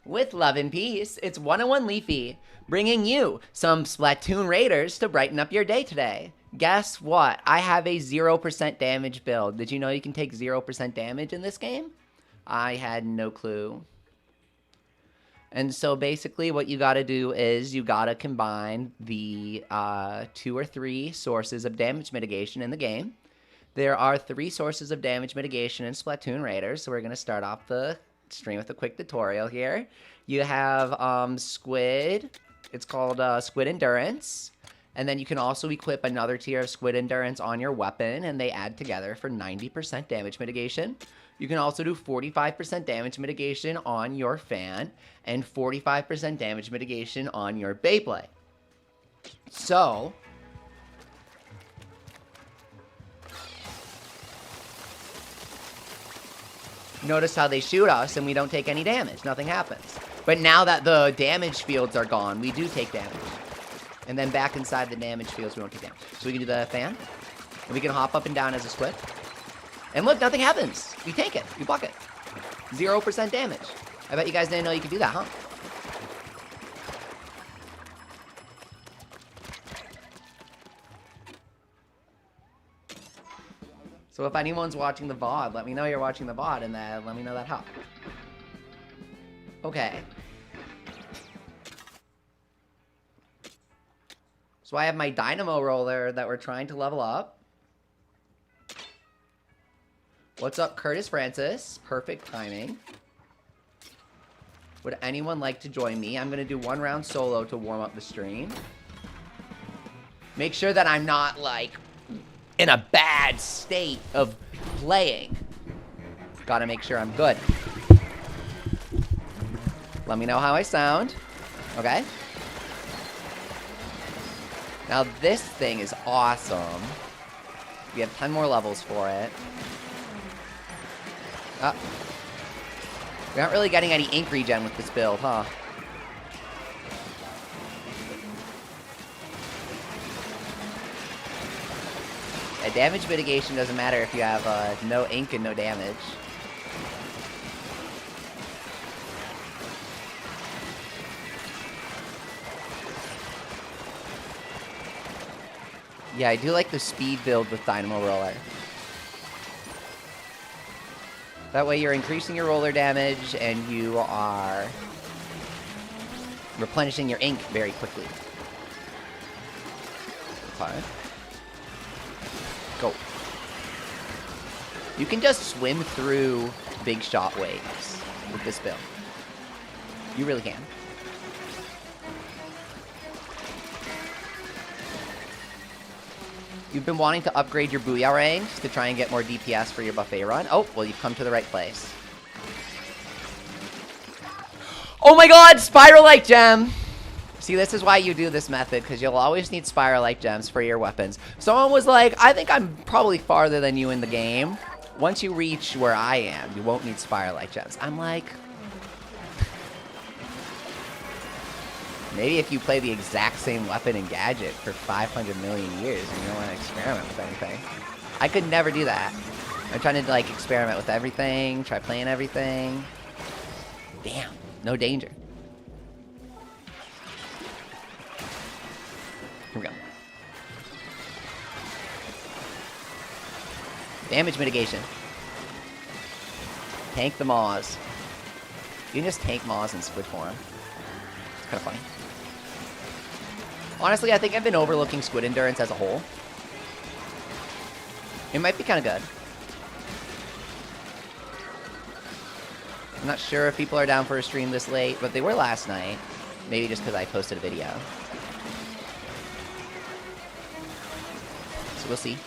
With love and peace, it's 101 Leafy, bringing you some Splatoon Raiders to brighten up your day today. Guess what? I have a 0% damage build. Did you know you can take 0% damage in this game? I had no clue. And so basically what you gotta do is you gotta combine the 2 or 3 sources of damage mitigation in the game. There are 3 sources of damage mitigation in Splatoon Raiders, so we're gonna start off the stream with a quick tutorial here. You have Squid. It's called Squid Endurance. And then you can also equip another tier of Squid Endurance on your weapon, and they add together for 90% damage mitigation. You can also do 45% damage mitigation on your fan, and 45% damage mitigation on your Beyblade. So, notice how they shoot us and we don't take any damage. Nothing happens. But now that the damage fields are gone, we do take damage. And then back inside the damage fields, we don't take damage. So we can do the fan. And we can hop up and down as a squid. And look, nothing happens. We take it. We block it. 0% damage. I bet you guys didn't know you could do that, huh? So if anyone's watching the VOD, let me know you're watching the VOD, and then let me know that how. Okay. So I have my dynamo roller that we're trying to level up. What's up, Curtis Francis? Perfect timing. Would anyone like to join me? I'm going to do 1 round solo to warm up the stream. Make sure that I'm not, like, in a bad state of playing. Gotta make sure I'm good. Let me know how I sound. Okay? Now this thing is awesome. We have 10 more levels for it. We aren't really getting any ink regen with this build, huh? Yeah, damage mitigation doesn't matter if you have no ink and no damage. Yeah, I do like the speed build with Dynamo Roller. That way you're increasing your roller damage and you are replenishing your ink very quickly. Okay. Go. You can just swim through big shot waves with this build. You really can. You've been wanting to upgrade your Booyah range to try and get more DPS for your buffet run. Oh, well, you've come to the right place. Oh my god, Spiral-like Gem! See, this is why you do this method, because you'll always need Spiral-like Gems for your weapons. Someone was like, I think I'm probably farther than you in the game. Once you reach where I am, you won't need Spiral-like Gems. I'm like... Maybe if you play the exact same weapon and gadget for 500 million years and you don't want to experiment with anything. I could never do that. I'm trying to, like, experiment with everything, try playing everything. Damn, no danger. Here we go. Damage mitigation. Tank the Maws. You can just tank Maws in squid form. It's kind of funny. Honestly, I think I've been overlooking Squid Endurance as a whole. It might be kind of good. I'm not sure if people are down for a stream this late, but they were last night. Maybe just because I posted a video. So we'll see.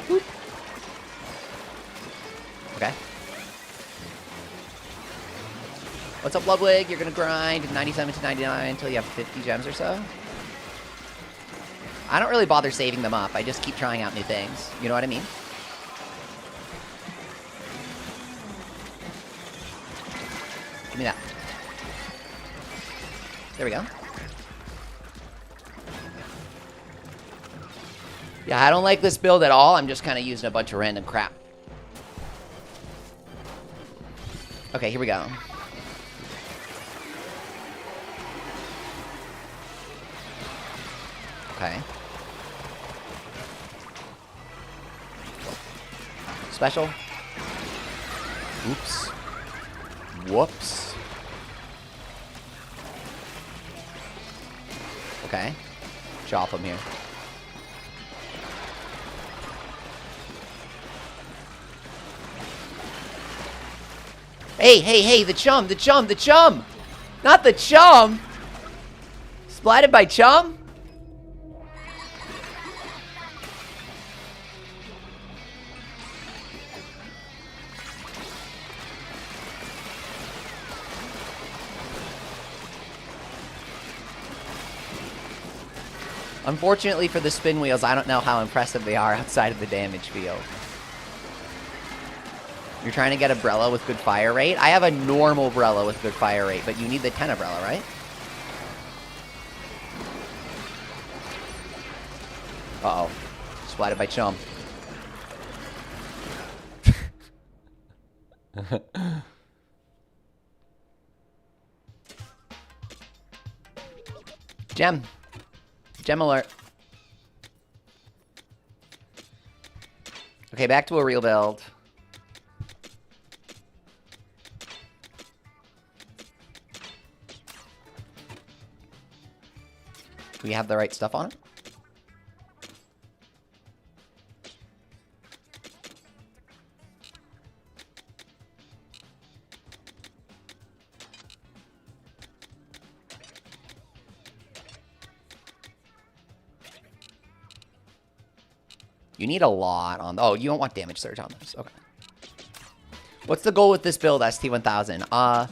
Boop. Okay. What's up, Ludwig? You're gonna grind 97 to 99 until you have 50 gems or so. I don't really bother saving them up. I just keep trying out new things. You know what I mean? Give me that. There we go. Yeah, I don't like this build at all. I'm just kind of using a bunch of random crap. Okay, here we go. Okay. Special. Oops. Whoops. Okay. Chop him here. Hey, hey, hey, the chum, the chum, the chum! Not the chum! Splatted by chum? Unfortunately for the spin wheels, I don't know how impressive they are outside of the damage field. You're trying to get a Brella with good fire rate? I have a normal Brella with good fire rate, but you need the 10 Brella, right? Uh-oh. Splatted by chum. Gem. Gem alert. Okay, back to a real build. Do we have the right stuff on it? You need a lot on... Oh, you don't want damage surge on this. Okay. What's the goal with this build, ST1000?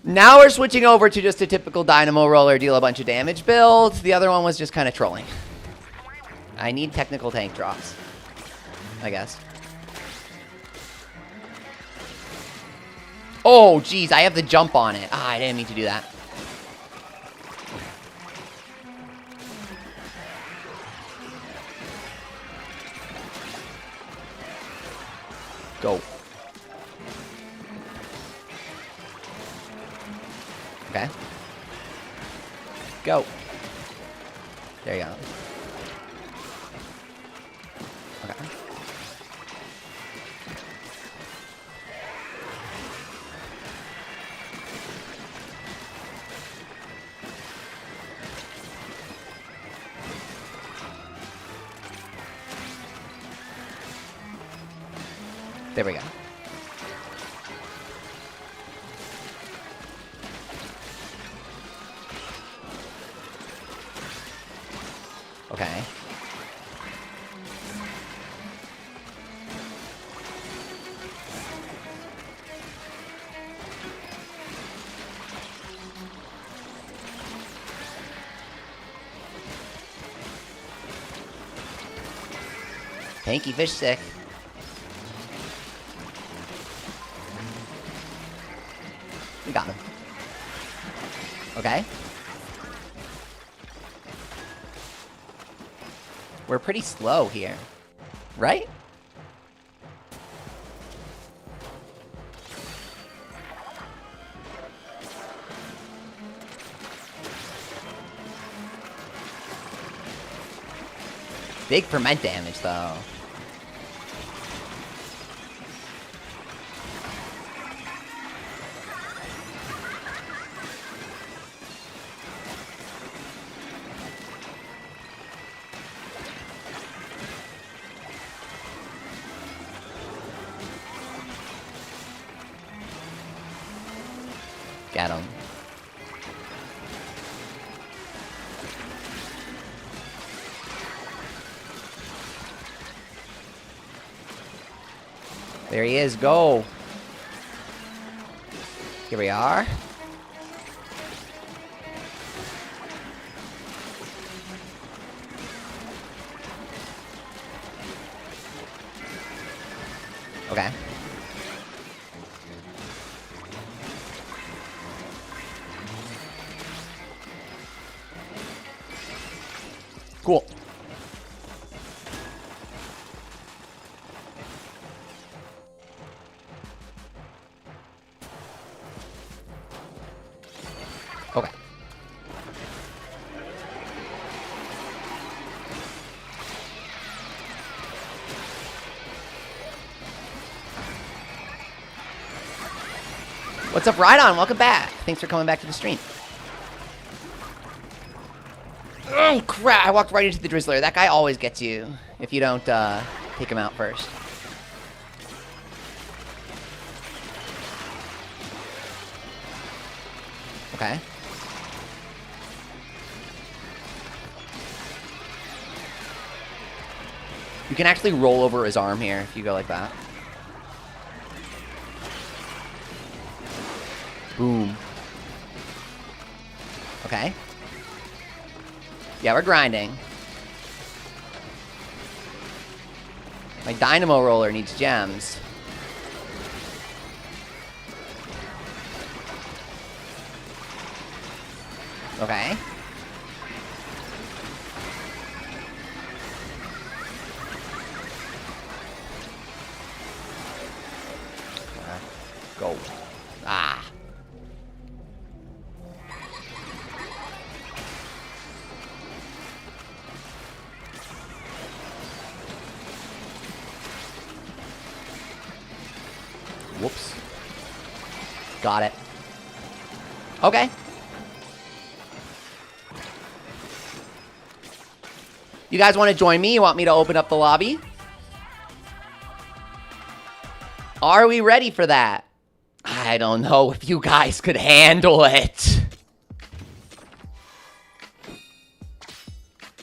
Now we're switching over to just a typical Dynamo Roller, deal a bunch of damage build. The other one was just kind of trolling. I need technical tank drops, I guess. Oh, geez, I have the jump on it. Ah, I didn't mean to do that. Go. Okay. Go. There you go. Okay. There we go. Okay. Tanky fish stick. We got him. Okay. We're pretty slow here, right? Big ferment damage, though. Get him. There he is. Go. Here we are. Okay. Cool. What's up, Rhydon? Welcome back. Thanks for coming back to the stream. Oh, crap. I walked right into the Drizzler. That guy always gets you if you don't take him out first. Okay. You can actually roll over his arm here if you go like that. Boom. Okay. Yeah, we're grinding. My dynamo roller needs gems. Okay. Go. Ah. Whoops. Got it. Okay. You guys want to join me? You want me to open up the lobby? Are we ready for that? I don't know if you guys could handle it.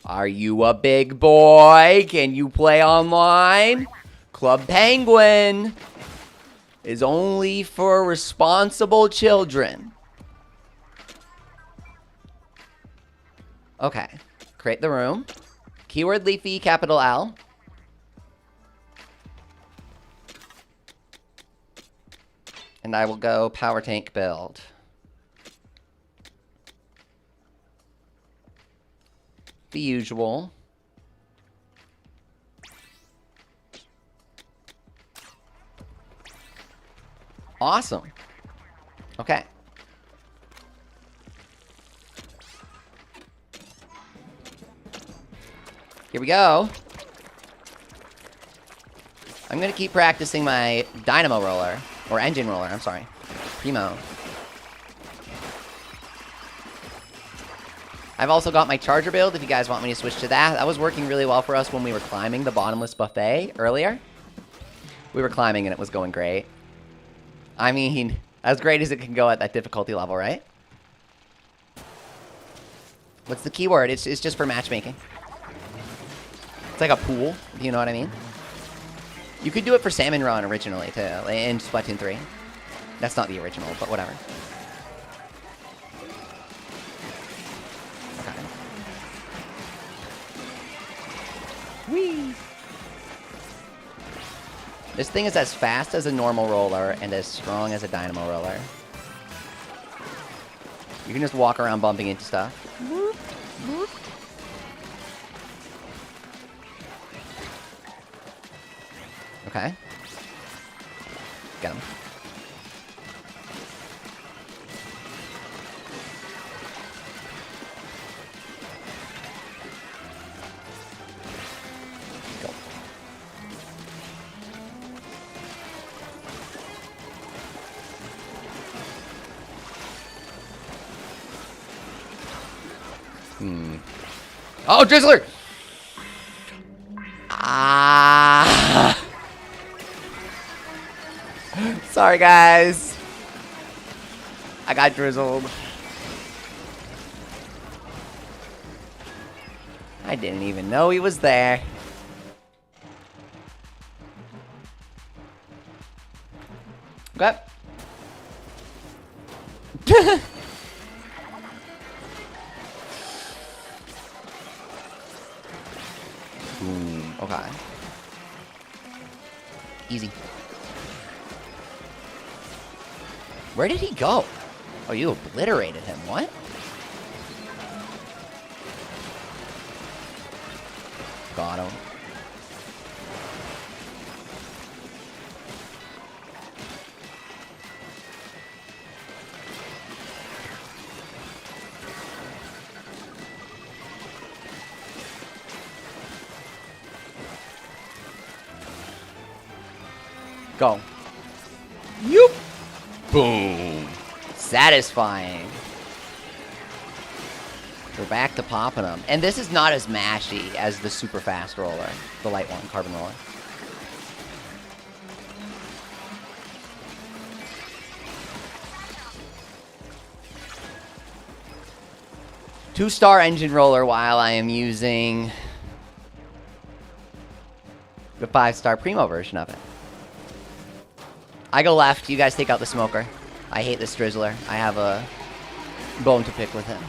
Are you a big boy? Can you play online? Club Penguin is only for responsible children. Okay. Create the room. Keyword Leafy, capital L. And I will go power tank build. The usual. Awesome. Okay. Here we go. I'm going to keep practicing my dynamo roller. Or engine roller, I'm sorry. Primo. I've also got my charger build if you guys want me to switch to that. That was working really well for us when we were climbing the bottomless buffet earlier. We were climbing and it was going great. I mean, as great as it can go at that difficulty level, right? What's the keyword? It's just for matchmaking. It's like a pool, if you know what I mean. You could do it for Salmon Run originally, too, in Splatoon 3. That's not the original, but whatever. Okay. Whee! This thing is as fast as a normal roller and as strong as a dynamo roller. You can just walk around bumping into stuff. Whoop, whoop. Okay. Get him. Go. Oh, Drizzler! Ah! Sorry, guys. I got drizzled. I didn't even know he was there. Okay. Boom. Okay. Easy. Where did he go? Oh, you obliterated him. What? Got him. Go. Yoop. Boom. satisfying. We're back to popping them. And this is not as mashy as the super fast roller. The light one, carbon roller. Two-star engine roller while I am using the 5-star Primo version of it. I go left. You guys take out the smoker. I hate this Drizzler. I have a bone to pick with him.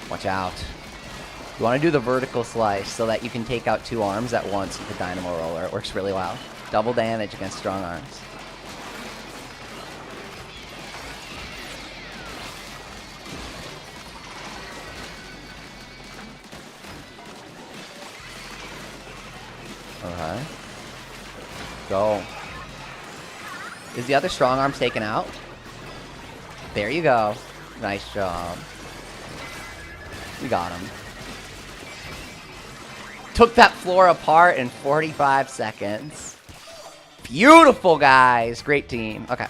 Watch out. You want to do the vertical slice so that you can take out 2 arms at once with the Dynamo Roller. It works really well. Double damage against strong arms. Alright. Go. Is the other strong arms taken out? There you go. Nice job. We got him. Took that floor apart in 45 seconds. Beautiful, guys. Great team. Okay.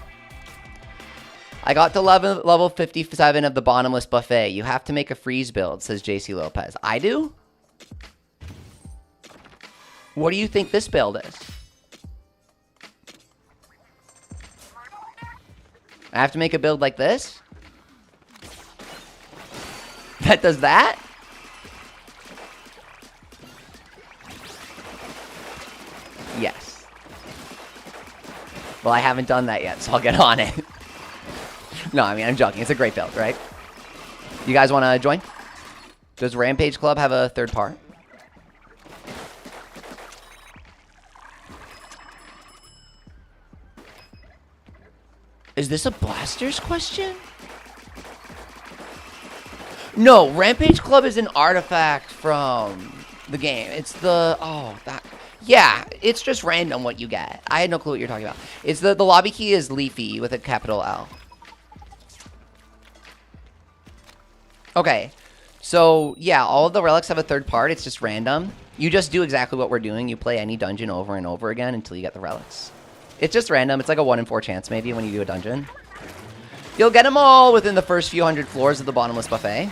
I got to level 57 of the Bottomless buffet. You have to make a freeze build, says JC Lopez. I do? What do you think this build is? I have to make a build like this? That does that? Yes. Well, I haven't done that yet, so I'll get on it. No, I mean, I'm joking. It's a great build, right? You guys want to join? Does Rampage Club have a third part? Is this a Blasters question? No, Rampage Club is an artifact from the game. It's the... Oh, that... Yeah, it's just random what you get. I had no clue what you're talking about. It's the lobby key is Leafy with a capital L. Okay. So, yeah, all of the relics have a third part. It's just random. You just do exactly what we're doing. You play any dungeon over and over again until you get the relics. It's just random. It's like a 1 in 4 chance maybe when you do a dungeon. You'll get them all within the first few hundred floors of the Bottomless buffet.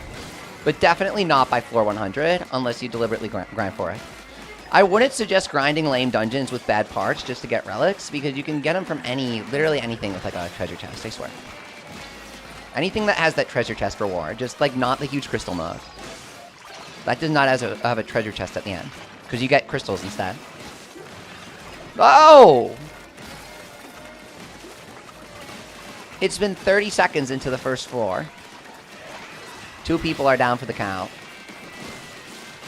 But definitely not by floor 100 unless you deliberately grind for it. I wouldn't suggest grinding lame dungeons with bad parts just to get relics, because you can get them from literally anything with like a treasure chest, I swear. Anything that has that treasure chest reward, just like not the huge crystal mode. That does not have a treasure chest at the end, because you get crystals instead. Oh! It's been 30 seconds into the first floor. 2 people are down for the count.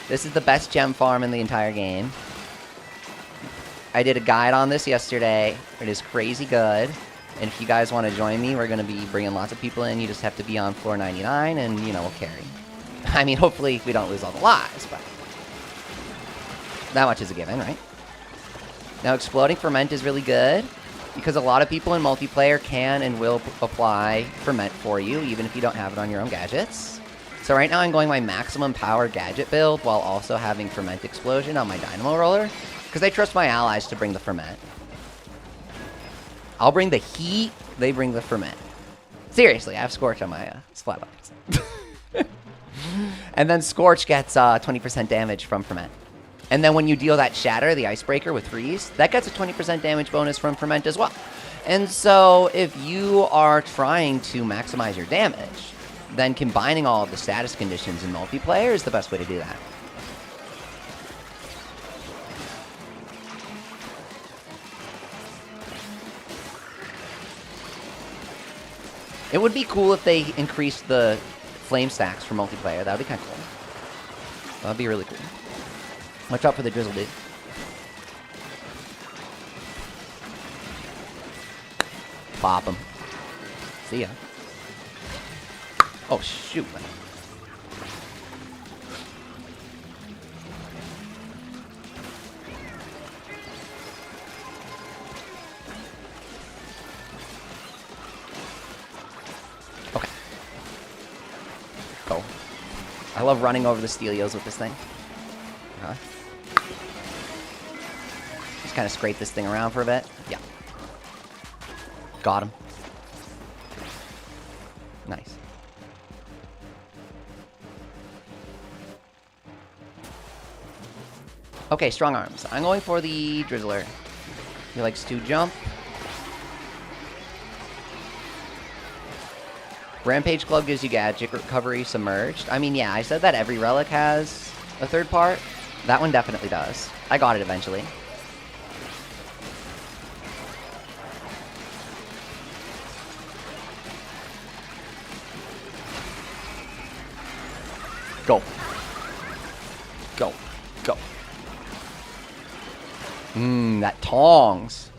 This is the best gem farm in the entire game. I did a guide on this yesterday. It is crazy good. And if you guys want to join me, we're going to be bringing lots of people in. You just have to be on floor 99 and, you know, we'll carry. I mean, hopefully we don't lose all the lives, but that much is a given, right? Now, exploding ferment is really good because a lot of people in multiplayer can and will apply ferment for you, even if you don't have it on your own gadgets. So right now I'm going my maximum power gadget build while also having ferment explosion on my dynamo roller because I trust my allies to bring the ferment. I'll bring the heat, they bring the ferment. Seriously, I have Scorch on my splat box. And then Scorch gets 20% damage from ferment. And then when you deal that Shatter, the Icebreaker with Freeze, that gets a 20% damage bonus from ferment as well. And so if you are trying to maximize your damage, then combining all of the status conditions in multiplayer is the best way to do that. It would be cool if they increased the flame stacks for multiplayer. That would be kind of cool. That would be really cool. Watch out for the drizzle, dude. Pop him. See ya. Oh, shoot. Okay. Go. I love running over the Stelios with this thing. Okay. Just kind of scrape this thing around for a bit. Yeah. Got him. Nice. Okay, strong arms. I'm going for the Drizzler. He likes to jump. Rampage Club gives you gadget recovery submerged. I mean, yeah, I said that every relic has a third part. That one definitely does. I got it eventually. Go. Go. Go. That tongs.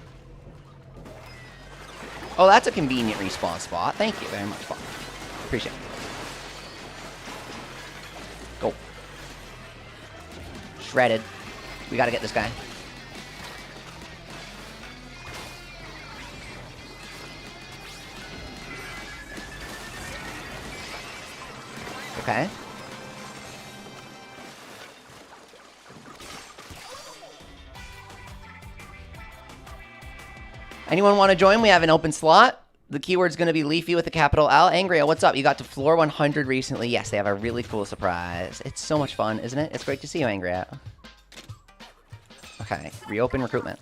Oh, that's a convenient respawn spot. Thank you very much, Bob. Appreciate it. Go. Shredded. We gotta get this guy. Okay. Anyone want to join? We have an open slot. The keyword's going to be Leafy with a capital L. Angria, what's up? You got to floor 100 recently. Yes, they have a really cool surprise. It's so much fun, isn't it? It's great to see you, Angria. Okay, reopen recruitment.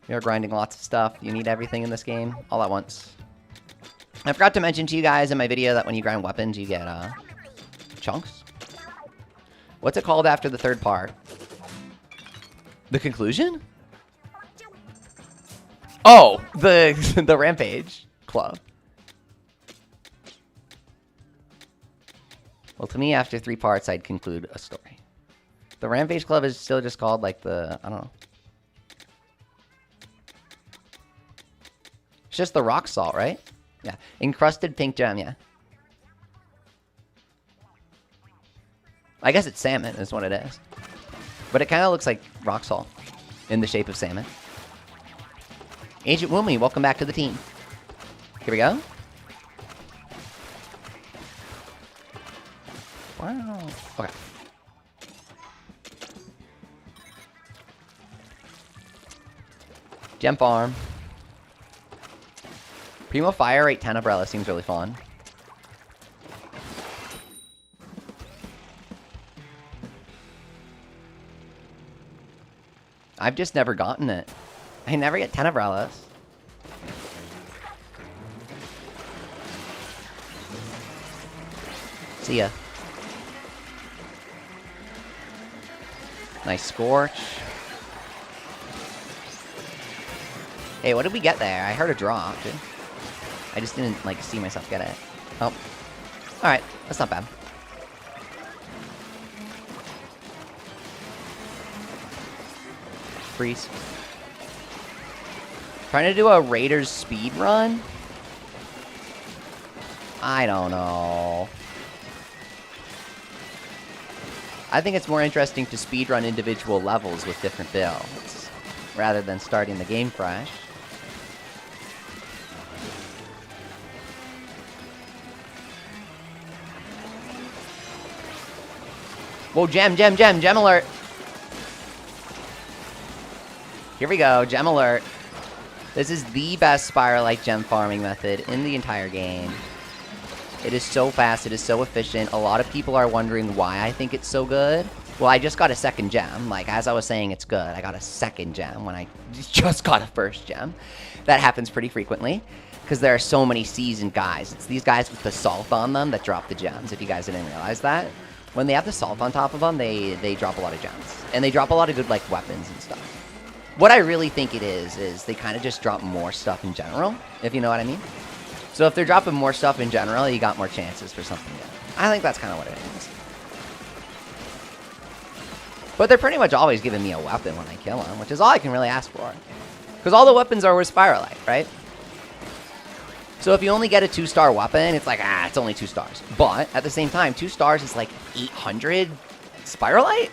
You're grinding lots of stuff. You need everything in this game all at once. I forgot to mention to you guys in my video that when you grind weapons, you get chunks. What's it called after the third part? The conclusion? Oh, the Rampage Club. Well, to me, after 3 parts, I'd conclude a story. The Rampage Club is still just called, like, I don't know. It's just the rock salt, right? Yeah. Encrusted pink gem, yeah. I guess it's salmon is what it is. But it kind of looks like rock salt in the shape of salmon. Agent Woomy, welcome back to the team. Here we go. Wow. Okay. Gem farm. Primo Fire rate 10 umbrella seems really fun. I've just never gotten it. I never get 10 umbrellas. See ya. Nice Scorch. Hey, what did we get there? I heard a drop. I just didn't, like, see myself get it. Oh. Alright, that's not bad. Freeze. Trying to do a Raiders speed run? I don't know. I think it's more interesting to speed run individual levels with different builds, rather than starting the game fresh. Whoa, gem alert! Here we go, gem alert. This is the best Spiralite gem farming method in the entire game. It is so fast, it is so efficient. A lot of people are wondering why I think it's so good. Well, I just got a second gem. Like, as I was saying, it's good. I got a second gem when I just got a first gem. That happens pretty frequently, because there are so many seasoned guys. It's these guys with the salt on them that drop the gems, if you guys didn't realize that. When they have the salt on top of them, they drop a lot of gems. And they drop a lot of good, like, weapons and stuff. What I really think it is they kind of just drop more stuff in general, if you know what I mean. So if they're dropping more stuff in general, you got more chances for something good. I think that's kind of what it is. But they're pretty much always giving me a weapon when I kill them, which is all I can really ask for. Because all the weapons are with Spiralite, right? So if you only get a 2-star weapon, it's like, it's only 2 stars. But at the same time, 2 stars is like 800 Spiralite?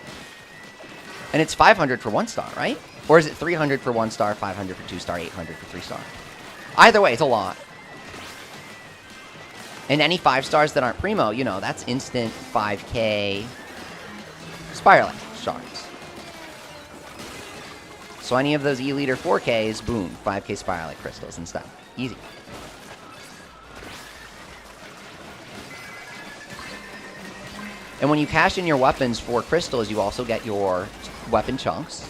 And it's 500 for 1 star, right? Or is it 300 for 1 star, 500 for 2 star, 800 for 3 star? Either way, it's a lot. And any 5 stars that aren't primo, you know, that's instant 5k spiraling shards. So any of those E-liter 4Ks, boom, 5k spiraling crystals and stuff. Easy. And when you cash in your weapons for crystals, you also get your weapon chunks.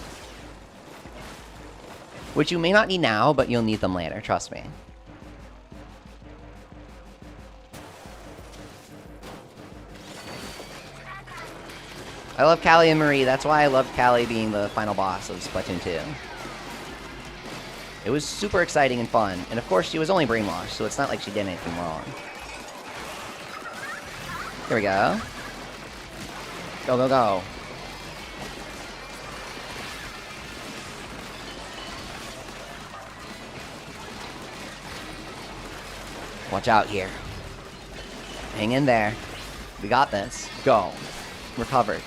Which you may not need now, but you'll need them later, trust me. I love Callie and Marie. That's why I loved Callie being the final boss of Splatoon 2. It was super exciting and fun. And of course, she was only brainwashed, so it's not like she did anything wrong. Here we go. Go, go, go. Watch out here. Hang in there. We got this. Go. We're covered.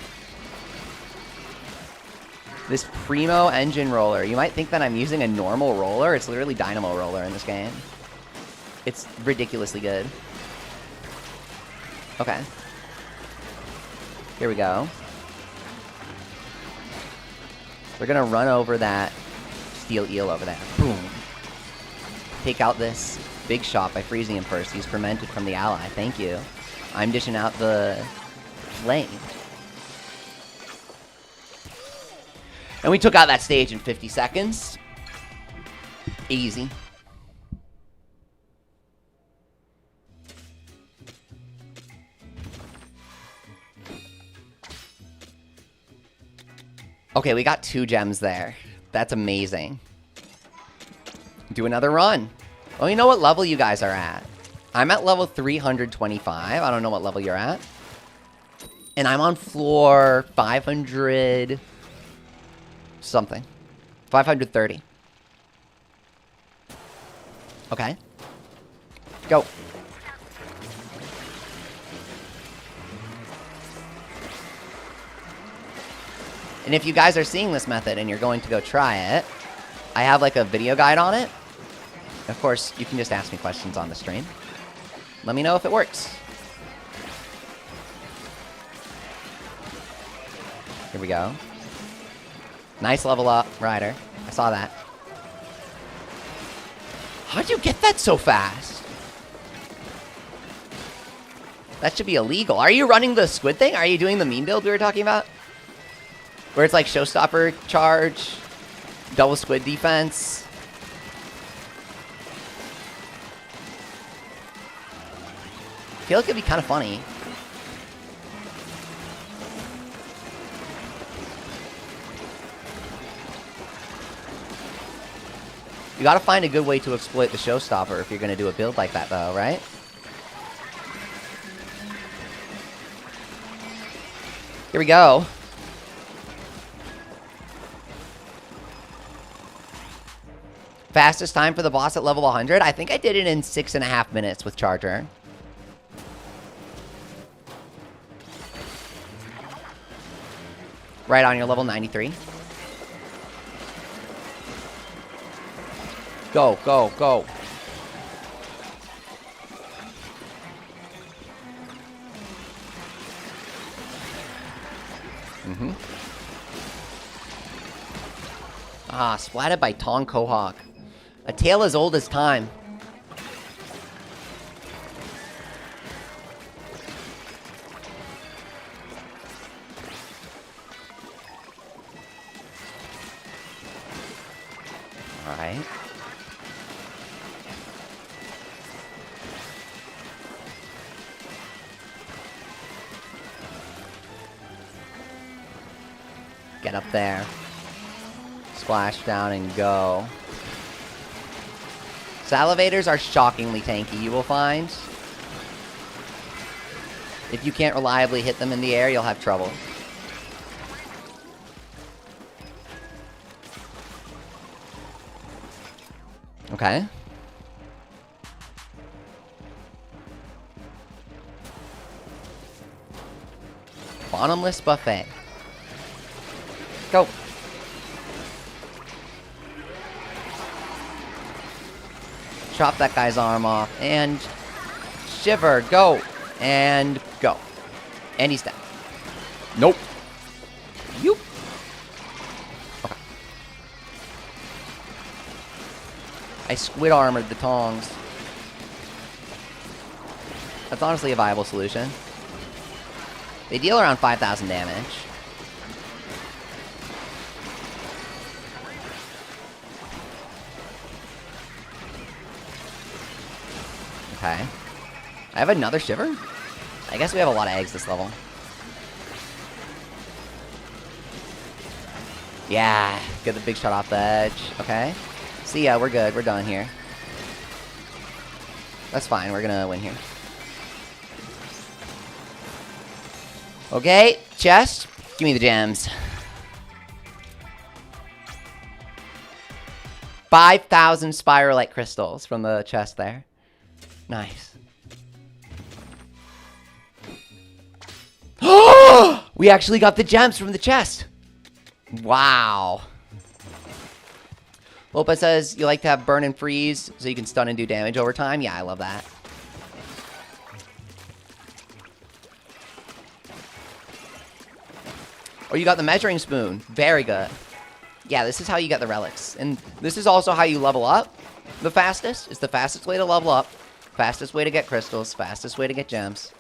This Primo engine roller. You might think that I'm using a normal roller. It's literally Dynamo roller in this game. It's ridiculously good. Okay. Here we go. We're gonna run over that steel eel over there. Boom. Take out this big shot by freezing him first. He's fermented from the ally. Thank you. I'm dishing out the flame. And we took out that stage in 50 seconds. Easy. Okay, we got 2 gems there. That's amazing. Do another run. Oh, you know what level you guys are at? I'm at level 325. I don't know what level you're at. And I'm on floor 500... something. 530. Okay. Go. And if you guys are seeing this method and you're going to go try it, I have like a video guide on it. Of course, you can just ask me questions on the stream. Let me know if it works. Here we go. Nice level up, Ryder. I saw that. How'd you get that so fast? That should be illegal. Are you running the squid thing? Are you doing the meme build we were talking about? Where it's like showstopper charge, double squid defense. I feel like it'd be kind of funny. You gotta find a good way to exploit the showstopper if you're gonna do a build like that though, right? Here we go. Fastest time for the boss at level 100? I think I did it in 6.5 minutes with Charger. Right on your level 93. Go, go, go. Ah, splatted by Tong Kohawk. A tale as old as time. Alright. Get up there. Splash down and go. Salivators are shockingly tanky, you will find. If you can't reliably hit them in the air, you'll have trouble. Okay. Bottomless buffet. Go. Chop that guy's arm off and Shiver, go. And go. And he's dead. Nope. Yoop. Okay. I squid armored the tongs. That's honestly a viable solution. They deal around 5,000 damage. Okay. I have another Shiver? I guess we have a lot of eggs this level. Yeah, get the big shot off the edge. Okay. See ya, we're good. We're done here. That's fine, we're gonna win here. Okay, chest. Give me the gems. 5,000 spiralite crystals from the chest there. Nice. Oh! We actually got the gems from the chest. Wow. Lopez says you like to have burn and freeze so you can stun and do damage over time. Yeah, I love that. Oh, you got the measuring spoon. Very good. Yeah, this is how you get the relics. And this is also how you level up the fastest. It's the fastest way to level up. Fastest way to get crystals. Fastest way to get gems.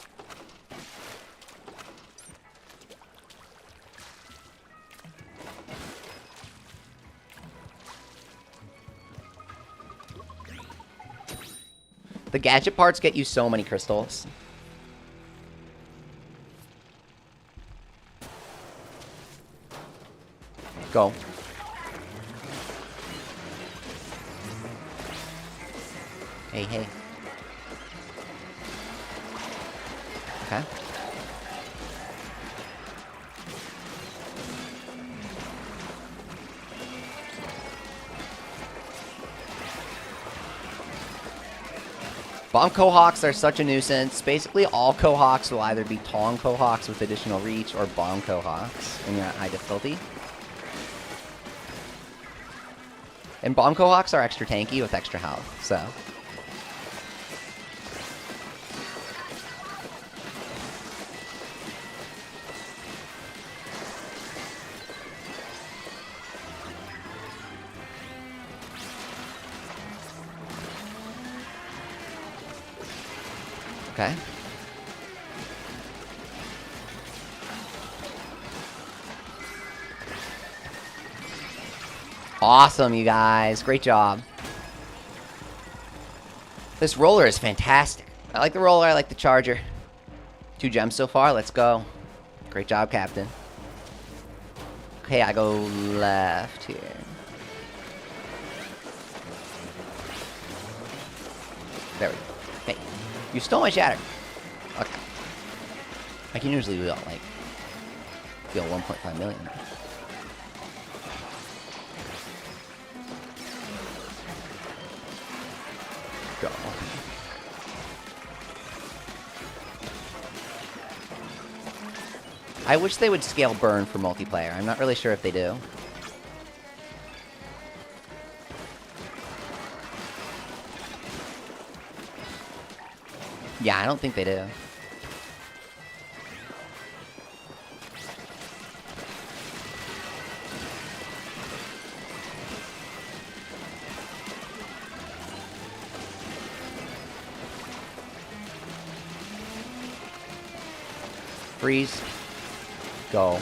The gadget parts get you so many crystals. Go. Hey, hey. Okay. Bomb Cohawks are such a nuisance. Basically, all Cohawks will either be Tong Cohawks with additional reach or Bomb Cohawks when you're at high difficulty. And Bomb Cohawks are extra tanky with extra health, so... Okay. Awesome, you guys. Great job. This roller is fantastic. I like the roller. I like the charger. 2 gems so far. Let's go. Great job, Captain. Okay, I go left here. There we go. Hey, you stole my shatter. Okay. I can usually do like, deal 1.5 million. Go. I wish they would scale burn for multiplayer. I'm not really sure if they do. Yeah, I don't think they do. Freeze. Go.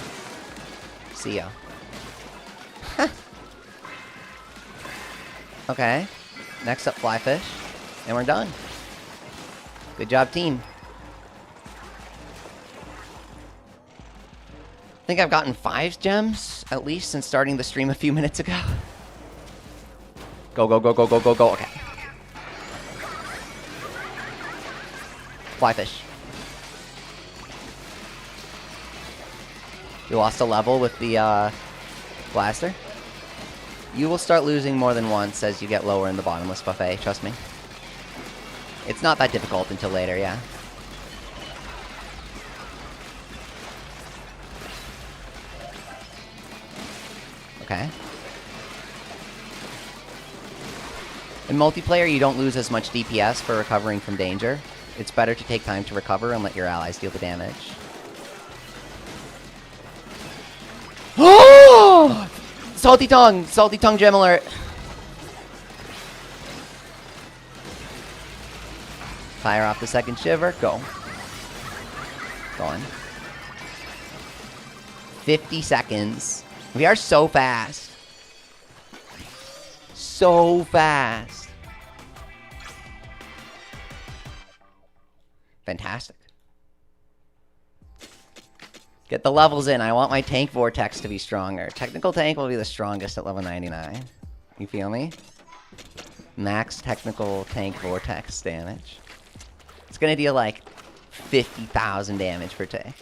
See ya. Okay. Next up, Flyfish. And we're done. Good job, team. I think I've gotten 5 gems, at least, since starting the stream a few minutes ago. Go, go, go, go, go, go, go. Okay. Flyfish. You lost a level with the blaster. You will start losing more than once as you get lower in the bottomless buffet, trust me. It's not that difficult until later, yeah. Okay. In multiplayer, you don't lose as much DPS for recovering from danger. It's better to take time to recover and let your allies deal the damage. Oh! Salty tongue gem alert. Fire off the second shiver, go. Going. 50 seconds. We are so fast. So fast. Fantastic. Get the levels in. I want my tank vortex to be stronger. Technical tank will be the strongest at level 99. You feel me? Max technical tank vortex damage. It's gonna deal like 50,000 damage per tank.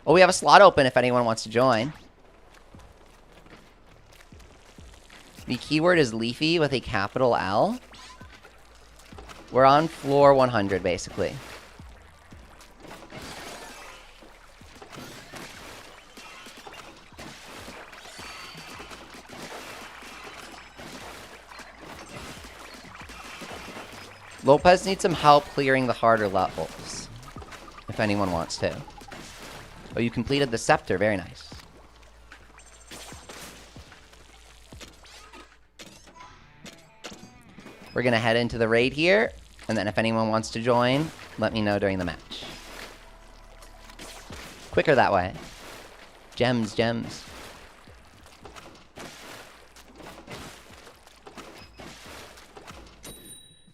Oh, we have a slot open if anyone wants to join. The keyword is Leafy with a capital L. We're on floor 100, basically. Lopez needs some help clearing the harder levels, if anyone wants to. Oh, you completed the scepter. Very nice. We're going to head into the raid here, and then if anyone wants to join, let me know during the match. Quicker that way. Gems, gems.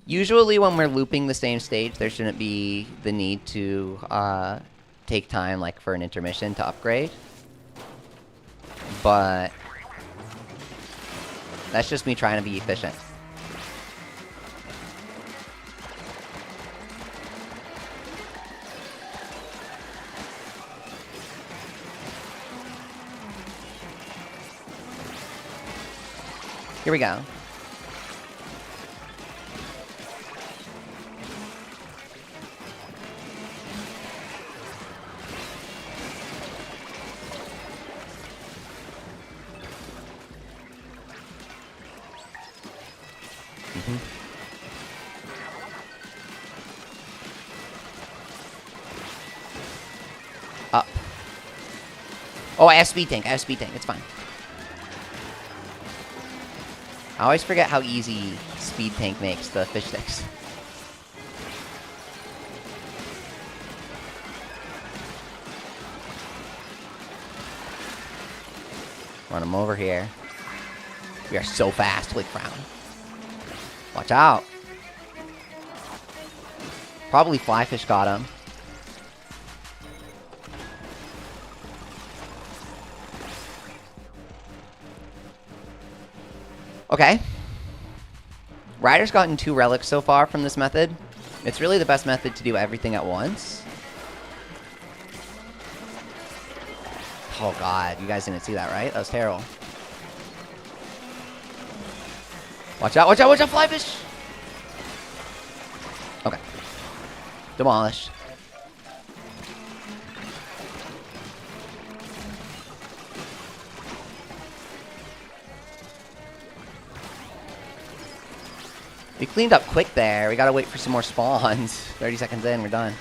Usually when we're looping the same stage, there shouldn't be the need to take time like for an intermission to upgrade. But that's just me trying to be efficient. Here we go. Up. Oh, I have speed tank. It's fine. I always forget how easy speed tank makes the fish sticks. Run him over here. We are so fast. Holy crown. Watch out. Probably flyfish got him. Okay. Ryder's gotten 2 relics so far from this method. It's really the best method to do everything at once. Oh god, you guys didn't see that, right? That was terrible. Watch out, watch out, watch out, flyfish! Okay. Demolished. We cleaned up quick there. We gotta wait for some more spawns. 30 seconds in, we're done.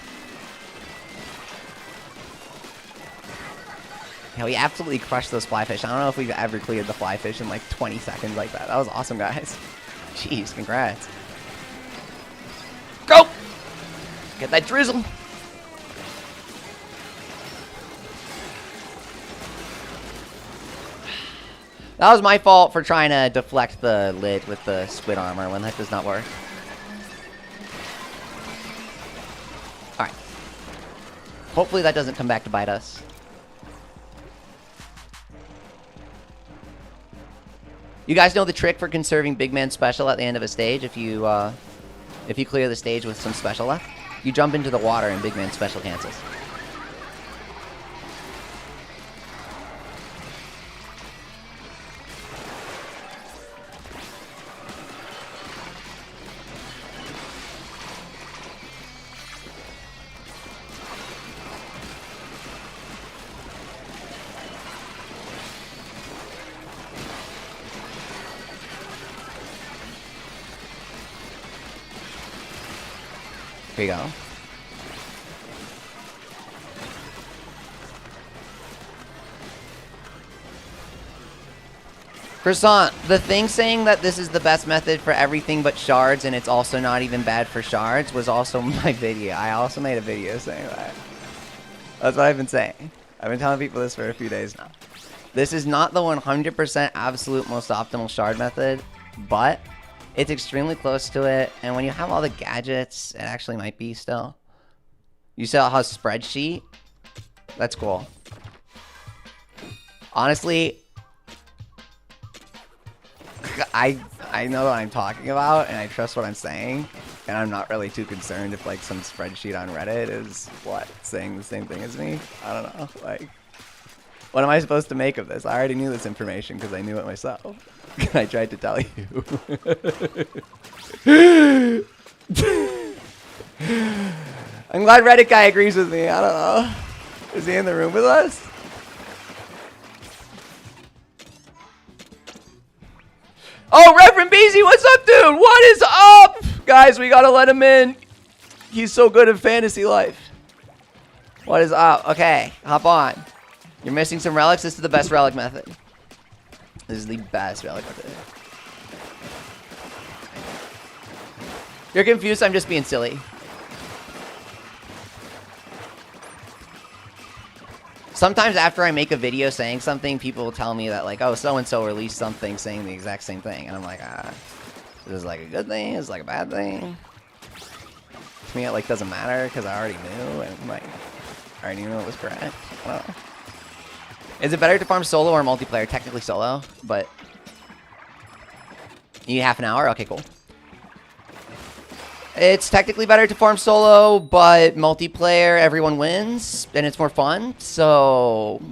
Yeah, we absolutely crushed those flyfish. I don't know if we've ever cleared the flyfish in like 20 seconds like that. That was awesome, guys. Jeez, congrats. Go! Get that drizzle. That was my fault for trying to deflect the lid with the squid armor when that does not work. Alright. Hopefully that doesn't come back to bite us. You guys know the trick for conserving big man special at the end of a stage. If you clear the stage with some special left, you jump into the water and big man special cancels. Here you go. Croissant, the thing saying that this is the best method for everything but shards and it's also not even bad for shards was also my video. I also made a video saying that. That's what I've been saying. I've been telling people this for a few days now. This is not the 100% absolute most optimal shard method, but it's extremely close to it. And when you have all the gadgets, it actually might be still. You still have a spreadsheet. That's cool. Honestly, I know what I'm talking about, and I trust what I'm saying, and I'm not really too concerned if, like, some spreadsheet on Reddit is, what, saying the same thing as me? I don't know. Like, what am I supposed to make of this? I already knew this information because I knew it myself. I tried to tell you. I'm glad Reddit guy agrees with me. I don't know. Is he in the room with us? Oh, Reverend Beezy, what's up, dude? What is up? Guys, we gotta let him in. He's so good at fantasy life. What is up? Okay, hop on. You're missing some relics. This is the best relic method. This is the best relic method. You're confused? I'm just being silly. Sometimes after I make a video saying something, people will tell me that, like, oh, so-and-so released something saying the exact same thing. And I'm like, is this, like, a good thing? Is this, like, a bad thing? To me, it, like, doesn't matter because I already knew. And, like, I already knew it was correct. I don't know. Is it better to farm solo or multiplayer? Technically solo, but... You need half an hour? Okay, cool. It's technically better to farm solo, but multiplayer, everyone wins, and it's more fun, so...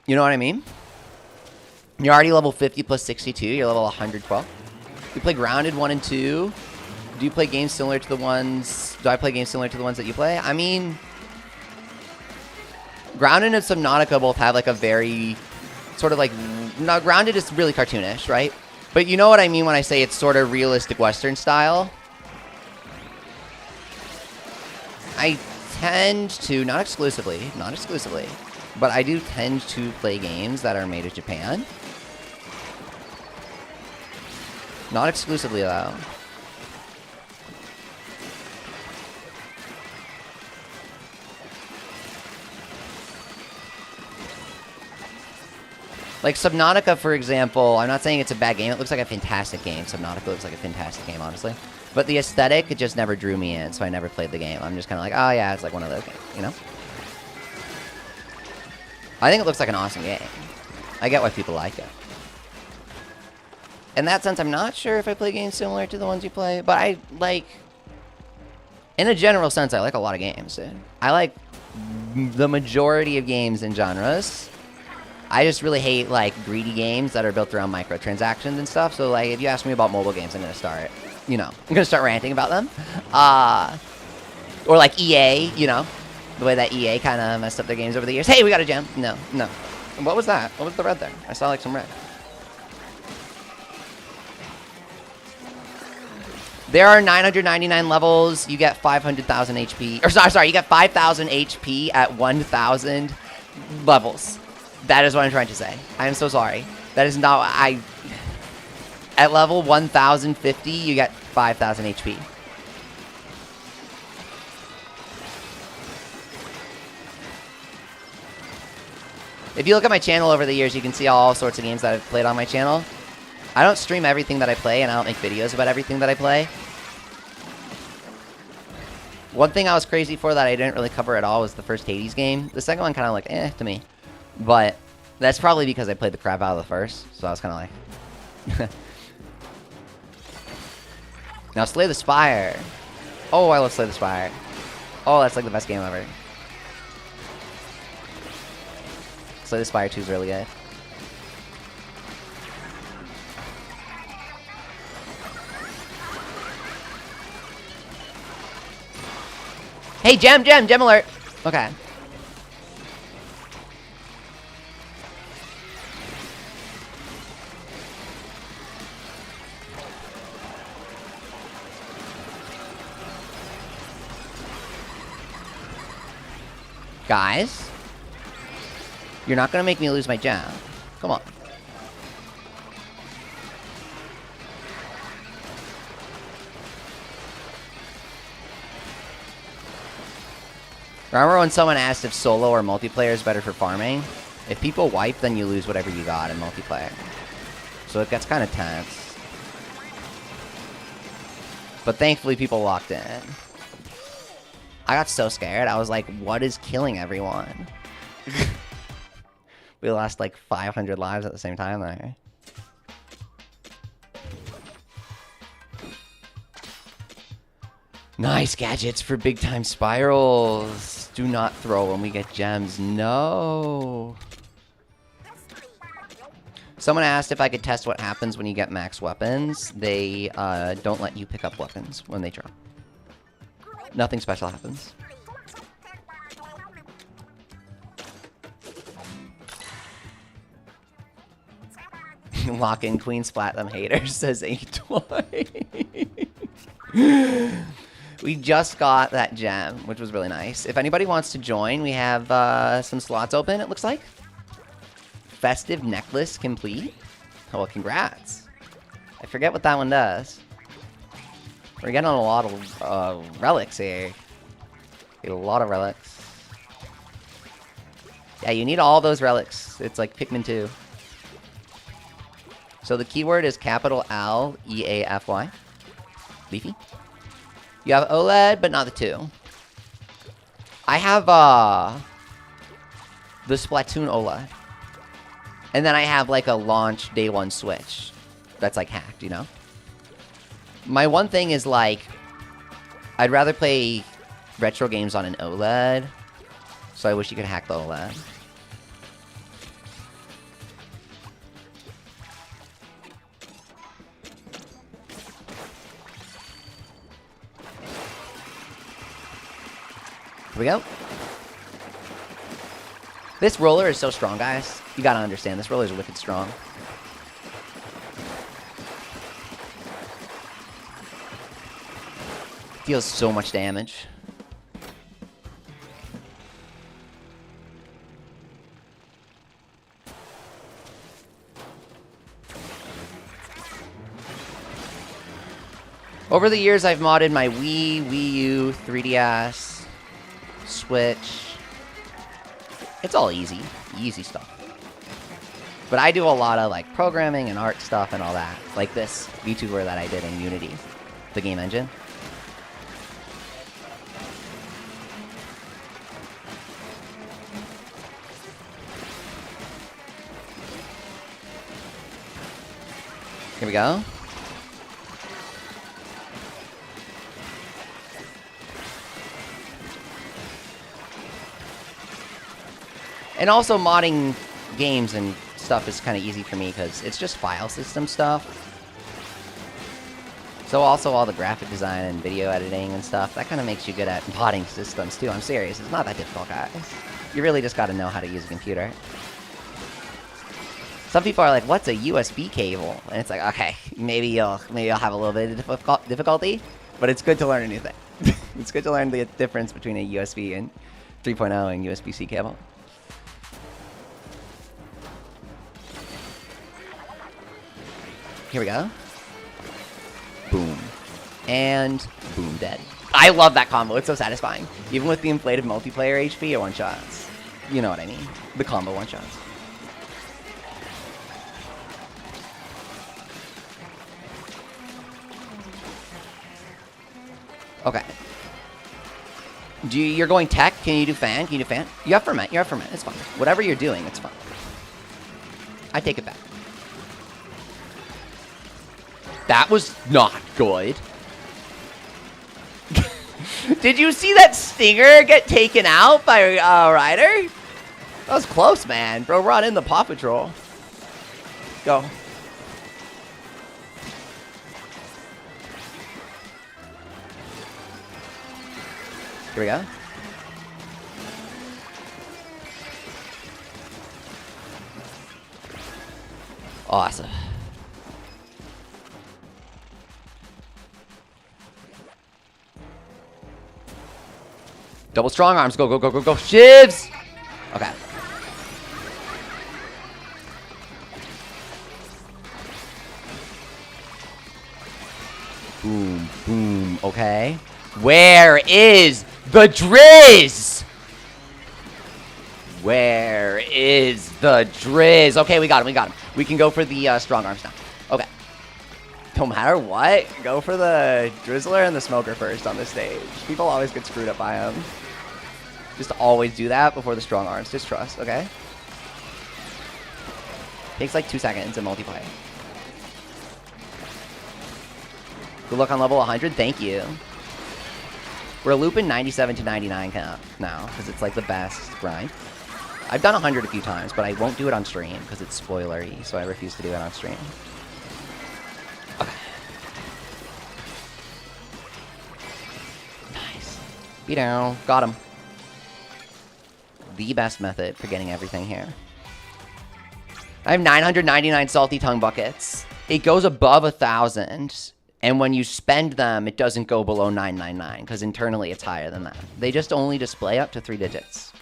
You know what I mean? You're already level 50 plus 62, you're level 112. You play Grounded 1 and 2. Do you play games similar to the ones... Do I play games similar to the ones that you play? I mean... Grounded and Subnautica both have, like, a very... Sort of, like... No, Grounded is really cartoonish, right? But you know what I mean when I say it's sort of realistic Western style? I tend to, not exclusively, but I do tend to play games that are made in Japan. Not exclusively, though. Like Subnautica, for example, I'm not saying it's a bad game. It looks like a fantastic game. Subnautica looks like a fantastic game, honestly. But the aesthetic, it just never drew me in, so I never played the game. I'm just kind of like, oh yeah, it's like one of those games, you know? I think it looks like an awesome game. I get why people like it. In that sense, I'm not sure if I play games similar to the ones you play, but I like... In a general sense, I like a lot of games, dude. I like the majority of games and genres. I just really hate, like, greedy games that are built around microtransactions and stuff. So, like, if you ask me about mobile games, I'm going to start, you know, I'm going to start ranting about them. Or, like, EA, you know, the way that EA kind of messed up their games over the years. Hey, we got a gem. No. What was that? What was the red there? I saw, like, some red. There are 999 levels. You get 500,000 HP. Or, sorry, you get 5,000 HP at 1,000 levels. That is what I'm trying to say. I am so sorry. That is not... At level 1050, you get 5,000 HP. If you look at my channel over the years, you can see all sorts of games that I've played on my channel. I don't stream everything that I play, and I don't make videos about everything that I play. One thing I was crazy for that I didn't really cover at all was the first Hades game. The second one kind of like, to me. But that's probably because I played the crap out of the first, so I was kind of like... Now, Slay the Spire. Oh, I love Slay the Spire. Oh, that's like the best game ever. Slay the Spire 2 is really good. Hey, gem alert. Okay. Guys, you're not gonna make me lose my gem. Come on. Remember when someone asked if solo or multiplayer is better for farming? If people wipe, then you lose whatever you got in multiplayer. So it gets kind of tense. But thankfully people locked in. I got so scared. I was like, what is killing everyone? We lost like 500 lives at the same time there. Nice gadgets for big time spirals. Do not throw when we get gems. No. Someone asked if I could test what happens when you get max weapons. They don't let you pick up weapons when they drop. Nothing special happens. Lock in Queen Splat them haters, says A-Toy. We just got that gem, which was really nice. If anybody wants to join, we have some slots open, it looks like. Festive necklace complete. Oh, well, congrats. I forget what that one does. We're getting a lot of relics here. Get a lot of relics. Yeah, you need all those relics. It's like Pikmin 2. So the keyword is capital L-E-A-F-Y. Leafy. You have OLED, but not the 2. I have the Splatoon OLED. And then I have like a launch day 1 Switch. That's like hacked, you know? My one thing is like, I'd rather play retro games on an OLED. So I wish you could hack the OLED. Here we go. This roller is so strong, guys. You gotta understand, this roller is wicked strong. Deals so much damage. Over the years, I've modded my Wii, Wii U, 3DS, Switch. It's all easy. Easy stuff. But I do a lot of like programming and art stuff and all that. Like this VTuber that I did in Unity, the game engine. Here we go. And also modding games and stuff is kind of easy for me because it's just file system stuff. So also all the graphic design and video editing and stuff, that kind of makes you good at modding systems too. I'm serious, it's not that difficult, guys. You really just got to know how to use a computer. Some people are like, what's a USB cable? And it's like, okay, maybe you'll have a little bit of difficulty, but it's good to learn a new thing. It's good to learn the difference between a USB and 3.0 and USB-C cable. Here we go. Boom. And boom, dead. I love that combo. It's so satisfying. Even with the inflated multiplayer HP, it one-shots. You know what I mean. The combo one-shots. Okay. You're going tech. Can you do fan? Can you do fan? You have ferment. You have ferment. It's fine. Whatever you're doing, it's fine. I take it back. That was not good. Did you see that stinger get taken out by Ryder? That was close, man. Bro, run in the Paw Patrol. Go. Here we go. Awesome. Double strong arms. Go, go, go, go, go. Shivs! Okay. Boom, boom. Okay. Where is the Drizz? Where is the Drizz? Okay, we got him. We got him. We can go for the strong arms now. Okay. No matter what, go for the Drizzler and the Smoker first on this stage. People always get screwed up by them. Just always do that before the strong arms. Just trust, okay? Takes like 2 seconds in multiplayer. Good luck on level 100. Thank you. We're looping 97 to 99 now because it's like the best grind. I've done 100 a few times, but I won't do it on stream because it's spoilery, so I refuse to do it on stream. Okay. Nice. Be down. Got him. The best method for getting everything here. I have 999 salty tongue buckets. It goes above 1,000, and when you spend them, it doesn't go below 999 because internally it's higher than that. They just only display up to 3 digits.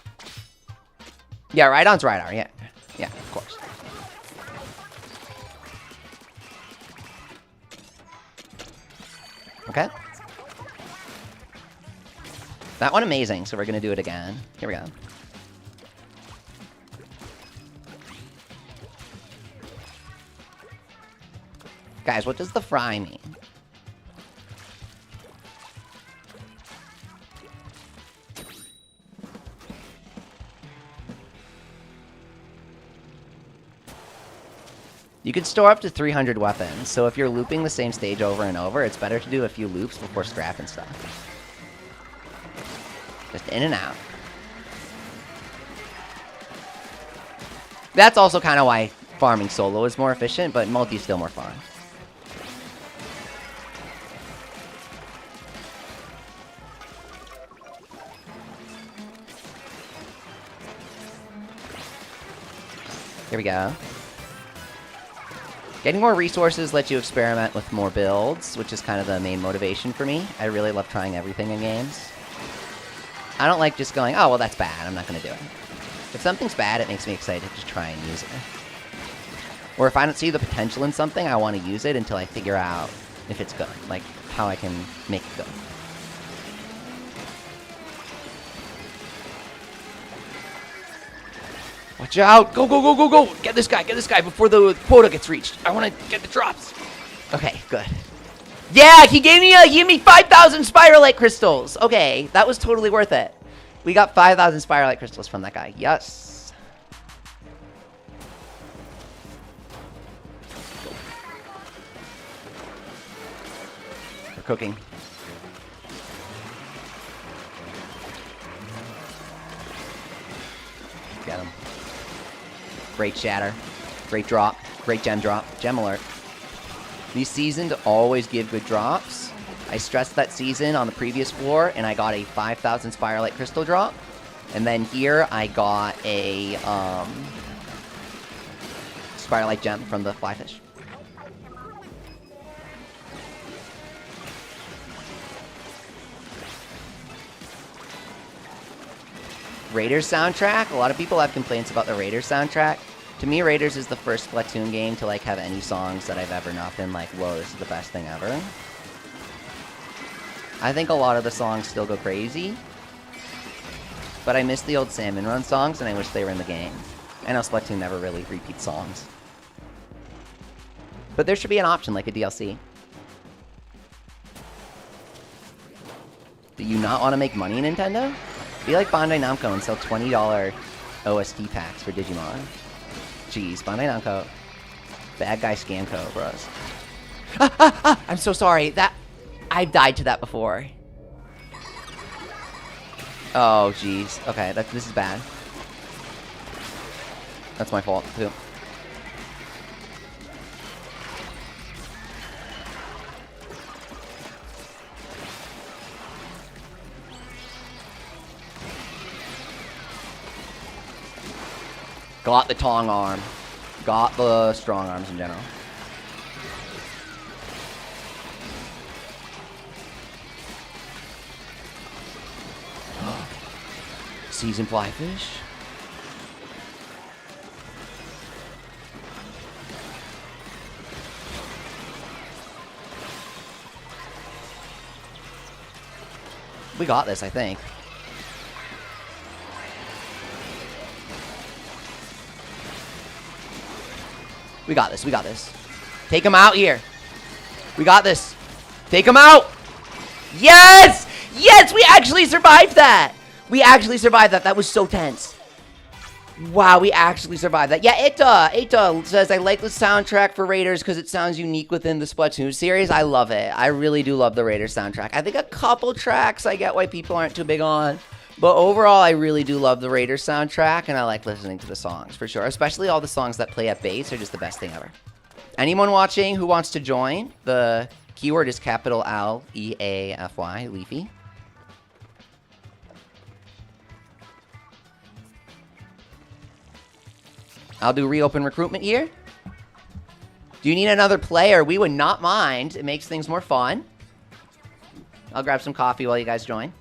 Yeah, Rhydon's Rhydar. Yeah, yeah, of course. Okay. That one amazing, so we're gonna do it again. Here we go. Guys, what does the fry mean? You can store up to 300 weapons, so if you're looping the same stage over and over, it's better to do a few loops before scrapping stuff. Just in and out. That's also kind of why farming solo is more efficient, but multi is still more fun. Here we go. Getting more resources lets you experiment with more builds, which is kind of the main motivation for me. I really love trying everything in games. I don't like just going, oh, well, that's bad. I'm not going to do it. If something's bad, it makes me excited to try and use it. Or if I don't see the potential in something, I want to use it until I figure out if it's good, like how I can make it good. Watch out! Go, go, go, go, go! Get this guy before the quota gets reached. I want to get the drops. Okay, good. Yeah, he gave me 5,000 Spiralite crystals. Okay, that was totally worth it. We got 5,000 Spiralite crystals from that guy. Yes. We're cooking. Get him. Great shatter. Great drop. Great gem drop. Gem alert. These seasoned always give good drops. I stressed that season on the previous floor, and I got a 5,000 Spiralite crystal drop. And then here, I got a Spiralite gem from the flyfish. Raiders soundtrack. A lot of people have complaints about the Raiders soundtrack. To me, Raiders is the first Splatoon game to like have any songs that I've ever not been like, whoa, this is the best thing ever. I think a lot of the songs still go crazy. But I miss the old Salmon Run songs, and I wish they were in the game. I know Splatoon never really repeats songs. But there should be an option, like a DLC. Do you not want to make money, Nintendo? Be like Bandai Namco and sell $20 OST packs for Digimon. Jeez, Bandai Namco. Bad guy scamco, bros. I'm so sorry. I've died to that before. Oh, jeez. Okay, this is bad. That's my fault, too. Got the tong arm. Got the strong arms in general. Seasoned flyfish. We got this, I think. We got this. We got this. Take him out here. We got this. Take him out. Yes! Yes! We actually survived that. We actually survived that. That was so tense. Wow, we actually survived that. Yeah, it says, I like the soundtrack for Raiders because it sounds unique within the Splatoon series. I love it. I really do love the Raiders soundtrack. I think a couple tracks I get why people aren't too big on. But overall, I really do love the Raiders soundtrack, and I like listening to the songs, for sure. Especially all the songs that play at bass are just the best thing ever. Anyone watching who wants to join, the keyword is capital L-E-A-F-Y, Leafy. I'll do reopen recruitment here. Do you need another player? We would not mind. It makes things more fun. I'll grab some coffee while you guys join.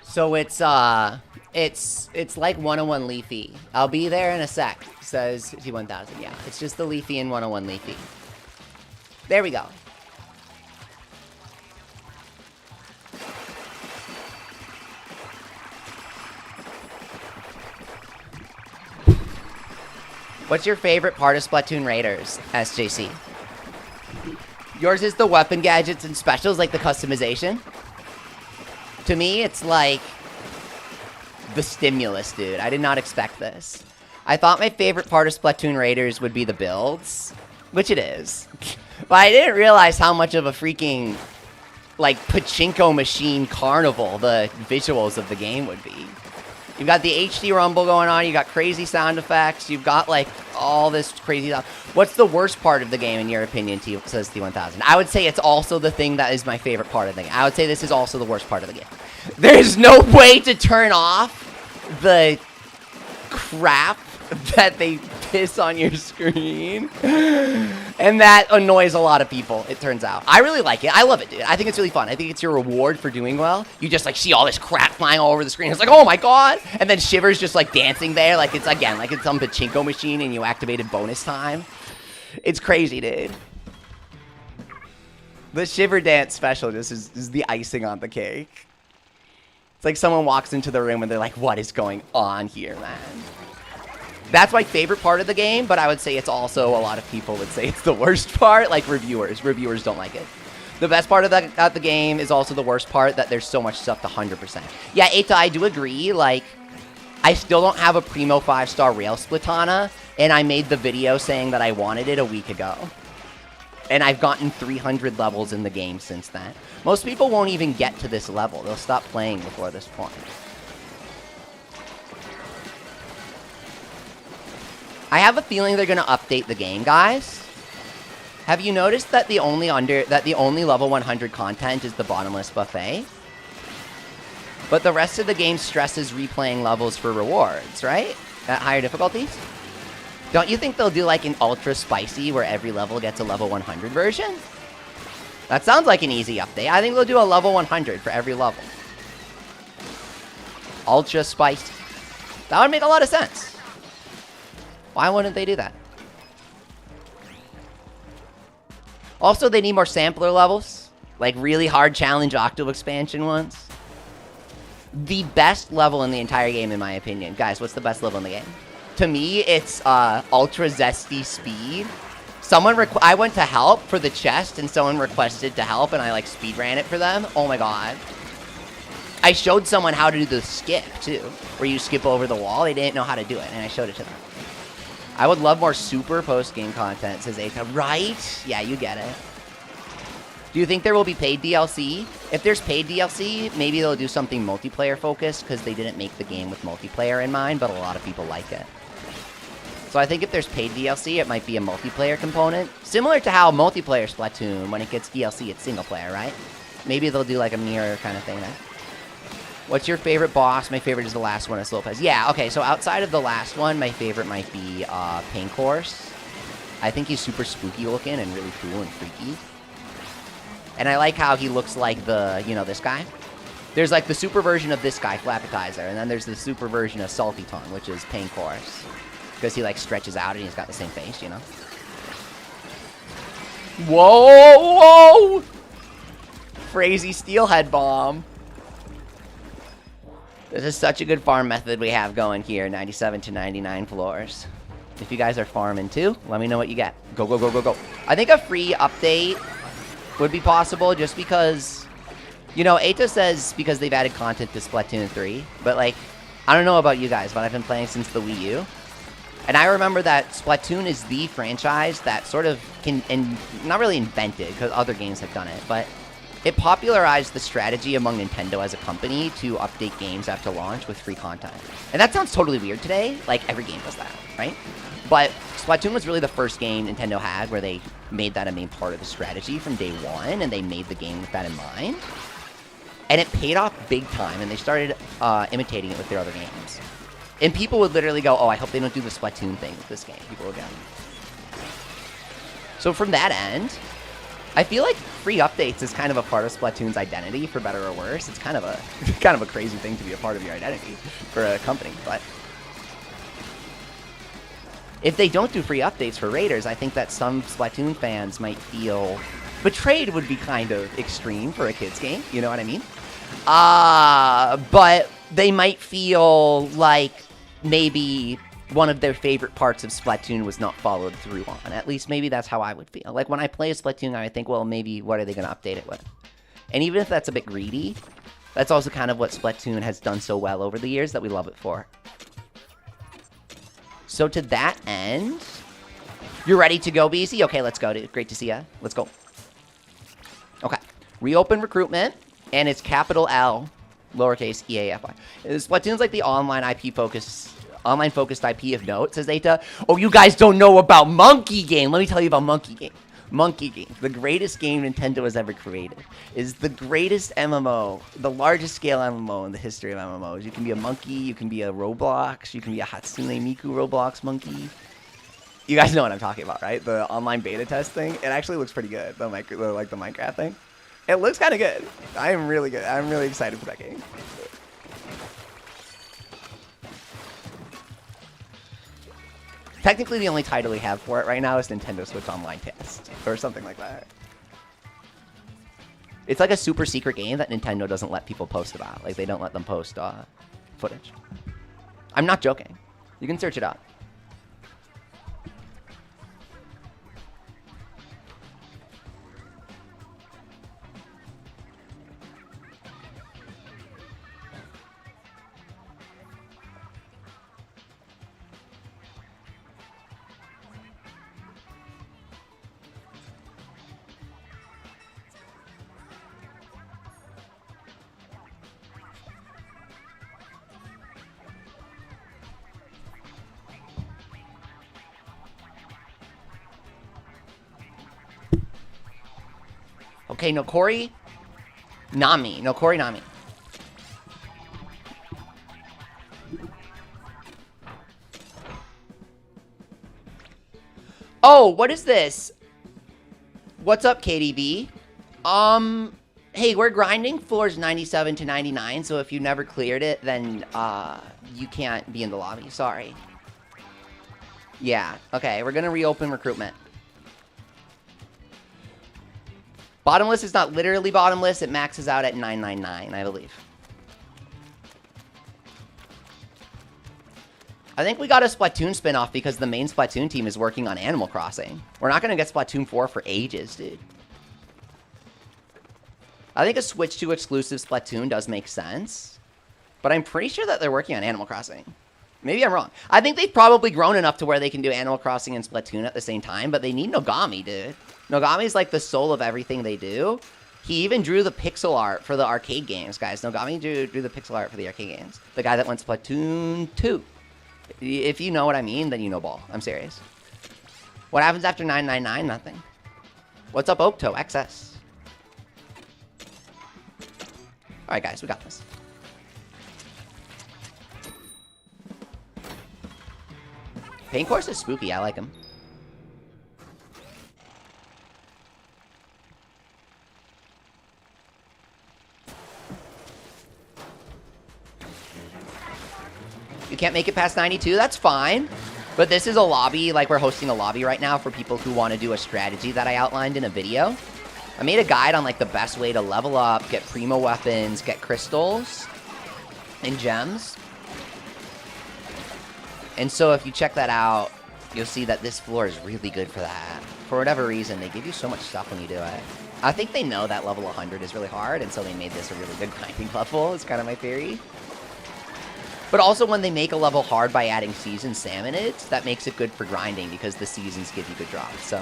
So it's like 101 Leafy. I'll be there in a sec, says T1000. Yeah, it's just the Leafy and 101 Leafy. There we go. What's your favorite part of Splatoon Raiders, SJC? Yours is the weapon gadgets and specials, like the customization? To me, it's like the stimulus, dude. I did not expect this. I thought my favorite part of Splatoon Raiders would be the builds, which it is. But I didn't realize how much of a freaking, like, pachinko machine carnival the visuals of the game would be. You've got the HD rumble going on. You got crazy sound effects. You've got, like, all this crazy stuff. What's the worst part of the game, in your opinion, says T1000? I would say it's also the thing that is my favorite part of the game. I would say this is also the worst part of the game. There's no way to turn off the crap that they piss on your screen. And that annoys a lot of people, it turns out. I really like it. I love it, dude. I think it's really fun. I think it's your reward for doing well. You just, like, see all this crap flying all over the screen. It's like, oh, my God. And then Shiver's just, like, dancing there. Like, it's, again, like it's some pachinko machine and you activated bonus time. It's crazy, dude. The Shiver dance special just is the icing on the cake. It's like someone walks into the room and they're like, what is going on here, man? That's my favorite part of the game, but I would say it's also, a lot of people would say it's the worst part, like reviewers. Reviewers don't like it. The best part of the game is also the worst part, that there's so much stuff to 100%. Yeah, Eita, I do agree, like, I still don't have a Primo 5-star Rail Splatana, and I made the video saying that I wanted it a week ago. And I've gotten 300 levels in the game since then. Most people won't even get to this level. They'll stop playing before this point. I have a feeling they're going to update the game, guys. Have you noticed that the only level 100 content is the Bottomless buffet? But the rest of the game stresses replaying levels for rewards, right? At higher difficulties? Don't you think they'll do like an ultra spicy where every level gets a level 100 version? That sounds like an easy update. I think they'll do a level 100 for every level. Ultra spicy. That would make a lot of sense. Why wouldn't they do that? Also, they need more sampler levels. Like really hard challenge Octo expansion ones. The best level in the entire game, in my opinion. Guys, what's the best level in the game? To me, it's Ultra Zesty Speed. I went to help for the chest, and someone requested to help, and I, like, speed ran it for them. Oh, my God. I showed someone how to do the skip, too, where you skip over the wall. They didn't know how to do it, and I showed it to them. I would love more super post-game content, says Eita. Right? Yeah, you get it. Do you think there will be paid DLC? If there's paid DLC, maybe they'll do something multiplayer focused, because they didn't make the game with multiplayer in mind, but a lot of people like it. So I think if there's paid DLC, it might be a multiplayer component. Similar to how multiplayer Splatoon, when it gets DLC, it's single player, right? Maybe they'll do like a mirror kind of thing there. What's your favorite boss? My favorite is the last one, Lopez. Yeah, okay, so outside of the last one, my favorite might be Pain Course. I think he's super spooky looking and really cool and freaky. And I like how he looks like the, you know, this guy. There's like the super version of this guy, Flappetizer, and then there's the super version of Salty Tongue, which is Pain Course. Because he like stretches out and he's got the same face, you know? Whoa! Whoa! Crazy Steelhead Bomb. This is such a good farm method we have going here, 97 to 99 floors. If you guys are farming too, let me know what you get. Go, go, go, go, go. I think a free update would be possible just because, you know, Eita says because they've added content to Splatoon 3, but like, I don't know about you guys, but I've been playing since the Wii U. And I remember that Splatoon is the franchise that sort of can, and not really invented, because other games have done it, but it popularized the strategy among Nintendo as a company to update games after launch with free content. And that sounds totally weird today, like every game does that, right? But Splatoon was really the first game Nintendo had where they made that a main part of the strategy from day one, and they made the game with that in mind. And it paid off big time, and they started imitating it with their other games. And people would literally go, oh, I hope they don't do the Splatoon thing with this game. People would go. So from that end, I feel like free updates is kind of a part of Splatoon's identity, for better or worse. It's kind of a crazy thing to be a part of your identity for a company. But if they don't do free updates for Raiders, I think that some Splatoon fans might feel betrayed. Would be kind of extreme for a kids game. You know what I mean? But they might feel like maybe one of their favorite parts of Splatoon was not followed through on. At least maybe that's how I would feel. Like when I play a Splatoon, I think, well, maybe what are they going to update it with? And even if that's a bit greedy, that's also kind of what Splatoon has done so well over the years that we love it for. So to that end, you're ready to go, BC? Okay, let's go, dude. Great to see ya. Let's go. Okay. Reopen recruitment, and it's capital L, lowercase EAFI. Splatoon's like the online focused IP of note, says Eita. Oh, you guys don't know about Monkey Game. Let me tell you about Monkey Game. Monkey Game, the greatest game Nintendo has ever created, is the greatest MMO, the largest scale MMO in the history of MMOs. You can be a monkey, you can be a Roblox, you can be a Hatsune Miku Roblox monkey. You guys know what I'm talking about, right? The online beta test thing. It actually looks pretty good. The Minecraft thing. It looks kind of good. I'm really good. I'm really excited for that game. Technically, the only title we have for it right now is Nintendo Switch Online Test, or something like that. It's like a super secret game that Nintendo doesn't let people post about. Like, they don't let them post footage. I'm not joking. You can search it up. Okay, Nokori Nami. Nokori Nami. Oh, what is this? What's up, KDB? Hey, we're grinding floors 97 to 99, so if you never cleared it, then, you can't be in the lobby. Sorry. Yeah, okay, we're gonna reopen recruitment. Bottomless is not literally bottomless. It maxes out at 999, I believe. I think we got a Splatoon spinoff because the main Splatoon team is working on Animal Crossing. We're not going to get Splatoon 4 for ages, dude. I think a Switch 2 exclusive Splatoon does make sense. But I'm pretty sure that they're working on Animal Crossing. Maybe I'm wrong. I think they've probably grown enough to where they can do Animal Crossing and Splatoon at the same time, but they need Nogami, dude. Nogami's like the soul of everything they do. He even drew the pixel art for the arcade games, guys. Nogami drew the pixel art for the arcade games. The guy that went Splatoon 2. If you know what I mean, then you know ball. I'm serious. What happens after 999? Nothing. What's up, Oakto? XS. Alright, guys, we got this. Paint Course is spooky. I like him. You can't make it past 92? That's fine. But this is a lobby, like we're hosting a lobby right now for people who want to do a strategy that I outlined in a video. I made a guide on like the best way to level up, get primo weapons, get crystals, and gems. And so if you check that out, you'll see that this floor is really good for that. For whatever reason, they give you so much stuff when you do it. I think they know that level 100 is really hard, and so they made this a really good grinding level, is kind of my theory. But also when they make a level hard by adding seasoned salmonids, that makes it good for grinding because the seasons give you good drops. So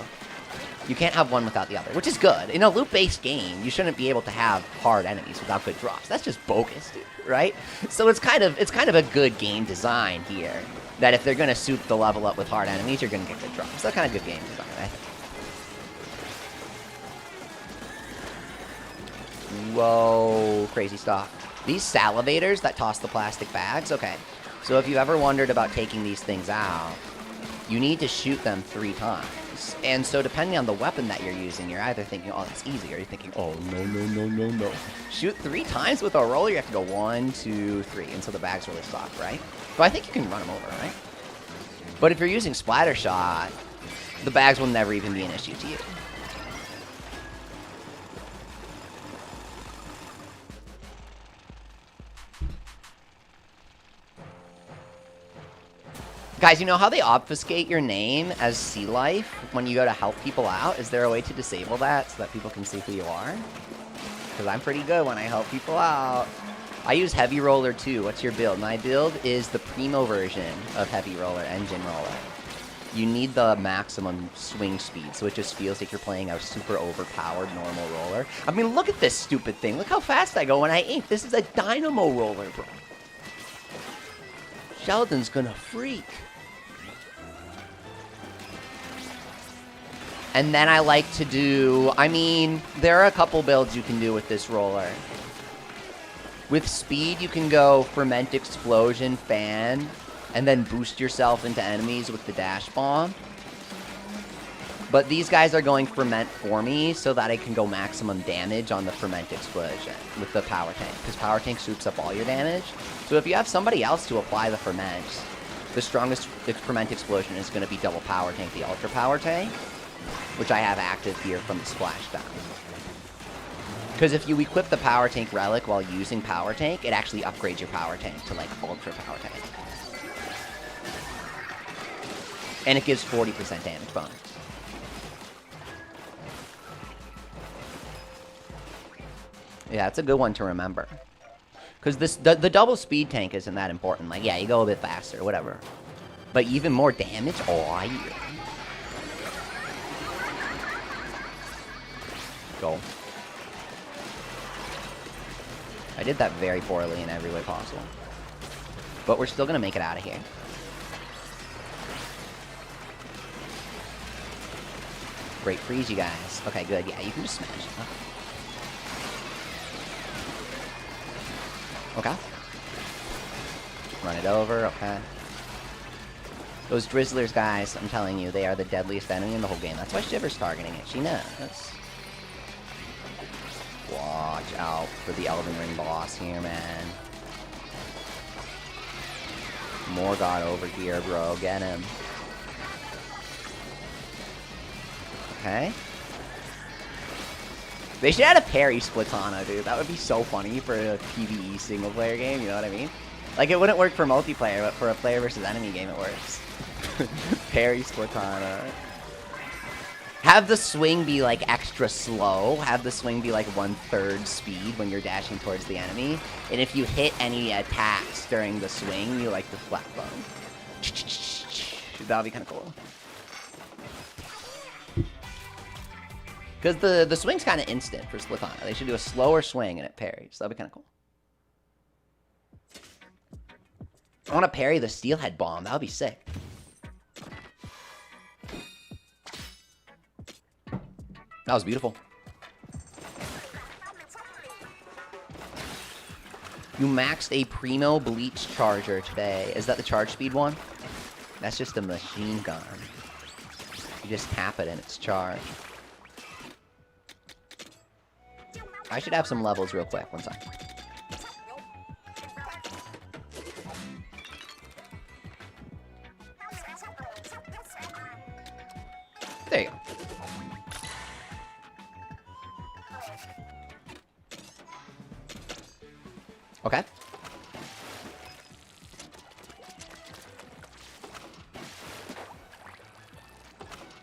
you can't have one without the other, which is good. In a loot-based game, you shouldn't be able to have hard enemies without good drops. That's just bogus, dude, right? So it's kind of a good game design here. That if they're going to soup the level up with hard enemies, you're going to get good drops. That's kind of good game design, I think. Whoa, crazy stuff. These salivators that toss the plastic bags, okay. So if you ever wondered about taking these things out, you need to shoot them 3 times. And so depending on the weapon that you're using, you're either thinking, oh, that's easy, or you're thinking, oh, no. Shoot 3 times with a roller, you have to go 1, 2, 3, and so the bag's really soft, right? But I think you can run them over, right? But if you're using Splatter Shot, the bags will never even be an issue to you. Guys, you know how they obfuscate your name as Sea Life when you go to help people out? Is there a way to disable that so that people can see who you are? Because I'm pretty good when I help people out. I use Heavy Roller too. What's your build? My build is the primo version of Heavy Roller, Engine Roller. You need the maximum swing speed, so it just feels like you're playing a super overpowered normal roller. I mean, look at this stupid thing. Look how fast I go when I ink. This is a dynamo roller, bro. Sheldon's gonna freak. And then I like to do, I mean, there are a couple builds you can do with this roller. With speed, you can go Ferment Explosion, Fan, and then boost yourself into enemies with the Dash Bomb. But these guys are going Ferment for me so that I can go maximum damage on the Ferment Explosion with the Power Tank. Because Power Tank soups up all your damage. So if you have somebody else to apply the Ferment, the strongest Ferment Explosion is going to be double Power Tank, the Ultra Power Tank, which I have active here from the Splashdown. Because if you equip the Power Tank Relic while using Power Tank, it actually upgrades your Power Tank to, like, Ultra Power Tank. And it gives 40% damage bonus. Yeah, it's a good one to remember. Because the double speed tank isn't that important. Like, yeah, you go a bit faster, whatever. But even more damage? Oh, I hear. Go. I did that very poorly in every way possible. But we're still going to make it out of here. Great freeze, you guys. Okay, good. Yeah, you can just smash it. Okay. Run it over. Okay. Those Drizzlers, guys, I'm telling you, they are the deadliest enemy in the whole game. That's why Shiver's targeting it. She knows. Watch out for the Elden Ring boss here, man. Morgott over here, bro. Get him. Okay. They should add a parry Splatana, dude. That would be so funny for a PvE single-player game, you know what I mean? Like, it wouldn't work for multiplayer, but for a player versus enemy game, it works. Parry Splatana. Have the swing be, like, extra slow. Have the swing be, like, 1/3 speed when you're dashing towards the enemy. And if you hit any attacks during the swing, you, like, deflect them. That would be kind of cool. Because the swing's kind of instant for Splatana. They should do a slower swing and it parries. That'd be kind of cool. I want to parry the steelhead bomb. That would be sick. That was beautiful. You maxed a Primo Bleach Charger today. Is that the charge speed one? That's just a machine gun. You just tap it and it's charged. I should have some levels real quick. One second. There you go. Okay.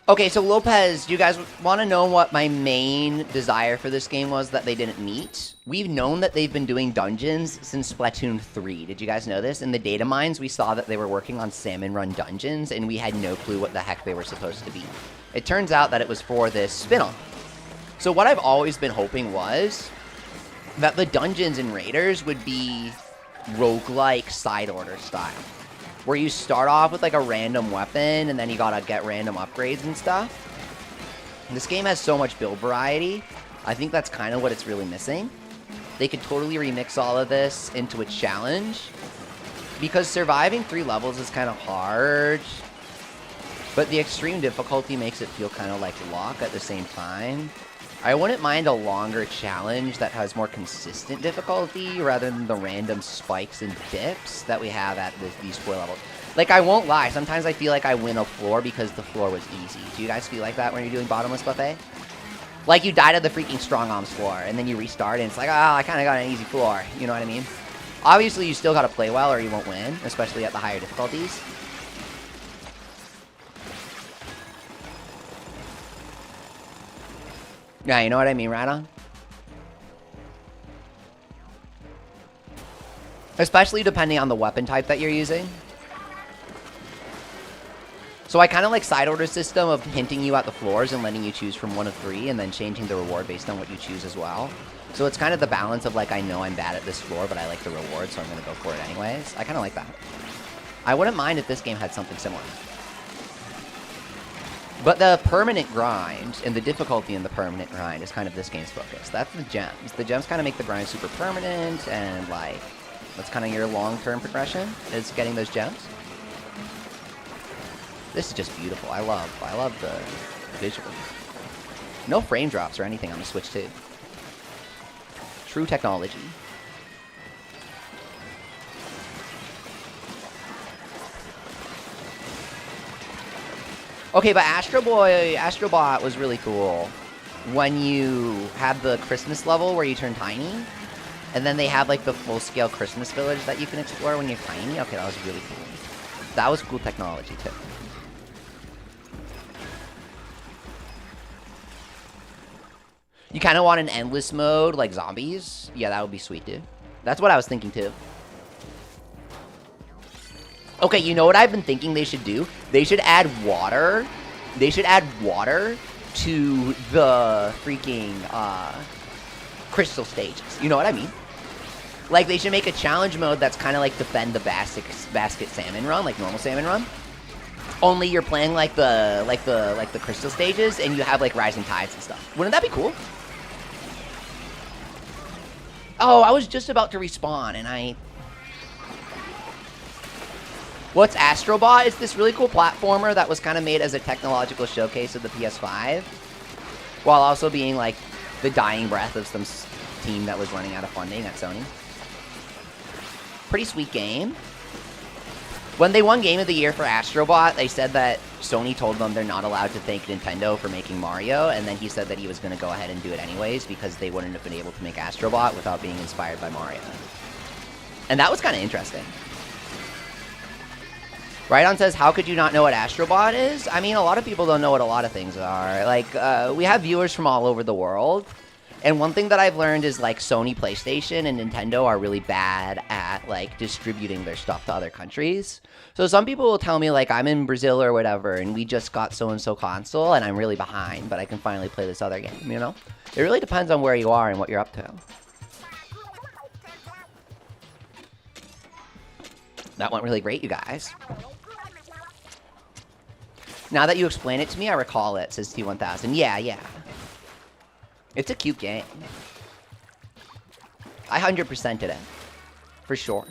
Okay, so Lopez, do you guys want to know what my main desire for this game was that they didn't meet? We've known that they've been doing dungeons since Splatoon 3. Did you guys know this? In the data mines, we saw that they were working on Salmon Run dungeons, and we had no clue what the heck they were supposed to be. It turns out that it was for this spin-off. So what I've always been hoping was that the dungeons in Raiders would be roguelike side order style, where you start off with like a random weapon and then you gotta get random upgrades and stuff. This game has so much build variety. I think that's kind of what it's really missing. They could totally remix all of this into a challenge, because surviving 3 levels is kind of hard, but the extreme difficulty makes it feel kind of like luck at the same time. I wouldn't mind a longer challenge that has more consistent difficulty rather than the random spikes and dips that we have at these 4 levels. Like, I won't lie, sometimes I feel like I win a floor because the floor was easy. Do you guys feel like that when you're doing Bottomless Buffet? Like, you died at the freaking Strong Arms floor, and then you restart, and it's like, oh, I kind of got an easy floor. You know what I mean? Obviously, you still got to play well or you won't win, especially at the higher difficulties. Yeah, you know what I mean, right on? Especially depending on the weapon type that you're using. So I kind of like side order system of hinting you at the floors and letting you choose from 1 of 3 and then changing the reward based on what you choose as well. So it's kind of the balance of like, I know I'm bad at this floor, but I like the reward, so I'm going to go for it anyways. I kind of like that. I wouldn't mind if this game had something similar. But the permanent grind and the difficulty in the permanent grind is kind of this game's focus. That's the gems. The gems kind of make the grind super permanent, and like, that's kind of your long-term progression, is getting those gems. This is just beautiful. I love the visual. No frame drops or anything on the Switch 2. True technology. Okay, but Astrobot was really cool. When you had the Christmas level where you turn tiny, and then they have like the full-scale Christmas village that you can explore when you're tiny. Okay, that was really cool. That was cool technology too. You kind of want an endless mode like zombies? Yeah, that would be sweet, dude. That's what I was thinking too. Okay, you know what I've been thinking they should do? They should add water. They should add water to the freaking crystal stages. You know what I mean? Like, they should make a challenge mode that's kind of like defend the basket salmon run, like normal salmon run. Only you're playing like the crystal stages, and you have like rising tides and stuff. Wouldn't that be cool? Oh, I was just about to respawn, and I... What's Astrobot? It's this really cool platformer that was kind of made as a technological showcase of the PS5, while also being like the dying breath of some team that was running out of funding at Sony. Pretty sweet game. When they won Game of the Year for Astrobot, they said that Sony told them they're not allowed to thank Nintendo for making Mario, and then he said that he was going to go ahead and do it anyways because they wouldn't have been able to make Astrobot without being inspired by Mario. And that was kind of interesting. Rydon says, how could you not know what Astrobot is? I mean, a lot of people don't know what a lot of things are. Like, we have viewers from all over the world. And one thing that I've learned is, like, Sony, PlayStation, and Nintendo are really bad at, like, distributing their stuff to other countries. So some people will tell me, like, I'm in Brazil or whatever, and we just got so-and-so console, and I'm really behind, but I can finally play this other game, you know? It really depends on where you are and what you're up to. That went really great, you guys. Now that you explain it to me, I recall it, says T1000. Yeah, yeah. It's a cute game. I 100%'d it. For sure.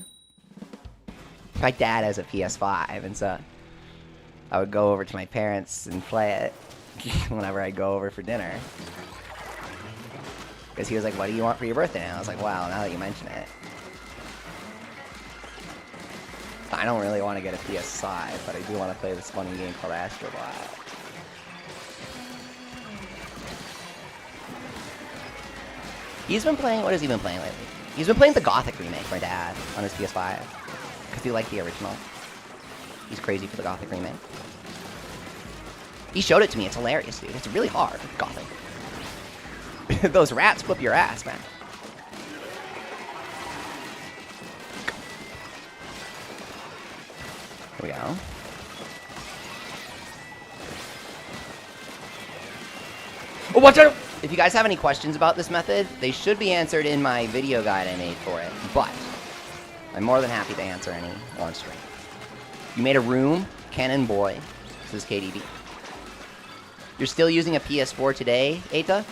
My dad has a PS5, and so I would go over to my parents and play it whenever I go over for dinner. Because he was like, what do you want for your birthday? And I was like, wow, now that you mention it. I don't really want to get a PS5, but I do want to play this funny game called Astrobot. He's been playing, what has he been playing lately? He's been playing the Gothic remake, my dad, on his PS5. Because he liked the original. He's crazy for the Gothic remake. He showed it to me, it's hilarious, dude. It's really hard, Gothic. Those rats whip your ass, man. Here we go. Oh, watch out! If you guys have any questions about this method, they should be answered in my video guide I made for it, but I'm more than happy to answer any on stream. You made a room, Cannon Boy, says KDB. You're still using a PS4 today, Eita?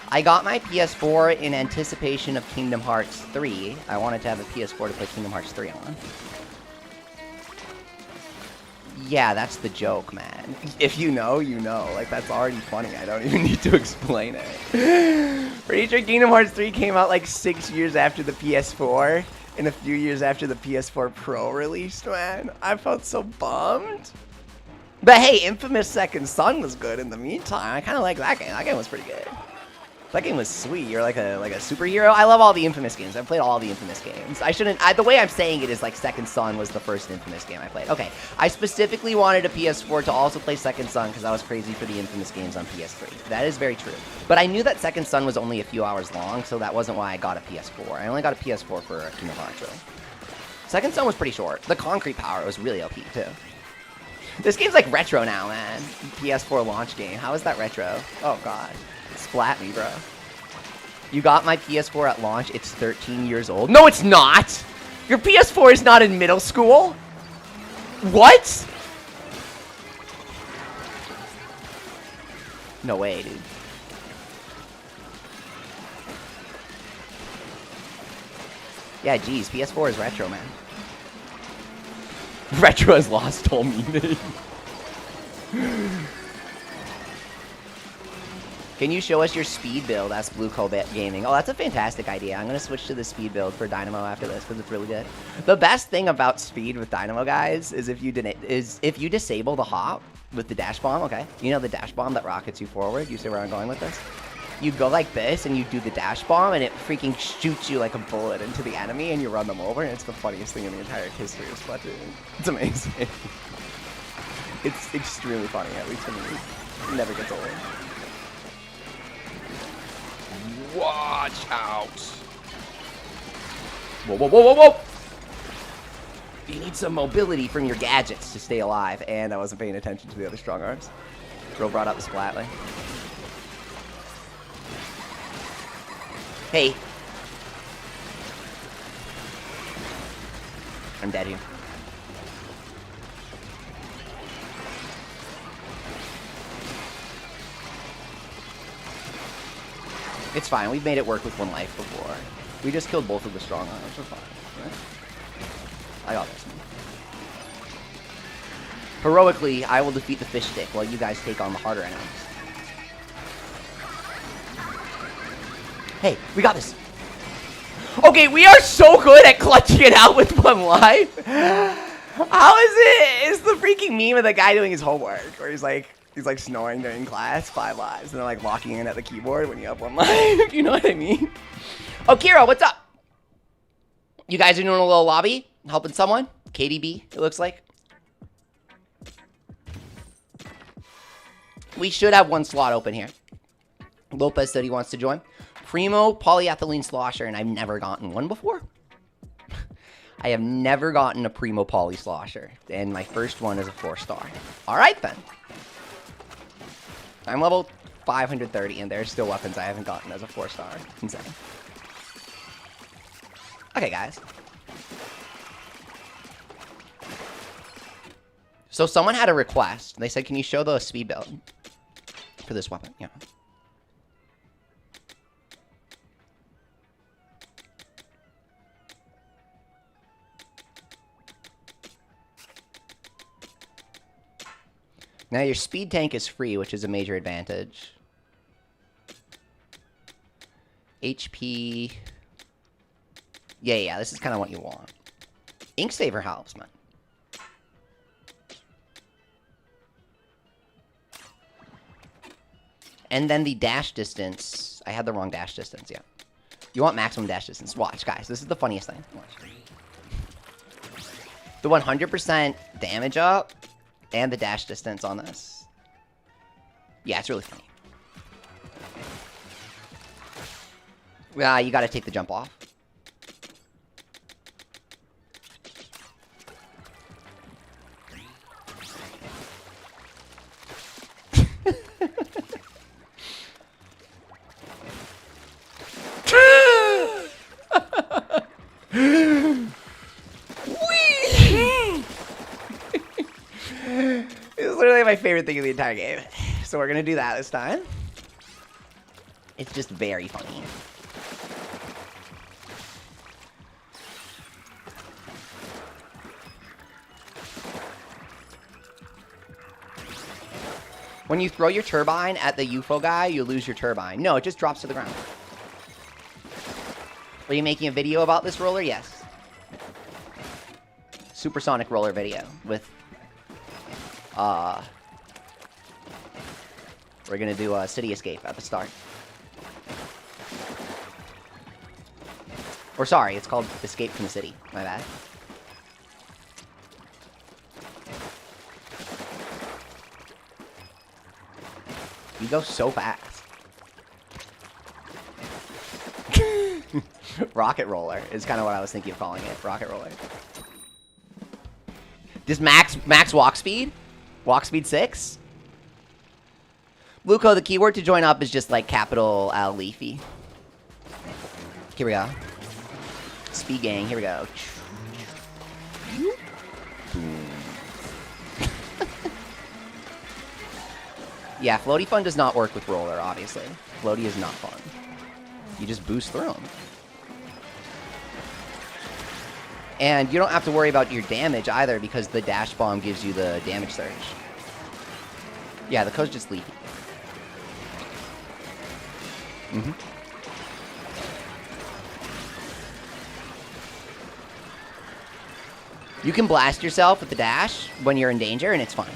I got my PS4 in anticipation of Kingdom Hearts 3. I wanted to have a PS4 to play Kingdom Hearts 3 on. Yeah, that's the joke, man. If you know, you know. Like, that's already funny. I don't even need to explain it. Pretty sure Kingdom Hearts 3 came out like 6 years after the PS4 and a few years after the PS4 Pro released, man. I felt so bummed. But hey, Infamous Second Son was good in the meantime. I kind of like that game. That game was pretty good. That game was sweet. You're like a superhero. I love all the Infamous games. I've played all the Infamous games. The way I'm saying it is like Second Son was the first Infamous game I played. Okay, I specifically wanted a PS4 to also play Second Son because I was crazy for the Infamous games on PS3. That is very true. But I knew that Second Son was only a few hours long, so that wasn't why I got a PS4. I only got a PS4 for Kingdom Hearts, really. Second Son was pretty short. The concrete power was really OP, too. This game's like retro now, man. PS4 launch game. How is that retro? Oh, God. Splat me, bro. You got my PS4 at launch. It's 13 years old. No, it's not! Your PS4 is not in middle school? What? No way, dude. Yeah, geez. PS4 is retro, man. Retro has lost all meaning. Can you show us your speed build? That's Blue Colbert Gaming. Oh, that's a fantastic idea. I'm going to switch to the speed build for Dynamo after this because it's really good. The best thing about speed with Dynamo, guys, is if you disable the hop with the dash bomb, okay? You know the dash bomb that rockets you forward? You see where I'm going with this? You go like this and you do the dash bomb and it freaking shoots you like a bullet into the enemy and you run them over and it's the funniest thing in the entire history of Splatoon. It's amazing. It's extremely funny, at least for me. It never gets old. Watch out! Whoa, whoa, whoa, whoa, whoa! You need some mobility from your gadgets to stay alive. And I wasn't paying attention to the other strong arms. Bro brought out the Splatling. Hey. I'm dead here. It's fine. We've made it work with one life before. We just killed both of the strong arms. We're fine. Right? I got this one. Heroically, I will defeat the fish stick while you guys take on the harder enemies. Hey, we got this. Okay, we are so good at clutching it out with one life. How is it? It's the freaking meme of the guy doing his homework where he's like snoring during class, 5 lives, and then like locking in at the keyboard when you have one life. You know what I mean? Oh, Kira, what's up? You guys are doing a little lobby? Helping someone? KDB, it looks like. We should have one slot open here. Lopez said he wants to join. Primo polyethylene slosher, and I've never gotten one before. I have never gotten a Primo poly slosher, and my first one is a 4-star. All right, then. I'm level 530, and there's still weapons I haven't gotten as a 4-star. It's insane. Okay, guys. So someone had a request. They said, can you show the speed build for this weapon? Yeah. Now your speed tank is free, which is a major advantage. HP. Yeah, this is kind of what you want. Ink Saver helps, man. And then the dash distance. I had the wrong dash distance, yeah. You want maximum dash distance. Watch, guys. This is the funniest thing. Watch. The 100% damage up and the dash distance on this. Yeah, it's really funny. You gotta take the jump off. It's literally my favorite thing in the entire game. So we're gonna do that this time. It's just very funny. When you throw your turbine at the UFO guy, you lose your turbine. No, it just drops to the ground. Are you making a video about this roller? Yes. Supersonic roller video with... We're gonna do a City Escape at the start. Or sorry, it's called Escape from the City. My bad. You go so fast. Rocket Roller is kind of what I was thinking of calling it. Rocket Roller. Does max walk speed? Walk speed 6? Luco, the keyword to join up is just like capital L Leafy. Here we go. Speed gang, here we go. Yeah, Floaty Fun does not work with Roller, obviously. Floaty is not fun. You just boost through them. And you don't have to worry about your damage either because the dash bomb gives you the damage surge. Yeah, the code's just leafy. You can blast yourself with the dash when you're in danger and it's fine.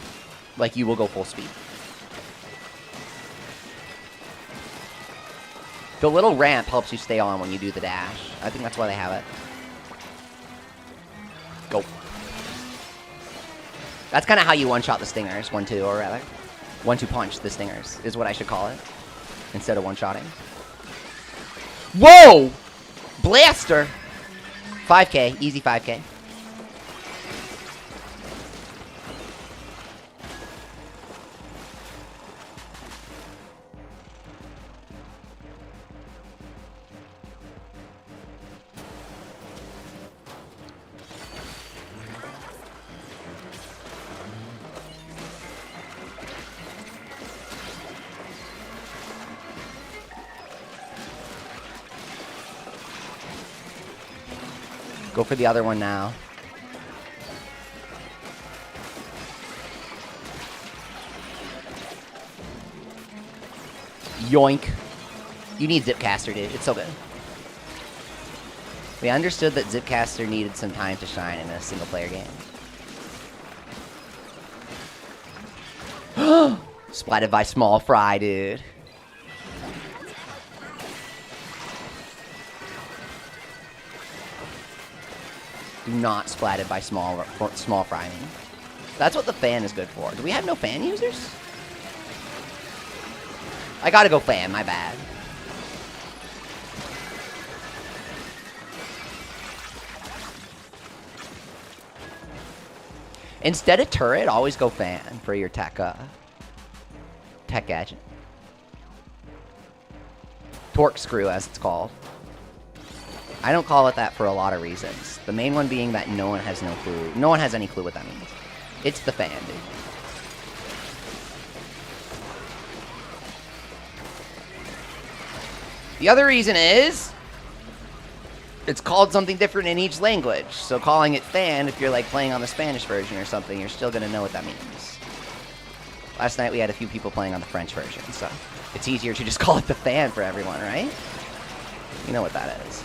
Like, you will go full speed. The little ramp helps you stay on when you do the dash. I think that's why they have it. Go. That's kind of how you one-shot the stingers. 1-2, or rather. 1-2 punch the stingers is what I should call it. Instead of one-shotting. Whoa! Blaster! 5k. Easy 5k. Go for the other one now. Yoink. You need Zipcaster, dude. It's so good. We understood that Zipcaster needed some time to shine in a single-player game. Splatted by small fry, dude. Do not splatted by small fry me. That's what the fan is good for. Do we have no fan users? I gotta go fan, my bad. Instead of turret, always go fan for your tech gadget. Torque screw, as it's called. I don't call it that for a lot of reasons. The main one being that no one has no clue. No one has any clue what that means. It's the fan, dude. The other reason is it's called something different in each language. So calling it fan, if you're like playing on the Spanish version or something, you're still going to know what that means. Last night we had a few people playing on the French version, so it's easier to just call it the fan for everyone, right? You know what that is.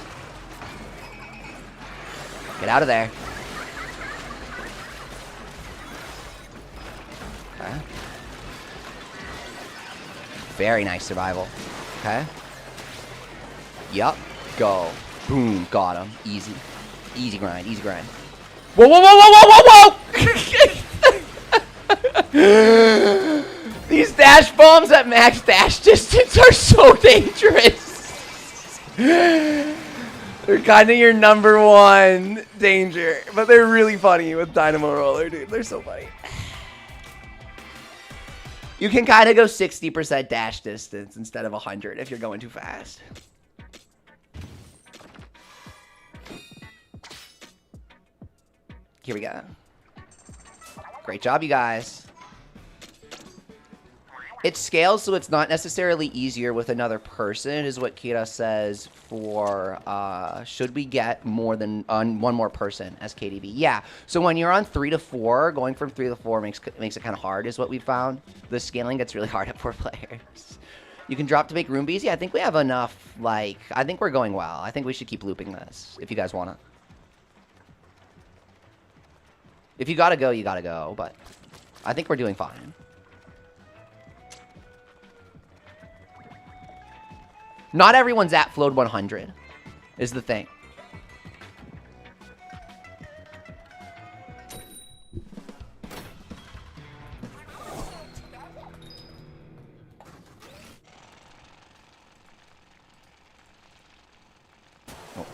Get out of there. Okay. Very nice survival. Okay. Yup. Go. Boom. Got him. Easy. Easy grind. Easy grind. Whoa, whoa, whoa, whoa, whoa, whoa, whoa! These dash bombs at max dash distance are so dangerous. They're kind of your #1 danger, but they're really funny with Dynamo Roller, dude. They're so funny. You can kind of go 60% dash distance instead of 100 if you're going too fast. Here we go. Great job, you guys. It scales, so it's not necessarily easier with another person, is what Kira says for, should we get more than one more person as KDB. Yeah, so when you're on 3 to 4, going from 3 to 4 makes it kind of hard, is what we found. The scaling gets really hard at 4 players. You can drop to make room bees. Yeah, I think we have enough, like, I think we're going well. I think we should keep looping this, if you guys want to. If you gotta go, you gotta go, but I think we're doing fine. Not everyone's at float 100, is the thing. Oh.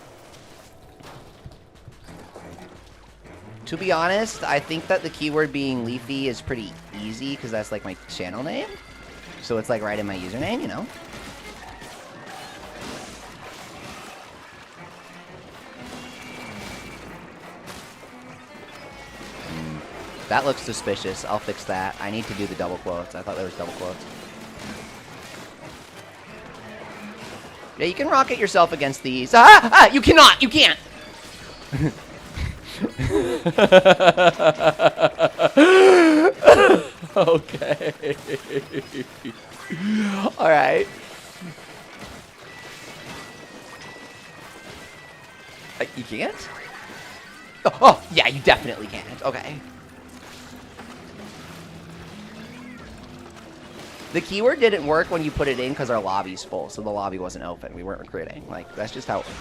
To be honest, I think that the keyword being Leafy is pretty easy, because that's like my channel name. So it's like right in my username, you know? That looks suspicious. I'll fix that. I need to do the double quotes. I thought there was double quotes. Yeah, you can rocket yourself against these. You cannot! You can't! Okay. Alright. You can't? Oh, yeah, you definitely can't. Okay. The keyword didn't work when you put it in because our lobby's full, so the lobby wasn't open. We weren't recruiting. Like, that's just how it works.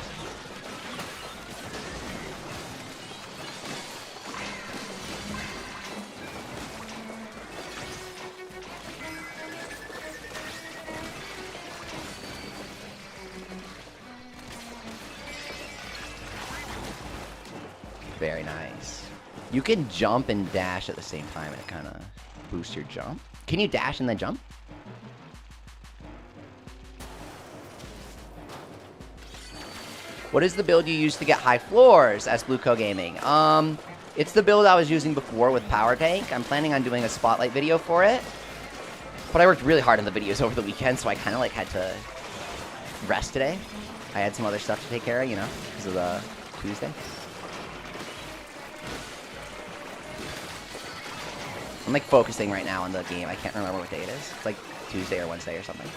Very nice. You can jump and dash at the same time, and it kind of boosts your jump. Can you dash and then jump? What is the build you use to get high floors? Asked Blueco Gaming. It's the build I was using before with Power Tank. I'm planning on doing a spotlight video for it. But I worked really hard on the videos over the weekend, so I kind of like had to rest today. I had some other stuff to take care of, you know, because of the Tuesday. I'm like focusing right now on the game. I can't remember what day it is. It's like Tuesday or Wednesday or something.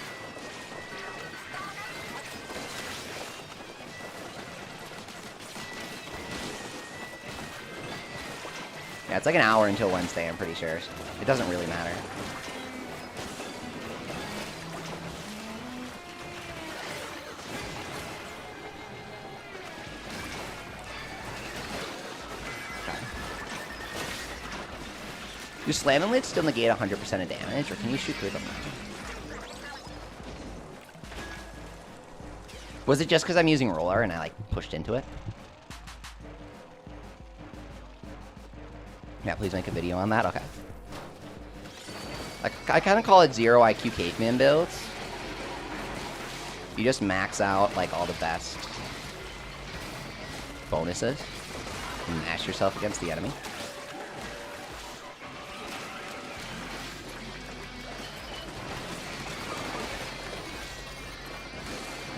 Yeah, it's like an hour until Wednesday, I'm pretty sure. It doesn't really matter. Do slam and lids still negate 100% of damage, or can you shoot through them now? Was it just because I'm using roller and I like pushed into it? Yeah, please make a video on that. Okay. I kind of call it 0 IQ caveman builds. You just max out like all the best bonuses and mash yourself against the enemy.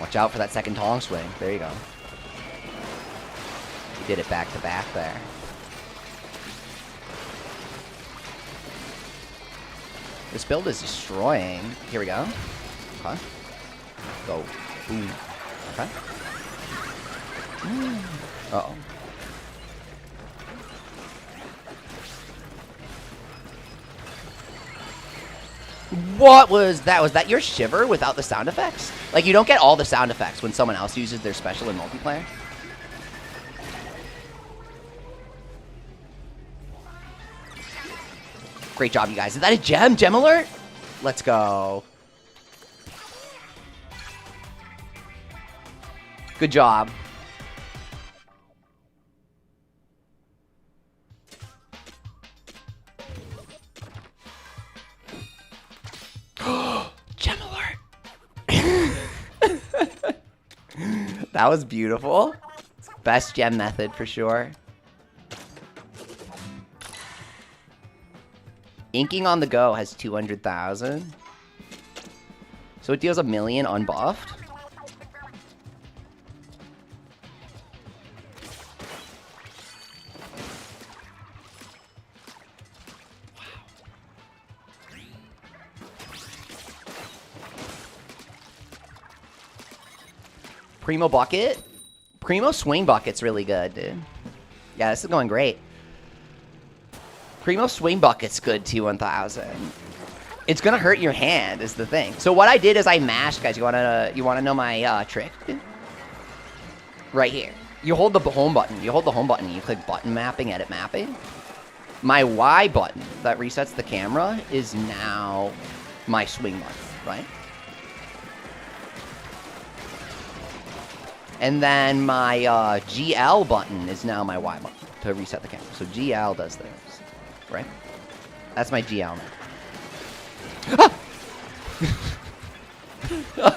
Watch out for that second tong swing. There you go. You did it back to back there. This build is destroying. Here we go. Okay. Go. Boom. Okay. Uh-oh. What was that? Was that your shiver without the sound effects? Like, you don't get all the sound effects when someone else uses their special in multiplayer? Great job, you guys. Is that a gem? Gem alert? Let's go. Good job. Gem alert. That was beautiful. Best gem method for sure. Inking on the go has 200,000. So it deals 1 million unbuffed. Primo bucket? Primo swing bucket's really good, dude. Yeah, this is going great. Primo swing bucket's good too, 1,000. It's gonna hurt your hand is the thing. So what I did is I mashed, guys. You wanna know my trick? Right here. You hold the home button. You hold the home button and you click button mapping, edit mapping. My Y button that resets the camera is now my swing button, right? And then my GL button is now my Y button to reset the camera. So GL does this, right? That's my GL now. Ah!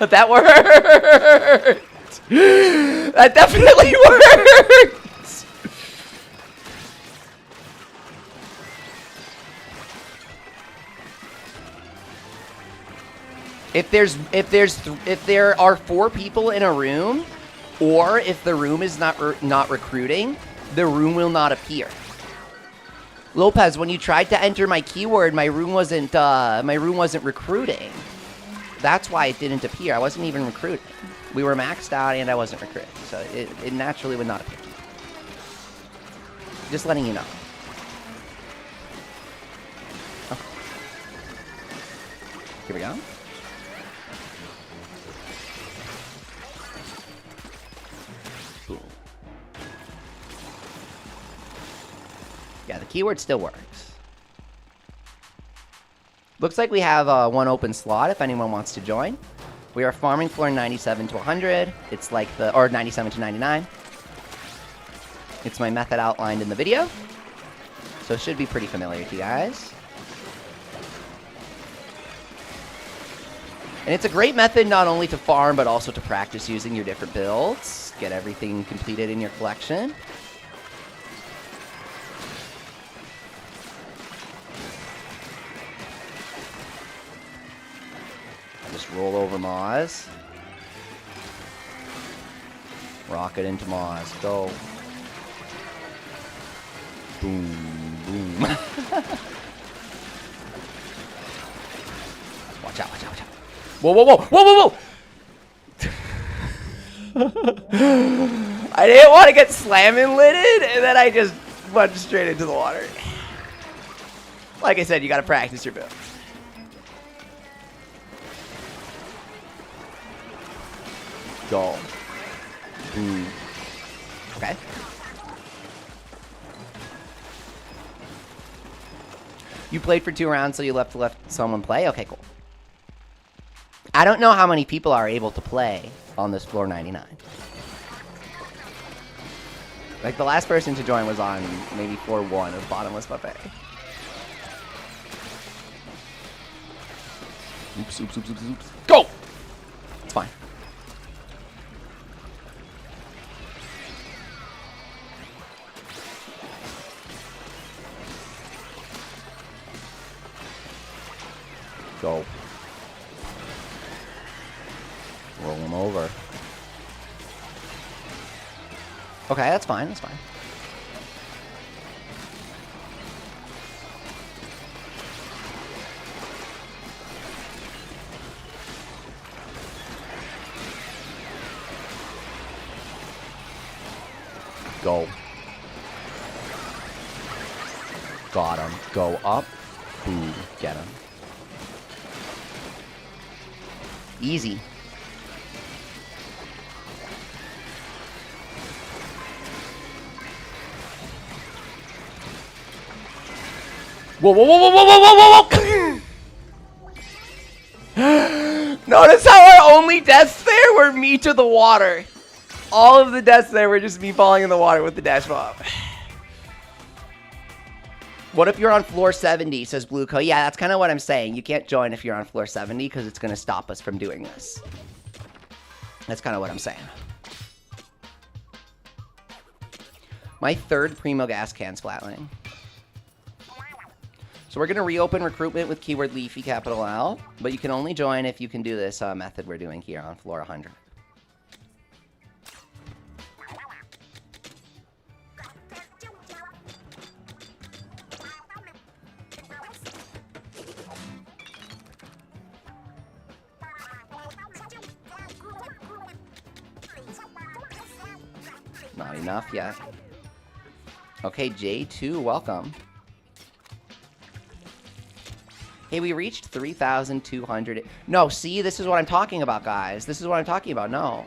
That worked! That definitely worked! If there are 4 people in a room, or if the room is not recruiting, the room will not appear. Lopez, when you tried to enter my keyword, my room wasn't recruiting. That's why it didn't appear. I wasn't even recruiting. We were maxed out and I wasn't recruiting, so it naturally would not appear. Just letting you know. Oh. Here we go. Boom. Yeah, the keyword still works. Looks like we have one open slot if anyone wants to join. We are farming floor 97 to 100. It's like or 97 to 99. It's my method outlined in the video. So it should be pretty familiar to you guys. And it's a great method not only to farm, but also to practice using your different builds. Get everything completed in your collection. Just roll over Maz. Rocket into Maz. Go. Boom, boom. Watch out, watch out, watch out. Whoa, whoa, whoa, whoa, whoa, whoa! I didn't want to get slamming lidded, and then I just went straight into the water. Like I said, you gotta practice your build. Go. Boom. Okay. You played for 2 rounds, so you left someone play? Okay, cool. I don't know how many people are able to play on this floor 99. Like, the last person to join was on maybe floor 1 of Bottomless Buffet. Oops, oops, oops, oops, oops. Go! It's fine. Go. Roll him over. Okay, that's fine. That's fine. Go. Got him. Go up. Boom. Get him. Easy. Whoa, whoa, whoa, whoa, whoa, whoa, whoa, whoa! Notice how our only deaths there were me to the water. All of the deaths there were just me falling in the water with the dash bomb. What if you're on floor 70, says Blueco. Yeah, that's kind of what I'm saying. You can't join if you're on floor 70 because it's going to stop us from doing this. That's kind of what I'm saying. My third Primo gas can splatling. So we're going to reopen recruitment with keyword Leafy, capital L. But you can only join if you can do this method we're doing here on floor 100. Not enough yet. Okay, J2, welcome. Hey, we reached 3,200. No, see, this is what I'm talking about, guys. This is what I'm talking about. No.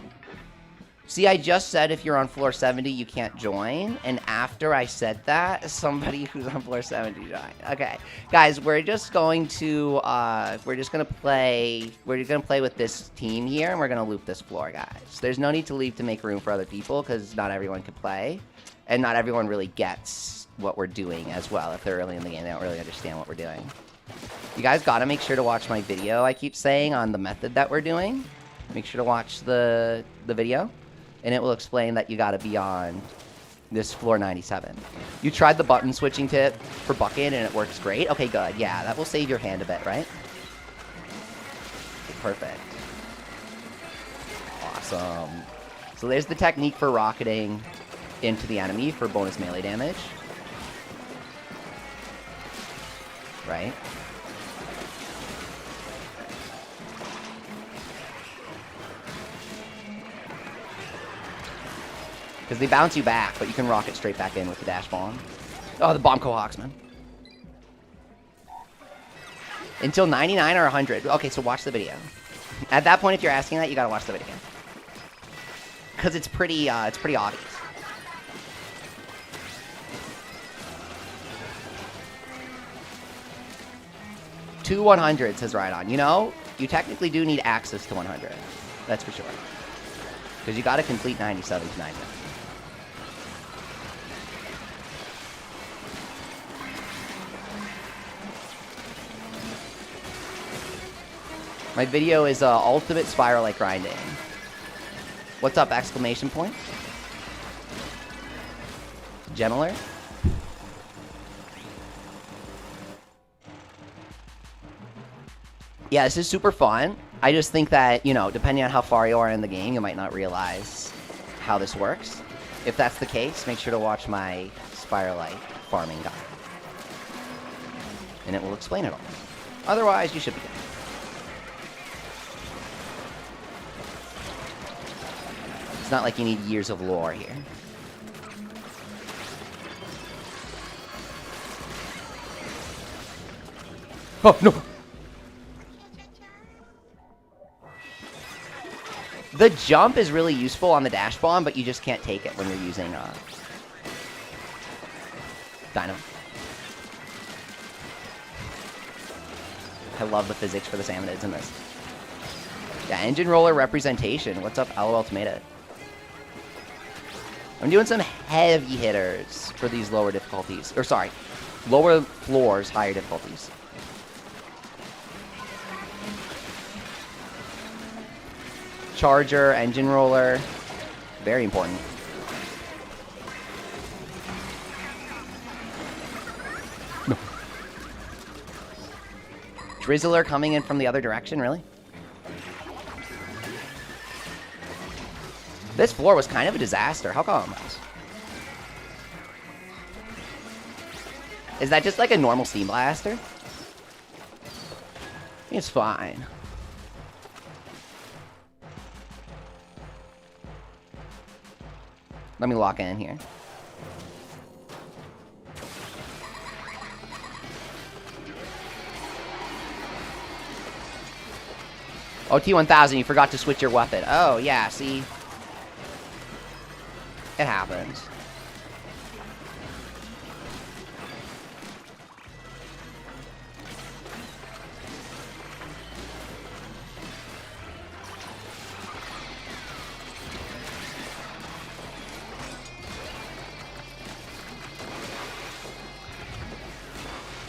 See, I just said if you're on floor 70, you can't join. And after I said that, somebody who's on floor 70 joined. Okay, guys, we're just going to play with this team here, and we're gonna loop this floor, guys. There's no need to leave to make room for other people, because not everyone can play, and not everyone really gets what we're doing as well. If they're early in the game, they don't really understand what we're doing. You guys gotta make sure to watch my video, I keep saying, on the method that we're doing. Make sure to watch the video. And it will explain that you gotta be on this floor 97. You tried the button switching tip for bucket and it works great? Okay, good. Yeah, that will save your hand a bit, right? Perfect. Awesome. So there's the technique for rocketing into the enemy for bonus melee damage. Right? Because they bounce you back, but you can rocket straight back in with the dash bomb. Oh, the bomb cohawks, man. Until 99 or 100. Okay, so watch the video. At that point, if you're asking that, you gotta watch the video. Because it's pretty obvious. Two 100, says Rhydon. You know, you technically do need access to 100. That's for sure. Because you gotta complete 97 to 90. My video is ultimate spiral like grinding. What's up, exclamation point? Gentler? Yeah, this is super fun. I just think that, you know, depending on how far you are in the game, you might not realize how this works. If that's the case, make sure to watch my Spiralite farming guide. And it will explain it all. Otherwise, you should be good. It's not like you need years of lore here. Oh, no! The jump is really useful on the dash bomb, but you just can't take it when you're using Dynamo. I love the physics for the Salmonids in this. Yeah, engine roller representation. What's up, LOL Tomato? I'm doing some heavy hitters for these lower difficulties. Or sorry, lower floors, higher difficulties. Charger, engine roller. Very important. No. Drizzler coming in from the other direction, really? This floor was kind of a disaster. How come? Is that just like a normal Steam Blaster? It's fine. Let me lock in here. Oh, T1000, you forgot to switch your weapon. Oh, yeah, see? It happens.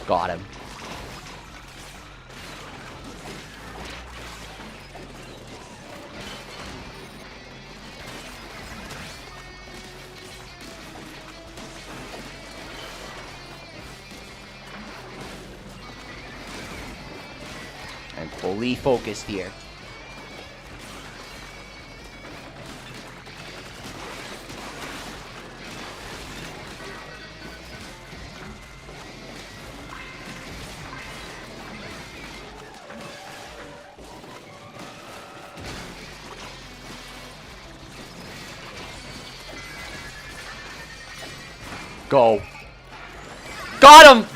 Got him. I'm fully focused here. Go. Got him!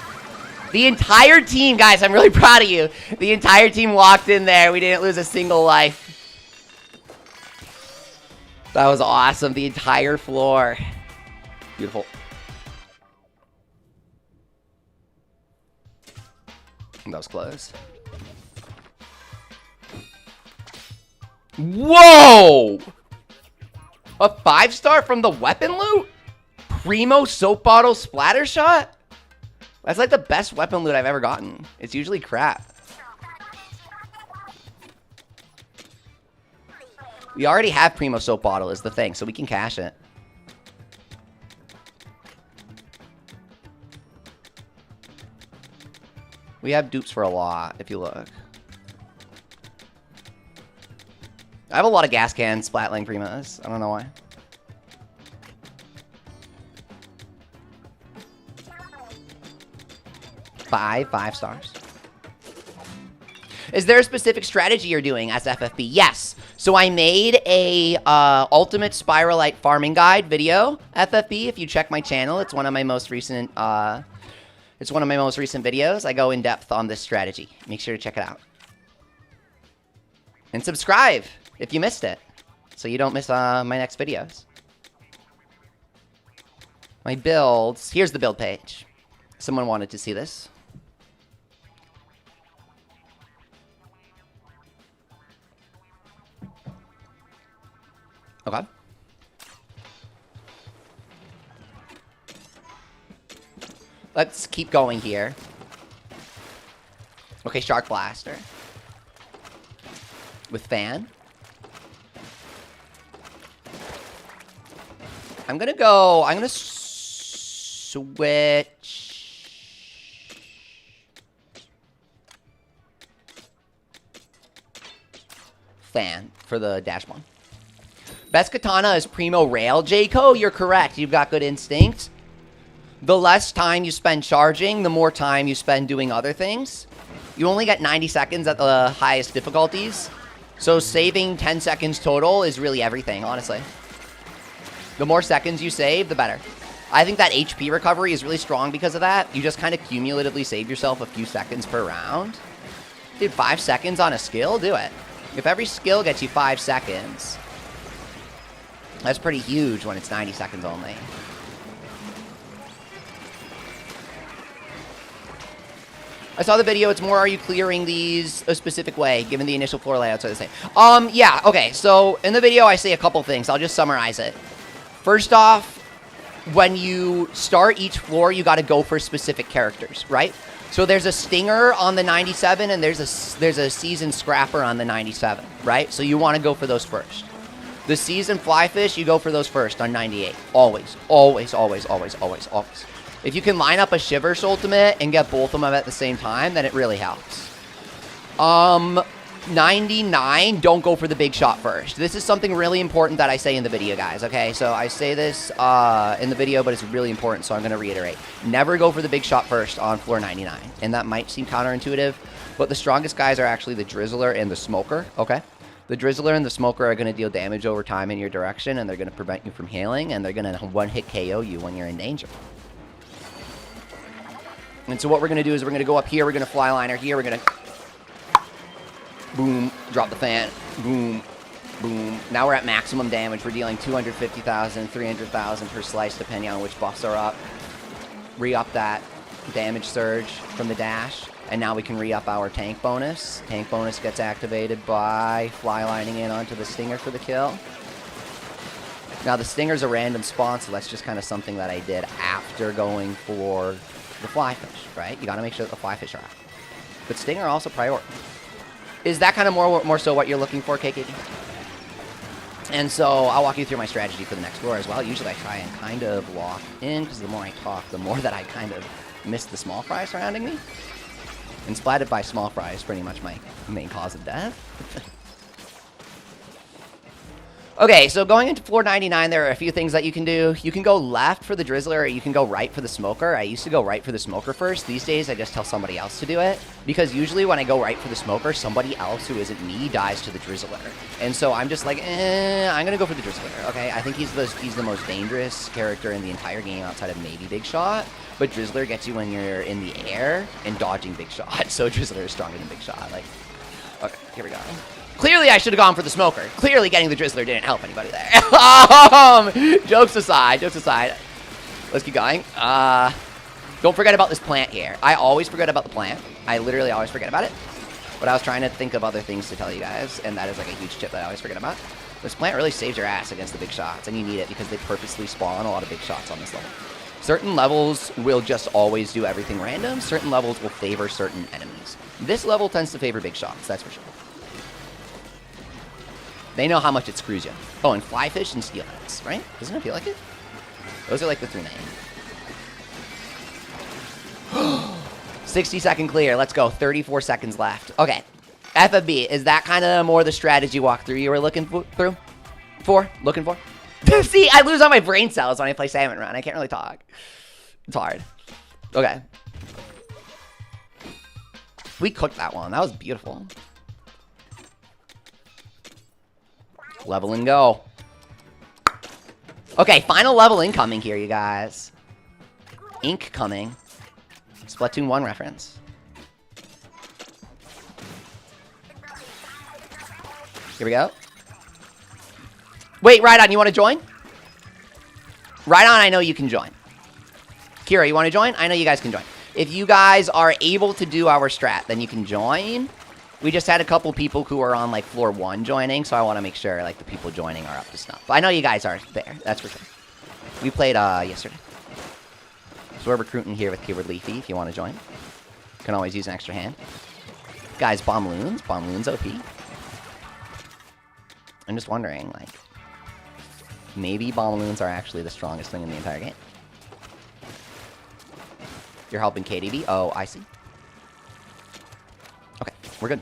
The entire team, guys, I'm really proud of you. The entire team walked in there. We didn't lose a single life. That was awesome. The entire floor. Beautiful. That was close. Whoa! A 5-star from the weapon loot? Primo soap bottle splatter shot? That's like the best weapon loot I've ever gotten. It's usually crap. We already have Primo soap bottle is the thing, so we can cash it. We have dupes for a lot, if you look. I have a lot of gas can splatling Primos. I don't know why. Five stars. Is there a specific strategy you're doing as FFB? Yes. So I made a ultimate spiralite farming guide video, FFB. If you check my channel, it's one of my most recent videos. I go in depth on this strategy. Make sure to check it out. And subscribe if you missed it, so you don't miss my next videos. My builds. Here's the build page. Someone wanted to see this. Okay. Let's keep going here. Okay, Shark Blaster. With fan. I'm gonna switch. Fan for the dash bomb. Best katana is Primo Rail. Jayco, you're correct. You've got good instinct. The less time you spend charging, the more time you spend doing other things. You only get 90 seconds at the highest difficulties. So saving 10 seconds total is really everything, honestly. The more seconds you save, the better. I think that HP recovery is really strong because of that. You just kind of cumulatively save yourself a few seconds per round. Dude, 5 seconds on a skill? Do it. If every skill gets you 5 seconds... That's pretty huge when it's 90 seconds only. I saw the video. It's more, are you clearing these a specific way, given the initial floor layouts are the same? Yeah, okay. So in the video, I say a couple things. I'll just summarize it. First off, when you start each floor, you got to go for specific characters, right? So there's a Stinger on the 97, and there's a Seasoned Scrapper on the 97, right? So you want to go for those first. The Seasoned Flyfish, you go for those first on 98. Always, always, always, always, always, always. If you can line up a Shivers ultimate and get both of them at the same time, then it really helps. 99, don't go for the big shot first. This is something really important that I say in the video, guys, okay? So I say this in the video, but it's really important, so I'm going to reiterate. Never go for the big shot first on floor 99. And that might seem counterintuitive, but the strongest guys are actually the Drizzler and the Smoker, okay? The Drizzler and the Smoker are going to deal damage over time in your direction, and they're going to prevent you from healing, and they're going to one-hit KO you when you're in danger. And so what we're going to do is we're going to go up here, we're going to fly liner here, we're going to... Boom, drop the fan, boom, boom. Now we're at maximum damage. We're dealing 250,000, 300,000 per slice, depending on which buffs are up. Re-up that damage surge from the dash. And now we can re-up our tank bonus. Tank bonus gets activated by fly lining in onto the Stinger for the kill. Now the Stinger's a random spawn, so that's just kind of something that I did after going for the Flyfish, right? You gotta make sure that the Flyfish are out. But Stinger also priority. Is that kind of more so what you're looking for, KKD? And so I'll walk you through my strategy for the next floor as well. Usually I try and kind of lock in, because the more I talk, the more that I kind of miss the small fry surrounding me. And splatted by small fry is pretty much my main cause of death. Okay, so going into floor 99, there are a few things that you can do. You can go left for the Drizzler, or you can go right for the Smoker. I used to go right for the Smoker first. These days, I just tell somebody else to do it. Because usually when I go right for the Smoker, somebody else who isn't me dies to the Drizzler. And so I'm just like, I'm going to go for the Drizzler, okay? I think he's the most dangerous character in the entire game outside of maybe Big Shot. But Drizzler gets you when you're in the air and dodging Big Shot. So Drizzler is stronger than Big Shot. Like, okay, here we go. Clearly, I should have gone for the Smoker. Clearly, getting the Drizzler didn't help anybody there. Jokes aside. Let's keep going. Don't forget about this plant here. I always forget about the plant. I literally always forget about it. But I was trying to think of other things to tell you guys, and that is like a huge tip that I always forget about. This plant really saves your ass against the big shots, and you need it because they purposely spawn a lot of big shots on this level. Certain levels will just always do everything random. Certain levels will favor certain enemies. This level tends to favor big shots, that's for sure. They know how much it screws you. Oh, and Flyfish and Steelheads, right? Doesn't it feel like it? Those are like the 3 names. 60-second clear. Let's go. 34 seconds left. Okay. FFB, is that kind of more the strategy walkthrough you were looking for? Looking for? See, I lose all my brain cells when I play Salmon Run. I can't really talk. It's hard. Okay. We cooked that one. That was beautiful. Level and go. Okay, final level incoming here, you guys. Ink coming. Splatoon 1 reference. Here we go. Wait, Rhydon, you want to join? Rhydon, I know you can join. Kira, you want to join? I know you guys can join. If you guys are able to do our strat, then you can join. We just had a couple people who are on, like, floor 1 joining, so I want to make sure, like, the people joining are up to snuff. But I know you guys are there. That's for sure. We played, yesterday. So we're recruiting here with keyword Leafy if you want to join. You can always use an extra hand. Guys, Bomb Loons. Bomb Loons OP. I'm just wondering, like, maybe Bomb Loons are actually the strongest thing in the entire game. You're helping KDB? Oh, I see. Okay, we're good.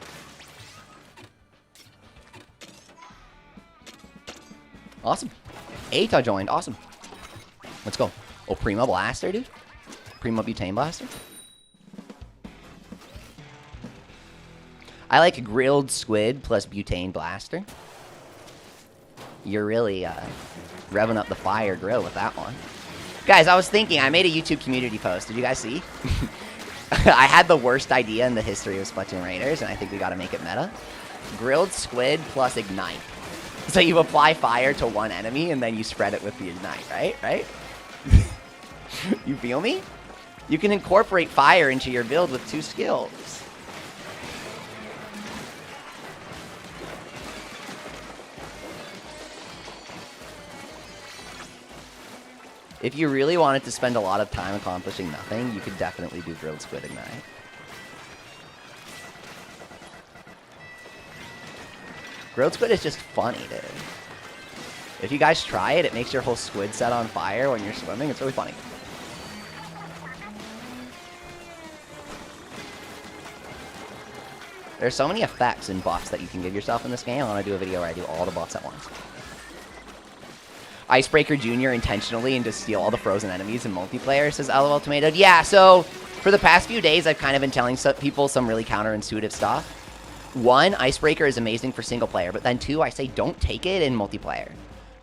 Awesome. Eta joined. Awesome. Let's go. Oh, Primo Blaster, dude. Primo Butane Blaster. I like grilled squid plus butane blaster. You're really revving up the fire grill with that one. Guys, I was thinking, I made a YouTube community post. Did you guys see? I had the worst idea in the history of Splatoon Raiders, and I think we got to make it meta. Grilled squid plus ignite. So you apply fire to one enemy, and then you spread it with the ignite, right? Right? You feel me? You can incorporate fire into your build with 2 skills. If you really wanted to spend a lot of time accomplishing nothing, you could definitely do Grilled Squid Ignite. Grilled Squid is just funny, dude. If you guys try it, it makes your whole squid set on fire when you're swimming. It's really funny. There's so many effects and buffs that you can give yourself in this game. I want to do a video where I do all the buffs at once. Icebreaker Jr. intentionally and to steal all the frozen enemies in multiplayer, says LOL Tomato. Yeah, so for the past few days, I've kind of been telling people some really counterintuitive stuff. One, Icebreaker is amazing for single player, but then two, I say don't take it in multiplayer.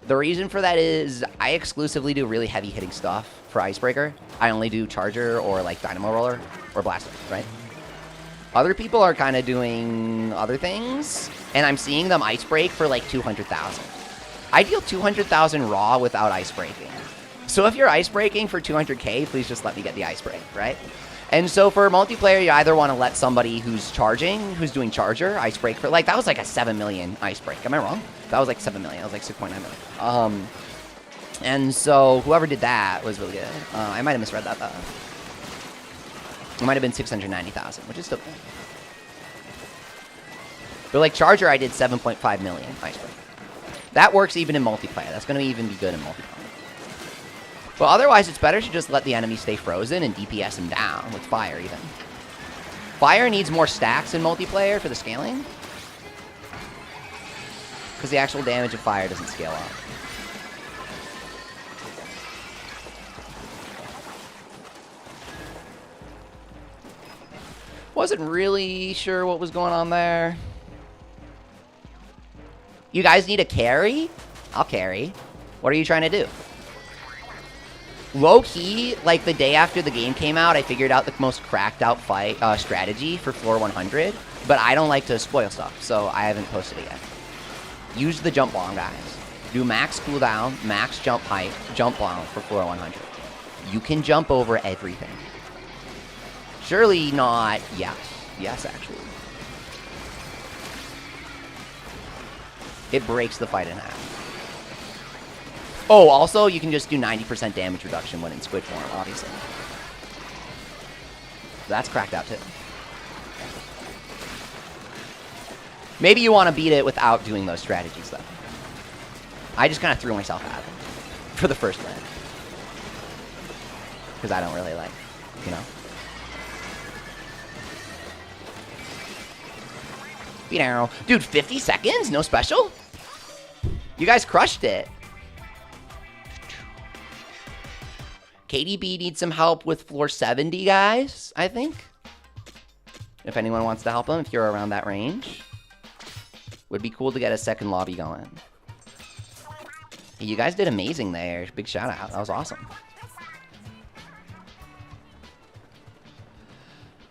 The reason for that is I exclusively do really heavy hitting stuff for Icebreaker. I only do Charger or like Dynamo Roller or Blaster, right? Other people are kind of doing other things, and I'm seeing them ice break for like 200,000. I deal 200,000 raw without ice breaking. So if you're ice breaking for 200k, please just let me get the ice break, right? And so for multiplayer, you either want to let somebody who's charging, who's doing Charger, ice break for, like, that was like a 7 million ice break. Am I wrong? That was like 7 million. That was like 6.9 million. And so whoever did that was really good. I might have misread that, though. It might have been 690,000, which is still good. But like Charger, I did 7.5 million ice break. That works even in multiplayer. That's going to even be good in multiplayer. But otherwise, it's better to just let the enemy stay frozen and DPS him down with fire, even. Fire needs more stacks in multiplayer for the scaling. Because the actual damage of fire doesn't scale up. Wasn't really sure what was going on there. You guys need a carry? I'll carry. What are you trying to do? Low-key, like the day after the game came out, I figured out the most cracked out fight strategy for floor 100, but I don't like to spoil stuff, so I haven't posted it yet. Use the jump bomb, guys. Do max cooldown, max jump height, jump bomb for floor 100. You can jump over everything. Surely not. Yes. Yes, actually. It breaks the fight in half. Oh, also, you can just do 90% damage reduction when in squid form, obviously. That's cracked out, too. Maybe you want to beat it without doing those strategies, though. I just kind of threw myself at it for the first win. Because I don't really like, you know. Beat arrow. Dude, 50 seconds? No special? You guys crushed it. KDB needs some help with floor 70, guys, I think. If anyone wants to help him, if you're around that range. Would be cool to get a second lobby going. You guys did amazing there. Big shout out. That was awesome.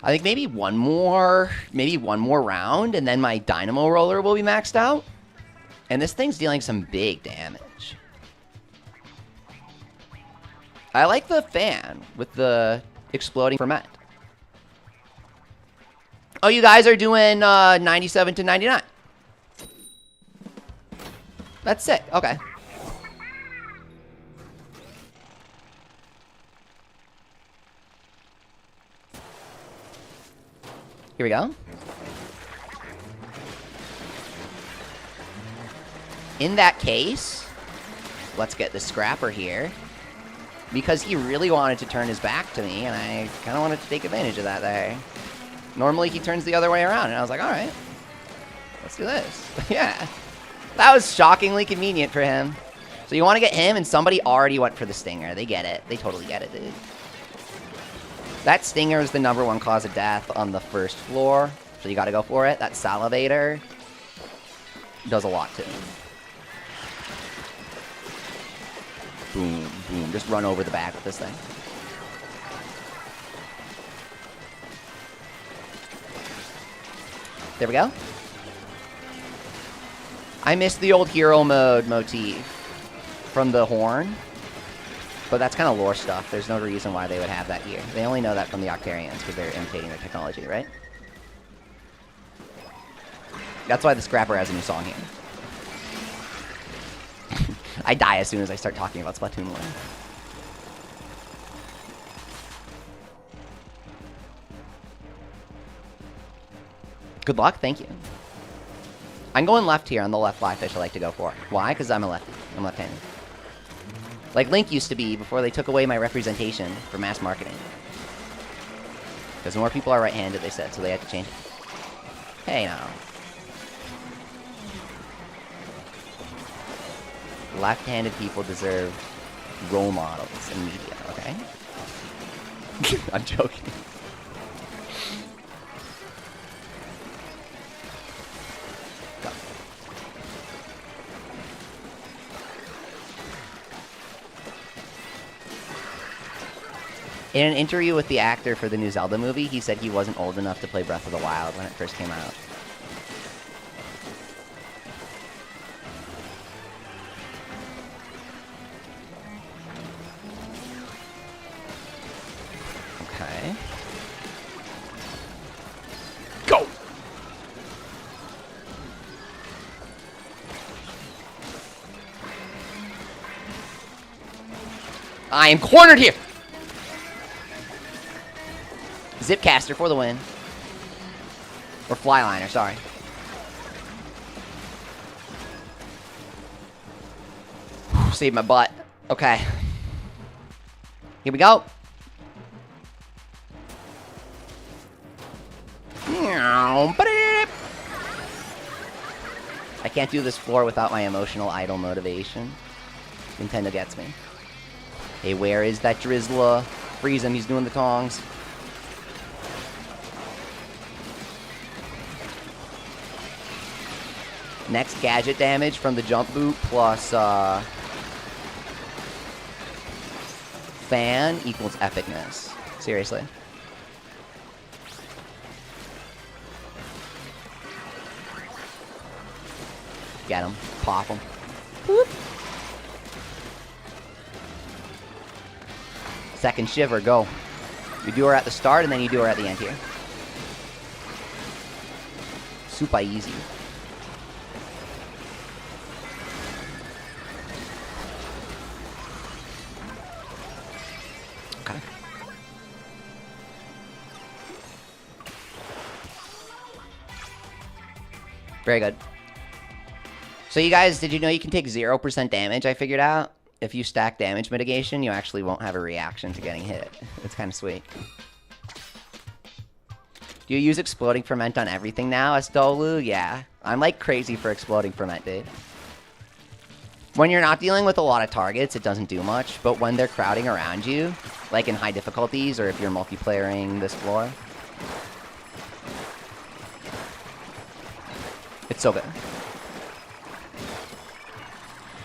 I think maybe one more round, and then my Dynamo Roller will be maxed out. And this thing's dealing some big damage. I like the fan with the exploding ferment. Oh, you guys are doing 97 to 99. That's sick. Okay. Here we go. In that case, let's get the scrapper here. Because he really wanted to turn his back to me, and I kind of wanted to take advantage of that there. Normally, he turns the other way around, and I was like, all right, let's do this. Yeah. That was shockingly convenient for him. So you want to get him, and somebody already went for the Stinger. They get it. They totally get it, dude. That Stinger is the #1 cause of death on the first floor, so you got to go for it. That Salivator does a lot to him. Boom, boom. Just run over the back with this thing. There we go. I missed the old hero mode motif from the horn. But that's kind of lore stuff. There's no reason why they would have that here. They only know that from the Octarians because they're imitating their technology, right? That's why the Scrapper has a new song here. I die as soon as I start talking about Splatoon 1. Good luck, thank you. I'm going left here on the left fly fish I like to go for. Why? Because I'm a lefty. I'm left-handed. Like Link used to be before they took away my representation for mass marketing. Because more people are right-handed, they said, so they had to change it. Hey, now. Left-handed people deserve role models in media, okay? I'm joking. Go. In an interview with the actor for the new Zelda movie, he said he wasn't old enough to play Breath of the Wild when it first came out. Okay. Go! I am cornered here! Zipcaster for the win. Or Flyliner, sorry. Save my butt. Okay. Here we go. I can't do this floor without my emotional idol motivation. Nintendo gets me. Hey, where is that Drizzler? Freeze him, he's doing the tongs. Next gadget damage from the jump boot plus fan equals epicness. Seriously. Get him. Pop him. Whoop. Second shiver, go. You do her at the start and then you do her at the end here. Super easy. Okay. Very good. So you guys, did you know you can take 0% damage, I figured out? If you stack damage mitigation, you actually won't have a reaction to getting hit. It's kind of sweet. Do you use Exploding Ferment on everything now, Estolu? Yeah. I'm like crazy for Exploding Ferment, dude. When you're not dealing with a lot of targets, it doesn't do much. But when they're crowding around you, like in high difficulties, or if you're multiplayering this floor, it's so good.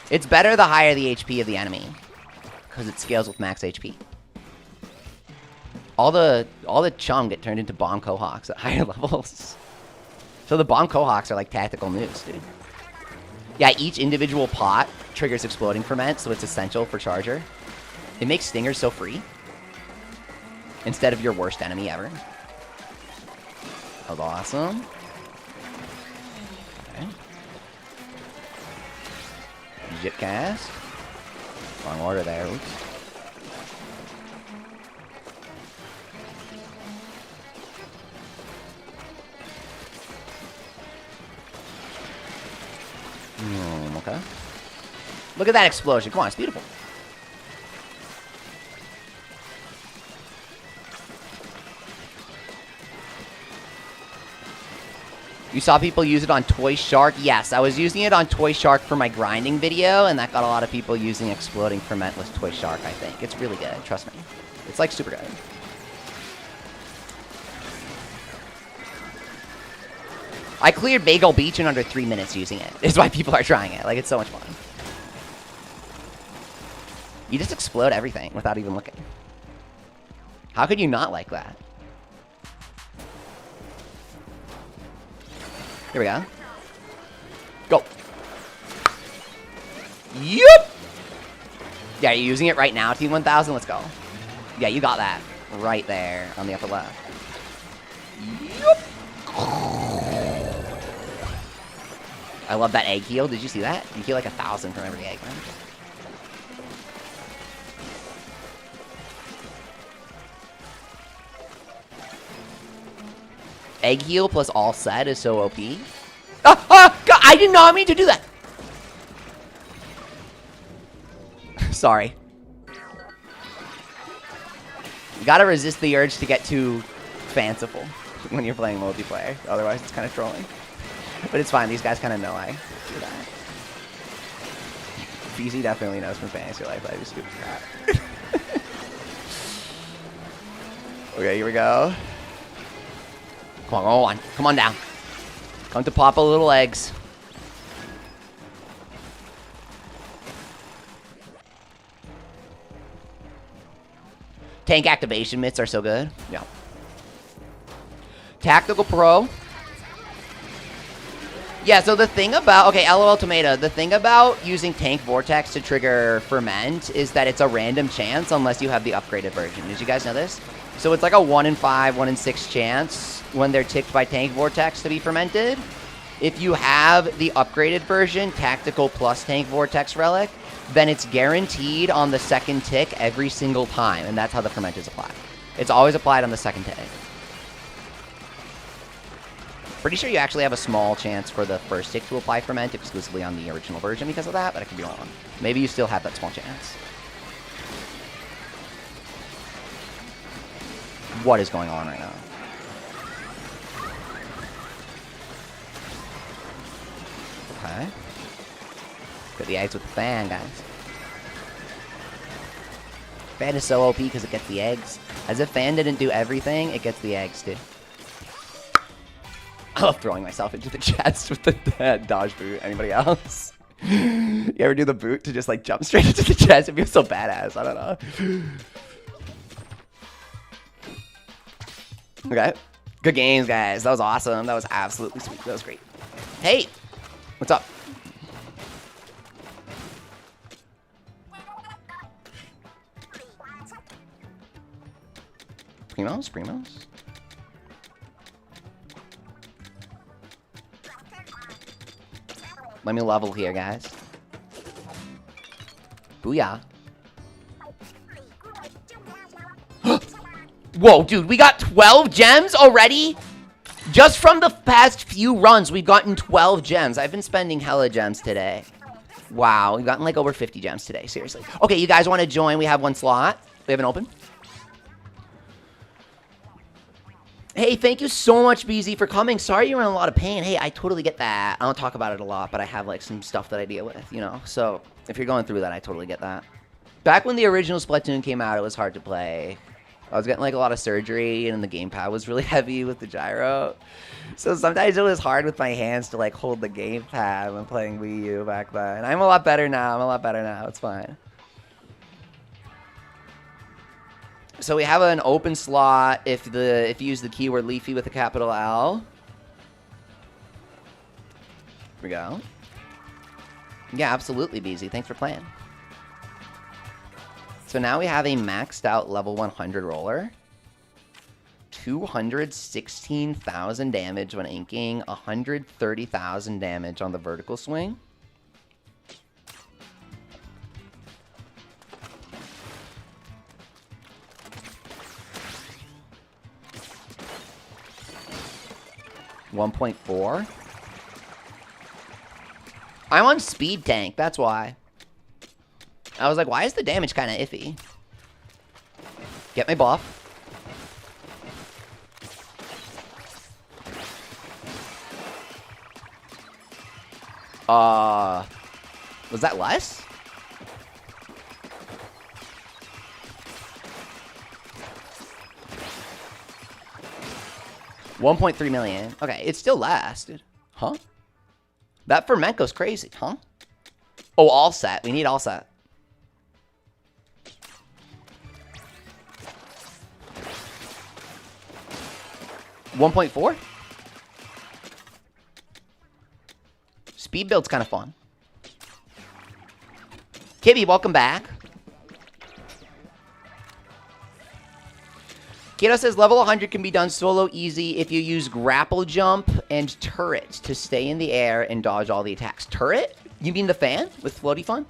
It's better the higher the HP of the enemy, because it scales with max HP. All the chum get turned into bomb cohawks at higher levels. So the bomb cohawks are like tactical moves, dude. Yeah, each individual pot triggers Exploding Ferment, so it's essential for Charger. It makes Stingers so free. Instead of your worst enemy ever. That's awesome. Okay. Zip cast. Wrong order there. Oops. Okay. Look at that explosion. Come on, it's beautiful. You saw people use it on Toy Shark? Yes, I was using it on Toy Shark for my grinding video, and that got a lot of people using Exploding Fermentless Toy Shark, I think. It's really good, trust me. It's like super good. I cleared Bagel Beach in under 3 minutes using it. It's why people are trying it. Like, it's so much fun. You just explode everything without even looking. How could you not like that? Here we go. Go. Yup! Yeah, you're using it right now, Team 1000? Let's go. Yeah, you got that. Right there on the upper left. Yup! I love that egg heal. Did you see that? You heal like 1,000 from every egg, man. Egg heal plus all set is so OP. God, I did not mean to do that. Sorry. You gotta resist the urge to get too fanciful. when you're playing multiplayer. Otherwise, it's kind of trolling. But it's fine. These guys kind of know I do that. BZ definitely knows from Fantasy Life. I do stupid crap. Okay, here we go. Come on, go on. Come on down. Come to Papa Little Eggs. Tank activation mitts are so good. Yeah. Tactical Pro. Yeah, so the thing about... Okay, LOL Tomato. The thing about using Tank Vortex to trigger Ferment is that it's a random chance unless you have the upgraded version. Did you guys know this? So it's like a 1 in 5, 1 in 6 chance when they're ticked by Tank Vortex to be fermented. If you have the upgraded version, Tactical plus Tank Vortex Relic, then it's guaranteed on the second tick every single time, and that's how the ferment is applied. It's always applied on the second tick. Pretty sure you actually have a small chance for the first tick to apply ferment exclusively on the original version because of that, but I could be wrong. Maybe you still have that small chance. What is going on right now? Okay. Get the eggs with the fan, guys. Fan is so OP because it gets the eggs. As if fan didn't do everything, it gets the eggs too. I love throwing myself into the chest with the dodge boot. Anybody else? You ever do the boot to just like jump straight into the chest? It feels so badass. I don't know. Okay. Good games, guys. That was awesome. That was absolutely sweet. That was great. Hey! What's up? Primos? Primos? Let me level here, guys. Booyah. Whoa, dude, we got 12 gems already? Just from the past few runs, we've gotten 12 gems. I've been spending hella gems today. Wow, we've gotten like over 50 gems today, seriously. Okay, you guys want to join? We have one slot. We have an open. Hey, thank you so much, BZ, for coming. Sorry you're in a lot of pain. Hey, I totally get that. I don't talk about it a lot, but I have like some stuff that I deal with, you know? So if you're going through that, I totally get that. Back when the original Splatoon came out, it was hard to play. I was getting like a lot of surgery and the gamepad was really heavy with the gyro. So sometimes it was hard with my hands to like hold the gamepad when playing Wii U back then. I'm a lot better now. It's fine. So we have an open slot if you use the keyword Leafy with a capital L. Here we go. Yeah, absolutely, BZ. Thanks for playing. So now we have a maxed out level 100 roller. 216,000 damage when inking, 130,000 damage on the vertical swing. $1.4. I'm on speed tank, that's why. I was like, why is the damage kind of iffy? Get my buff. Was that less? $1.3 million. Okay, it's still less, dude. Huh? That ferment goes crazy, huh? Oh, all set. We need all set. $1.4? Speed build's kind of fun. Kibby, welcome back. Kato says level 100 can be done solo easy if you use grapple jump and turret to stay in the air and dodge all the attacks. Turret? You mean the fan with floaty fun?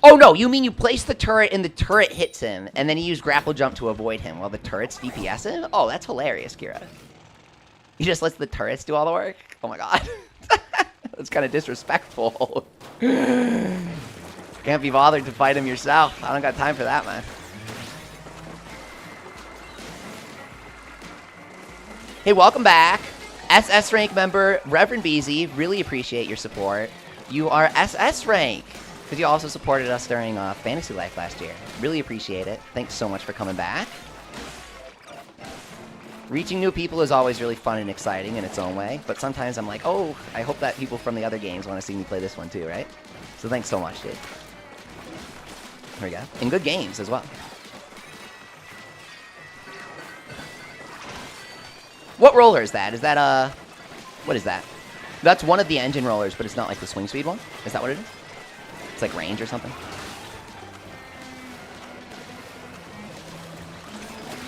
Oh no, you mean you place the turret and the turret hits him and then you use grapple jump to avoid him while the turrets DPS him? Oh, that's hilarious, Kira. He just lets the turrets do all the work? Oh my god. That's kind of disrespectful. Can't be bothered to fight him yourself. I don't got time for that, man. Hey, welcome back. SS rank member, Reverend Beezy. Really appreciate your support. You are SS rank because you also supported us during Fantasy Life last year. Really appreciate it. Thanks so much for coming back. Reaching new people is always really fun and exciting in its own way, but sometimes I'm like, oh, I hope that people from the other games want to see me play this one too, right? So thanks so much, dude. There we go. And good games as well. What roller is that? Is that, what is that? That's one of the engine rollers, but it's not like the swing speed one? Is that what it is? It's like range or something?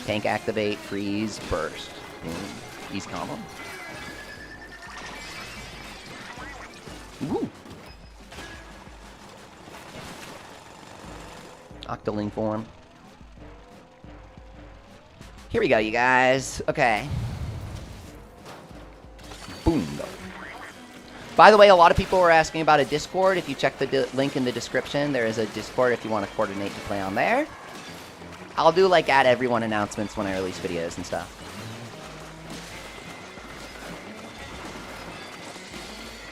Tank activate, freeze, burst. Easy combo. Woo! Octoling form. Here we go, you guys. Okay. Boom. By the way, a lot of people were asking about a Discord. If you check the link in the description, there is a Discord if you want to coordinate to play on there. I'll do like add everyone announcements when I release videos and stuff.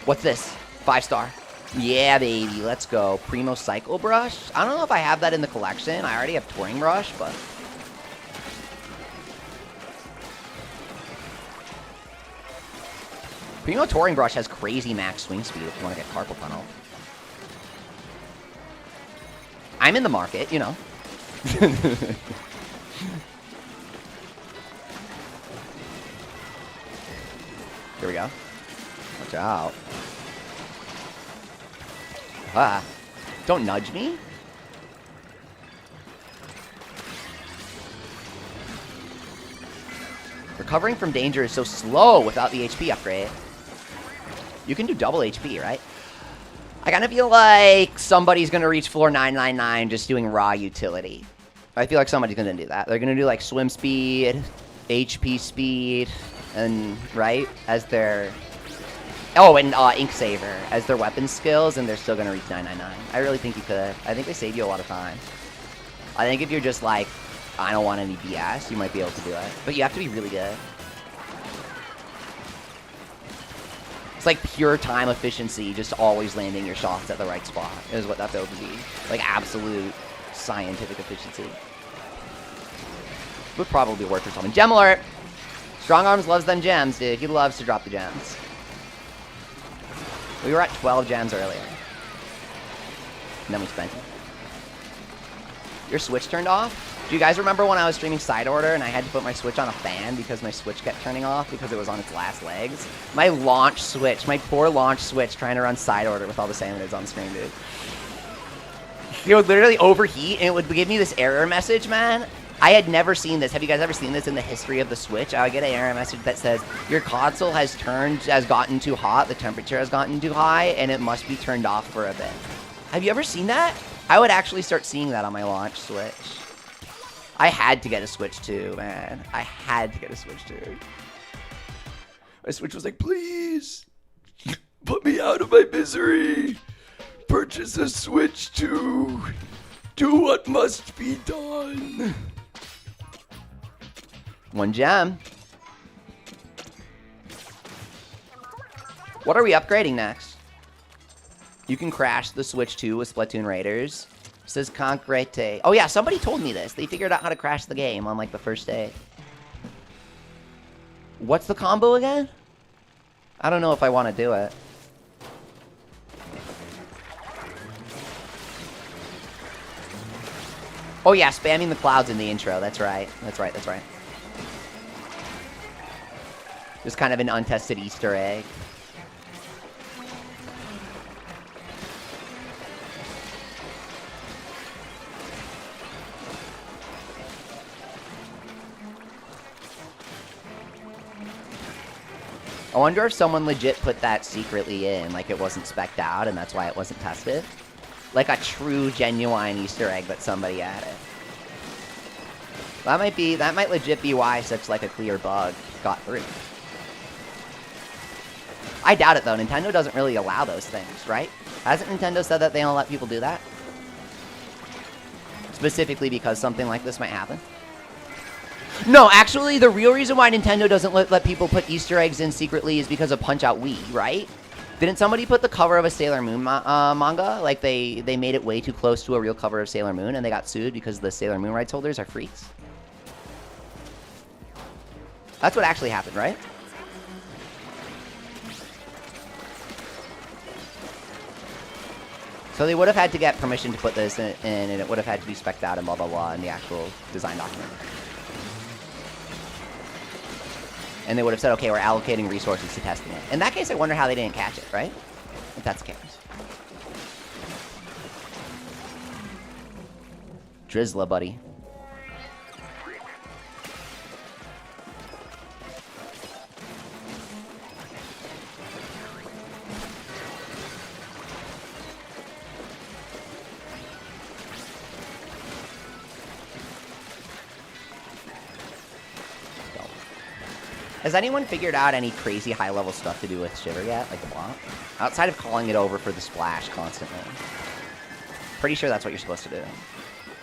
What's this? 5-star. Yeah, baby. Let's go. Primo Cycle Brush. I don't know if I have that in the collection. I already have Touring Brush, but... Primo Touring Brush has crazy max swing speed if you want to get Carpal Tunnel. I'm in the market, you know. Here we go. Watch out. Ah. Don't nudge me. Recovering from danger is so slow without the HP upgrade. You can do double HP, right? I kind of feel like somebody's going to reach floor 999 just doing raw utility. I feel like somebody's going to do that. They're going to do like swim speed, HP speed, and right as their... Oh, and Ink Saver as their weapon skills, and they're still going to reach 999. I really think you could. I think they save you a lot of time. I think if you're just like, I don't want any BS, you might be able to do it. But you have to be really good. It's like pure time efficiency, just always landing your shots at the right spot is what that build would be. Like absolute scientific efficiency. Would probably work for someone. Gem alert! Strong Arms loves them gems, dude. He loves to drop the gems. We were at 12 gems earlier. And then we spent it. Your Switch turned off? Do you guys remember when I was streaming Side Order and I had to put my Switch on a fan because my Switch kept turning off because it was on its last legs? My launch Switch, my poor launch Switch trying to run Side Order with all the Samus on the screen, dude. It would literally overheat and it would give me this error message, man. I had never seen this. Have you guys ever seen this in the history of the Switch? I would get an error message that says, your console has gotten too hot, the temperature has gotten too high, and it must be turned off for a bit. Have you ever seen that? I would actually start seeing that on my launch Switch. I had to get a Switch 2, man. I had to get a Switch 2. My Switch was like, please, put me out of my misery. Purchase a Switch 2. Do what must be done. 1 gem. What are we upgrading next? You can crash the Switch 2 with Splatoon Raiders. Says Concrete. Oh yeah, somebody told me this. They figured out how to crash the game on like the first day. What's the combo again? I don't know if I want to do it. Oh yeah, spamming the clouds in the intro. That's right. That's right. That's right. Just kind of an untested Easter egg. I wonder if someone legit put that secretly in, like it wasn't spec'd out and that's why it wasn't tested. Like a true, genuine Easter egg that somebody added. That might legit be why such like a clear bug got through. I doubt it though, Nintendo doesn't really allow those things, right? Hasn't Nintendo said that they don't let people do that? Specifically because something like this might happen? No, actually, the real reason why Nintendo doesn't let people put Easter eggs in secretly is because of Punch-Out Wii, right? Didn't somebody put the cover of a Sailor Moon manga? Like, they made it way too close to a real cover of Sailor Moon, and they got sued because the Sailor Moon rights holders are freaks? That's what actually happened, right? So they would have had to get permission to put this in, and it would have had to be spec'd out and blah, blah, blah in the actual design document. And they would have said, okay, we're allocating resources to testing it. In that case, I wonder how they didn't catch it, right? If that's the case. Drizzla, buddy. Has anyone figured out any crazy high-level stuff to do with Shiver yet, like the block? Outside of calling it over for the splash constantly. Pretty sure that's what you're supposed to do.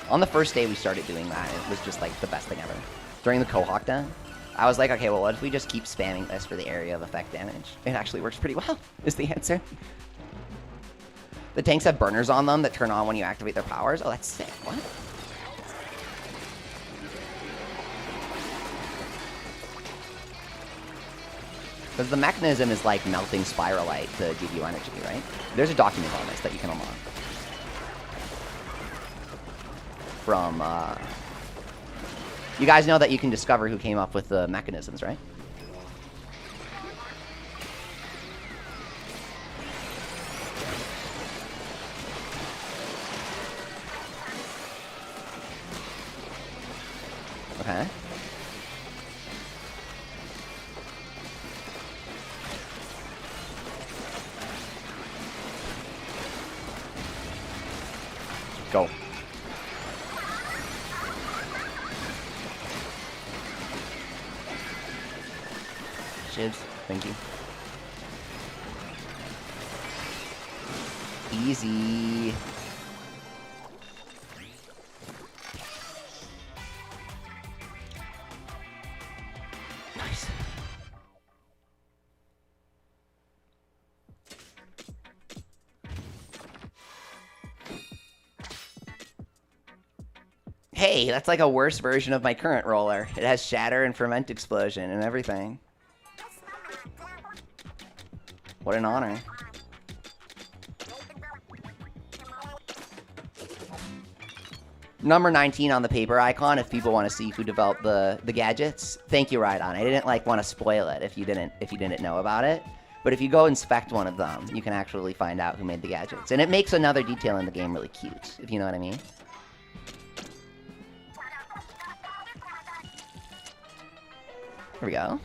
On the first day we started doing that, it was just like the best thing ever. During the Kohawk den, I was like, okay, well, what if we just keep spamming this for the area of effect damage? It actually works pretty well, is the answer. The tanks have burners on them that turn on when you activate their powers. Oh, that's sick. What? Because the mechanism is like melting spiralite to give you energy, right? There's a document on this that you can unlock. From, you guys know that you can discover who came up with the mechanisms, right? Okay. Go. Shivs, thank you. Easy. Nice. Hey, that's like a worse version of my current roller. It has shatter and ferment explosion and everything. What an honor. Number 19 on the paper icon if people want to see who developed the gadgets. Thank you, Rydon. I didn't like want to spoil it if you didn't know about it. But if you go inspect one of them, you can actually find out who made the gadgets. And it makes another detail in the game really cute, if you know what I mean. Here we go.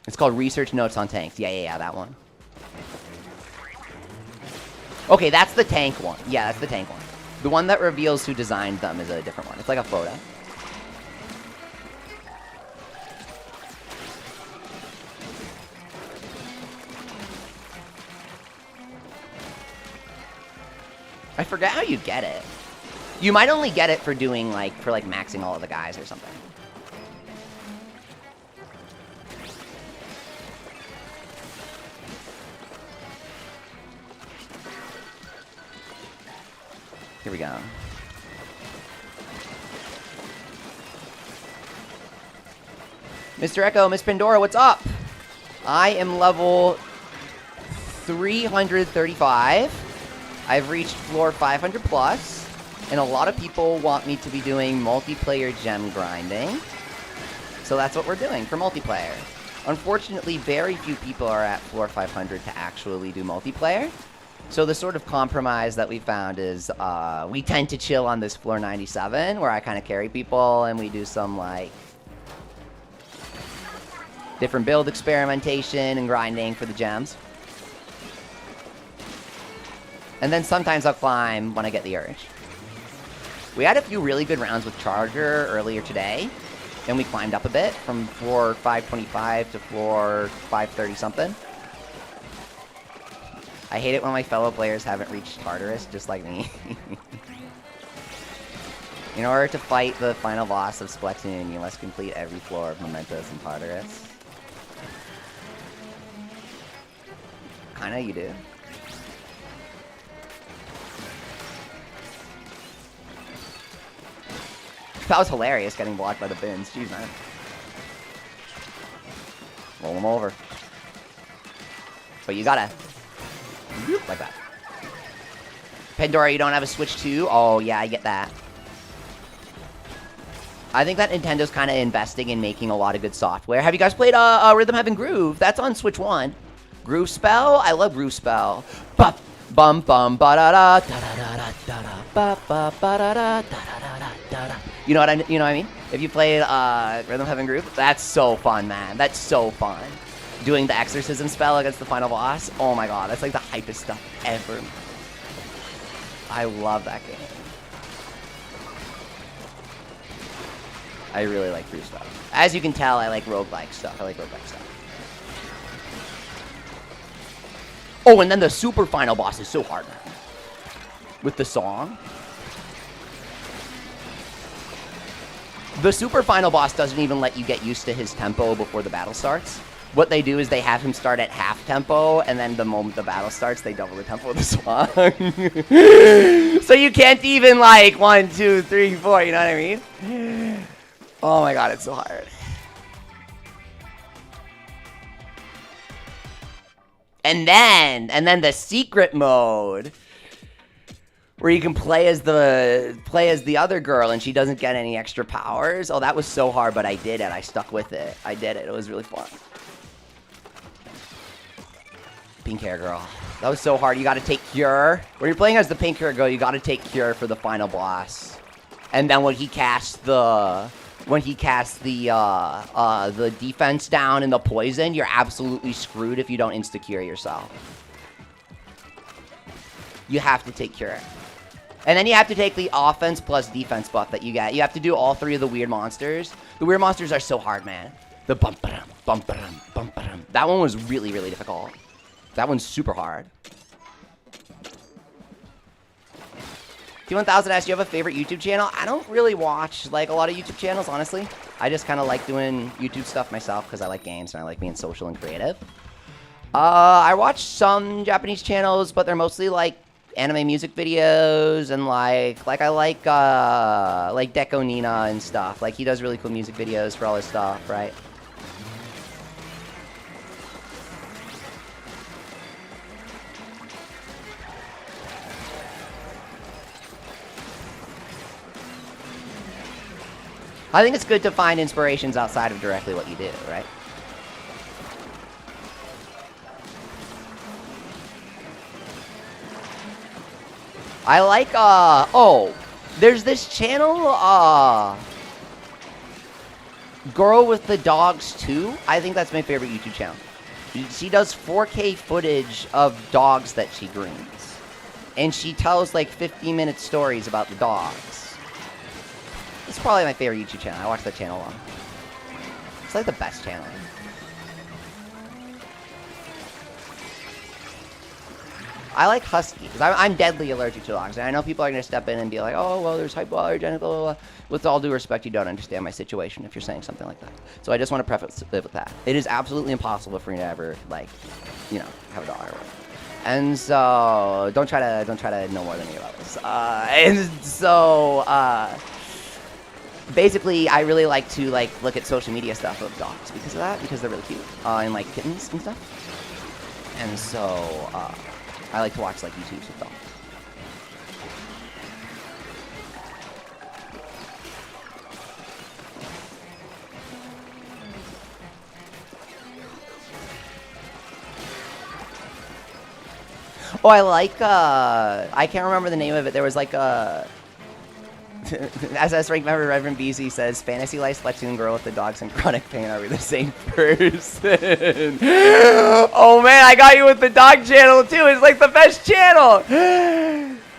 It's called Research Notes on Tanks. Yeah, that one. Okay, that's the tank one. Yeah, that's the tank one. The one that reveals who designed them is a different one. It's like a photo. I forget how you get it. You might only get it for doing for maxing all of the guys or something. Here we go. Mr. Echo, Miss Pandora, what's up? I am level 335. I've reached floor 500 plus, and a lot of people want me to be doing multiplayer gem grinding. So that's what we're doing for multiplayer. Unfortunately, very few people are at floor 500 to actually do multiplayer. So the sort of compromise that we found is we tend to chill on this floor 97, where I kind of carry people, and we do some, different build experimentation and grinding for the gems. And then sometimes I'll climb when I get the urge. We had a few really good rounds with Charger earlier today, and we climbed up a bit from floor 525 to floor 530 something. I hate it when my fellow players haven't reached Tartarus, just like me. In order to fight the final boss of Splatoon, you must complete every floor of Mementos and Tartarus. Kinda you do. That was hilarious, getting blocked by the bins. Jeez, man. Roll them over. But you gotta... like that. Pandora, you don't have a Switch 2? Oh, yeah, I get that. I think that Nintendo's kind of investing in making a lot of good software. Have you guys played Rhythm Heaven Groove? That's on Switch 1. Groove Spell? I love Groove Spell. Bum bum bum ba da da da da da da da ba ba ba da da da da da da. You know what I mean? If you played Rhythm Heaven Groove, that's so fun, man. That's so fun. Doing the exorcism spell against the final boss. Oh my god, that's like the hypest stuff ever. I love that game. I really like Groove Spell. As you can tell, I like roguelike stuff. Oh, and then the super final boss is so hard, man. With the song. The super final boss doesn't even let you get used to his tempo before the battle starts. What they do is they have him start at half tempo, and then the moment the battle starts, they double the tempo of the song. So you can't even, like, 1, 2, 3, 4, you know what I mean? Oh my god, it's so hard. And then the secret mode, where you can play as the other girl and she doesn't get any extra powers. Oh, that was so hard, but I did it. I stuck with it. I did it. It was really fun. Pink hair girl. That was so hard. You got to take Cure. When you're playing as the pink hair girl, you got to take Cure for the final boss. And then when he casts the defense down and the poison, you're absolutely screwed if you don't insta-cure yourself. You have to take Cure. And then you have to take the offense plus defense buff that you get. You have to do all 3 of the weird monsters. The weird monsters are so hard, man. The bum-ba-dum, bum-ba-dum, bum-ba-dum. That one was really, really difficult. That one's super hard. T1000 asks, do you have a favorite YouTube channel? I don't really watch, like, a lot of YouTube channels, honestly. I just kind of like doing YouTube stuff myself because I like games and I like being social and creative. I watch some Japanese channels, but they're mostly, like, anime music videos and, like I like Deco Nina and stuff. Like, he does really cool music videos for all his stuff, right? I think it's good to find inspirations outside of directly what you do, right? I like, oh, there's this channel, Girl with the Dogs 2. I think that's my favorite YouTube channel. She does 4K footage of dogs that she grooms. And she tells, like, 15-minute stories about the dogs. It's probably my favorite YouTube channel. I watch that channel a lot. It's like the best channel. I like Husky, because I'm deadly allergic to dogs. And I know people are going to step in and be like, oh, well, there's hypoallergenic, blah, blah, blah. With all due respect, you don't understand my situation if you're saying something like that. So I just want to preface it with that. It is absolutely impossible for me to ever, like, you know, have a dog or whatever. And so, don't try to know more than me about this. Basically, I really like to, like, look at social media stuff of dogs because of that, because they're really cute, and, like, kittens and stuff. And so, I like to watch, like, YouTubes with dogs. Oh, I like, I can't remember the name of it. There was, like, as Rank member Reverend BZ says, Fantasy Life Splatoon Girl with the Dogs and Chronic Pain are we the same person? Oh man, I got you with the dog channel too. It's like the best channel.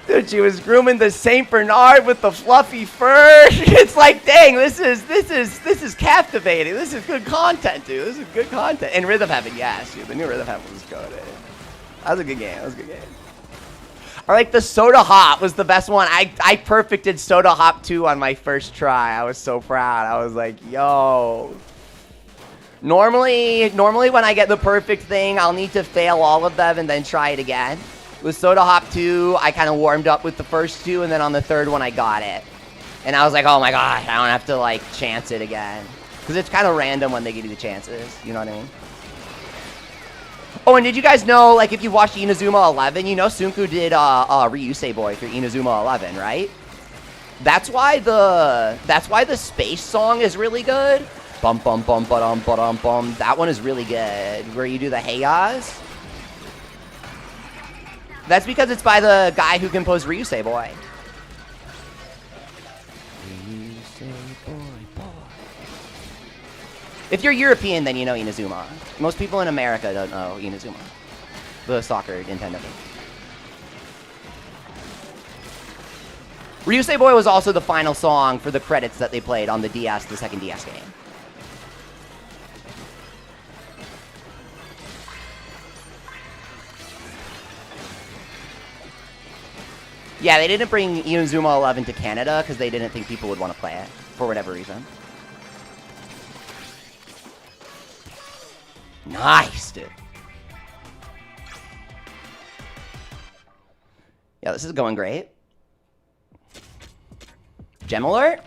Dude, she was grooming the Saint Bernard with the fluffy fur. It's like, dang, this is captivating. This is good content, dude. This is good content. And Rhythm Heaven, yes, dude. The new Rhythm Heaven was good. That was a good game. That was a good game. I like the Soda Hop was the best one. I perfected Soda Hop 2 on my first try. I was so proud. I was like, yo. Normally when I get the perfect thing, I'll need to fail all of them and then try it again. With Soda Hop 2, I kind of warmed up with the first two, and then on the third one, I got it. And I was like, oh my gosh, I don't have to, like, chance it again. Because it's kind of random when they give you the chances. You know what I mean? Oh, and did you guys know, like, if you watched Inazuma 11, you know Sunku did Ryusei Boy through Inazuma 11, right? That's why the space song is really good. Bum bum bum ba-dum ba-dum bum. That one is really good. Where you do the Heiyas. That's because it's by the guy who composed Ryusei Boy. If you're European, then you know Inazuma. Most people in America don't know Inazuma. The soccer Nintendo game. Ryusei Boy was also the final song for the credits that they played on the DS, the second DS game. Yeah, they didn't bring Inazuma 11 to Canada because they didn't think people would want to play it for whatever reason. Nice, dude. Yeah, this is going great. Gem alert?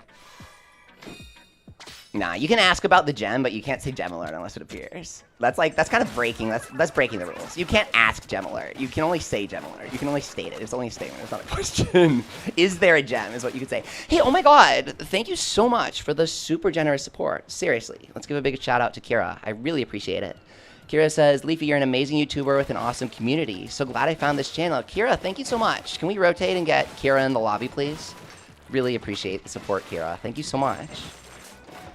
Nah, you can ask about the gem, but you can't say gem alert unless it appears. That's kind of breaking. That's breaking the rules. You can't ask gem alert. You can only say gem alert. You can only state it. It's only a statement. It's not a question. Is there a gem is what you could say. Hey, oh my god. Thank you so much for the super generous support. Seriously. Let's give a big shout out to Kira. I really appreciate it. Kira says, Leafy, you're an amazing YouTuber with an awesome community. So glad I found this channel. Kira, thank you so much. Can we rotate and get Kira in the lobby, please? Really appreciate the support, Kira. Thank you so much.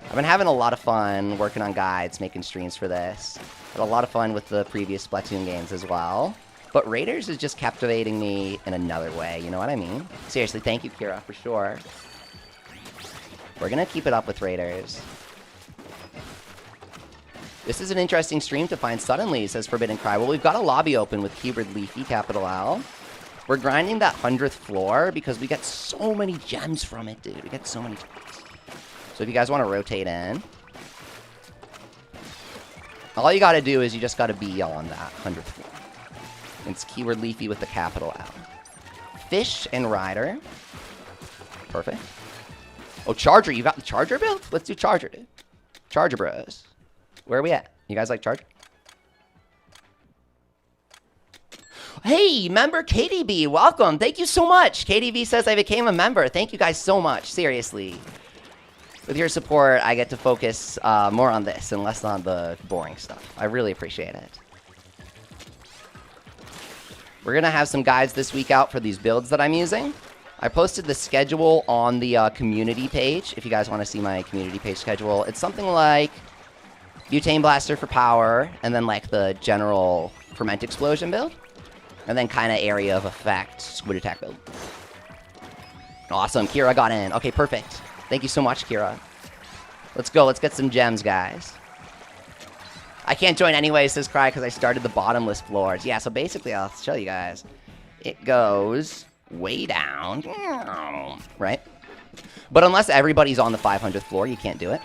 I've been having a lot of fun working on guides, making streams for this. Had a lot of fun with the previous Splatoon games as well. But Raiders is just captivating me in another way, you know what I mean? Seriously, thank you, Kira, for sure. We're gonna keep it up with Raiders. This is an interesting stream to find suddenly, says Forbidden Cry. Well, we've got a lobby open with keyword Leafy, capital L. We're grinding that 100th floor because we get so many gems from it, dude. We get so many gems. So if you guys want to rotate in, all you got to do is you just got to be on that 100th floor. It's keyword Leafy with the capital L. Fish and Rider. Perfect. Oh, Charger. You got the Charger build? Let's do Charger, dude. Charger bros. Where are we at? You guys like Charger? Hey, member KDB. Welcome. Thank you so much. KDB says I became a member. Thank you guys so much. Seriously. With your support, I get to focus more on this and less on the boring stuff. I really appreciate it. We're going to have some guides this week out for these builds that I'm using. I posted the schedule on the community page, if you guys want to see my community page schedule. It's something like Butane Blaster for power, and then like the general Ferment Explosion build. And then kind of area of effect, Squid Attack build. Awesome, Kira got in. Okay, perfect. Thank you so much, Kira. Let's go. Let's get some gems, guys. I can't join anyway, says Cry, because I started the bottomless floors. Yeah, so basically, I'll show you guys. It goes way down. Right? But unless everybody's on the 500th floor, you can't do it.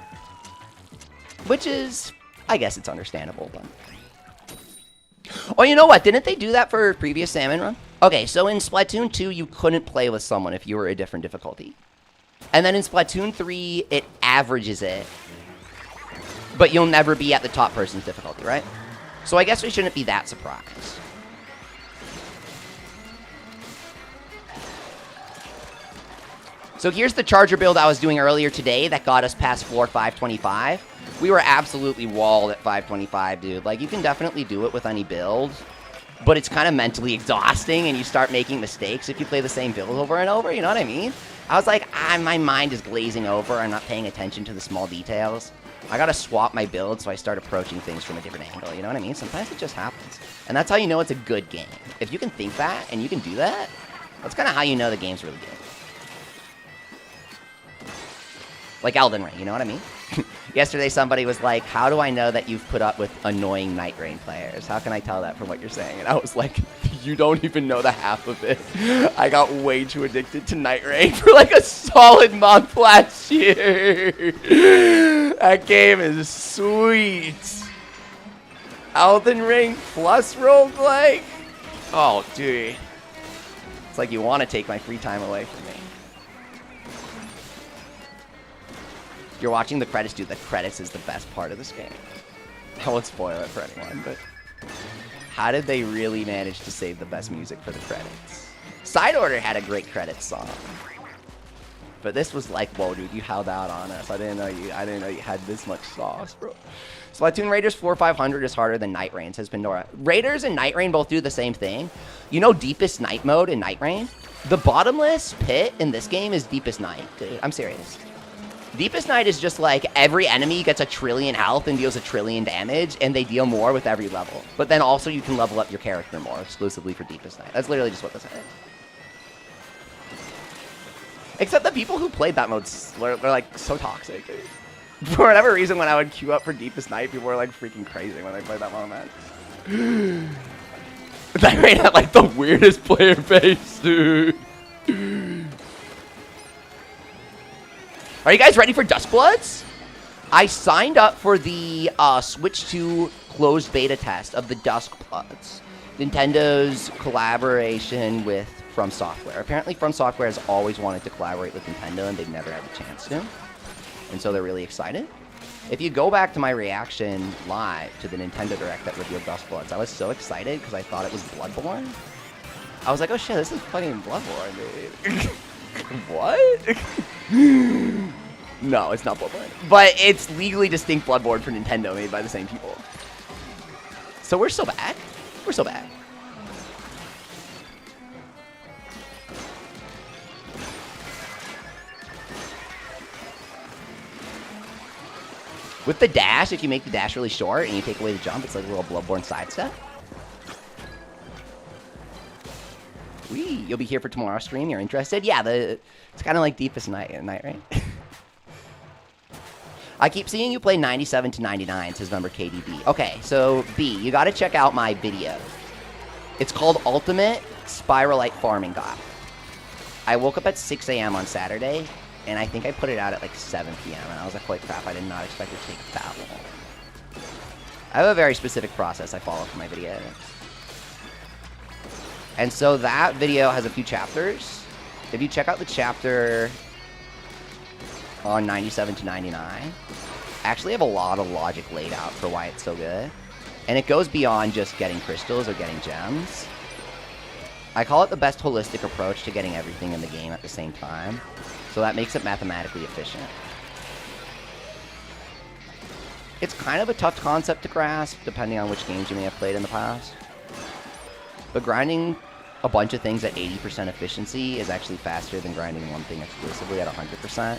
Which is, I guess it's understandable, but... Oh, you know what? Didn't they do that for previous Salmon Run? Okay, so in Splatoon 2, you couldn't play with someone if you were a different difficulty. And then in Splatoon 3, it averages it. But you'll never be at the top person's difficulty, right? So I guess we shouldn't be that surprised. So here's the Charger build I was doing earlier today that got us past floor 525. We were absolutely walled at 525, dude. Like, you can definitely do it with any build, but it's kind of mentally exhausting, and you start making mistakes if you play the same build over and over, you know what I mean? I was like, my mind is glazing over. I'm not paying attention to the small details. I gotta swap my build so I start approaching things from a different angle, you know what I mean? Sometimes it just happens. And that's how you know it's a good game. If you can think that, and you can do that, that's kind of how you know the game's really good. Like Elden Ring, you know what I mean? Yesterday somebody was like, how do I know that you've put up with annoying Night Rain players? How can I tell that from what you're saying? And I was like, you don't even know the half of it. I got way too addicted to Night Rain for like a solid month last year. That game is sweet. Elden Ring plus roguelike? Oh, dude. It's like you want to take my free time away from me. You're watching the credits, dude. The credits is the best part of this game. I won't spoil it for anyone, but how did they really manage to save the best music for the credits? Side Order had a great credits song, but this was like, whoa, dude, you held out on us. I didn't know you had this much sauce, bro. Splatoon Raiders 4500 is harder than Night Rain, says Pandora. Raiders and Night Rain both do the same thing. You know Deepest Night mode in Night Rain? The bottomless pit in this game is Deepest Night, dude. I'm serious. Deepest Night is just like every enemy gets a trillion health and deals a trillion damage, and they deal more with every level. But then also you can level up your character more exclusively for Deepest Night. That's literally just what this is. Except the people who played that mode were like so toxic, dude. For whatever reason, when I would queue up for Deepest Night, people were like freaking crazy when they played that mode, man. That made had like the weirdest player base, dude. Are you guys ready for Duskbloods? I signed up for the Switch 2 closed beta test of the Duskbloods. Nintendo's collaboration with From Software. Apparently From Software has always wanted to collaborate with Nintendo and they've never had the chance to. And so they're really excited. If you go back to my reaction live to the Nintendo Direct that revealed Duskbloods, I was so excited because I thought it was Bloodborne. I was like, oh shit, this is fucking Bloodborne, dude. What? No, it's not Bloodborne. But it's legally distinct Bloodborne for Nintendo, made by the same people. So we're so bad. We're so bad. With the dash, if you make the dash really short and you take away the jump, it's like a little Bloodborne sidestep. Wee, you'll be here for tomorrow's stream. You're interested? Yeah, it's kind of like Deepest Night, right? I keep seeing you play 97 to 99, says member KDB. Okay, so B, you got to check out my video. It's called Ultimate Spiralite Farming Guide. I woke up at 6 a.m. on Saturday, and I think I put it out at like 7 p.m. And I was like, holy crap, I did not expect it to take that long. I have a very specific process I follow for my videos. And so that video has a few chapters. If you check out the chapter on 97 to 99, I actually have a lot of logic laid out for why it's so good. And it goes beyond just getting crystals or getting gems. I call it the best holistic approach to getting everything in the game at the same time. So that makes it mathematically efficient. It's kind of a tough concept to grasp, depending on which games you may have played in the past. But grinding a bunch of things at 80% efficiency is actually faster than grinding one thing exclusively at 100%.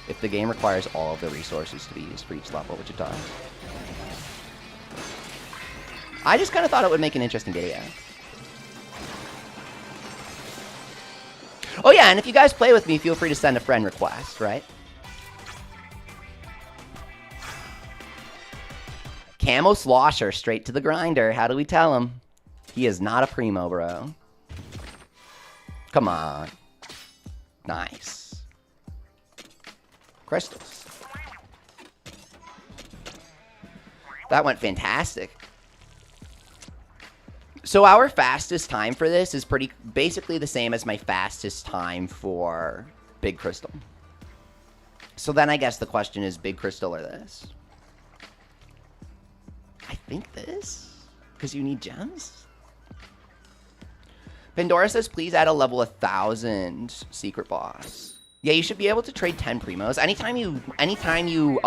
If the game requires all of the resources to be used for each level, which it does. I just kind of thought it would make an interesting video. Oh yeah, and if you guys play with me, feel free to send a friend request, right? Camo Slosher, straight to the grinder. How do we tell him? He is not a primo, bro. Come on. Nice. Crystals. That went fantastic. So our fastest time for this is basically the same as my fastest time for Big Crystal. So then I guess the question is Big Crystal or this? I think this, because you need gems. Pandora says, please add a level 1000 secret boss. Yeah, you should be able to trade 10 primos. Anytime you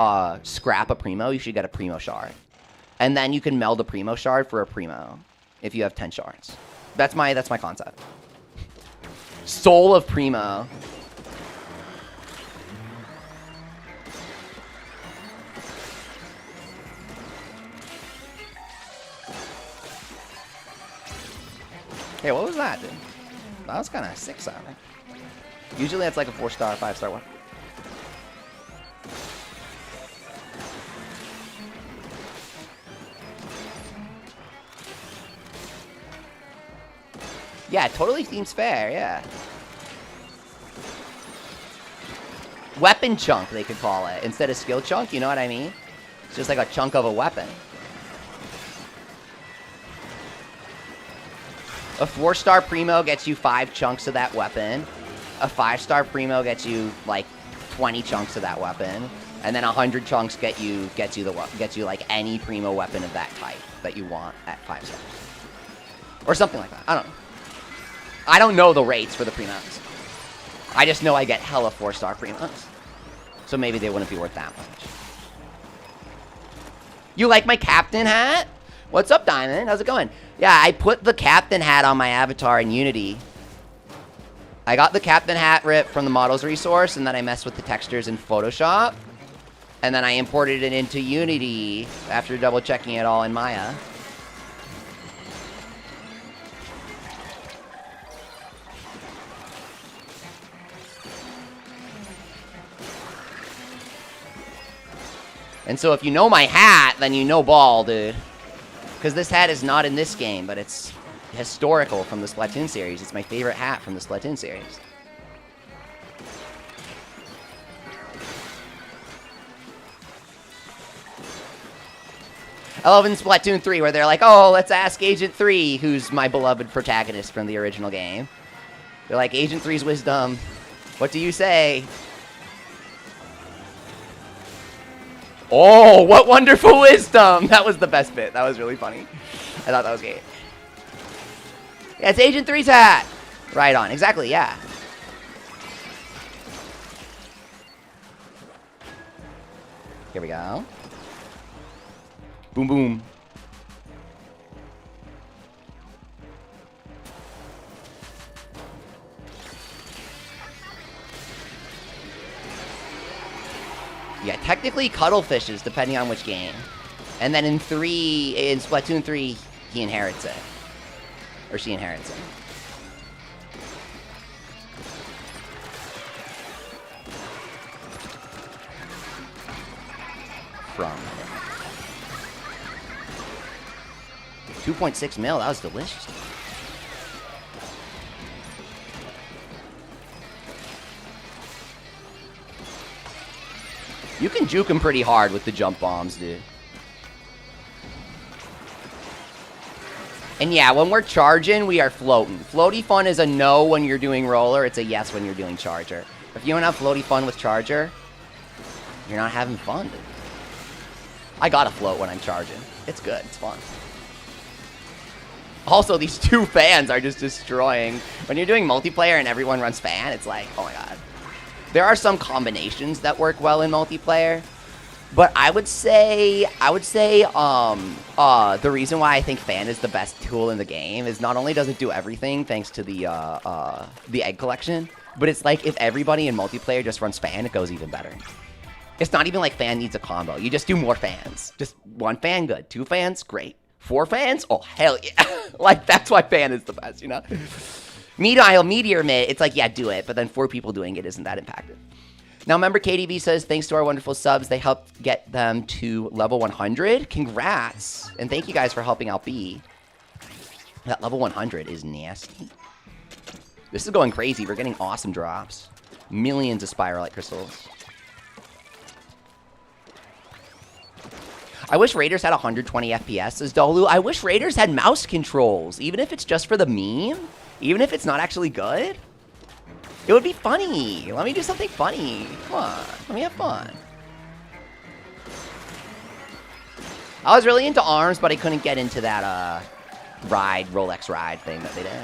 scrap a primo, you should get a primo shard. And then you can meld a primo shard for a primo if you have 10 shards. That's my concept. Soul of primo. Hey, what was that, dude? That was kind of sick sounding. Usually that's like a 4-star, 5-star one. Yeah, it totally seems fair, yeah. Weapon chunk, they could call it, instead of skill chunk, you know what I mean? It's just like a chunk of a weapon. A 4-star primo gets you 5 chunks of that weapon. A 5-star primo gets you like 20 chunks of that weapon. And then 100 chunks gets you like any primo weapon of that type that you want at 5 stars. Or something like that. I don't know. I don't know the rates for the primos. I just know I get hella 4-star primos. So maybe they wouldn't be worth that much. You like my captain hat? What's up, Diamond? How's it going? Yeah, I put the captain hat on my avatar in Unity. I got the captain hat rip from the models resource, and then I messed with the textures in Photoshop. And then I imported it into Unity after double checking it all in Maya. And so if you know my hat, then you know ball, dude. Because this hat is not in this game, but it's historical from the Splatoon series. It's my favorite hat from the Splatoon series. I love in Splatoon 3 where they're like, oh, let's ask Agent 3, who's my beloved protagonist from the original game. They're like, Agent 3's wisdom, what do you say? Oh, what wonderful wisdom! That was the best bit. That was really funny. I thought that was great. Yeah, it's Agent 3's hat! Right on. Exactly, yeah. Here we go. Boom, boom. Yeah, technically Cuttlefishes, depending on which game. And then in Splatoon 3, he inherits it. Or she inherits it. From 2.6 mil, that was delicious. You can juke him pretty hard with the jump bombs, dude. And yeah, when we're charging, we are floating. Floaty fun is a no when you're doing roller. It's a yes when you're doing charger. If you don't have floaty fun with charger, you're not having fun, dude. I gotta float when I'm charging. It's good. It's fun. Also, these two fans are just destroying. When you're doing multiplayer and everyone runs fan, it's like, oh my god. There are some combinations that work well in multiplayer, but I would say the reason why I think fan is the best tool in the game is not only does it do everything thanks to the egg collection, but it's like if everybody in multiplayer just runs fan, it goes even better. It's not even like fan needs a combo. You just do more fans. Just one fan, good. 2 fans, great. 4 fans, oh hell yeah. Like that's why fan is the best, you know? Meteor Mid, it's like, yeah, do it, but then 4 people doing it isn't that impactful. Now, member KDB says, thanks to our wonderful subs, they helped get them to level 100. Congrats, and thank you guys for helping out B. That level 100 is nasty. This is going crazy. We're getting awesome drops. Millions of Spiralite crystals. I wish Raiders had 120 FPS, says Dolu. I wish Raiders had mouse controls, even if it's just for the meme. Even if it's not actually good, it would be funny. Let me do something funny. Come on, let me have fun. I was really into ARMS, but I couldn't get into that Rolex ride thing that they did.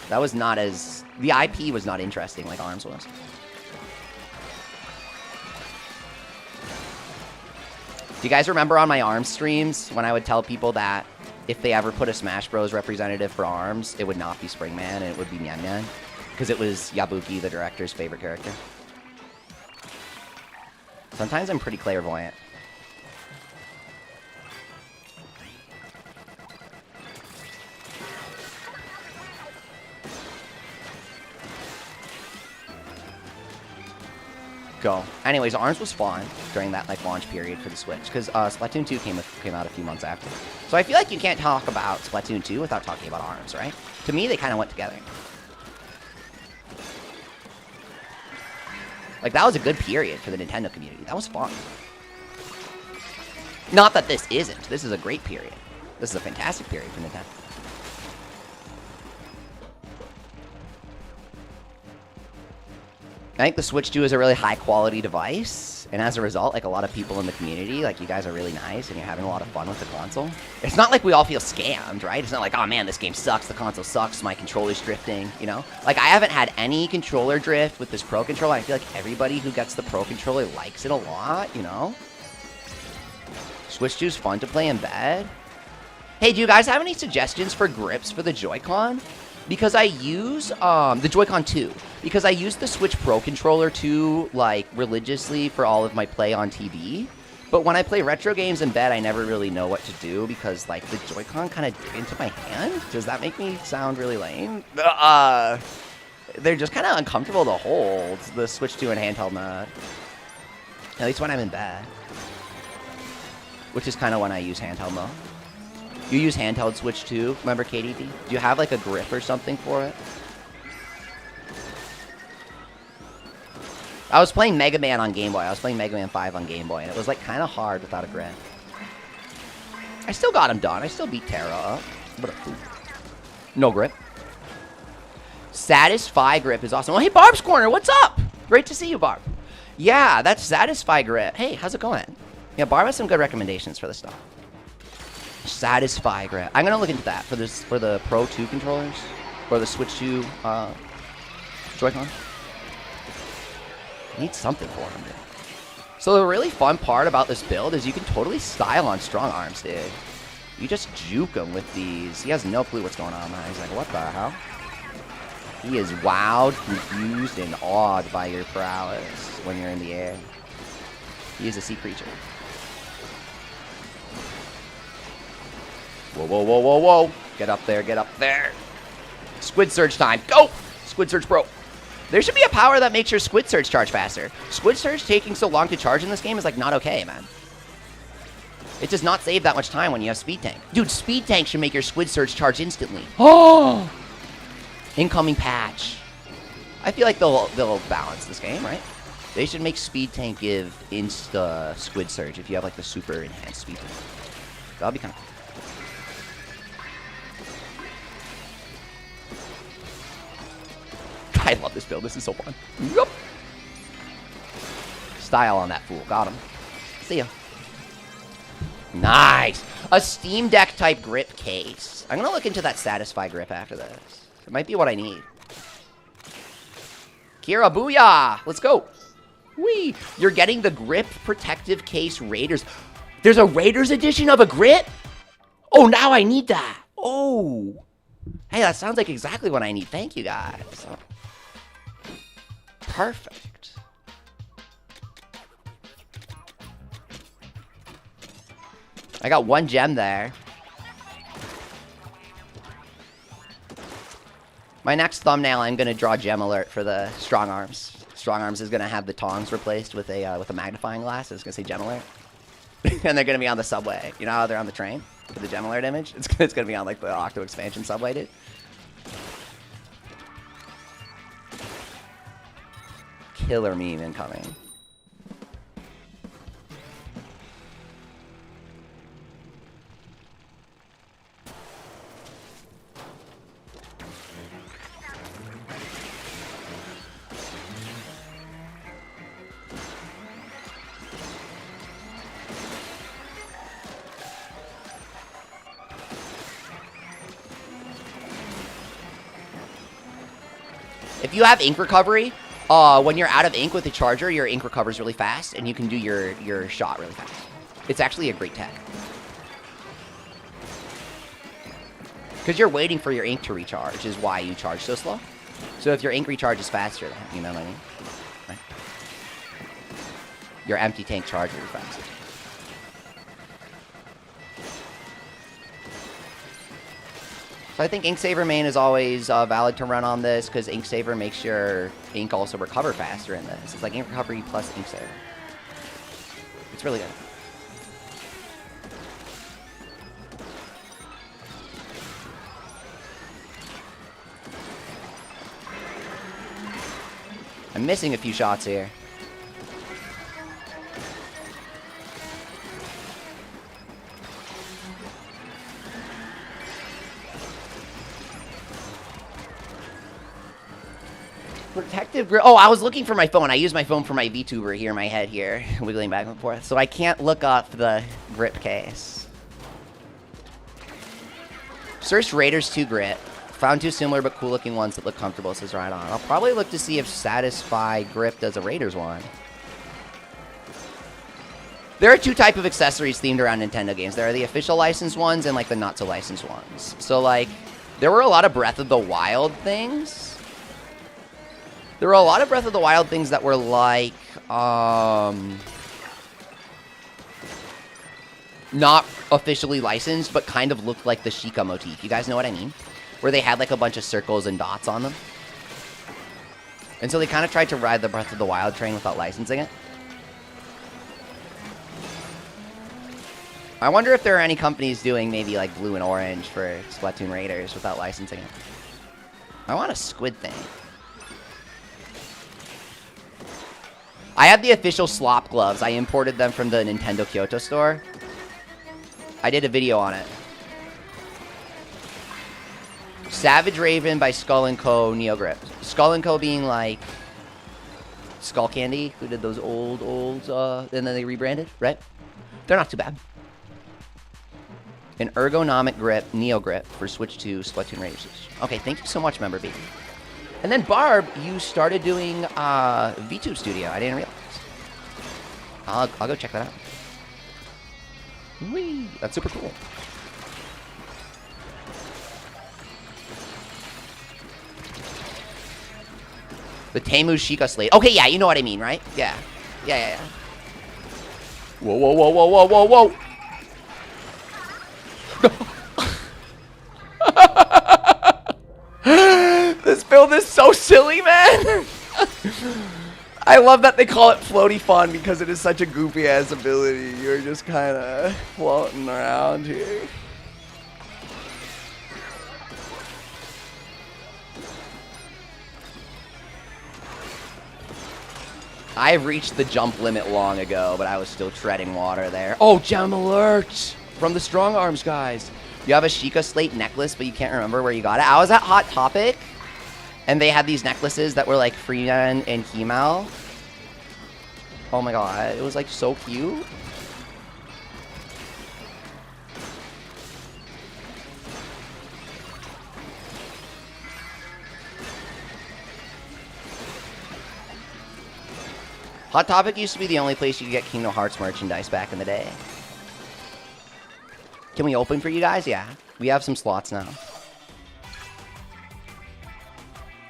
That was not as... The IP was not interesting like ARMS was. Do you guys remember on my ARMS streams when I would tell people that if they ever put a Smash Bros. Representative for ARMS, it would not be Springman, and it would be Nyan Nyan. Because it was Yabuki, the director's favorite character. Sometimes I'm pretty clairvoyant. Go. Anyways, ARMS was fun during that like launch period for the Switch, because Splatoon 2 came out a few months after. So I feel like you can't talk about Splatoon 2 without talking about ARMS, right? To me, they kind of went together. Like, that was a good period for the Nintendo community. That was fun. Not that this isn't. This is a great period. This is a fantastic period for Nintendo. I think the Switch 2 is a really high-quality device, and as a result, like, a lot of people in the community, like, you guys are really nice, and you're having a lot of fun with the console. It's not like we all feel scammed, right? It's not like, oh, man, this game sucks, the console sucks, my controller's drifting, you know? Like, I haven't had any controller drift with this Pro Controller. I feel like everybody who gets the Pro Controller likes it a lot, you know? Switch 2 is fun to play in bed. Hey, do you guys have any suggestions for grips for the Joy-Con? Because I use the Joy-Con 2. Because I use the Switch Pro Controller 2, like, religiously for all of my play on TV. But when I play retro games in bed, I never really know what to do because, like, the Joy-Con kind of dig into my hand. Does that make me sound really lame? They're just kind of uncomfortable to hold, the Switch 2 in handheld mode. At least when I'm in bed. Which is kind of when I use handheld mode. You use handheld Switch 2, remember KDD? Do you have like a grip or something for it? I was playing Mega Man on Game Boy. I was playing Mega Man 5 on Game Boy, and it was like kind of hard without a grip. I still got him done. I still beat Terra up. What a fool. No grip. Satisfy grip is awesome. Oh, hey, Barb's Corner, what's up? Great to see you, Barb. Yeah, that's Satisfy grip. Hey, how's it going? Yeah, Barb has some good recommendations for this stuff. Satisfy grip. I'm gonna look into that for this for the Pro 2 controllers or the Switch 2 Joy-Con. Need something for him, dude. So the really fun part about this build is you can totally style on strong arms, dude. You just juke him with these. He has no clue what's going on, man. He's like, what the hell? He is wowed, confused, and awed by your prowess when you're in the air. He is a sea creature. Whoa, whoa, whoa, whoa, whoa. Get up there, get up there. Squid Surge time. Go! Squid Surge Pro. There should be a power that makes your Squid Surge charge faster. Squid Surge taking so long to charge in this game is, like, not okay, man. It does not save that much time when you have Speed Tank. Dude, Speed Tank should make your Squid Surge charge instantly. Oh! Incoming patch. I feel like they'll balance this game, right? They should make Speed Tank give insta Squid Surge if you have, like, the super enhanced Speed Tank. That'll be kind of cool. I love this build. This is so fun. Yup. Style on that fool. Got him. See ya. Nice. A Steam Deck type grip case. I'm going to look into that Satisfy grip after this. It might be what I need. Kira, booyah. Let's go. Whee. You're getting the grip protective case Raiders. There's a Raiders edition of a grip? Oh, now I need that. Oh. Hey, that sounds like exactly what I need. Thank you, guys. Perfect. I got one gem there. My next thumbnail, I'm gonna draw gem alert for the strong arms. Strong arms is gonna have the tongs replaced with a magnifying glass. It's gonna say gem alert, and they're gonna be on the subway. You know how they're on the train for the gem alert image? It's gonna be on like the Octo expansion subway, dude. Killer meme incoming. If you have ink recovery, when you're out of ink with the charger, your ink recovers really fast, and you can do your shot really fast. It's actually a great tech. Because you're waiting for your ink to recharge is why you charge so slow. So if your ink recharges faster, you know what I mean? Right? Your empty tank charges faster. So I think Ink Saver main is always valid to run on this because Ink Saver makes your ink also recover faster in this. It's like ink recovery plus Ink Saver. It's really good. I'm missing a few shots here. Protective grip. Oh, I was looking for my phone. I use my phone for my VTuber here in my head here, wiggling back and forth. So I can't look up the grip case. Search Raiders 2 grip. Found 2 similar but cool looking ones that look comfortable, says right on. I'll probably look to see if Satisfy grip does a Raiders one. There are 2 types of accessories themed around Nintendo games. There are the official licensed ones and like the not so licensed ones. So like, there were a lot of Breath of the Wild things. There were a lot of Breath of the Wild things that were like, not officially licensed, but kind of looked like the Sheikah motif. You guys know what I mean? Where they had like a bunch of circles and dots on them. And so they kind of tried to ride the Breath of the Wild train without licensing it. I wonder if there are any companies doing maybe like blue and orange for Splatoon Raiders without licensing it. I want a squid thing. I have the official slop gloves. I imported them from the Nintendo Kyoto store. I did a video on it. Savage Raven by Skull & Co. Neo Grip. Skull & Co. being like Skull Candy, who did those old, and then they rebranded, right? They're not too bad. An ergonomic grip, Neo Grip, for Switch 2 Splatoon Raiders. Okay, thank you so much, Member B. And then, Barb, you started doing VTube Studio. I didn't realize. I'll go check that out. Whee! That's super cool. The Temu Sheikah Slate. Okay, yeah, you know what I mean, right? Yeah. Yeah. Whoa, whoa, whoa, whoa, whoa, whoa, whoa! This build is so silly, man. I love that they call it floaty fun because it is such a goofy ass ability. You're just kind of floating around here. I've reached the jump limit long ago, but I was still treading water there. Oh, gem alert from the Strong Arms guys. You have a Sheikah Slate necklace, but you can't remember where you got it. I was at Hot Topic, and they had these necklaces that were like Freeman and Himal. Oh my god, it was like so cute. Hot Topic used to be the only place you could get Kingdom Hearts merchandise back in the day. Can we open for you guys? Yeah. We have some slots now.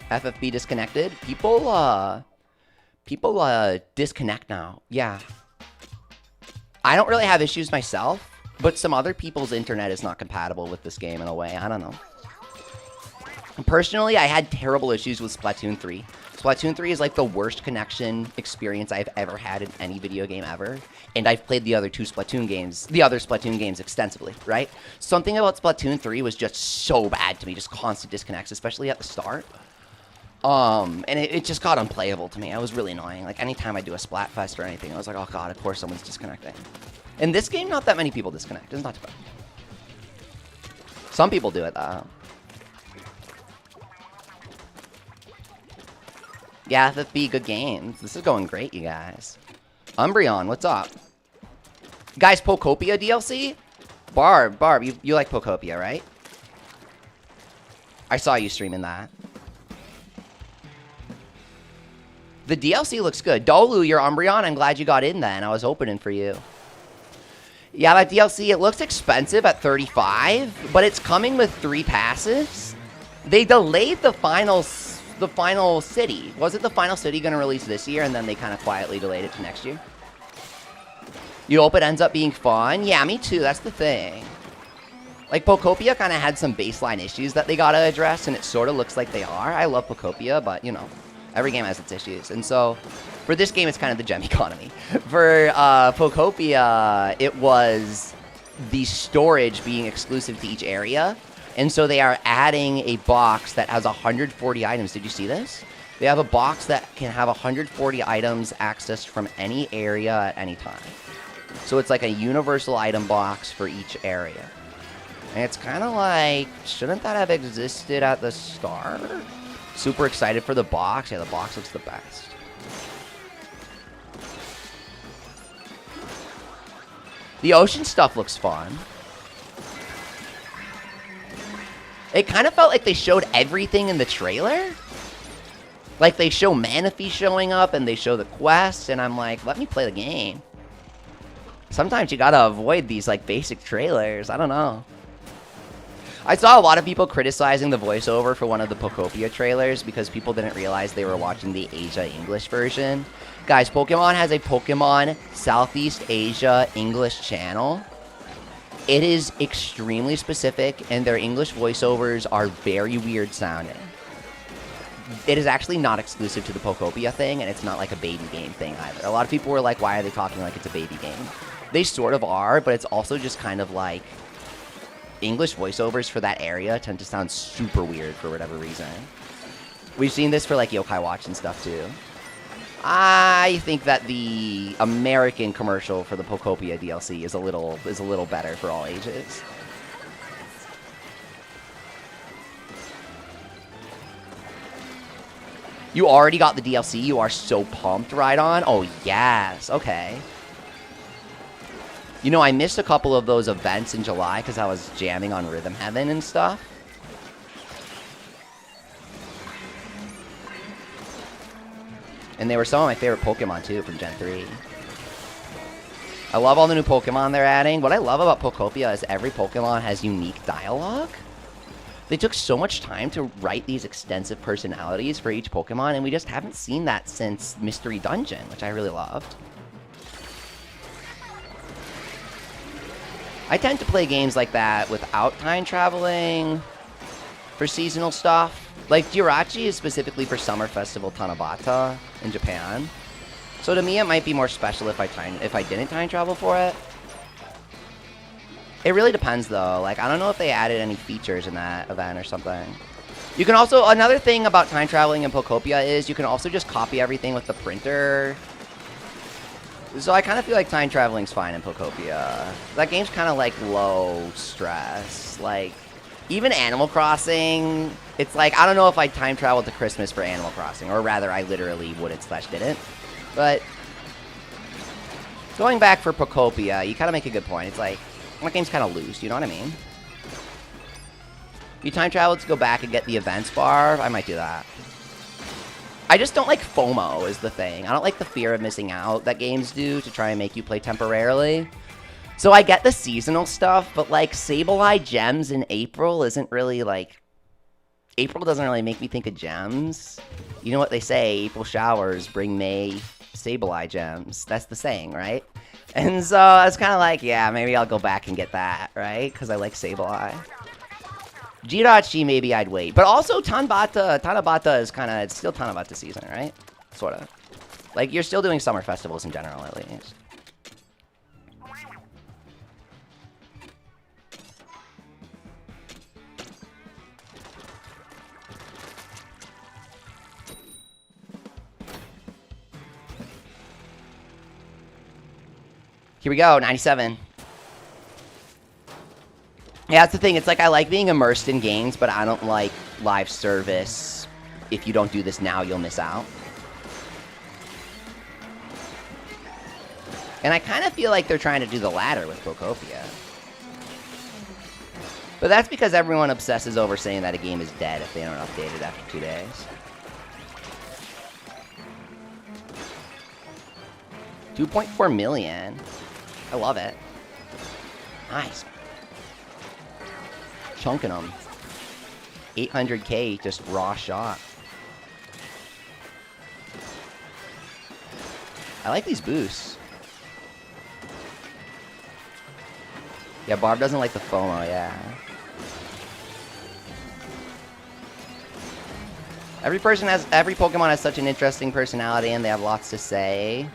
FFB disconnected. People disconnect now. Yeah. I don't really have issues myself, but some other people's internet is not compatible with this game in a way. I don't know. Personally, I had terrible issues with Splatoon 3. Splatoon 3 is like the worst connection experience I've ever had in any video game ever. And I've played the other Splatoon games extensively, right? Something about Splatoon 3 was just so bad to me, just constant disconnects, especially at the start. And it just got unplayable to me. It was really annoying. Like anytime I do a Splatfest or anything, I was like, oh god, of course someone's disconnecting. In this game, not that many people disconnect. It's not too bad. Some people do it though. Yeah, FFB, good games. This is going great, you guys. Umbreon, what's up? Guys, Pokopia DLC? Barb, you like Pokopia, right? I saw you streaming that. The DLC looks good. Dolu, you're Umbreon. I'm glad you got in then. I was opening for you. Yeah, that DLC, it looks expensive at $35, but it's coming with 3 passes. They delayed the final city. Was it the final city going to release this year, and then they kind of quietly delayed it to next year? You hope it ends up being fun? Yeah, me too. That's the thing. Like, Pokopia kind of had some baseline issues that they got to address, and it sort of looks like they are. I love Pokopia, but, you know, every game has its issues. And so, for this game, it's kind of the gem economy. For Pokopia, it was the storage being exclusive to each area. And so they are adding a box that has 140 items. Did you see this? They have a box that can have 140 items accessed from any area at any time. So it's like a universal item box for each area. And it's kind of like, shouldn't that have existed at the start? Super excited for the box. Yeah, the box looks the best. The ocean stuff looks fun. It kind of felt like they showed everything in the trailer. Like, they show Manaphy showing up, and they show the quests, and I'm like, let me play the game. Sometimes you gotta avoid these, like, basic trailers. I don't know. I saw a lot of people criticizing the voiceover for one of the Pokopia trailers because people didn't realize they were watching the Asia English version. Guys, Pokemon has a Pokemon Southeast Asia English channel. It is extremely specific, and their English voiceovers are very weird sounding. It is actually not exclusive to the Pokopia thing, and it's not like a baby game thing either. A lot of people were like, why are they talking like it's a baby game? They sort of are, but it's also just kind of like English voiceovers for that area tend to sound super weird for whatever reason. We've seen this for like Yokai Watch and stuff too. I think that the American commercial for the Pokopia DLC is a little better for all ages. You already got the DLC? You are so pumped, right on? Oh, yes. Okay. You know, I missed a couple of those events in July because I was jamming on Rhythm Heaven and stuff. And they were some of my favorite Pokemon, too, from Gen 3. I love all the new Pokemon they're adding. What I love about Pokopia is every Pokemon has unique dialogue. They took so much time to write these extensive personalities for each Pokemon, and we just haven't seen that since Mystery Dungeon, which I really loved. I tend to play games like that without time traveling for seasonal stuff. Like, Jirachi is specifically for Summer Festival Tanabata in Japan. So to me, it might be more special if I didn't time travel for it. It really depends, though. Like, I don't know if they added any features in that event or something. You can also... Another thing about time traveling in Pokopia is you can also just copy everything with the printer. So I kind of feel like time traveling's fine in Pokopia. That game's kind of, like, low stress. Like, even Animal Crossing... It's like, I don't know if I time traveled to Christmas for Animal Crossing. Or rather, I literally wouldn't/didn't. But... Going back for Pokopia, you kind of make a good point. It's like... That game's kind of loose, you know what I mean? You time travel to go back and get the events bar, I might do that. I just don't like FOMO is the thing. I don't like the fear of missing out that games do to try and make you play temporarily. So I get the seasonal stuff, but like Sableye Gems in April isn't really like... April doesn't really make me think of gems. You know what they say, April showers bring May Sableye Gems. That's the saying, right? And so I was kind of like, yeah, maybe I'll go back and get that, right? Because I like Sableye. Jirachi, maybe I'd wait. But also Tanabata is kind of, it's still Tanabata season, right? Sort of. Like, you're still doing summer festivals in general, at least. Here we go, 97. Yeah, that's the thing. It's like I like being immersed in games, but I don't like live service. If you don't do this now, you'll miss out. And I kind of feel like they're trying to do the latter with Pokopia. But that's because everyone obsesses over saying that a game is dead if they don't update it after 2 days. 2.4 million. I love it. Nice. Chunking them. 800k just raw shot. I like these boosts. Yeah, Barb doesn't like the FOMO, yeah. Every Pokemon has such an interesting personality and they have lots to say.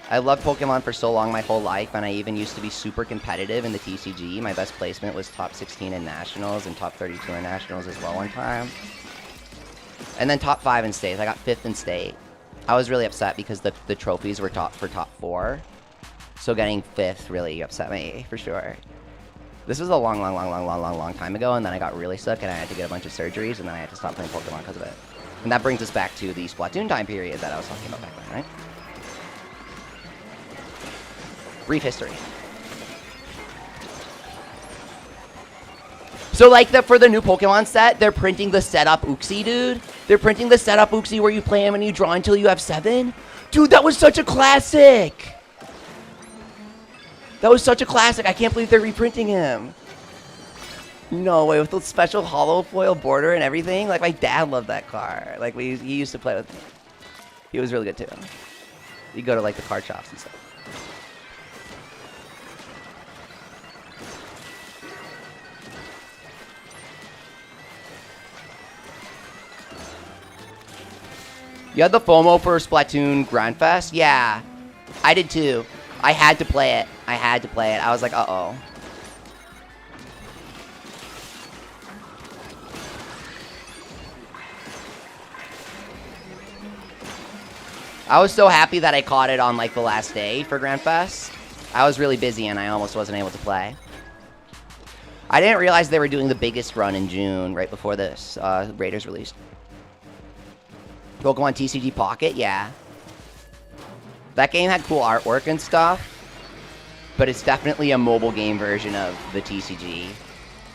I loved Pokemon for so long my whole life, and I even used to be super competitive in the TCG. My best placement was top 16 in Nationals and top 32 in Nationals as well one time. And then top 5 in states. I got 5th in state. I was really upset because the trophies were top 4. So getting 5th really upset me, for sure. This was a long time ago, and then I got really sick, and I had to get a bunch of surgeries, and then I had to stop playing Pokemon because of it. And that brings us back to the Splatoon time period that I was talking about back then, right? Brief history. So, like, for the new Pokemon set, they're printing the setup Uxie, dude. They're printing the setup Uxie where you play him and you draw until you have 7. Dude, that was such a classic. That was such a classic. I can't believe they're reprinting him. No way, with the special hollow foil border and everything. Like, my dad loved that card. Like, he used to play with me. He was really good, too. You go to, like, the card shops and stuff. You had the FOMO for Splatoon Grand Fest? Yeah, I did too. I had to play it. I was like, uh-oh. I was so happy that I caught it on like the last day for Grand Fest. I was really busy and I almost wasn't able to play. I didn't realize they were doing the biggest run in June, right before this Raiders released. Pokemon TCG Pocket, yeah. That game had cool artwork and stuff, but it's definitely a mobile game version of the TCG,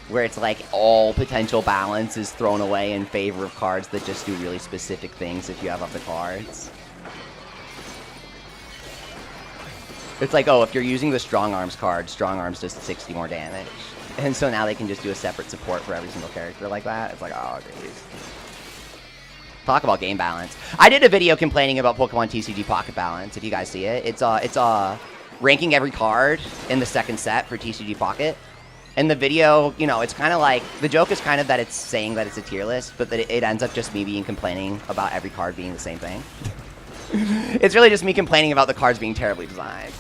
where it's like all potential balance is thrown away in favor of cards that just do really specific things if you have up the cards. It's like, oh, if you're using the Strong Arms card, Strong Arms does 60 more damage. And so now they can just do a separate support for every single character like that. It's like, oh, geez. Talk about game balance. I did a video complaining about Pokemon TCG Pocket Balance, if you guys see it. It's ranking every card in the second set for TCG Pocket. And the video, you know, it's kind of like, the joke is kind of that it's saying that it's a tier list, but that it ends up just me being complaining about every card being the same thing. It's really just me complaining about the cards being terribly designed.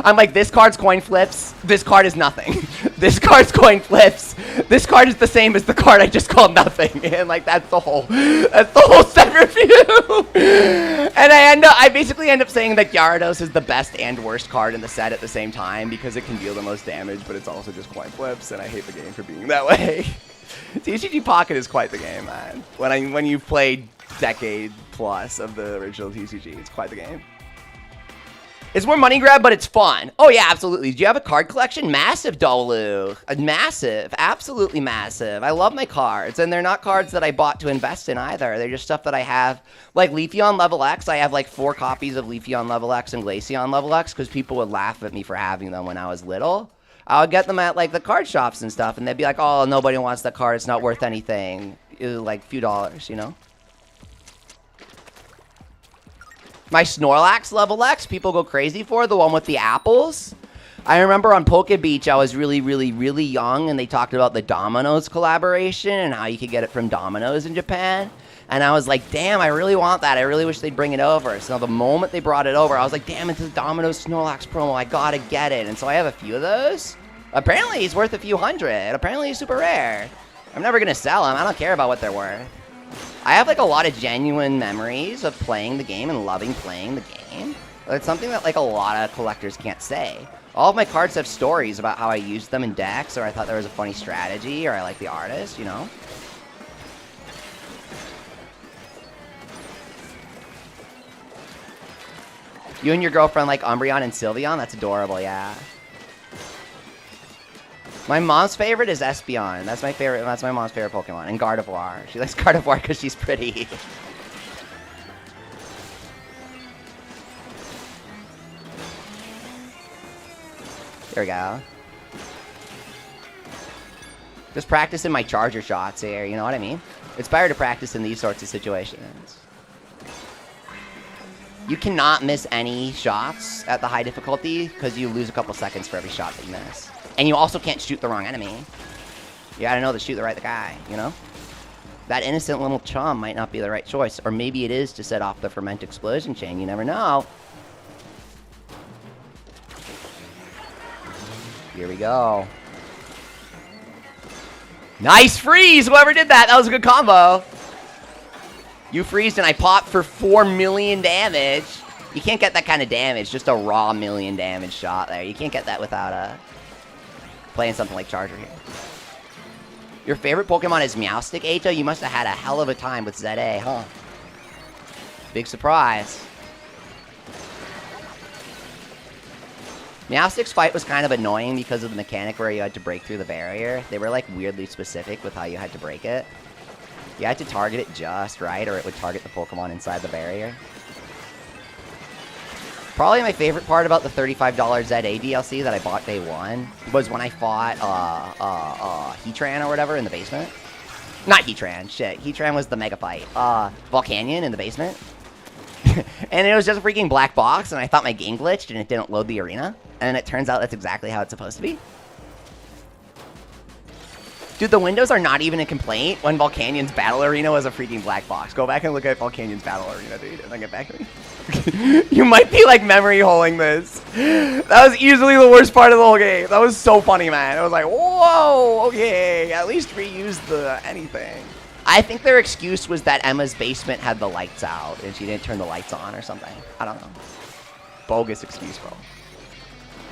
I'm like, this card's coin flips. This card is nothing. This card's coin flips. This card is the same as the card I just called nothing. And like, that's the whole set review. And I basically end up saying that Gyarados is the best and worst card in the set at the same time because it can deal the most damage, but it's also just coin flips, and I hate the game for being that way. TCG Pocket is quite the game, man. When you've played decade plus of the original TCG, it's quite the game. It's more money grab, but it's fun. Oh yeah, absolutely. Do you have a card collection? Massive, Dolu. Massive, absolutely massive. I love my cards, and they're not cards that I bought to invest in either. They're just stuff that I have. Like Leafeon Level X, I have like 4 copies of Leafeon Level X and Glaceon Level X because people would laugh at me for having them when I was little. I would get them at like the card shops and stuff, and they'd be like, oh, nobody wants that card. It's not worth anything. It was like a few dollars, you know? My Snorlax Level X, people go crazy for, the one with the apples. I remember on Poke Beach, I was really young, and they talked about the Domino's collaboration and how you could get it from Domino's in Japan. And I was like, damn, I really want that. I really wish they'd bring it over. So the moment they brought it over, I was like, damn, it's the Domino's Snorlax promo. I gotta get it. And so I have a few of those. Apparently, he's worth a few hundred. Apparently, he's super rare. I'm never gonna sell him. I don't care about what they're worth. I have like a lot of genuine memories of playing the game and loving playing the game. It's something that like a lot of collectors can't say. All of my cards have stories about how I used them in decks, or I thought there was a funny strategy, or I like the artist, you know? You and your girlfriend like Umbreon and Sylveon? That's adorable, yeah. My mom's favorite is Espeon. That's my favorite. That's my mom's favorite Pokemon. And Gardevoir. She likes Gardevoir because she's pretty. There we go. Just practicing my charger shots here, you know what I mean? It's better to practice in these sorts of situations. You cannot miss any shots at the high difficulty because you lose a couple seconds for every shot that you miss. And you also can't shoot the wrong enemy. You gotta know to shoot the right guy, you know? That innocent little chum might not be the right choice. Or maybe it is to set off the Ferment Explosion chain. You never know. Here we go. Nice freeze! Whoever did that, that was a good combo. You freezed and I popped for 4 million damage. You can't get that kind of damage, just a raw million damage shot there. You can't get that without playing something like Charger here. Your favorite Pokemon is Meowstic, Ato? You must have had a hell of a time with ZA, huh? Big surprise. Meowstic's fight was kind of annoying because of the mechanic where you had to break through the barrier. They were like weirdly specific with how you had to break it. You had to target it just right or it would target the Pokemon inside the barrier. Probably my favorite part about the $35 ZA DLC that I bought day one was when I fought Heatran or whatever in the basement. Not Heatran, shit. Heatran was the mega fight. Volcanion in the basement. And it was just a freaking black box and I thought my game glitched and it didn't load the arena. And it turns out that's exactly how it's supposed to be. Dude, the windows are not even a complaint when Volcanion's battle arena was a freaking black box. Go back and look at Volcanion's battle arena, dude, and then get back to me. You might be, like, memory holing this. That was easily the worst part of the whole game. That was so funny, man. It was like, whoa, okay, at least reuse the anything. I think their excuse was that Emma's basement had the lights out, and she didn't turn the lights on or something. I don't know. Bogus excuse, bro.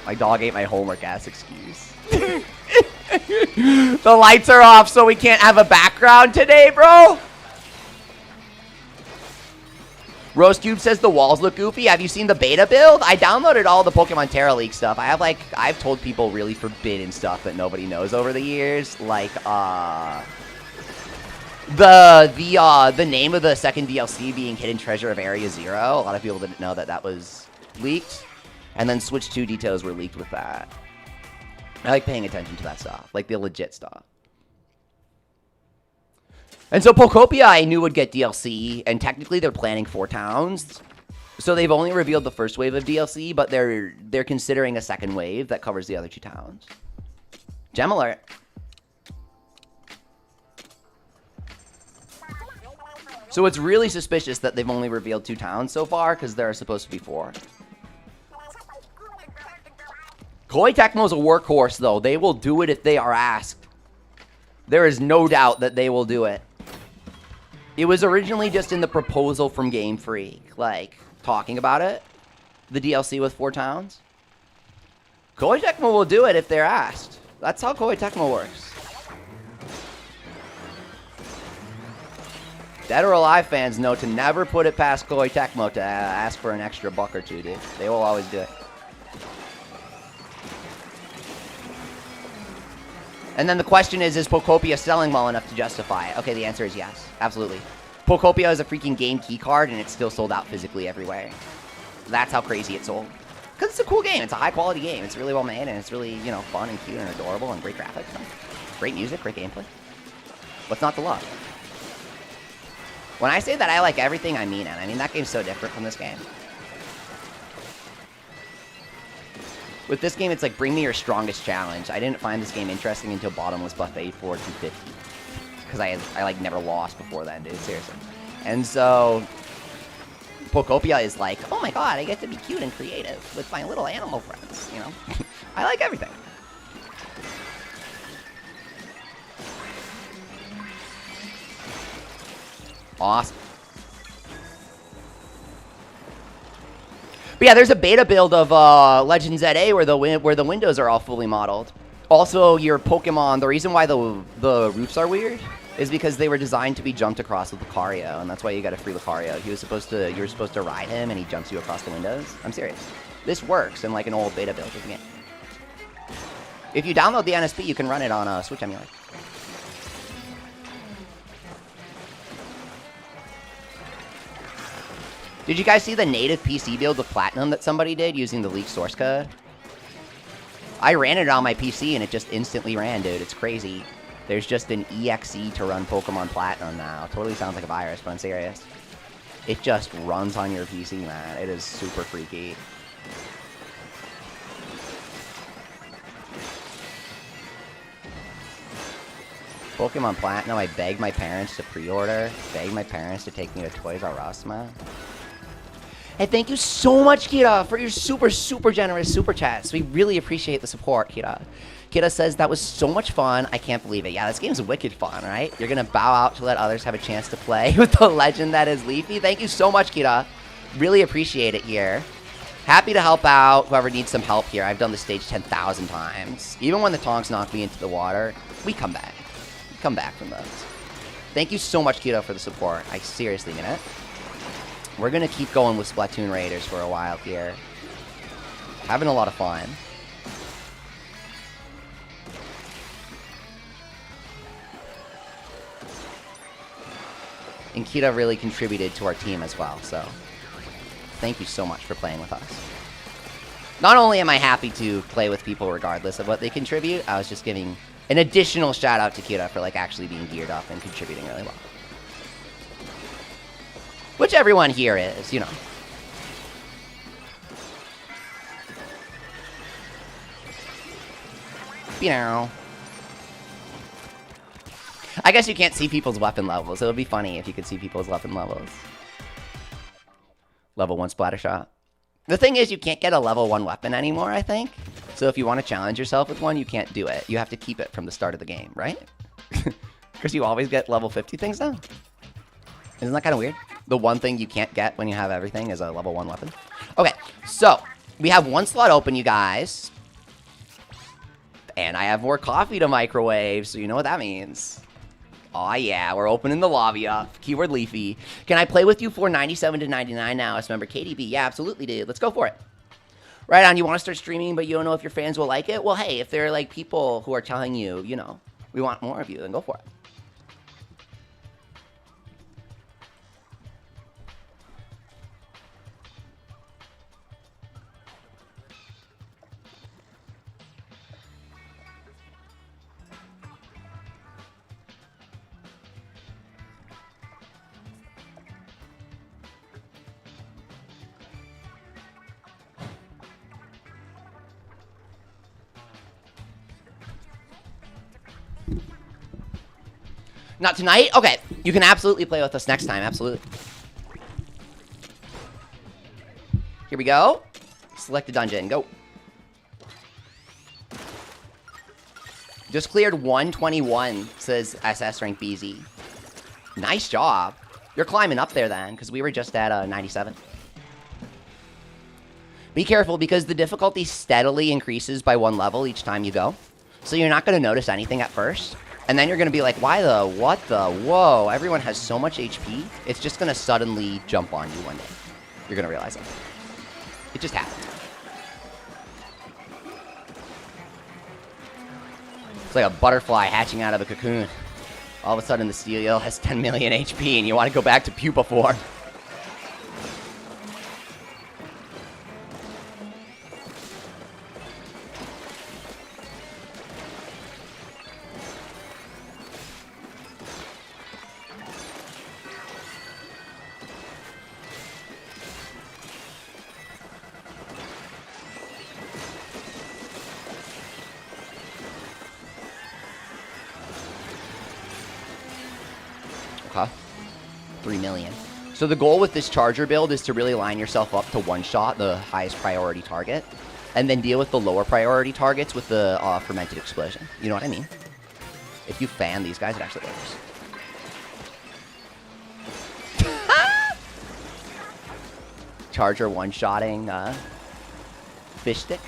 My dog ate my homework ass excuse. The lights are off, so we can't have a background today, bro. Rosecube says the walls look goofy. Have you seen the beta build? I downloaded all the Pokemon Terra League stuff. I've told people really forbidden stuff that nobody knows over the years, like the name of the second DLC being Hidden Treasure of Area Zero. A lot of people didn't know that that was leaked, and then Switch 2 details were leaked with that. I like paying attention to that stuff, like the legit stuff. And so Pokopia I knew would get DLC, and technically they're planning 4 towns. So they've only revealed the first wave of DLC, but they're considering a second wave that covers the other 2 towns. Gem alert. So it's really suspicious that they've only revealed 2 towns so far, because there are supposed to be 4. Koei Tecmo's a workhorse, though. They will do it if they are asked. There is no doubt that they will do it. It was originally just in the proposal from Game Freak, like, talking about it. The DLC with 4 towns. Koei Tecmo will do it if they're asked. That's how Koei Tecmo works. Dead or Alive fans know to never put it past Koei Tecmo to ask for an extra buck or 2, dude. They will always do it. And then the question is Pokopia selling well enough to justify it? Okay, the answer is yes. Absolutely. Pokopia is a freaking game key card, and it's still sold out physically everywhere. That's how crazy it sold. Because it's a cool game. It's a high-quality game. It's really well made, and it's really, you know, fun and cute and adorable and great graphics. Great music, great gameplay. What's not to love? When I say that I like everything, I mean it. I mean, that game's so different from this game. With this game, it's like, bring me your strongest challenge. I didn't find this game interesting until Bottomless Buffet for 250. Because I like, never lost before then, dude. Seriously. And so, Pokopia is like, oh my god, I get to be cute and creative with my little animal friends, you know? I like everything. Awesome. But yeah, there's a beta build of Legends ZA where the windows are all fully modeled. Also, your Pokemon, the reason why the roofs are weird is because they were designed to be jumped across with Lucario, and that's why you got to free Lucario. You were supposed to ride him, and he jumps you across the windows. I'm serious. This works in like an old beta build of the game. If you download the NSP, you can run it on a Switch emulator. Did you guys see the native PC build with Platinum that somebody did using the leaked source code? I ran it on my PC and it just instantly ran, dude. It's crazy. There's just an EXE to run Pokemon Platinum now. Totally sounds like a virus, but I'm serious. It just runs on your PC, man. It is super freaky. Pokemon Platinum, I begged my parents to pre-order. Begged my parents to take me to Toys R Us, man. Hey, thank you so much, Kira, for your super generous super chats. We really appreciate the support, Kira. Kira says, that was so much fun. I can't believe it. Yeah, this game's wicked fun, right? You're going to bow out to let others have a chance to play with the legend that is Leafy. Thank you so much, Kira. Really appreciate it here. Happy to help out whoever needs some help here. I've done this stage 10,000 times. Even when the tonks knock me into the water, we come back. We come back from those. Thank you so much, Kira, for the support. I seriously mean it. We're going to keep going with Splatoon Raiders for a while here. Having a lot of fun. And Kita really contributed to our team as well, so thank you so much for playing with us. Not only am I happy to play with people regardless of what they contribute, I was just giving an additional shout out to Kita for like actually being geared up and contributing really well. Which everyone here is, you know. You know. I guess you can't see people's weapon levels. It would be funny if you could see people's weapon levels. Level 1 splatter shot. The thing is, you can't get a level 1 weapon anymore, I think. So if you want to challenge yourself with one, you can't do it. You have to keep it from the start of the game, right? Because you always get level 50 things now. Isn't that kind of weird? The one thing you can't get when you have everything is a level 1 weapon. Okay, so we have one slot open, you guys. And I have more coffee to microwave, so you know what that means. Aw, yeah, we're opening the lobby up. Keyword Leafy. Can I play with you for 97 to 99 now as member KDB? Yeah, absolutely, dude. Let's go for it. Right on, you want to start streaming, but you don't know if your fans will like it? Well, hey, if there are, like, people who are telling you, you know, we want more of you, then go for it. Not tonight? Okay. You can absolutely play with us next time. Absolutely. Here we go. Select a dungeon. Go. Just cleared 121, says SS rank BZ. Nice job. You're climbing up there then, because we were just at 97. Be careful, because the difficulty steadily increases by 1 level each time you go. So you're not going to notice anything at first. And then you're going to be like, why the, what the, whoa, everyone has so much HP. It's just going to suddenly jump on you one day. You're going to realize it. It just happens. It's like a butterfly hatching out of a cocoon. All of a sudden the Steelio has 10 million HP and you want to go back to pupa form. Okay. 3 million. So the goal with this charger build is to really line yourself up to one-shot the highest priority target, and then deal with the lower priority targets with the fermented explosion. You know what I mean? If you fan these guys, it actually works. Charger one-shotting fish stick.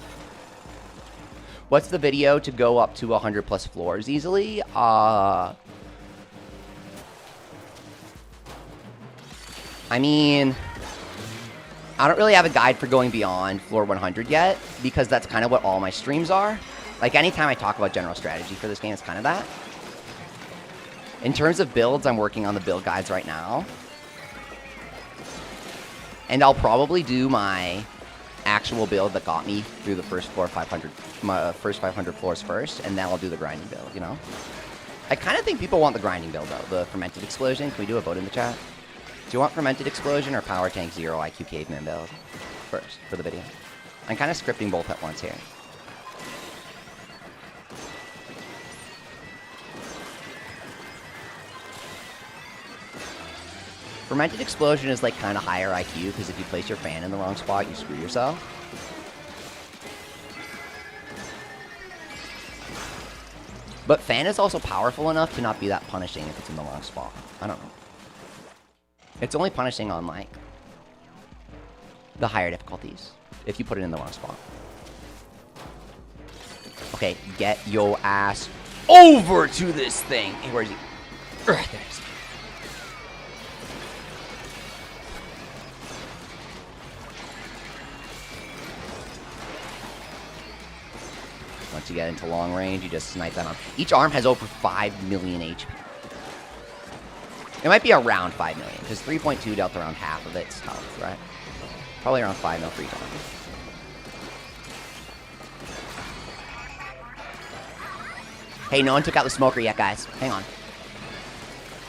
What's the video to go up to 100 plus floors easily? I mean, I don't really have a guide for going beyond floor 100 yet, because that's kind of what all my streams are. Like, anytime I talk about general strategy for this game, it's kind of that. In terms of builds, I'm working on the build guides right now. And I'll probably do my actual build that got me through the first floor 500, my first 500 floors first, and then I'll do the grinding build, you know? I kind of think people want the grinding build, though, the fermented explosion. Can we do a vote in the chat? Do you want fermented explosion or power tank 0 IQ caveman build first for the video? I'm kind of scripting both at once here. Fermented Explosion is like kind of higher IQ because if you place your fan in the wrong spot, you screw yourself. But fan is also powerful enough to not be that punishing if it's in the wrong spot. I don't know. It's only punishing on like the higher difficulties if you put it in the wrong spot. Okay, get your ass over to this thing. Hey, where is he? There he is. Once you get into long range, you just snipe that on. Each arm has over 5 million HP. It might be around 5 million, because 3.2 dealt around half of its health, right? Probably around 5 mil for each arm. Hey, no one took out the smoker yet, guys. Hang on.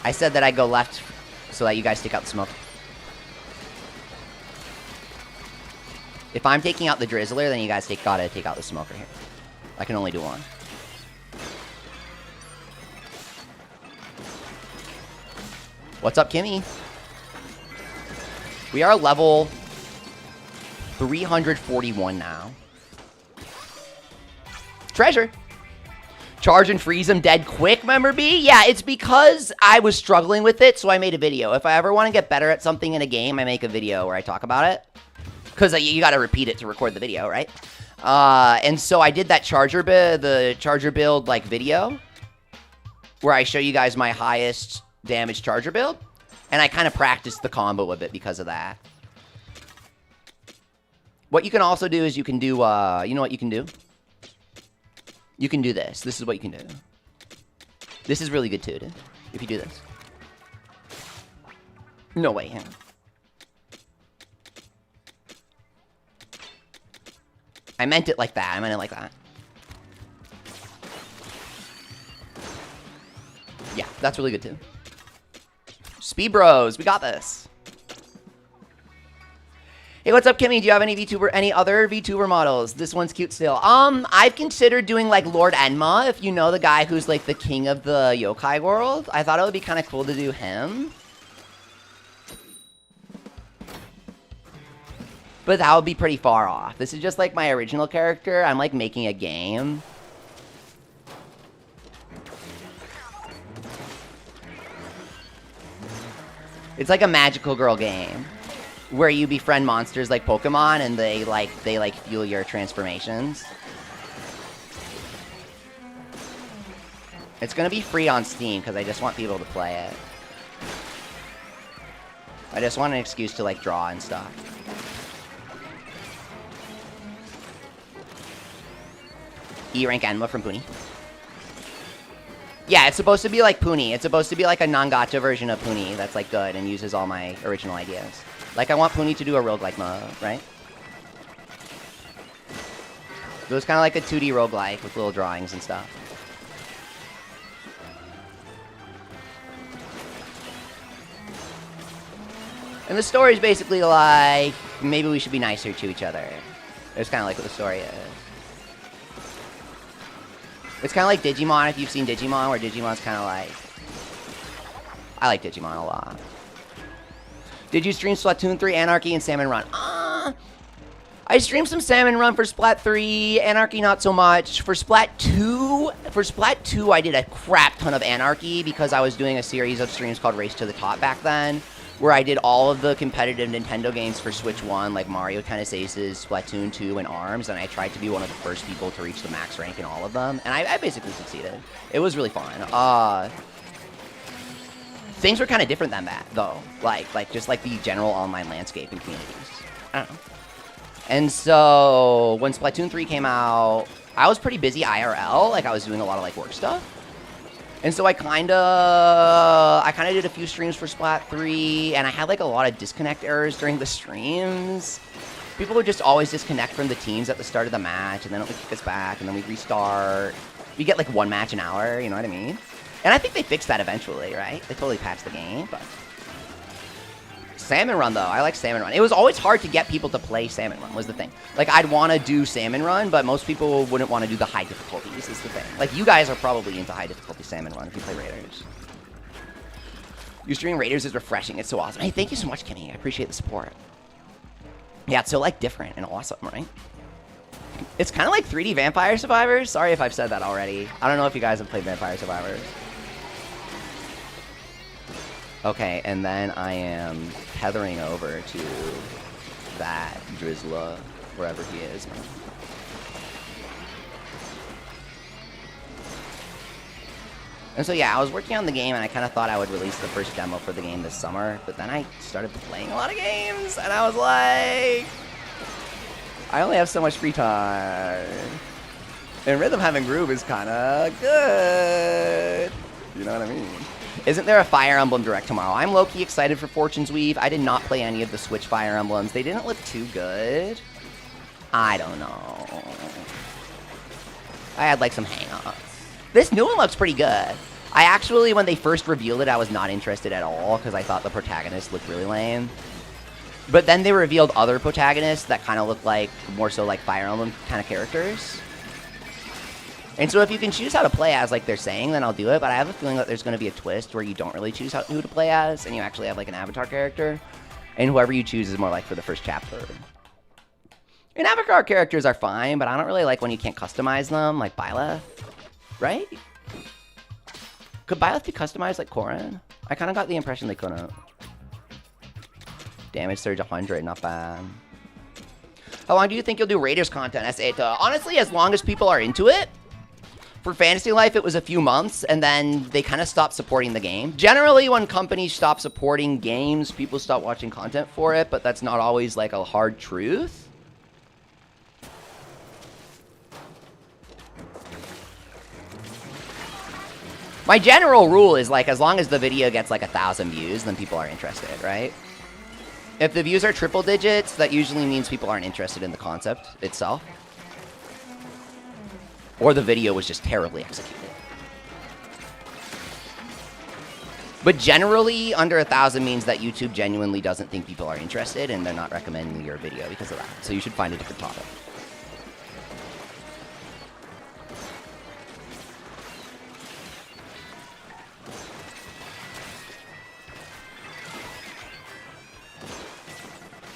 I said that I'd go left so that you guys take out the smoke. If I'm taking out the Drizzler, then you guys gotta take out the smoker here. I can only do one. What's up, Kimmy? We are level 341 now. Treasure. Charge and freeze him dead quick, member B? Yeah, it's because I was struggling with it, so I made a video. If I ever want to get better at something in a game, I make a video where I talk about it. Because you got to repeat it to record the video, right? And so I did that the charger build like video where I show you guys my highest damage charger build, and I kind of practiced the combo a bit because of that. What you can also do is you can do, you know what you can do? You can do this. This is what you can do. This is really good too, dude, if you do this. No way, hang on. I meant it like that. I meant it like that. Yeah, that's really good too. Speed Bros, we got this. Hey, what's up, Kimmy? Do you have any other VTuber models? This one's cute still. I've considered doing like Lord Enma, if you know the guy who's like the king of the yokai world. I thought it would be kind of cool to do him. But that would be pretty far off. This is just like my original character. I'm like making a game. It's like a magical girl game where you befriend monsters like Pokemon and they fuel your transformations. It's gonna be free on Steam because I just want people to play it. I just want an excuse to like draw and stuff. E-rank Enma from Puni. Yeah, it's supposed to be like Puni. It's supposed to be like a non-gacha version of Puni that's like good and uses all my original ideas. Like I want Puni to do a roguelike mode, right? It was kind of like a 2D roguelike with little drawings and stuff. And the story is basically like, maybe we should be nicer to each other. It's kind of like what the story is. It's kind of like Digimon, if you've seen Digimon, where Digimon's kind of like... I like Digimon a lot. Did you stream Splatoon 3, Anarchy, and Salmon Run? I streamed some Salmon Run for Splat 3, Anarchy not so much. For Splat 2, I did a crap ton of Anarchy because I was doing a series of streams called Race to the Top back then, where I did all of the competitive Nintendo games for Switch 1, like Mario Tennis Aces, Splatoon 2, and ARMS, and I tried to be one of the first people to reach the max rank in all of them, and I basically succeeded. It was really fun. Things were kind of different than that, though. Like just like the general online landscape and communities. I don't know. And so, when Splatoon 3 came out, I was pretty busy IRL, like I was doing a lot of like work stuff. And so I kind of did a few streams for Splat 3, and I had like a lot of disconnect errors during the streams. People would just always disconnect from the teams at the start of the match, and then it would kick us back, and then we'd restart. We get like one match an hour, you know what I mean? And I think they fixed that eventually, right? They totally patched the game, but... Salmon Run, though. I like Salmon Run. It was always hard to get people to play Salmon Run, was the thing. Like, I'd want to do Salmon Run, but most people wouldn't want to do the high difficulties, is the thing. Like, you guys are probably into high difficulty Salmon Run if you play Raiders. Your streaming Raiders is refreshing. It's so awesome. Hey, thank you so much, Kimmy. I appreciate the support. Yeah, it's so, like, different and awesome, right? It's kind of like 3D Vampire Survivors. Sorry if I've said that already. I don't know if you guys have played Vampire Survivors. Okay, and then I am tethering over to that Drizzler, wherever he is. And so yeah, I was working on the game, and I kind of thought I would release the first demo for the game this summer, but then I started playing a lot of games, and I was like, I only have so much free time. And Rhythm Having Groove is kind of good. You know what I mean? Isn't there a Fire Emblem Direct tomorrow? I'm low-key excited for Fortune's Weave. I did not play any of the Switch Fire Emblems. They didn't look too good. I don't know. I had like some hang-ups. This new one looks pretty good. I actually, when they first revealed it, I was not interested at all because I thought the protagonist looked really lame. But then they revealed other protagonists that kind of look like, more so like Fire Emblem kind of characters. And so if you can choose how to play as, like they're saying, then I'll do it. But I have a feeling that there's going to be a twist where you don't really choose who to play as, and you actually have like an avatar character. And whoever you choose is more like for the first chapter. And avatar characters are fine, but I don't really like when you can't customize them, like Byleth. Right? Could Byleth be customized like Corrin? I kind of got the impression they couldn't. Damage surge 100, not bad. How long do you think you'll do Raiders content, S8? Honestly, as long as people are into it. For Fantasy Life, it was a few months, and then they kind of stopped supporting the game. Generally, when companies stop supporting games, people stop watching content for it, but that's not always like a hard truth. My general rule is, like, as long as the video gets, like, 1,000 views, then people are interested, right? If the views are triple digits, that usually means people aren't interested in the concept itself. Or the video was just terribly executed. But generally, under 1,000 means that YouTube genuinely doesn't think people are interested, and they're not recommending your video because of that. So you should find a different topic.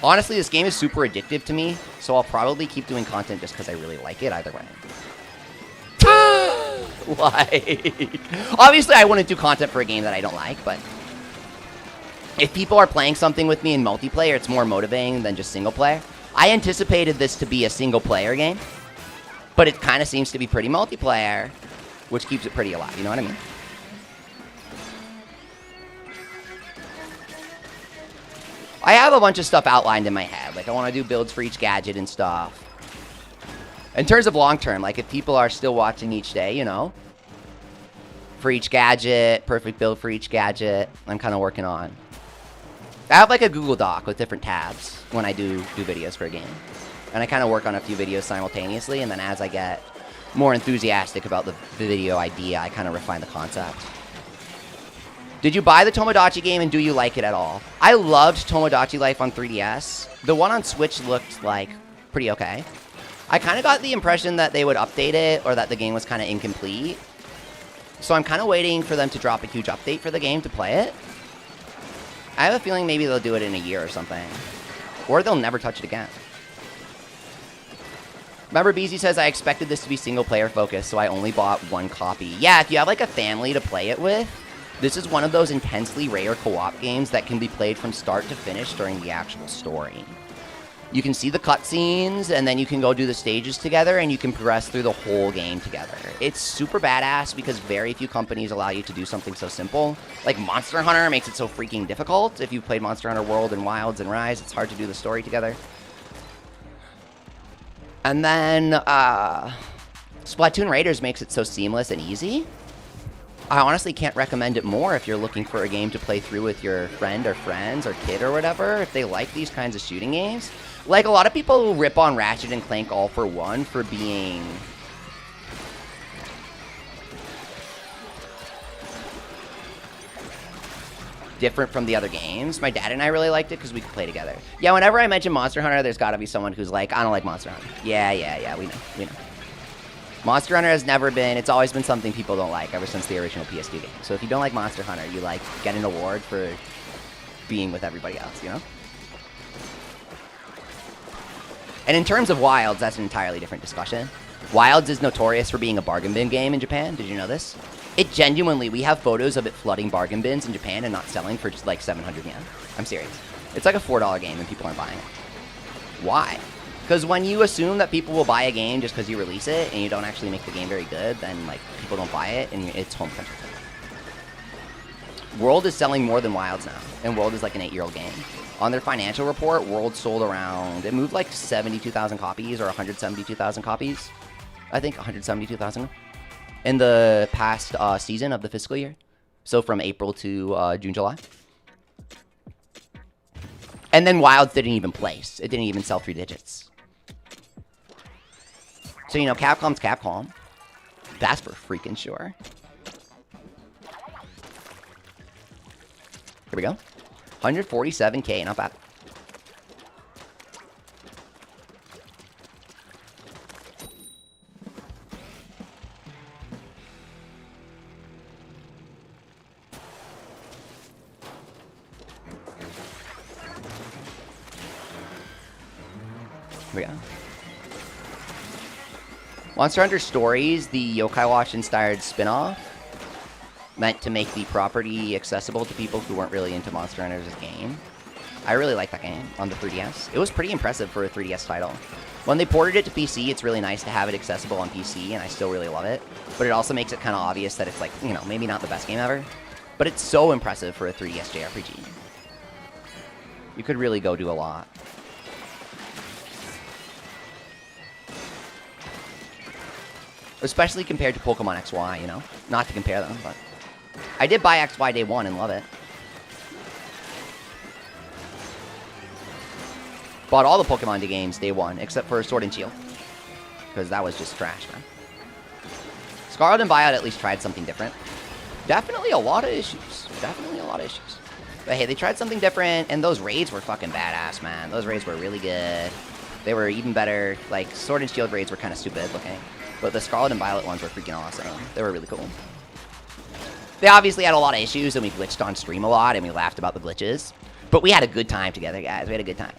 Honestly, this game is super addictive to me, so I'll probably keep doing content just because I really like it either way. Like, obviously I wouldn't do content for a game that I don't like, but if people are playing something with me in multiplayer, it's more motivating than just single player. I anticipated this to be a single player game, but it kind of seems to be pretty multiplayer, which keeps it pretty alive, you know what I mean? I have a bunch of stuff outlined in my head. Like, I want to do builds for each gadget and stuff. In terms of long term, like, if people are still watching each day, you know, for each gadget, perfect build for each gadget, I'm kind of working on. I have, like, a Google Doc with different tabs when I do videos for a game. And I kind of work on a few videos simultaneously, and then as I get more enthusiastic about the video idea, I kind of refine the concept. Did you buy the Tomodachi game, and do you like it at all? I loved Tomodachi Life on 3DS. The one on Switch looked, like, pretty okay. I kind of got the impression that they would update it, or that the game was kind of incomplete. So I'm kind of waiting for them to drop a huge update for the game to play it. I have a feeling maybe they'll do it in a year or something. Or they'll never touch it again. Remember, Beezy says, I expected this to be single-player focused, so I only bought one copy. Yeah, if you have, like, a family to play it with, this is one of those intensely rare co-op games that can be played from start to finish during the actual story. You can see the cutscenes, and then you can go do the stages together, and you can progress through the whole game together. It's super badass because very few companies allow you to do something so simple. Like, Monster Hunter makes it so freaking difficult. If you've played Monster Hunter World and Wilds and Rise, it's hard to do the story together. And then, Splatoon Raiders makes it so seamless and easy. I honestly can't recommend it more if you're looking for a game to play through with your friend or friends or kid or whatever, if they like these kinds of shooting games. Like, a lot of people rip on Ratchet and Clank All for One for being different from the other games. My dad and I really liked it because we could play together. Yeah, whenever I mention Monster Hunter, there's got to be someone who's like, I don't like Monster Hunter. Yeah, we know. Monster Hunter has never been, it's always been something people don't like ever since the original PS2 game. So if you don't like Monster Hunter, you like get an award for being with everybody else, you know? And in terms of Wilds, that's an entirely different discussion. Wilds is notorious for being a bargain bin game in Japan. Did you know this? It genuinely, we have photos of it flooding bargain bins in Japan and not selling for just like 700 yen. I'm serious. It's like a $4 game and people aren't buying it. Why? Because when you assume that people will buy a game just because you release it and you don't actually make the game very good, then like people don't buy it and it's home country. World is selling more than Wilds now, and World is like an 8-year-old game. On their financial report, World sold around, it moved like 72,000 copies or 172,000 copies. I think 172,000 in the past season of the fiscal year. So from April to June, July. And then Wilds didn't even place. It didn't even sell 3 digits. So, you know, Capcom's Capcom. That's for freaking sure. Here we go. 147K, not bad. Here we go. Monster Hunter Stories, the Yokai Watch inspired spin-off, meant to make the property accessible to people who weren't really into Monster Hunter as a game. I really like that game on the 3DS. It was pretty impressive for a 3DS title. When they ported it to PC, it's really nice to have it accessible on PC, and I still really love it. But it also makes it kind of obvious that it's like, you know, maybe not the best game ever. But it's so impressive for a 3DS JRPG. You could really go do a lot. Especially compared to Pokemon XY, you know? Not to compare them, but... I did buy XY day 1 and love it. Bought all the Pokemon games day 1, except for Sword and Shield. Because that was just trash, man. Scarlet and Violet at least tried something different. Definitely a lot of issues. Definitely a lot of issues. But hey, they tried something different, and those raids were fucking badass, man. Those raids were really good. They were even better. Like, Sword and Shield raids were kind of stupid looking. But the Scarlet and Violet ones were freaking awesome. They were really cool. They obviously had a lot of issues, and we glitched on stream a lot, and we laughed about the glitches. But we had a good time together, guys. We had a good time.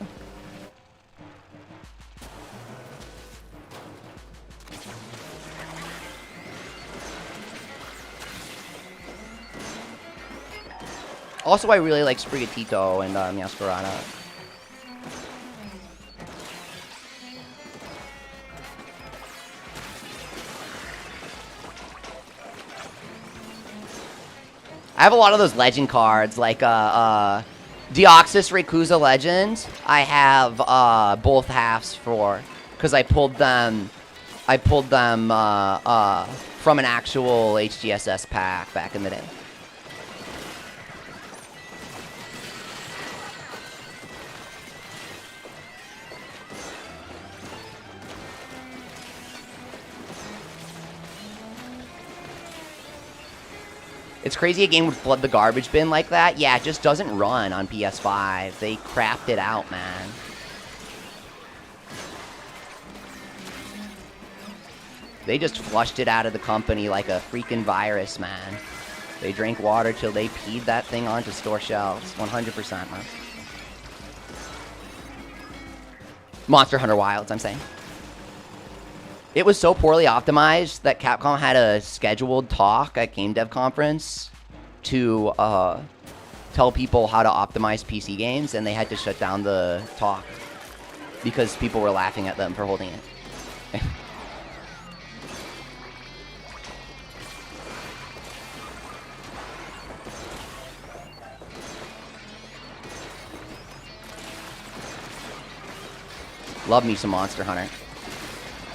Also, I really like Sprigatito and Meowscarada. I have a lot of those legend cards, like Deoxys Rayquaza Legend. I have both halves for, because I pulled them from an actual HGSS pack back in the day. It's crazy a game would flood the garbage bin like that. Yeah, it just doesn't run on PS5. They crapped it out, man. They just flushed it out of the company like a freaking virus, man. They drank water till they peed that thing onto store shelves. 100%, man. Monster Hunter Wilds, I'm saying. It was so poorly optimized that Capcom had a scheduled talk at Game Dev Conference to tell people how to optimize PC games, and they had to shut down the talk because people were laughing at them for holding it. Love me some Monster Hunter.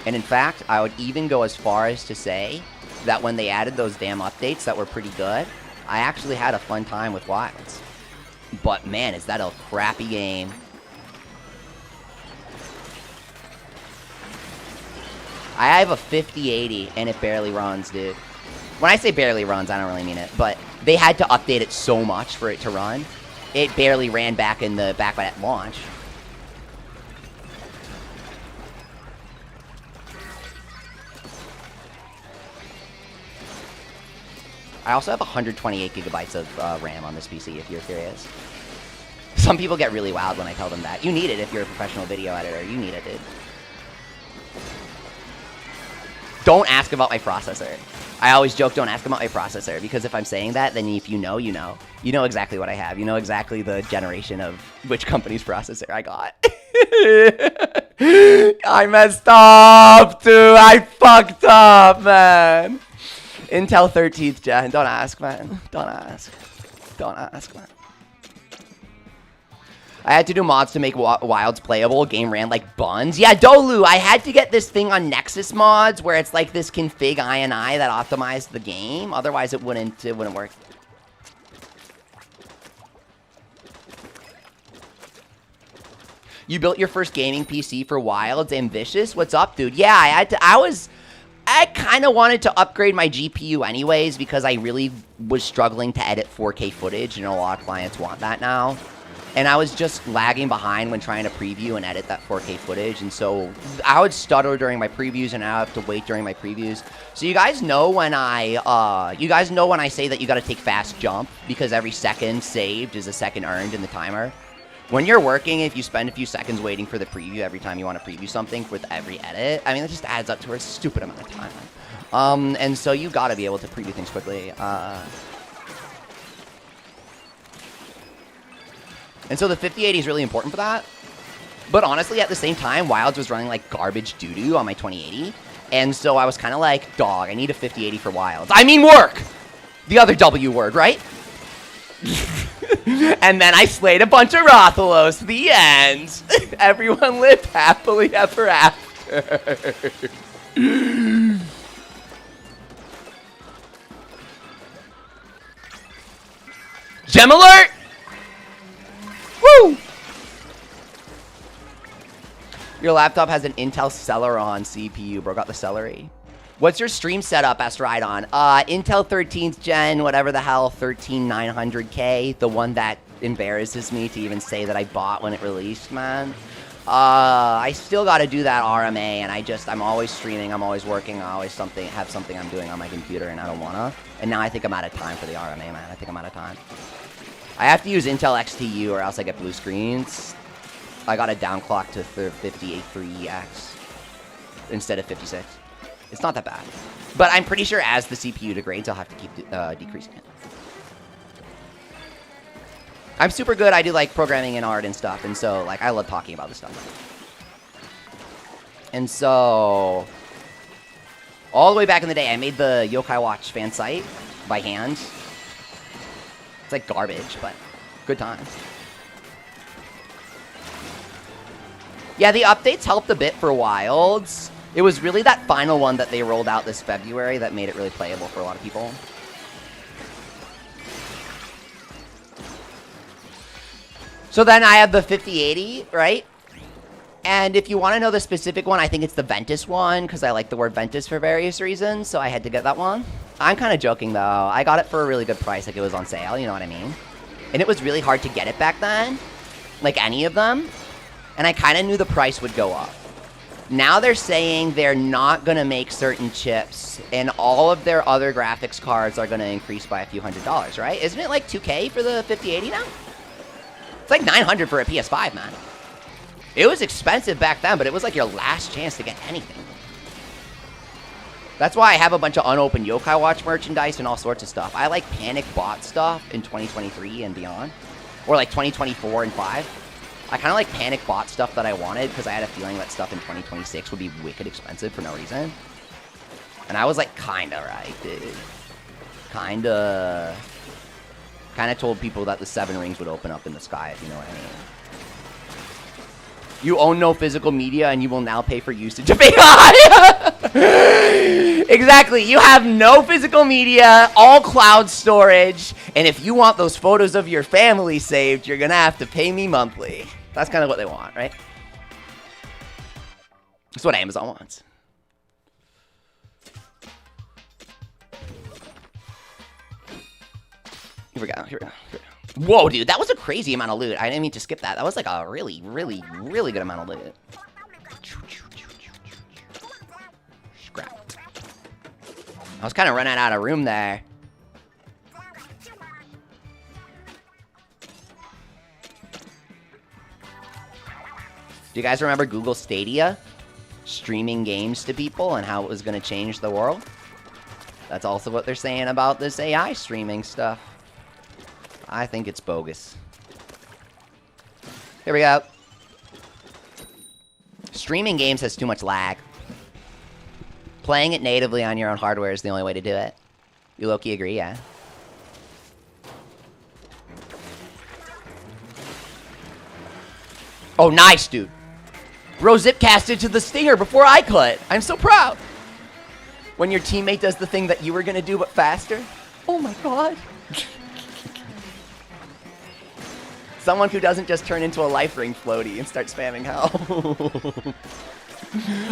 And in fact, I would even go as far as to say that when they added those damn updates that were pretty good, I actually had a fun time with Wilds. But man, is that a crappy game. I have a 5080 and it barely runs, dude. When I say barely runs, I don't really mean it, but they had to update it so much for it to run. It barely ran back at launch. I also have 128 gigabytes of RAM on this PC, if you're curious. Some people get really wild when I tell them that. You need it if you're a professional video editor. You need it, dude. Don't ask about my processor. I always joke, don't ask about my processor, because if I'm saying that, then if you know, you know. You know exactly what I have. You know exactly the generation of which company's processor I got. I messed up, dude. I fucked up, man. Intel 13th gen. Don't ask, man. Don't ask. Don't ask, man. I had to do mods to make Wilds playable. Game ran like buns. Yeah, Dolu, I had to get this thing on Nexus mods where it's like this config INI that optimized the game. Otherwise, it wouldn't work. You built your first gaming PC for Wilds. Ambitious? What's up, dude? Yeah, I kind of wanted to upgrade my GPU anyways because I really was struggling to edit 4K footage. You know, a lot of clients want that now. And I was just lagging behind when trying to preview and edit that 4K footage. And so I would stutter during my previews and I have to wait during my previews. So you guys know when I say that you got to take fast jump because every second saved is a second earned in the timer. When you're working, if you spend a few seconds waiting for the preview every time you want to preview something with every edit, I mean, it just adds up to a stupid amount of time. And so you got to be able to preview things quickly. And so the 5080 is really important for that. But honestly, at the same time, Wilds was running like garbage doo-doo on my 2080. And so I was kind of like, dog, I need a 5080 for Wilds. I mean work! The other W word, right? And then I slayed a bunch of Rathalos. The end. Everyone lived happily ever after. Gem alert! Woo! Your laptop has an Intel Celeron CPU, bro. Got the celery. What's your stream setup, Asteroidon? Intel 13th gen, whatever the hell, 13900K. The one that embarrasses me to even say that I bought when it released, man. I still got to do that RMA, and I'm always streaming, I'm always working, I always have something I'm doing on my computer, and I don't wanna. And now I think I'm out of time for the RMA, man. I think I'm out of time. I have to use Intel XTU or else I get blue screens. I got a downclock to 58.3X instead of 56. It's not that bad. But I'm pretty sure as the CPU degrades, I'll have to keep decreasing it. I'm super good. I do like programming and art and stuff. And so like I love talking about this stuff. And so all the way back in the day, I made the Yokai Watch fan site by hand. It's like garbage, but good times. Yeah, the updates helped a bit for Wilds. It was really that final one that they rolled out this February that made it really playable for a lot of people. So then I have the 5080, right? And if you want to know the specific one, I think it's the Ventus one, because I like the word Ventus for various reasons, so I had to get that one. I'm kind of joking, though. I got it for a really good price, like it was on sale, you know what I mean? And it was really hard to get it back then, like any of them. And I kind of knew the price would go up. Now they're saying they're not going to make certain chips, and all of their other graphics cards are going to increase by a few $100s, right? Isn't it like $2K for the 5080 now? It's like $900 for a PS5, man. It was expensive back then, but it was like your last chance to get anything. That's why I have a bunch of unopened Yokai Watch merchandise and all sorts of stuff. I like panic bought stuff in 2023 and beyond. Or like 2024 and 5. I kind of like panic bought stuff that I wanted because I had a feeling that stuff in 2026 would be wicked expensive for no reason. And I was like, kinda right, dude. Kinda told people that the 7 rings would open up in the sky, if you know what I mean. You own no physical media and you will now pay for usage of AI. Exactly. You have no physical media, all cloud storage, and if you want those photos of your family saved, you're going to have to pay me monthly. That's kind of what they want, right? That's what Amazon wants. Here we go. Whoa, dude, that was a crazy amount of loot. I didn't mean to skip that. That was like a really, really, really good amount of loot. Scrap. I was kind of running out of room there. Do you guys remember Google Stadia? Streaming games to people and how it was going to change the world? That's also what they're saying about this AI streaming stuff. I think it's bogus. Here we go. Streaming games has too much lag. Playing it natively on your own hardware is the only way to do it. You low-key agree, yeah? Oh, nice, dude. Bro zip-casted to the stinger before I could. I'm so proud. When your teammate does the thing that you were going to do but faster. Oh, my God. Someone who doesn't just turn into a life ring floaty and start spamming hell.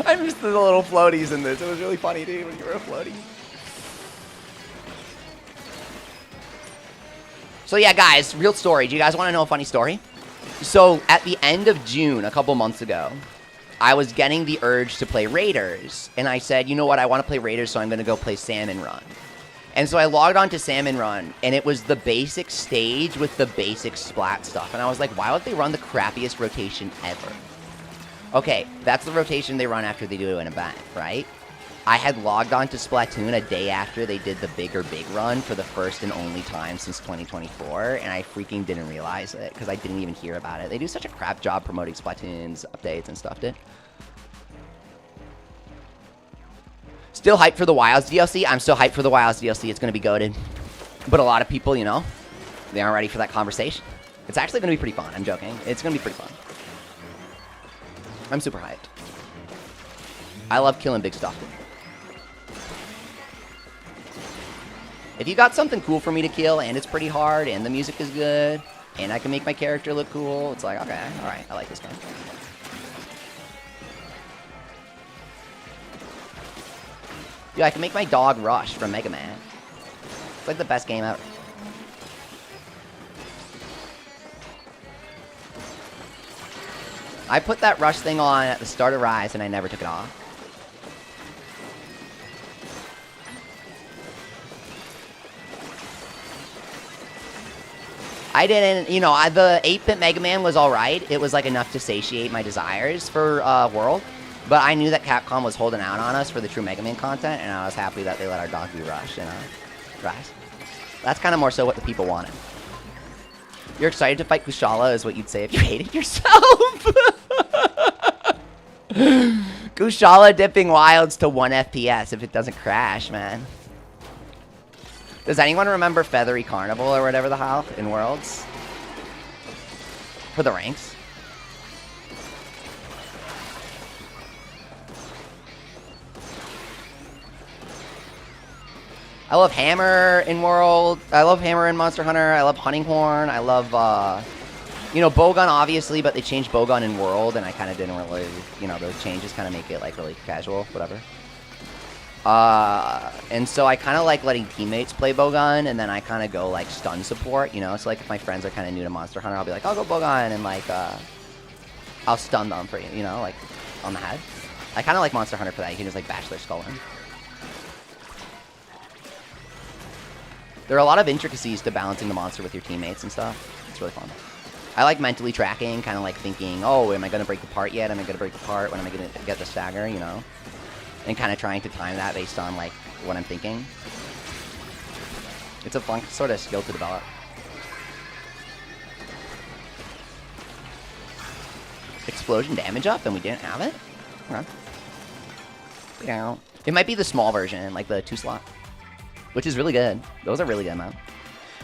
I missed the little floaties in this. It was really funny, dude, when you were a floaty. So yeah, guys, real story. Do you guys want to know a funny story? So at the end of June, a couple months ago, I was getting the urge to play Raiders. And I said, you know what? I want to play Raiders, so I'm going to go play Salmon Run. And so I logged on to Salmon Run, and it was the basic stage with the basic splat stuff. And I was like, why would they run the crappiest rotation ever? Okay, that's the rotation they run after they do an event, right? I had logged on to Splatoon a day after they did the big run for the first and only time since 2024, and I freaking didn't realize it because I didn't even hear about it. They do such a crap job promoting Splatoon's updates and stuff, dude. Still hyped for the Wilds DLC. I'm still hyped for the Wilds DLC. It's going to be goated. But a lot of people, you know, they aren't ready for that conversation. It's actually going to be pretty fun. I'm joking. It's going to be pretty fun. I'm super hyped. I love killing big stuff. If you got something cool for me to kill, and it's pretty hard, and the music is good, and I can make my character look cool, it's like, okay, alright, I like this guy. Dude, I can make my dog Rush from Mega Man. It's like the best game ever. I put that Rush thing on at the start of Rise, and I never took it off. I didn't, you know, the 8-bit Mega Man was alright. It was like enough to satiate my desires for World. But I knew that Capcom was holding out on us for the true Mega Man content, and I was happy that they let our dog be Rush, you know. Rise. That's kind of more so what the people wanted. You're excited to fight Kushala is what you'd say if you hated yourself. Kushala dipping wilds to 1 FPS if it doesn't crash, man. Does anyone remember Feathery Carnival or whatever the hell in Worlds? For the ranks? I love Hammer in World. I love Hammer in Monster Hunter. I love Hunting Horn. I love, you know, Bowgun obviously, but they changed Bowgun in World, and I kind of didn't really, you know, those changes kind of make it like really casual, whatever. And so I kind of like letting teammates play Bowgun, and then I kind of go like stun support, you know. So like if my friends are kind of new to Monster Hunter, I'll be like, I'll go Bowgun, and like I'll stun them for you know, like on the head. I kind of like Monster Hunter for that. You can just like bash their skull in. There are a lot of intricacies to balancing the monster with your teammates and stuff. It's really fun. I like mentally tracking, kind of like thinking, oh, am I going to break the part yet? Am I going to break the part? When am I going to get the stagger, you know? And kind of trying to time that based on like what I'm thinking. It's a fun sort of skill to develop. Explosion damage up and we didn't have it? Huh. Yeah. It might be the small version, like the 2-slot. Which is really good. Those are really good, man.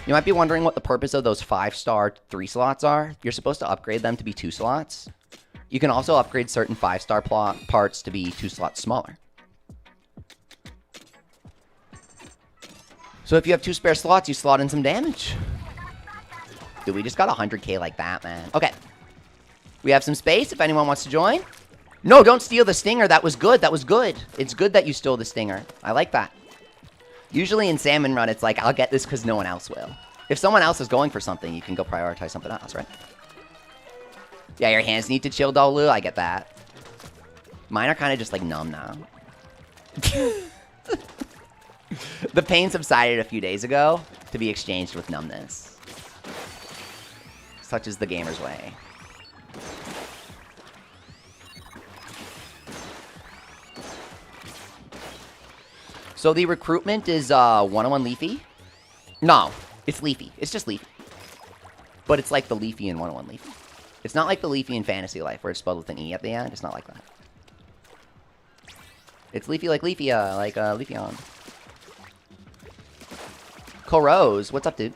You might be wondering what the purpose of those 5-star 3-slots are. You're supposed to upgrade them to be 2 slots. You can also upgrade certain 5-star parts to be 2 slots smaller. So if you have 2 spare slots, you slot in some damage. Dude, we just got 100k like that, man. Okay. We have some space if anyone wants to join. No, don't steal the stinger. That was good. That was good. It's good that you stole the stinger. I like that. Usually in Salmon Run, it's like, I'll get this because no one else will. If someone else is going for something, you can go prioritize something else, right? Yeah, your hands need to chill, Dolu. I get that. Mine are kind of just, like, numb now. The pain subsided a few days ago to be exchanged with numbness. Such is the gamer's way. So the recruitment is 101 Leafy. No, it's Leafy. It's just Leafy. But it's like the Leafy in 101 Leafy. It's not like the Leafy in Fantasy Life where it's spelled with an E at the end. It's not like that. It's Leafy like Leafia, like Leafeon. Corose, what's up, dude?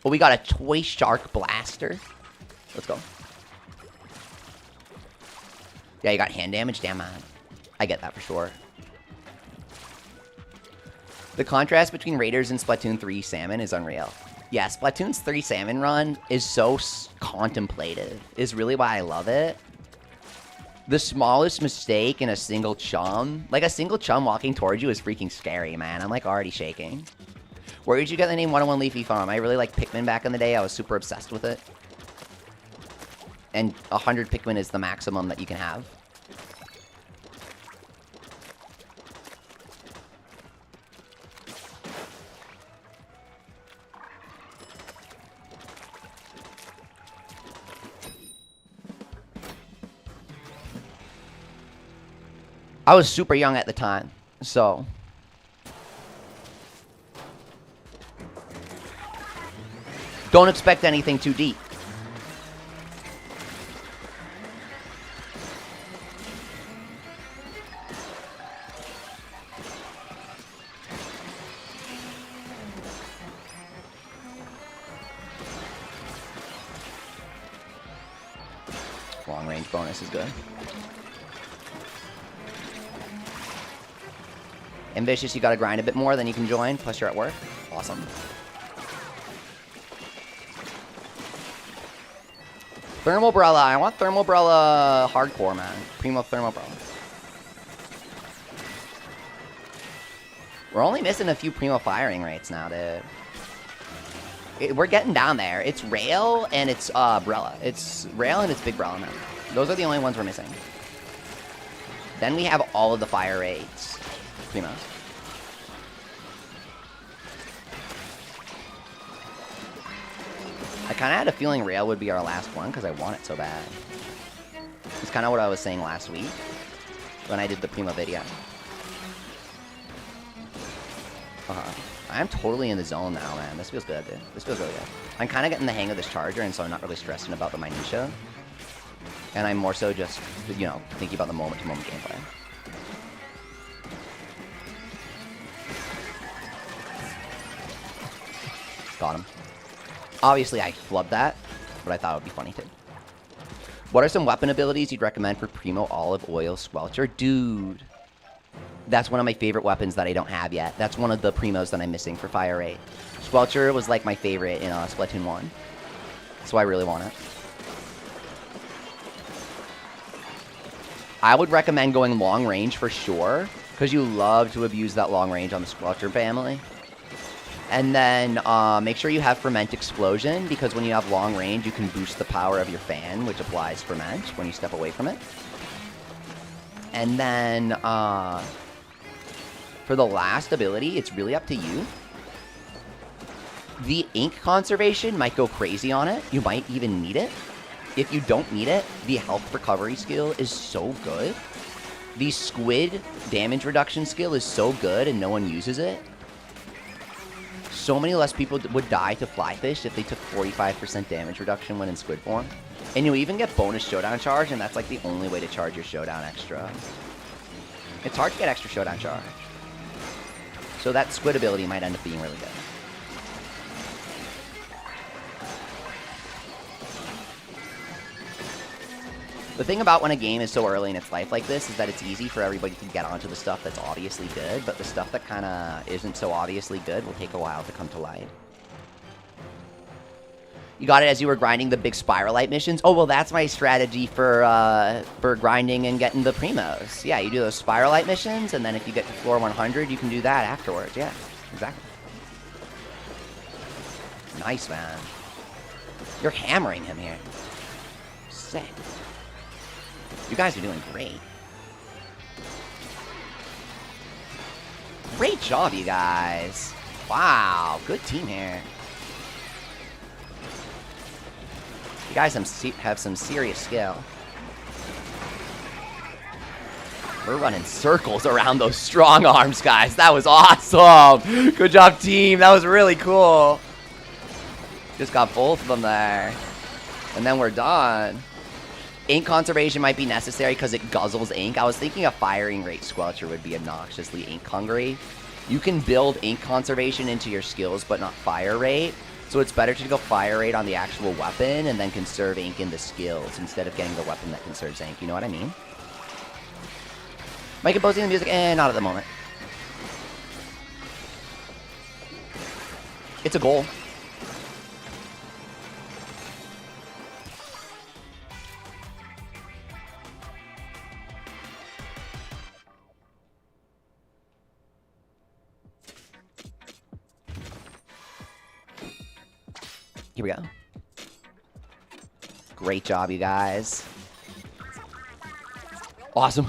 Oh, we got a Toy Shark Blaster. Let's go. Yeah, you got hand damage? Damn, man. I get that for sure. The contrast between Raiders and Splatoon 3 Salmon is unreal. Yeah, Splatoon's 3 Salmon run is so contemplative. Is really why I love it. The smallest mistake in a single chum, like a single chum walking towards you is freaking scary, man. I'm like already shaking. Where did you get the name 101 Leafy from? I really liked Pikmin back in the day. I was super obsessed with it. And 100 Pikmin is the maximum that you can have. I was super young at the time, so... Don't expect anything too deep. Long range bonus is good. Ambitious, you gotta grind a bit more, then you can join, plus you're at work. Awesome. Thermobrella. I want Thermobrella hardcore, man. Primo Thermobrella. We're only missing a few Primo firing rates now, dude. We're getting down there. It's Rail and it's Brella. It's Rail and it's Big Brella now. Those are the only ones we're missing. Then we have all of the fire rates. Primos. I kind of had a feeling Rail would be our last one because I want it so bad. It's kind of what I was saying last week when I did the Primo video. I'm totally in the zone now, man. This feels good, dude. This feels really good. I'm kind of getting the hang of this charger, and so I'm not really stressing about the minutia. And I'm more so just, you know, thinking about the moment-to-moment gameplay. Got him. Obviously, I flubbed that, but I thought it would be funny, too. What are some weapon abilities you'd recommend for Primo Olive Oil Squelcher? Dude, that's one of my favorite weapons that I don't have yet. That's one of the Primos that I'm missing for Fire Rate. Squelcher was, like, my favorite in Splatoon 1, so I really want it. I would recommend going long range for sure, because you love to abuse that long range on the Squelcher family. And then make sure you have Ferment Explosion, because when you have long range, you can boost the power of your fan, which applies Ferment when you step away from it. And then for the last ability, it's really up to you. The Ink Conservation might go crazy on it. You might even need it. If you don't need it, the Health Recovery skill is so good. The Squid Damage Reduction skill is so good and no one uses it. So many less people would die to Flyfish if they took 45% damage reduction when in squid form. And you'll even get bonus Showdown Charge, and that's like the only way to charge your Showdown extra. It's hard to get extra Showdown Charge. So that squid ability might end up being really good. The thing about when a game is so early in its life like this is that it's easy for everybody to get onto the stuff that's obviously good, but the stuff that kind of isn't so obviously good will take a while to come to light. You got it as you were grinding the big Spiralite missions? Oh, well, that's my strategy for grinding and getting the Primos. Yeah, you do those Spiralite missions, and then if you get to floor 100, you can do that afterwards. Yeah, exactly. Nice, man. You're hammering him here. Sick. You guys are doing great. Great job, you guys. Wow, good team here. You guys have some serious skill. We're running circles around those strong arms, guys. That was awesome. Good job, team. That was really cool. Just got both of them there. And then we're done. Ink conservation might be necessary because it guzzles ink. I was thinking a firing rate squelcher would be obnoxiously ink hungry. You can build ink conservation into your skills, but not fire rate. So it's better to go fire rate on the actual weapon and then conserve ink in the skills instead of getting the weapon that conserves ink. You know what I mean? Mike composing the music? Not at the moment. It's a goal. Here we go. Great job, you guys. Awesome.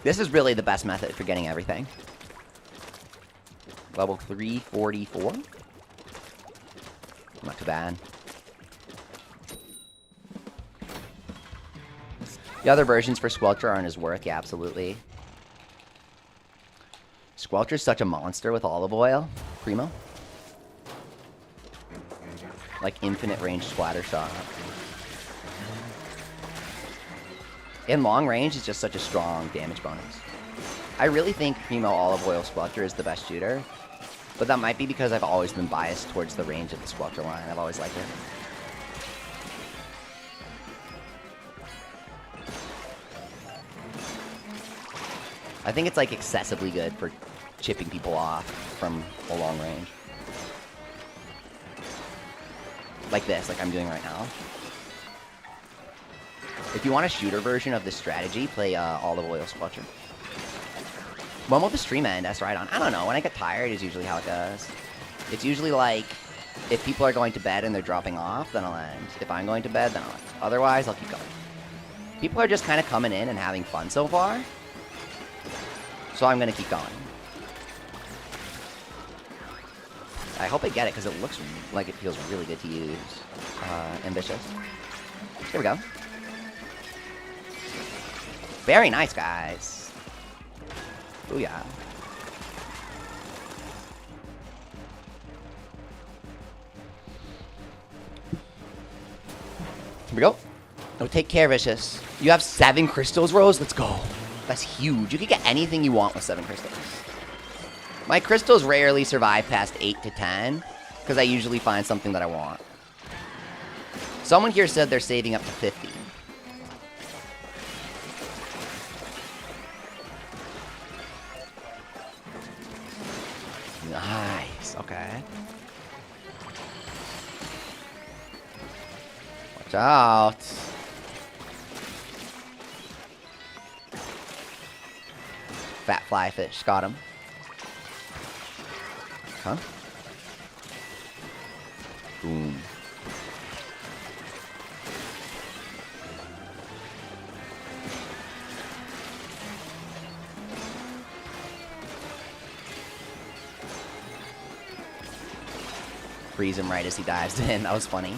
This is really the best method for getting everything. Level 344. Not too bad. The other versions for Squelcher aren't as worth. Yeah, absolutely. Squelcher's such a monster with olive oil. Primo. Like infinite range splatter shot. In long range, it's just such a strong damage bonus. I really think Primo Olive Oil Squelcher is the best shooter, but that might be because I've always been biased towards the range of the Squelcher line. I've always liked it. I think it's like excessively good for chipping people off from a long range. Like this, like I'm doing right now. If you want a shooter version of this strategy, play Olive Oil Squelcher. When will the stream end? That's right on. I don't know. When I get tired is usually how it goes. It's usually like, if people are going to bed and they're dropping off, then I'll end. If I'm going to bed, then I'll end. Otherwise, I'll keep going. People are just kind of coming in and having fun so far. So I'm going to keep going. I hope I get it, because it looks like it feels really good to use. Ambitious. Here we go. Very nice, guys. Booyah. Here we go. Oh, take care, Vicious. You have 7 crystals, Rose? Let's go. That's huge. You can get anything you want with 7 crystals. My crystals rarely survive past 8 to 10, because I usually find something that I want. Someone here said they're saving up to 50. Nice, okay. Watch out. Fat fly fish, got him. Huh? Boom. Freeze him right as he dives in. That was funny.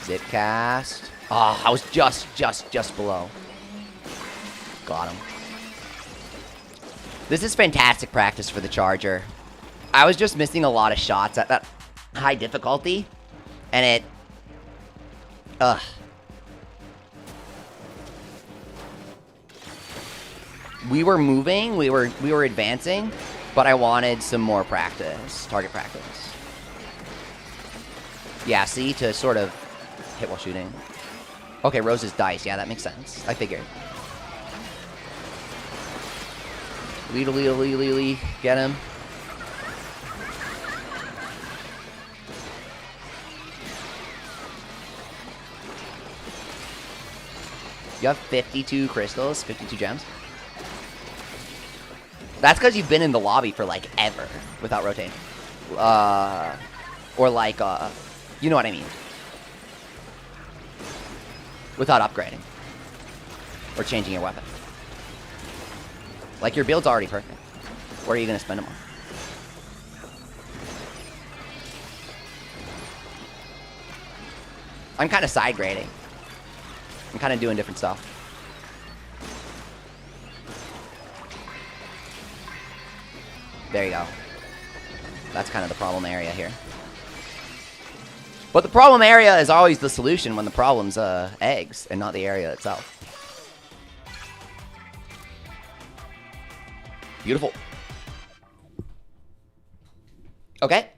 Zip cast. Oh, I was just below. Got him. This is fantastic practice for the Charger. I was just missing a lot of shots at that high difficulty, and it... Ugh. We were moving, we were advancing, but I wanted some more practice, target practice. Yeah, see, to sort of hit while shooting. Okay, Rose's dice, yeah, that makes sense. I figured. Lee, get him. You have 52 crystals, 52 gems. That's because you've been in the lobby for, like, ever without rotating. Or, like, you know what I mean. Without upgrading. Or changing your weapon. Like, your build's already perfect. Where are you going to spend them on? I'm kind of side grading. I'm kind of doing different stuff. There you go. That's kind of the problem area here. But the problem area is always the solution when the problem's eggs and not the area itself. Beautiful. Okay.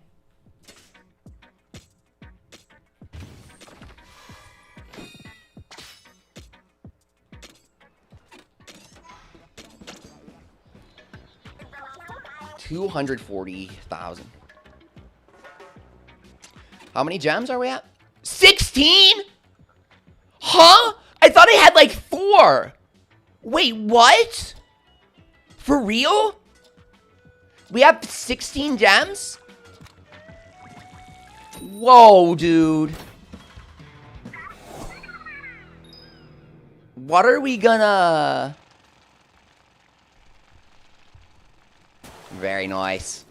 $240,000. How many gems are we at? 16? Huh? I thought I had like 4. Wait, what? For real? We have 16 gems? Whoa, dude. What are we gonna... Very nice.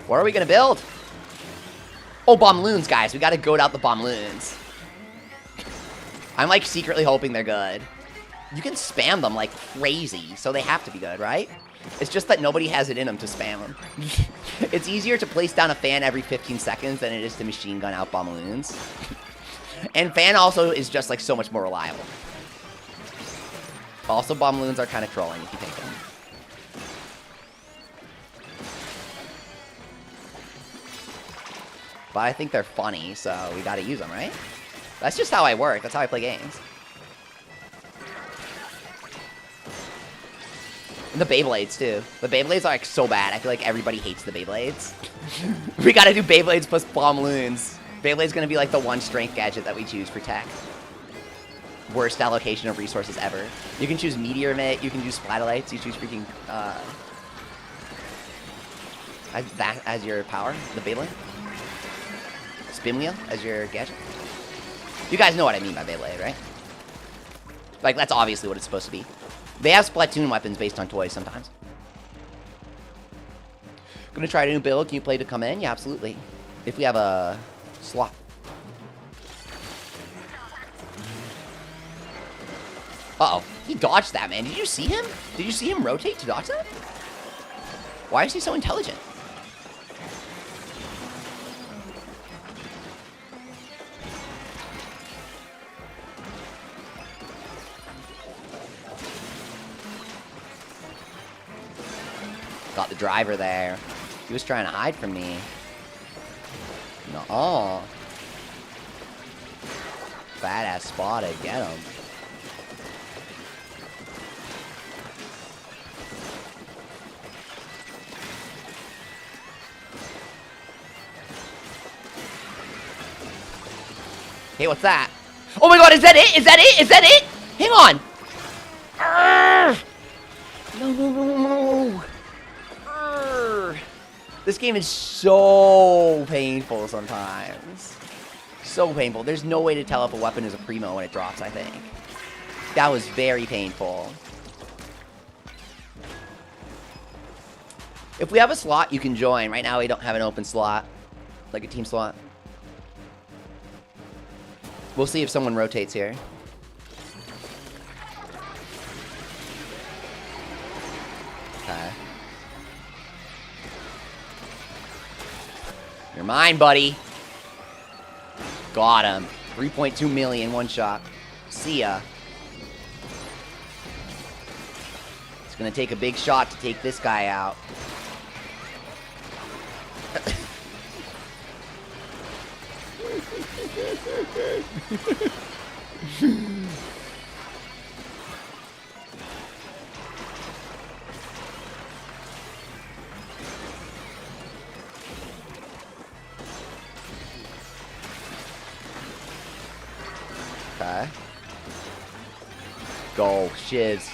What are we gonna build? Oh, bomb-loons, guys. We gotta goat out the bomb-loons. I'm, like, secretly hoping they're good. You can spam them like crazy, so they have to be good, right? It's just that nobody has it in them to spam them. It's easier to place down a fan every 15 seconds than it is to machine gun out bomb-loons. And fan also is just, like, so much more reliable. Also, bomb-loons are kind of trolling if you take them. But I think they're funny, so we gotta use them, right? That's just how I work. That's how I play games. And the Beyblades, too. The Beyblades are, like, so bad. I feel like everybody hates the Beyblades. We gotta do Beyblades plus bomb-loons. Beyblade's gonna be, like, the one strength gadget that we choose for tech. Worst allocation of resources ever. You can choose Meteor Mitt, you can choose Splatolites, you choose freaking, that as your power, the Beyblade. Spin Wheel as your gadget. You guys know what I mean by Beyblade, right? Like, that's obviously what it's supposed to be. They have Splatoon weapons based on toys sometimes. Gonna try a new build. Can you play to come in? Yeah, absolutely. If we have a slot. Uh-oh. He dodged that, man. Did you see him? Did you see him rotate to dodge that? Why is he so intelligent? Got the driver there. He was trying to hide from me. No. Oh. Fat ass spotted. Get him. Hey, what's that? Oh my god, is that it? Is that it? Is that it? Hang on. Arrgh! No, no, no, no. This game is so painful sometimes. So painful. There's no way to tell if a weapon is a primo when it drops, I think. That was very painful. If we have a slot, you can join. Right now, we don't have an open slot. Like a team slot. We'll see if someone rotates here. Okay. You're mine, buddy. Got him. 3.2 million, one shot. See ya. It's gonna take a big shot to take this guy out. Okay. Go, shiz.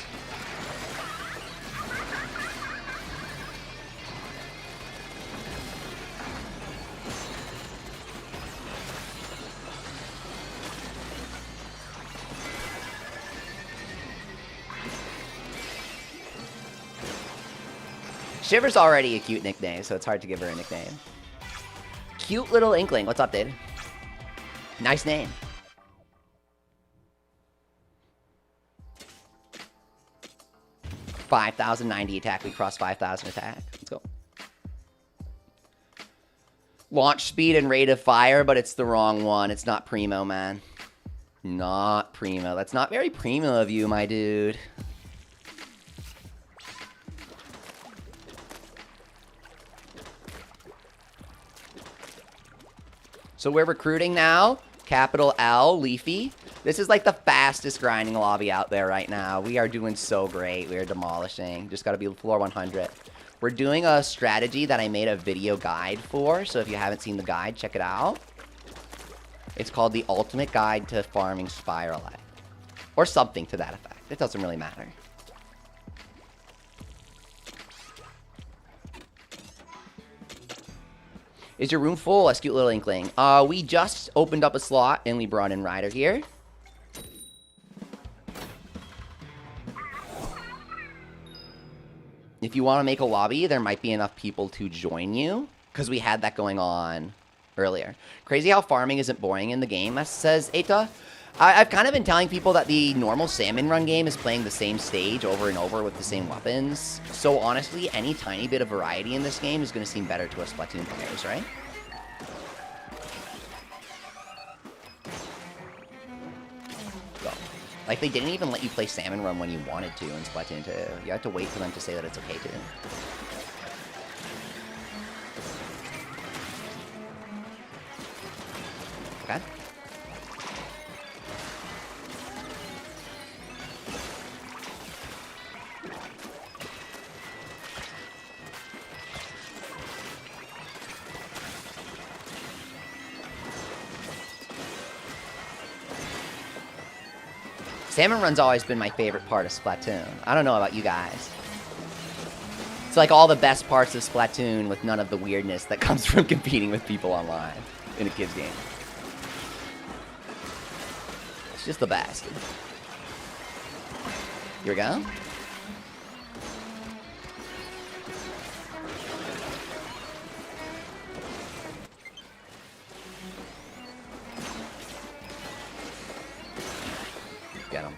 Shiver's already a cute nickname, so it's hard to give her a nickname. Cute little inkling. What's up, dude? Nice name. 5,090 attack. We cross 5,000 attack. Let's go. Launch speed and rate of fire, but it's the wrong one. It's not primo, man. Not primo. That's not very primo of you, my dude. So we're recruiting now. Capital L, Leafy. This is like the fastest grinding lobby out there right now. We are doing so great. We are demolishing. Just got to be floor 100. We're doing a strategy that I made a video guide for. So if you haven't seen the guide, check it out. It's called the Ultimate Guide to Farming Spiral Egg. Or something to that effect. It doesn't really matter. Is your room full, Astute Little Inkling? We just opened up a slot and we brought in Ryder here. If you want to make a lobby, there might be enough people to join you. Because we had that going on earlier. Crazy how farming isn't boring in the game, says Eta. I've kind of been telling people that the normal salmon run game is playing the same stage over and over with the same weapons. So honestly, any tiny bit of variety in this game is going to seem better to us Splatoon players, right? Go. Like, they didn't even let you play salmon run when you wanted to in Splatoon 2. You had to wait for them to say that it's okay to. Okay. Salmon run's always been my favorite part of Splatoon. I don't know about you guys. It's like all the best parts of Splatoon with none of the weirdness that comes from competing with people online in a kid's game. It's just the best. Here we go. Get him.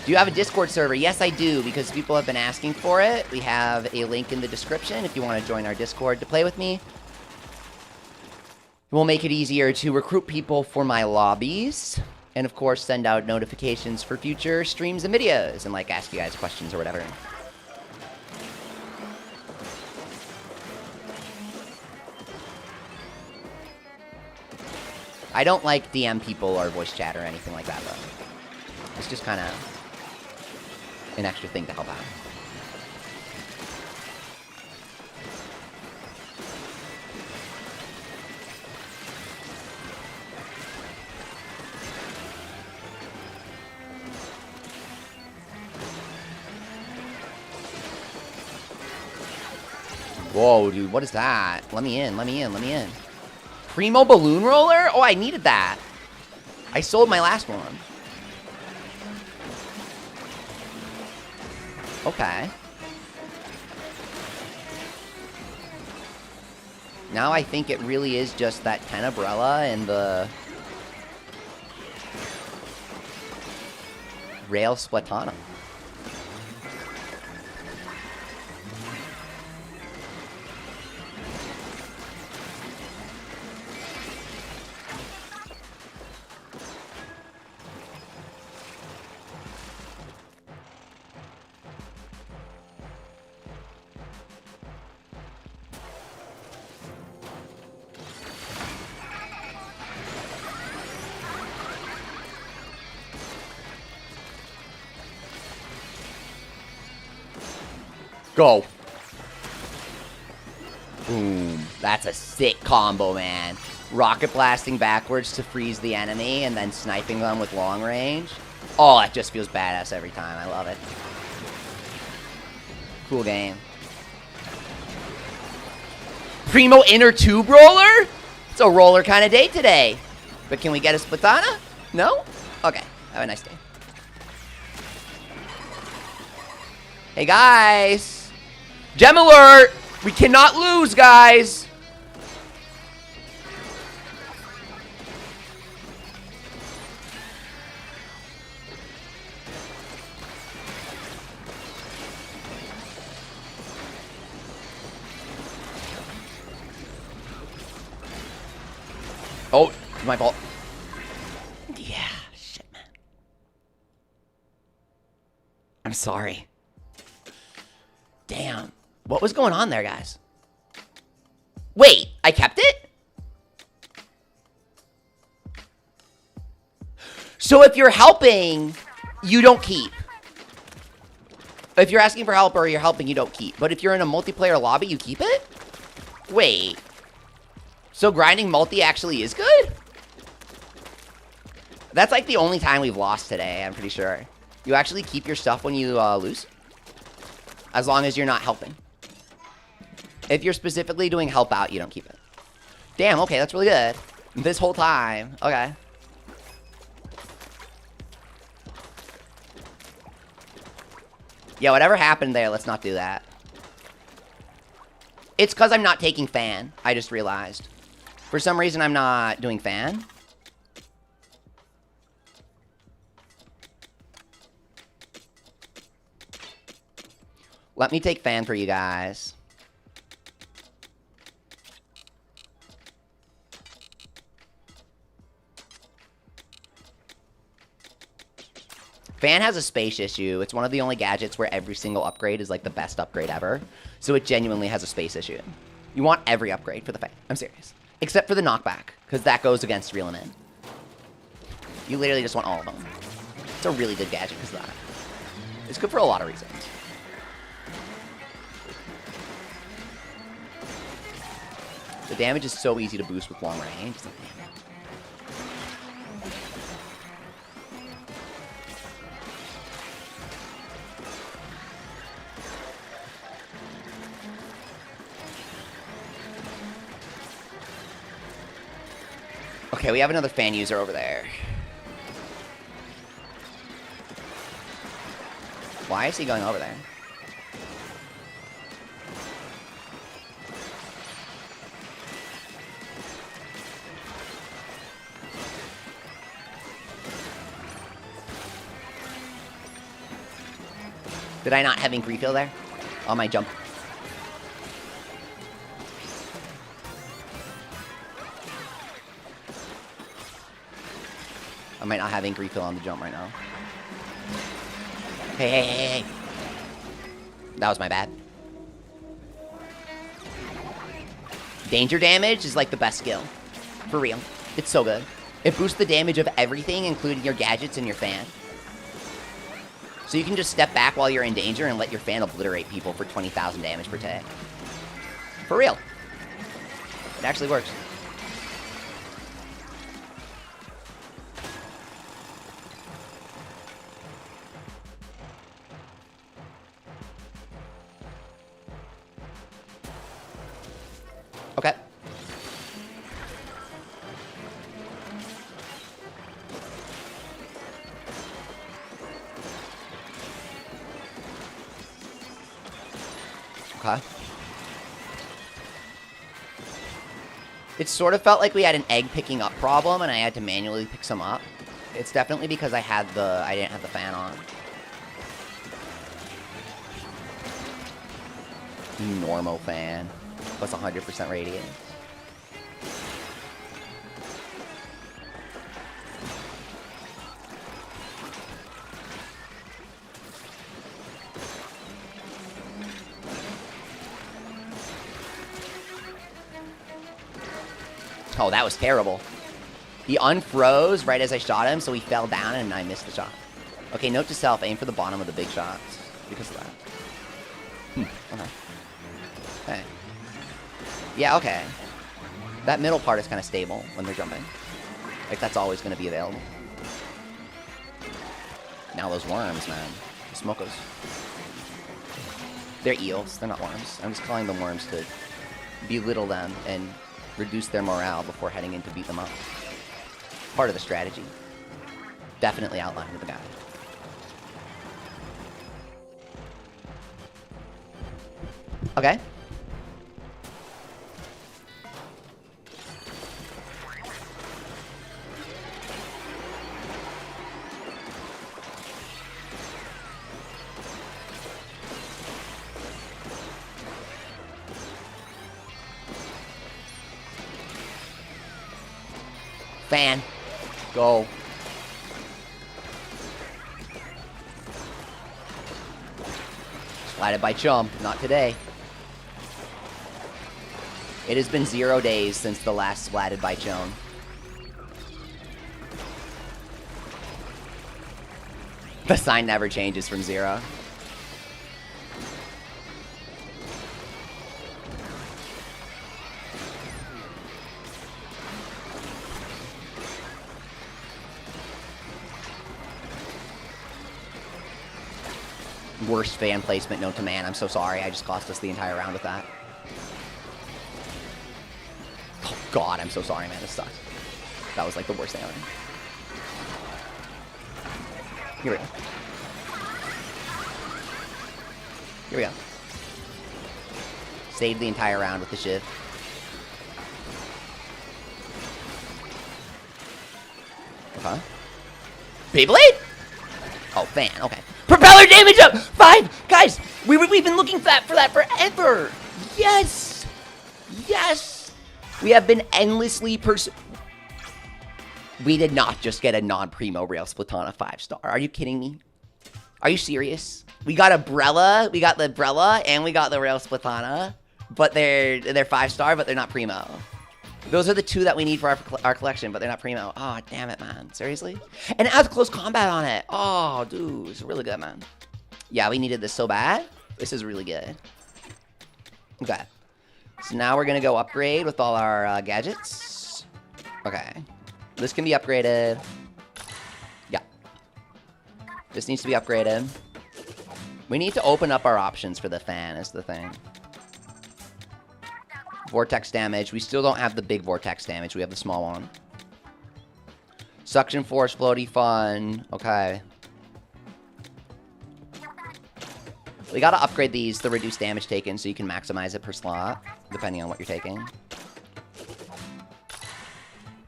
Do you have a Discord server? Yes, I do, because people have been asking for it. We have a link in the description if you want to join our Discord to play with me. It will make it easier to recruit people for my lobbies. And, of course, send out notifications for future streams and videos. And, like, ask you guys questions or whatever. I don't like DM people or voice chat or anything like that, though. It's just kind of an extra thing to help out. Whoa, dude, what is that? Let me in, let me in, let me in. Primo balloon roller? Oh, I needed that. I sold my last one. Okay. Now I think it really is just that Tenebrella and the Rail Splatana. Go. Boom. That's a sick combo, man. Rocket blasting backwards to freeze the enemy and then sniping them with long range. Oh, it just feels badass every time. I love it. Cool game. Primo inner tube roller? It's a roller kind of day today. But can we get a Splatana? No? Okay. Have a nice day. Hey, guys. Gem alert! We cannot lose, guys! Oh, it's my fault. Yeah, shit, man. I'm sorry. Damn. What was going on there, guys? Wait, I kept it? So if you're helping, you don't keep. If you're asking for help or you're helping, you don't keep. But if you're in a multiplayer lobby, you keep it? Wait. So grinding multi actually is good? That's like the only time we've lost today, I'm pretty sure. You actually keep your stuff when you lose? As long as you're not helping. If you're specifically doing help out, you don't keep it. Damn, okay, that's really good. This whole time. Okay. Yeah, whatever happened there, let's not do that. It's because I'm not taking fan, I just realized. For some reason, I'm not doing fan. Let me take fan for you guys. Fan has a space issue. It's one of the only gadgets where every single upgrade is like the best upgrade ever. So it genuinely has a space issue. You want every upgrade for the fan. I'm serious. Except for the knockback, because that goes against reel them in. You literally just want all of them. It's a really good gadget because of that. It's good for a lot of reasons. The damage is so easy to boost with long range. It's like, damn. Okay, we have another fan user over there. Why is he going over there? Did I not have ink refill there? On my jump. I might not have ink refill on the jump right now. Hey, hey, hey, hey. That was my bad. Danger damage is like the best skill. For real. It's so good. It boosts the damage of everything, including your gadgets and your fan. So you can just step back while you're in danger and let your fan obliterate people for 20,000 damage per tag. For real. It actually works. Okay. Okay. It sort of felt like we had an egg picking up problem and I had to manually pick some up. It's definitely because I didn't have the fan on. Normal fan. Plus 100% radius. Oh, that was terrible. He unfroze right as I shot him, so he fell down and I missed the shot. Okay, note to self, aim for the bottom of the big shots. Because of that. Okay. Okay. Yeah, okay. That middle part is kind of stable when they're jumping. Like, that's always going to be available. Now those worms, man. The smokers. They're eels. They're not worms. I'm just calling them worms to belittle them and reduce their morale before heading in to beat them up. Part of the strategy. Definitely outlined in the guide. Okay. Fan. Go. Splatted by chum. Not today. It has been 0 days since the last splatted by chum. The sign never changes from 0. Worst fan placement known to man. I'm so sorry. I just cost us the entire round with that. Oh, God. I'm so sorry, man. This sucks. That was like the worst thing ever. Here we go. Here we go. Saved the entire round with the shiv. Okay. Beyblade? Oh, fan. Okay. Propeller damage up! 5! Guys, we've been looking for that forever! Yes! Yes! We have been endlessly We did not just get a non-primo Rail Splatana 5-star. Are you kidding me? Are you serious? We got a Brella, we got the Brella, and we got the Rail Splatana. But they're 5-star, but they're not primo. Those are the 2 that we need for our collection, but they're not primo. Oh, damn it, man. Seriously? And it has close combat on it. Oh, dude. It's really good, man. Yeah, we needed this so bad. This is really good. Okay. So now we're going to go upgrade with all our gadgets. Okay. This can be upgraded. Yeah. This needs to be upgraded. We need to open up our options for the fan is the thing. Vortex damage. We still don't have the big vortex damage. We have the small one. Suction force, floaty fun. Okay. We gotta upgrade these to reduce damage taken so you can maximize it per slot, depending on what you're taking.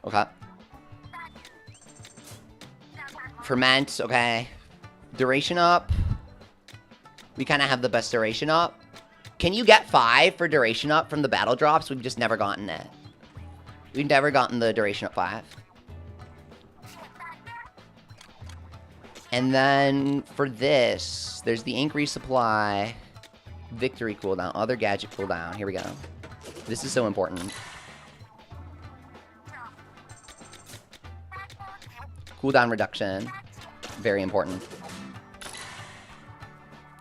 Okay. Ferment, okay. Duration up. We kind of have the best duration up. Can you get 5 for duration up from the battle drops? We've just never gotten it. We've never gotten the duration up 5. And then for this, there's the ink resupply, victory cooldown, other gadget cooldown. Here we go. This is so important. Cooldown reduction. Very important.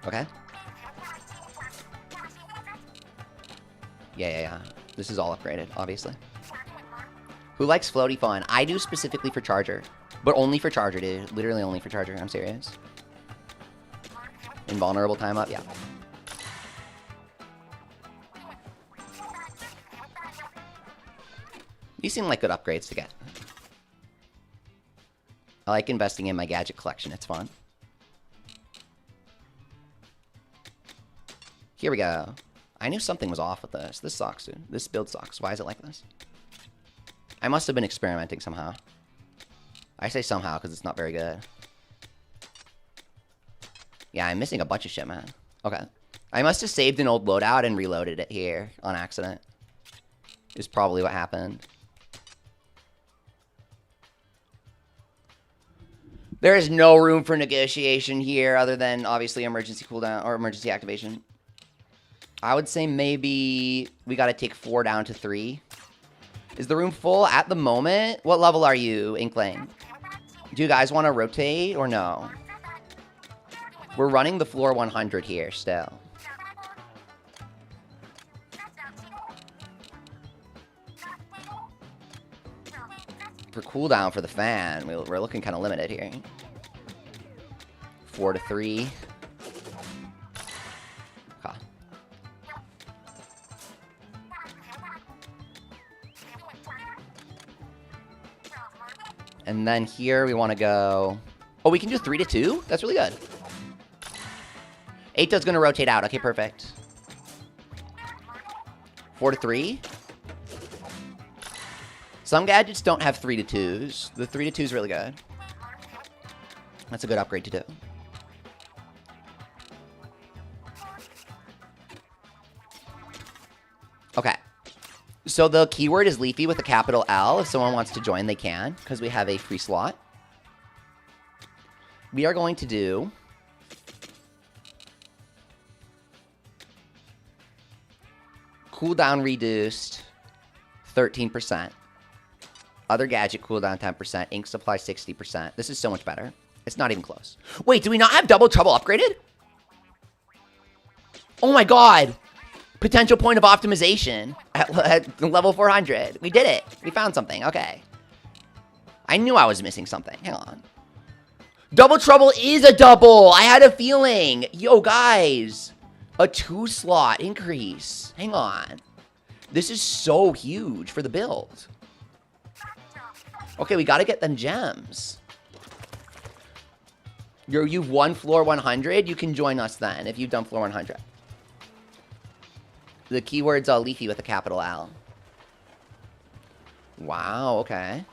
Okay. Yeah. This is all upgraded, obviously. Who likes floaty fun? I do specifically for Charger. But only for Charger, dude. Literally only for Charger. I'm serious. Invulnerable time up? Yeah. These seem like good upgrades to get. I like investing in my gadget collection. It's fun. Here we go. I knew something was off with this. This sucks, dude. This build sucks. Why is it like this? I must have been experimenting somehow. I say somehow because it's not very good. Yeah, I'm missing a bunch of shit, man. Okay. I must have saved an old loadout and reloaded it here on accident. Is probably what happened. There is no room for negotiation here other than, obviously, emergency cooldown or emergency activation. I would say maybe we got to take 4 down to 3. Is the room full at the moment? What level are you, Inkling? Do you guys want to rotate or no? We're running the floor 100 here still. For cooldown for the fan, we're looking kind of limited here. 4 to 3. Okay. And then here we want to go... Oh, we can do 3 to 2? That's really good. 8's going to rotate out. Okay, perfect. 4 to 3. Some gadgets don't have 3 to 2s. The 3 to 2 is really good. That's a good upgrade to do. Okay. So the keyword is leafy with a capital L. If someone wants to join, they can, because we have a free slot. We are going to do cooldown reduced 13%. Other gadget cooldown 10%. Ink supply 60%. This is so much better. It's not even close. Wait, do we not have double trouble upgraded? Oh my god. Potential point of optimization at level 400. We did it. We found something. Okay. I knew I was missing something. Hang on. Double trouble is a double. I had a feeling. Yo, guys. A 2-slot increase. Hang on. This is so huge for the build. Okay, we got to get them gems. You've won floor 100. You can join us then if you've done floor 100. The keyword's leafy with a capital L. Wow, okay.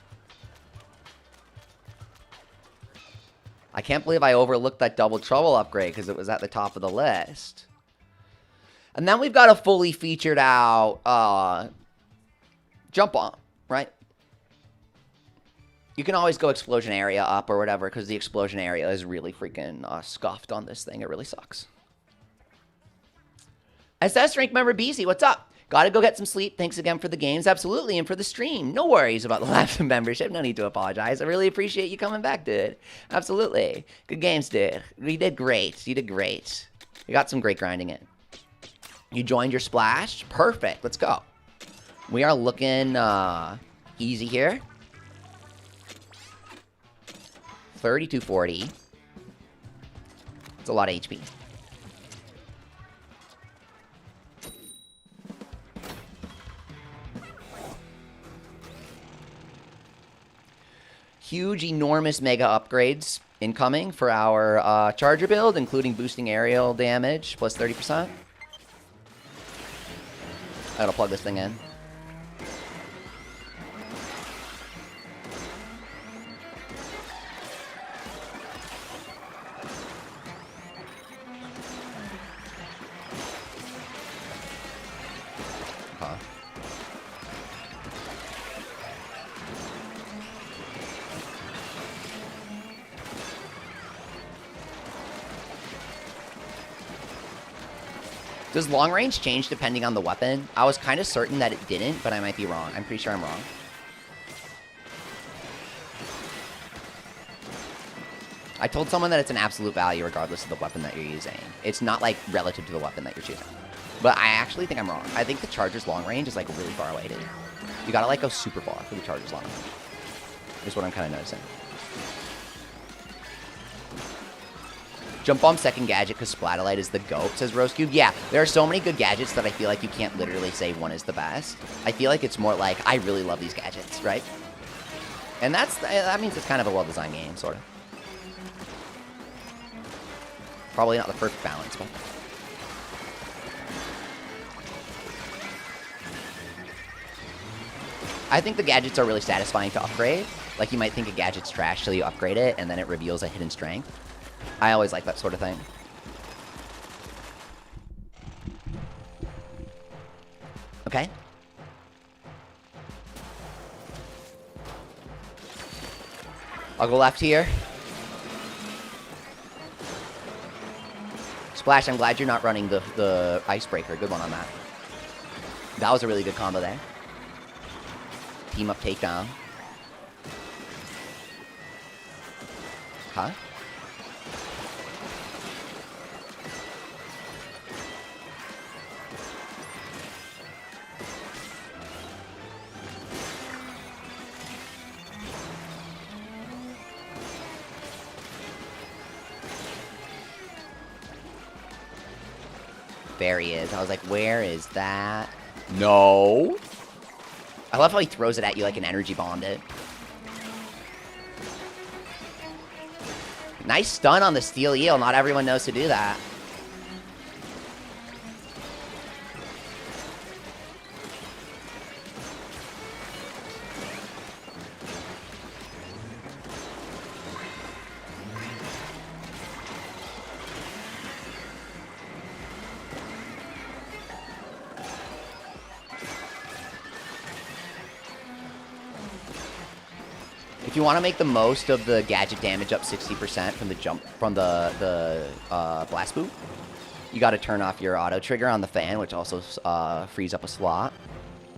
I can't believe I overlooked that double trouble upgrade because it was at the top of the list. And then we've got a fully featured out jump on, right? You can always go explosion area up or whatever because the explosion area is really freaking scuffed on this thing. It really sucks. SS rank member BC, what's up? Gotta go get some sleep. Thanks again for the games. Absolutely. And for the stream. No worries about the lapse of membership. No need to apologize. I really appreciate you coming back, dude. Absolutely. Good games, dude. We did great. You did great. You got some great grinding in. You joined your splash. Perfect. Let's go. We are looking easy here. 3240. It's a lot of HP. Huge, enormous mega upgrades incoming for our charger build, including boosting aerial damage plus 30%. I gotta plug this thing in. Does long range change depending on the weapon? I was kind of certain that it didn't, but I might be wrong. I'm pretty sure I'm wrong. I told someone that it's an absolute value regardless of the weapon that you're using. It's not like relative to the weapon that you're choosing. But I actually think I'm wrong. I think the charger's long range is like really far away, dude. You gotta like go super far for the charger's long range. Is what I'm kind of noticing. Jump bomb second gadget because Splatolite is the GOAT, says Rose Cube. Yeah, there are so many good gadgets that I feel like you can't literally say one is the best. I feel like it's more like, I really love these gadgets, right? And that means it's kind of a well-designed game, sort of. Probably not the perfect balance, but... I think the gadgets are really satisfying to upgrade. Like, you might think a gadget's trash till you upgrade it, and then it reveals a hidden strength. I always like that sort of thing. Okay. I'll go left here. Splash, I'm glad you're not running the icebreaker. Good one on that. That was a really good combo there. Team up takedown. Huh? There he is. I was like, where is that? No. I love how he throws it at you like an energy bomb did. Nice stun on the steel eel. Not everyone knows to do that. If you want to make the most of the gadget damage up 60% from the blast boot, you got to turn off your auto trigger on the fan, which also frees up a slot.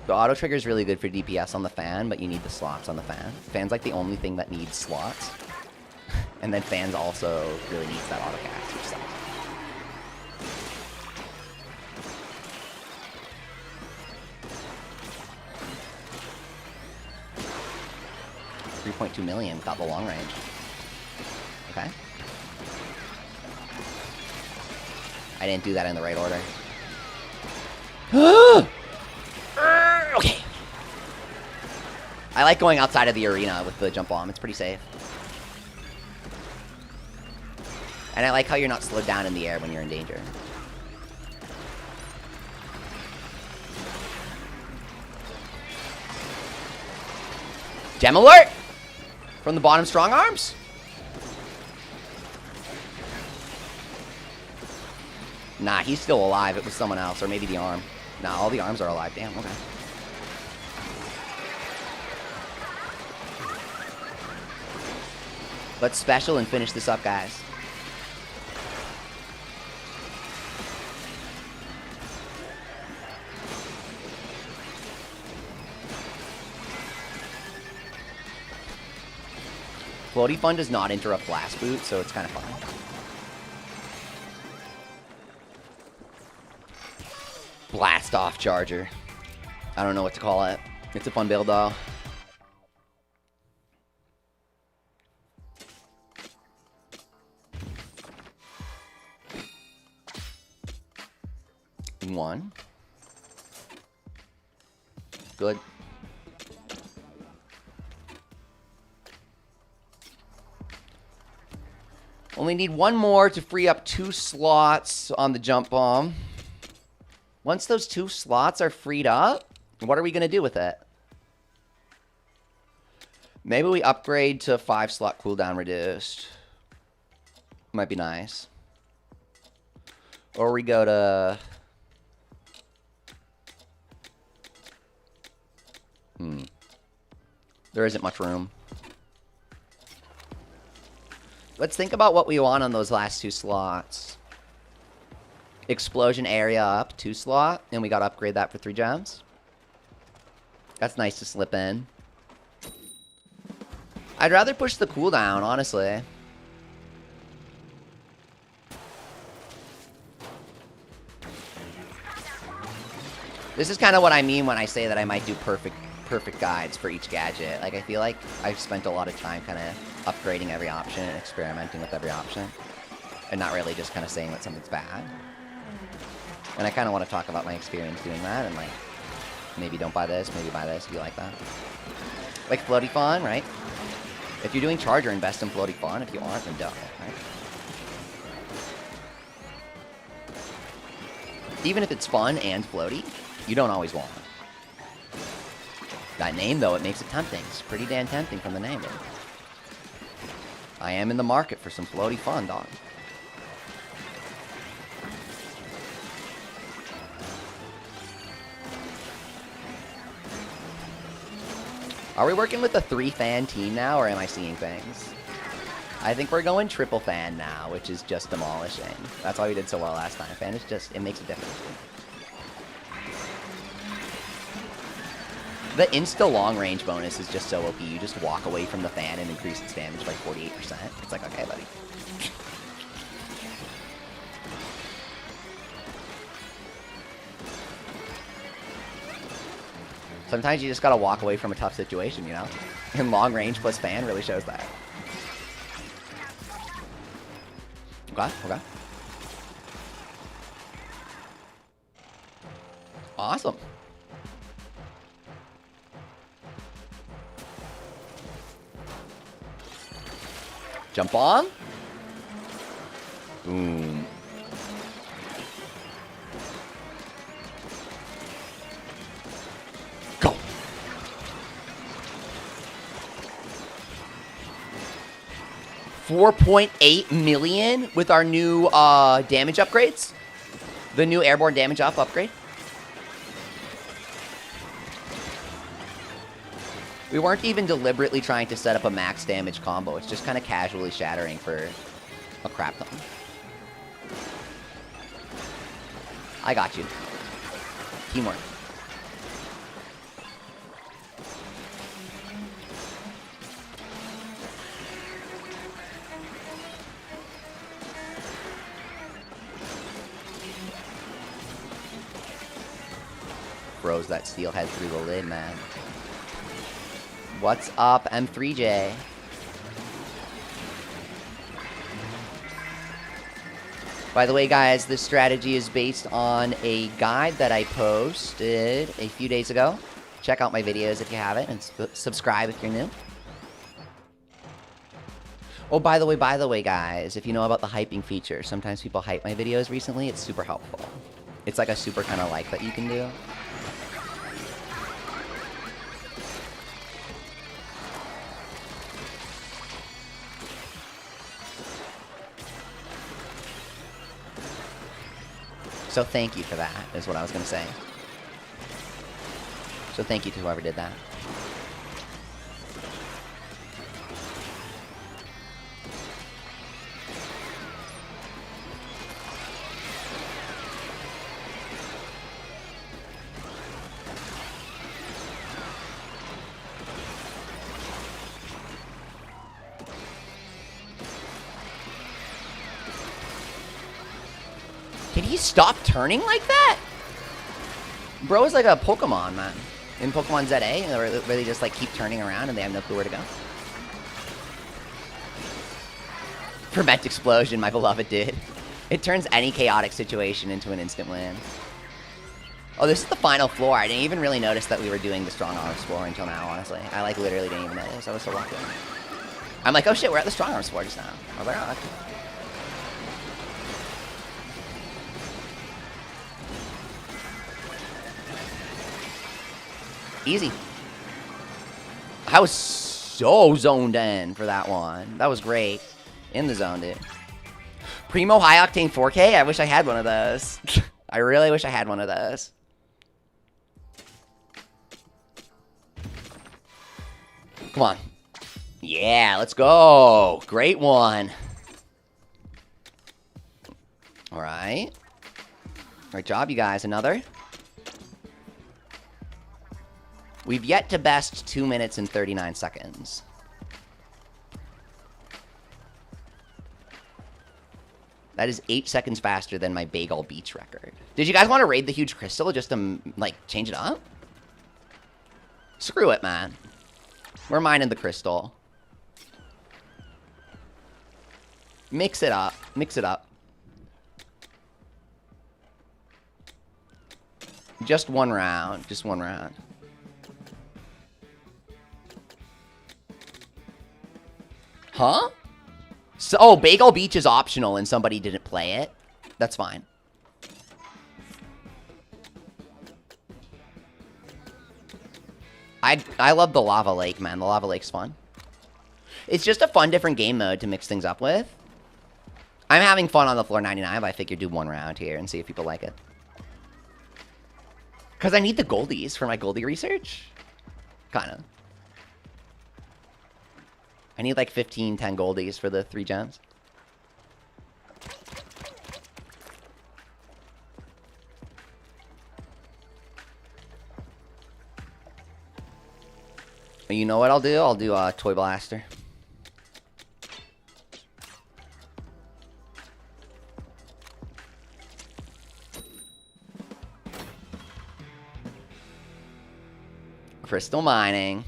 The auto trigger is really good for DPS on the fan, but you need the slots on the fan. Fan's like the only thing that needs slots. And then fans also really needs that auto cast, which sucks. $3.2 million without the long range. Okay. I didn't do that in the right order. Okay. I like going outside of the arena with the jump bomb. It's pretty safe. And I like how you're not slowed down in the air when you're in danger. Gem alert! From the bottom strong arms? Nah, he's still alive. It was someone else, or maybe the arm. Nah, all the arms are alive. Damn, okay. Let's special and finish this up, guys. Floaty Fun does not interrupt Blast Boot, so it's kind of fun. Blast Off Charger. I don't know what to call it. It's a fun build, though. One. Good. Only need one more to free up 2 slots on the jump bomb. Once those 2 slots are freed up, what are we going to do with it? Maybe we upgrade to 5 slot cooldown reduced. Might be nice. Or we go to... There isn't much room. Let's think about what we want on those last 2 slots. Explosion area up, 2 slot, and we gotta upgrade that for 3 gems. That's nice to slip in. I'd rather push the cooldown, honestly. This is kind of what I mean when I say that I might do perfect guides for each gadget. Like, I feel like I've spent a lot of time kind of upgrading every option and experimenting with every option. And not really just kind of saying that something's bad. And I kind of want to talk about my experience doing that and, like, maybe don't buy this, maybe buy this if you like that. Like Floaty Fawn, right? If you're doing Charger, invest in Floaty Fawn. If you aren't, then don't, right? Even if it's fun and floaty, you don't always want it. That name, though, it makes it tempting. It's pretty damn tempting from the name, dude. I am in the market for some floaty fun, dog. Are we working with a 3-fan team now, or am I seeing things? I think we're going triple fan now, which is just demolishing. That's why we did so well last time. Fan is just, it makes a difference. The insta long range bonus is just so OP. You just walk away from the fan and increase its damage by 48%. It's like, okay, buddy. Sometimes you just gotta walk away from a tough situation, you know? And long range plus fan really shows that. Okay, okay. Awesome. Jump on. Boom. Go. $4.8 million with our new damage upgrades. The new airborne damage upgrade. We weren't even deliberately trying to set up a max damage combo. It's just kind of casually shattering for a crap ton. I got you. Teamwork. Throws that steelhead through the lid, man. What's up, M3J? By the way, guys, this strategy is based on a guide that I posted a few days ago. Check out my videos if you haven't, and subscribe if you're new. Oh, by the way, guys, if you know about the hyping feature, sometimes people hype my videos recently. It's super helpful. It's like a super kind of like that you can do. So thank you for that, is what I was going to say. So thank you to whoever did that. Can he stop turning like that? Bro is like a Pokemon, man. In Pokemon ZA, where they just like keep turning around and they have no clue where to go. Prevent explosion, my beloved dude. It turns any chaotic situation into an instant win. Oh, this is the final floor. I didn't even really notice that we were doing the strong arms floor until now, honestly. I like literally didn't even notice. I was so lucky. I'm like, oh shit, we're at the strong arms floor just now. I was like, oh, okay. Easy. I was so zoned in for that one. That was great. In the zone, dude. Primo High Octane 4K? I wish I had one of those. I really wish I had one of those. Come on. Yeah, let's go. Great one. All right. Great job, you guys. Another. We've yet to best 2 minutes and 39 seconds. That is 8 seconds faster than my Bagel Beach record. Did you guys want to raid the huge crystal just to, like, change it up? Screw it, man. We're mining the crystal. Mix it up. Mix it up. Just one round. Just one round. Huh? So, oh, Bagel Beach is optional and somebody didn't play it. That's fine. I love the Lava Lake, man. The Lava Lake's fun. It's just a fun, different game mode to mix things up with. I'm having fun on the floor 99, but I figured do one round here and see if people like it. Because I need the goldies for my goldie research. Kind of. I need like 15, 10 goldies for the 3 gems. You know what I'll do? I'll do a Toy Blaster. Crystal mining.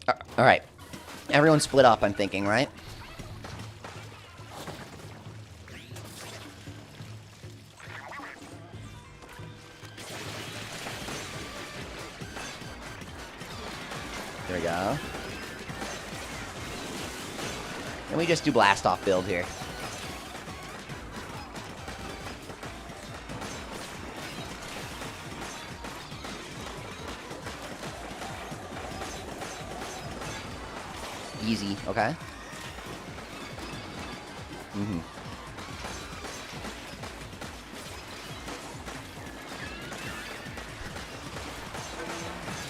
All right. Everyone split up, I'm thinking, right? There we go. And we just do blast off build here. Easy, okay?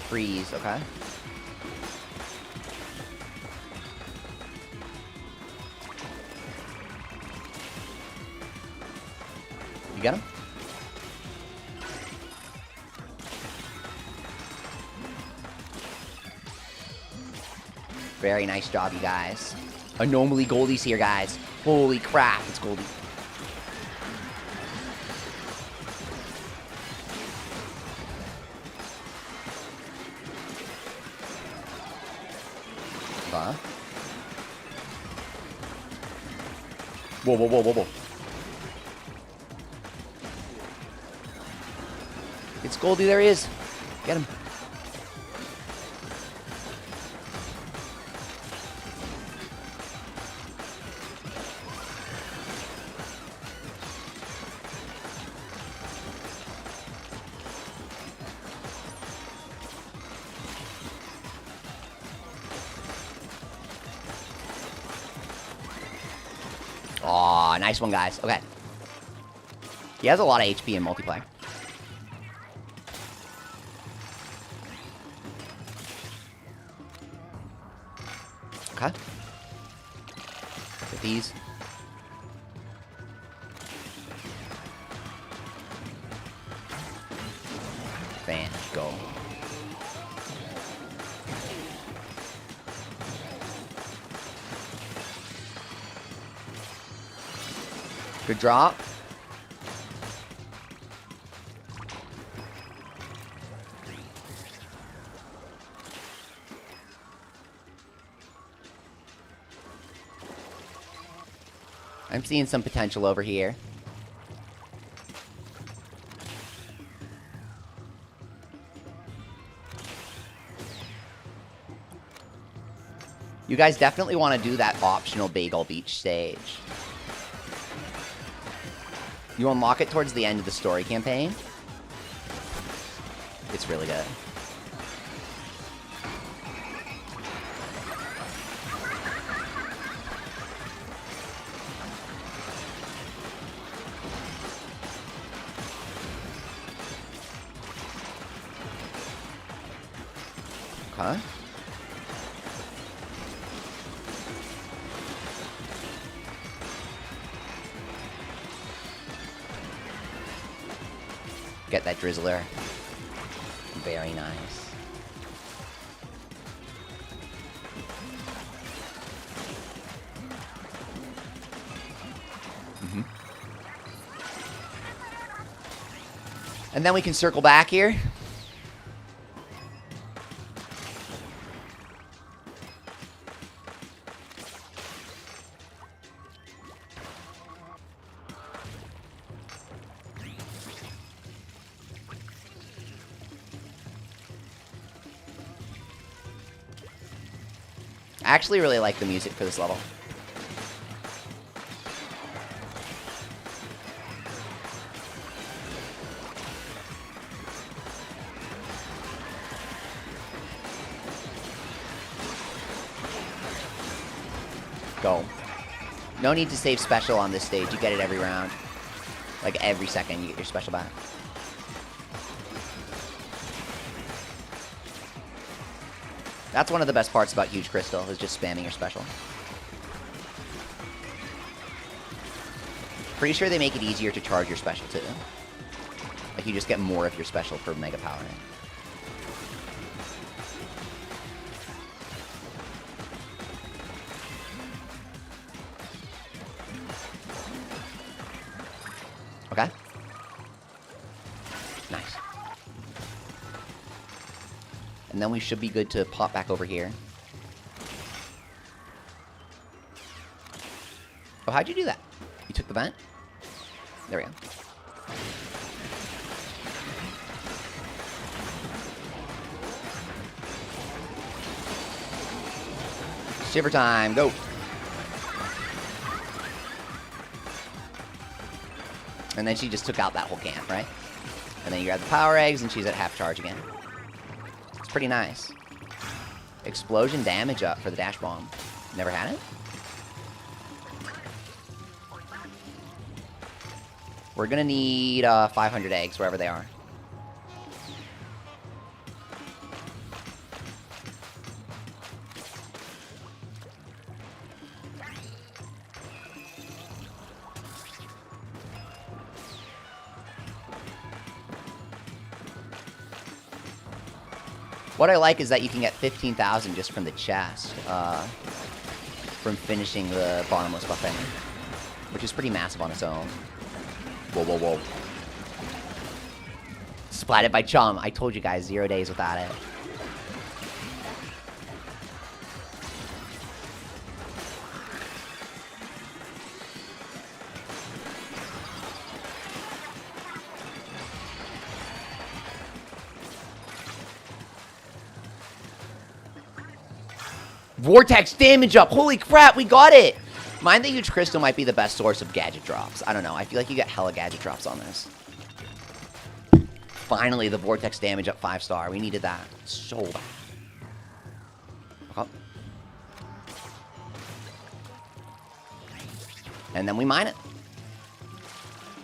Freeze, okay. You get him? Very nice job, you guys. Anomaly Goldie's here, guys. Holy crap, it's Goldie. Huh? Whoa, whoa, whoa, whoa, whoa. It's Goldie, there he is. Get him. Aw, nice one, guys. Okay. He has a lot of HP in multiplayer. Okay. Get these. Fan, go. Good drop. I'm seeing some potential over here. You guys definitely want to do that optional Bagel Beach stage. You unlock it towards the end of the story campaign. It's really good. Okay. Get that Drizzler. Very nice. Mm-hmm. And then we can circle back here. I actually really like the music for this level. Go. No need to save special on this stage. You get it every round. Like every second you get your special back. That's one of the best parts about Huge Crystal, is just spamming your special. Pretty sure they make it easier to charge your special too. Like you just get more of your special per mega power. Okay. Nice. And then we should be good to pop back over here. Oh, how'd you do that? You took the vent? There we go. Shiver time, go! And then she just took out that whole camp, right? And then you grab the power eggs and she's at half charge again. It's pretty nice. Explosion damage up for the dash bomb. Never had it? We're gonna need 500 eggs wherever they are. What I like is that you can get 15,000 just from the chest, from finishing the Bottomless buffet, which is pretty massive on its own. Whoa, whoa, whoa. Splatted by Chum. I told you guys, 0 days without it. Vortex damage up. Holy crap, we got it. Mind the huge crystal might be the best source of gadget drops. I don't know. I feel like you get hella gadget drops on this. Finally, the vortex damage up 5-star. We needed that so bad. Oh. And then we mine it.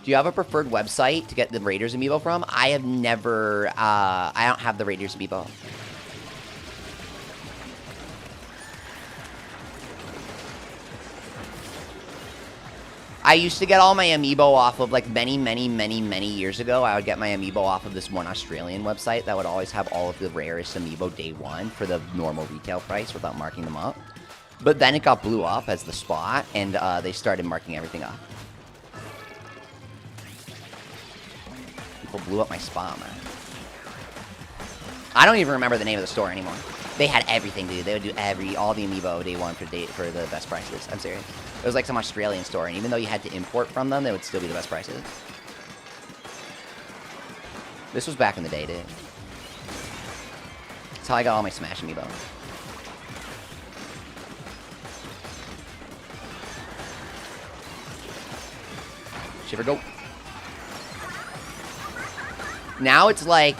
Do you have a preferred website to get the Raiders amiibo from? I have never, I don't have the Raiders amiibo. I used to get all my amiibo off of, like, many years ago. I would get my amiibo off of this one Australian website that would always have all of the rarest amiibo day one for the normal retail price without marking them up. But then it got blew up as the spot, and they started marking everything up. People blew up my spot, man. I don't even remember the name of the store anymore. They had everything, dude. They would do all the amiibo day one for the best prices. I'm serious. It was like some Australian store, and even though you had to import from them, they would still be the best prices. This was back in the day, dude. That's how I got all my Smash amiibo. Shiver go. Now it's like,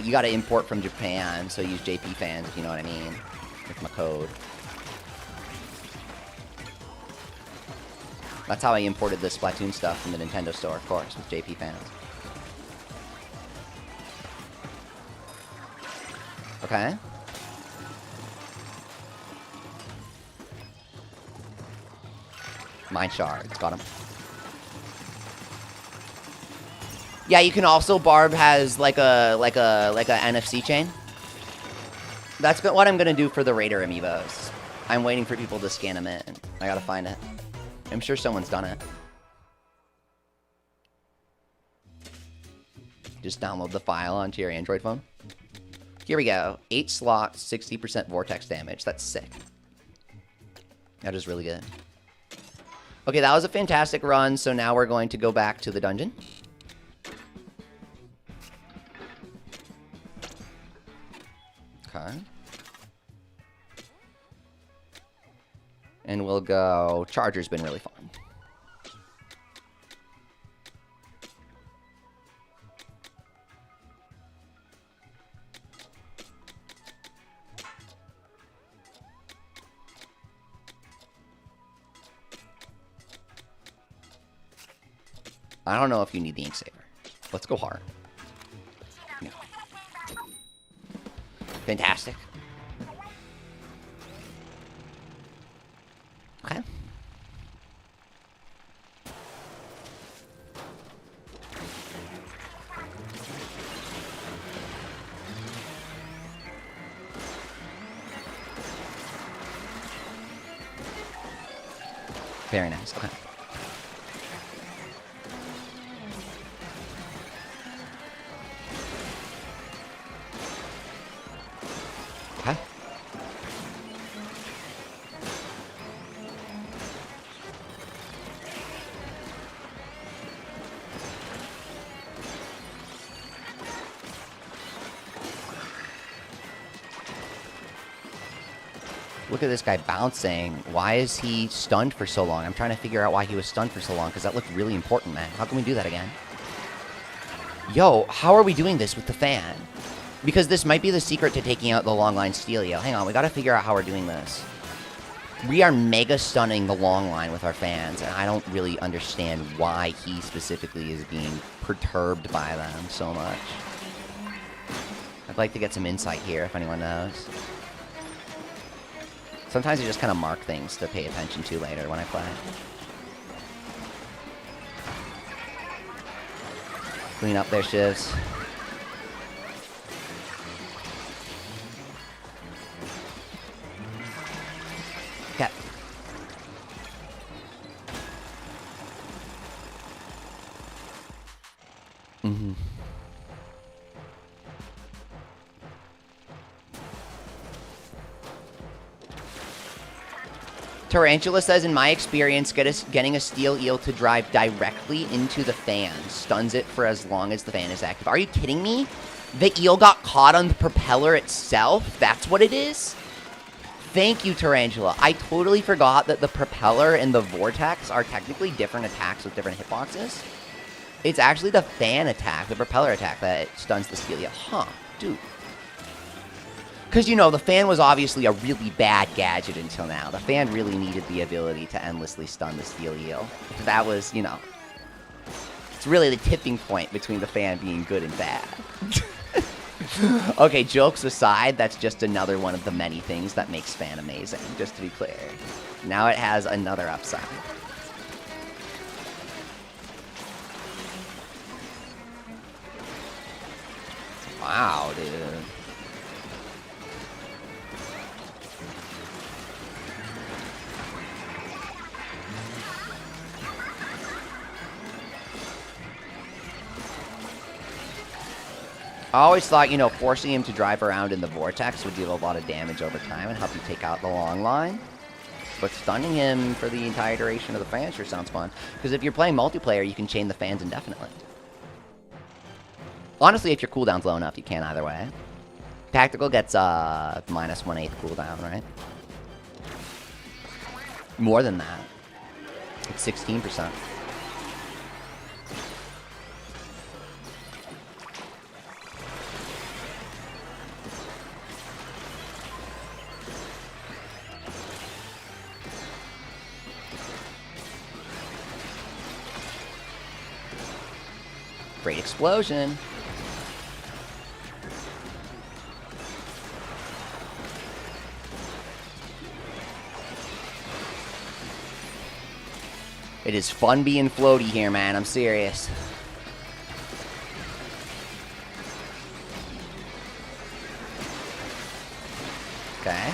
you gotta import from Japan, so use JP fans, if you know what I mean. With my code. That's how I imported the Splatoon stuff from the Nintendo store, of course, with JP fans. Okay. Mine shards, got him. Yeah, you can also, Barb has like a NFC chain. That's what I'm gonna do for the Raider amiibos. I'm waiting for people to scan them in. I gotta find it. I'm sure someone's done it. Just download the file onto your Android phone. Here we go. 8 slots, 60% vortex damage. That's sick. That is really good. Okay, that was a fantastic run. So now we're going to go back to the dungeon. Okay. And we'll go, Charger's been really fun. I don't know if you need the ink saver. Let's go hard. No. Fantastic. Okay. Very nice. Okay. Okay. Look at this guy bouncing. Why is he stunned for so long? I'm trying to figure out why he was stunned for so long, because that looked really important, man. How can we do that again? Yo, how are we doing this with the fan? Because this might be the secret to taking out the long line Steelio. Hang on, we gotta figure out how we're doing this. We are mega stunning the long line with our fans, and I don't really understand why he specifically is being perturbed by them so much. I'd like to get some insight here, if anyone knows. Sometimes I just kind of mark things to pay attention to later when I play. Clean up their shifts. Mm-hmm. Tarantula says, in my experience, getting a steel eel to drive directly into the fan stuns it for as long as the fan is active. Are you kidding me? The eel got caught on the propeller itself? That's what it is? Thank you, Tarantula. I totally forgot that the propeller and the vortex are technically different attacks with different hitboxes. It's actually the fan attack, the propeller attack, that stuns the steel eel. Huh, dude. Because, you know, the fan was obviously a really bad gadget until now. The fan really needed the ability to endlessly stun the steel eel. That was, you know, it's really the tipping point between the fan being good and bad. Okay, jokes aside, that's just another one of the many things that makes fan amazing, just to be clear. Now it has another upside. Wow, dude. I always thought, you know, forcing him to drive around in the vortex would deal a lot of damage over time and help you take out the long line. But stunning him for the entire duration of the fan sure sounds fun. Because if you're playing multiplayer, you can chain the fans indefinitely. Honestly, if your cooldown's low enough, you can either way. Tactical gets minus 1/8 cooldown, right? More than that. It's 16%. Great explosion. It is fun being floaty here, man. I'm serious. Okay.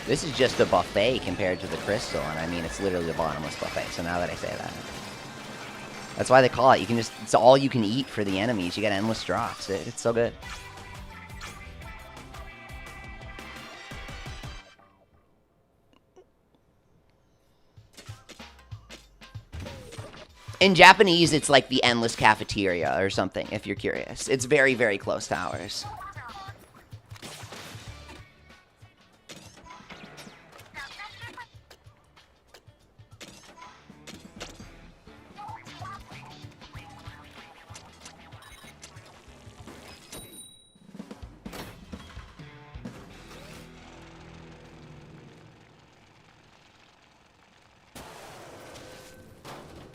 This is just a buffet compared to the crystal, and I mean, it's literally the bottomless buffet, so now that I say that. That's why they call it. You can just, it's all you can eat for the enemies. You get endless drops. It's so good. In Japanese, it's like the endless cafeteria or something, if you're curious. It's very, very close to ours.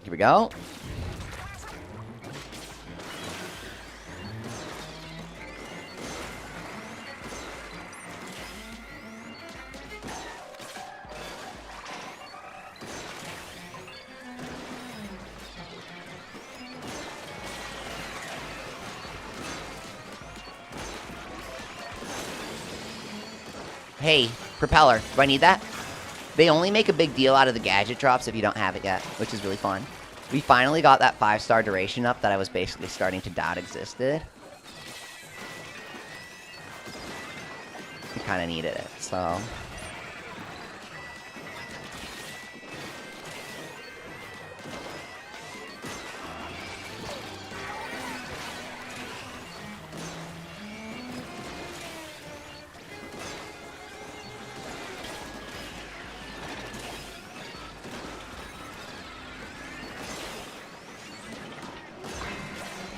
Here we go. Hey, propeller, do I need that? They only make a big deal out of the gadget drops if you don't have it yet, which is really fun. We finally got that 5-star duration up that I was basically starting to doubt existed. We kind of needed it, so...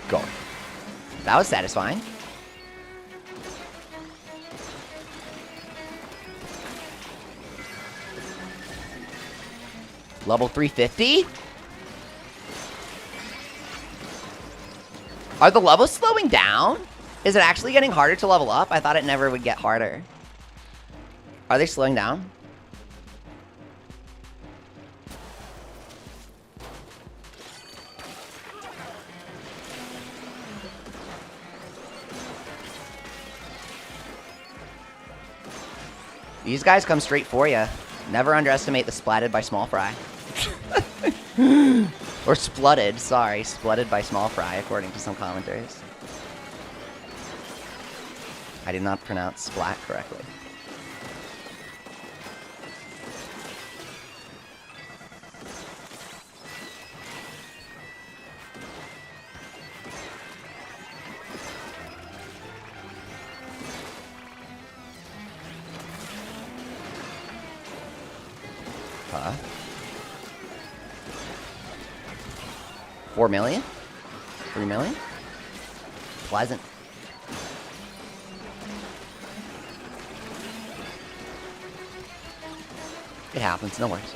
Go. That was satisfying. Level 350? Are the levels slowing down? Is it actually getting harder to level up? I thought it never would get harder. Are they slowing down? These guys come straight for you. Never underestimate the splatted by small fry. Or splutted, sorry. Splutted by small fry, according to some commentaries. I did not pronounce splat correctly. Huh? 4 million? 3 million? Pleasant. It happens, no worries.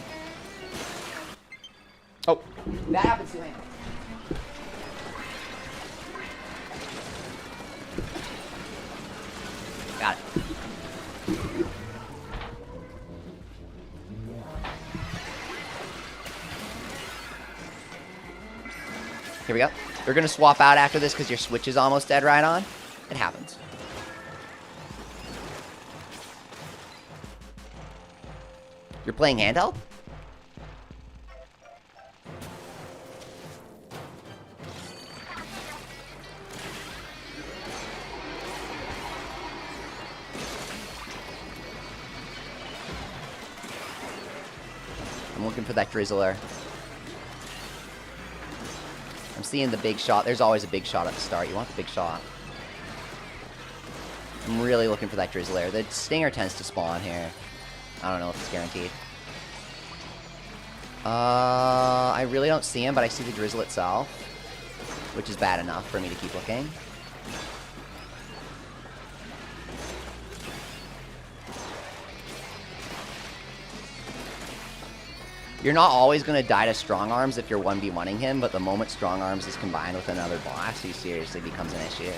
Oh, that happens to me. Got it. Here we go. You're going to swap out after this because your Switch is almost dead right on. It happens. You're playing handheld? I'm looking for that Drizzler. I'm seeing the big shot. There's always a big shot at the start. You want the big shot. I'm really looking for that Drizzler. The Stinger tends to spawn here. I don't know if it's guaranteed. I really don't see him, but I see the Drizzle itself, which is bad enough for me to keep looking. You're not always going to die to Strong Arms if you're 1v1ing him, but the moment Strong Arms is combined with another boss, he seriously becomes an issue.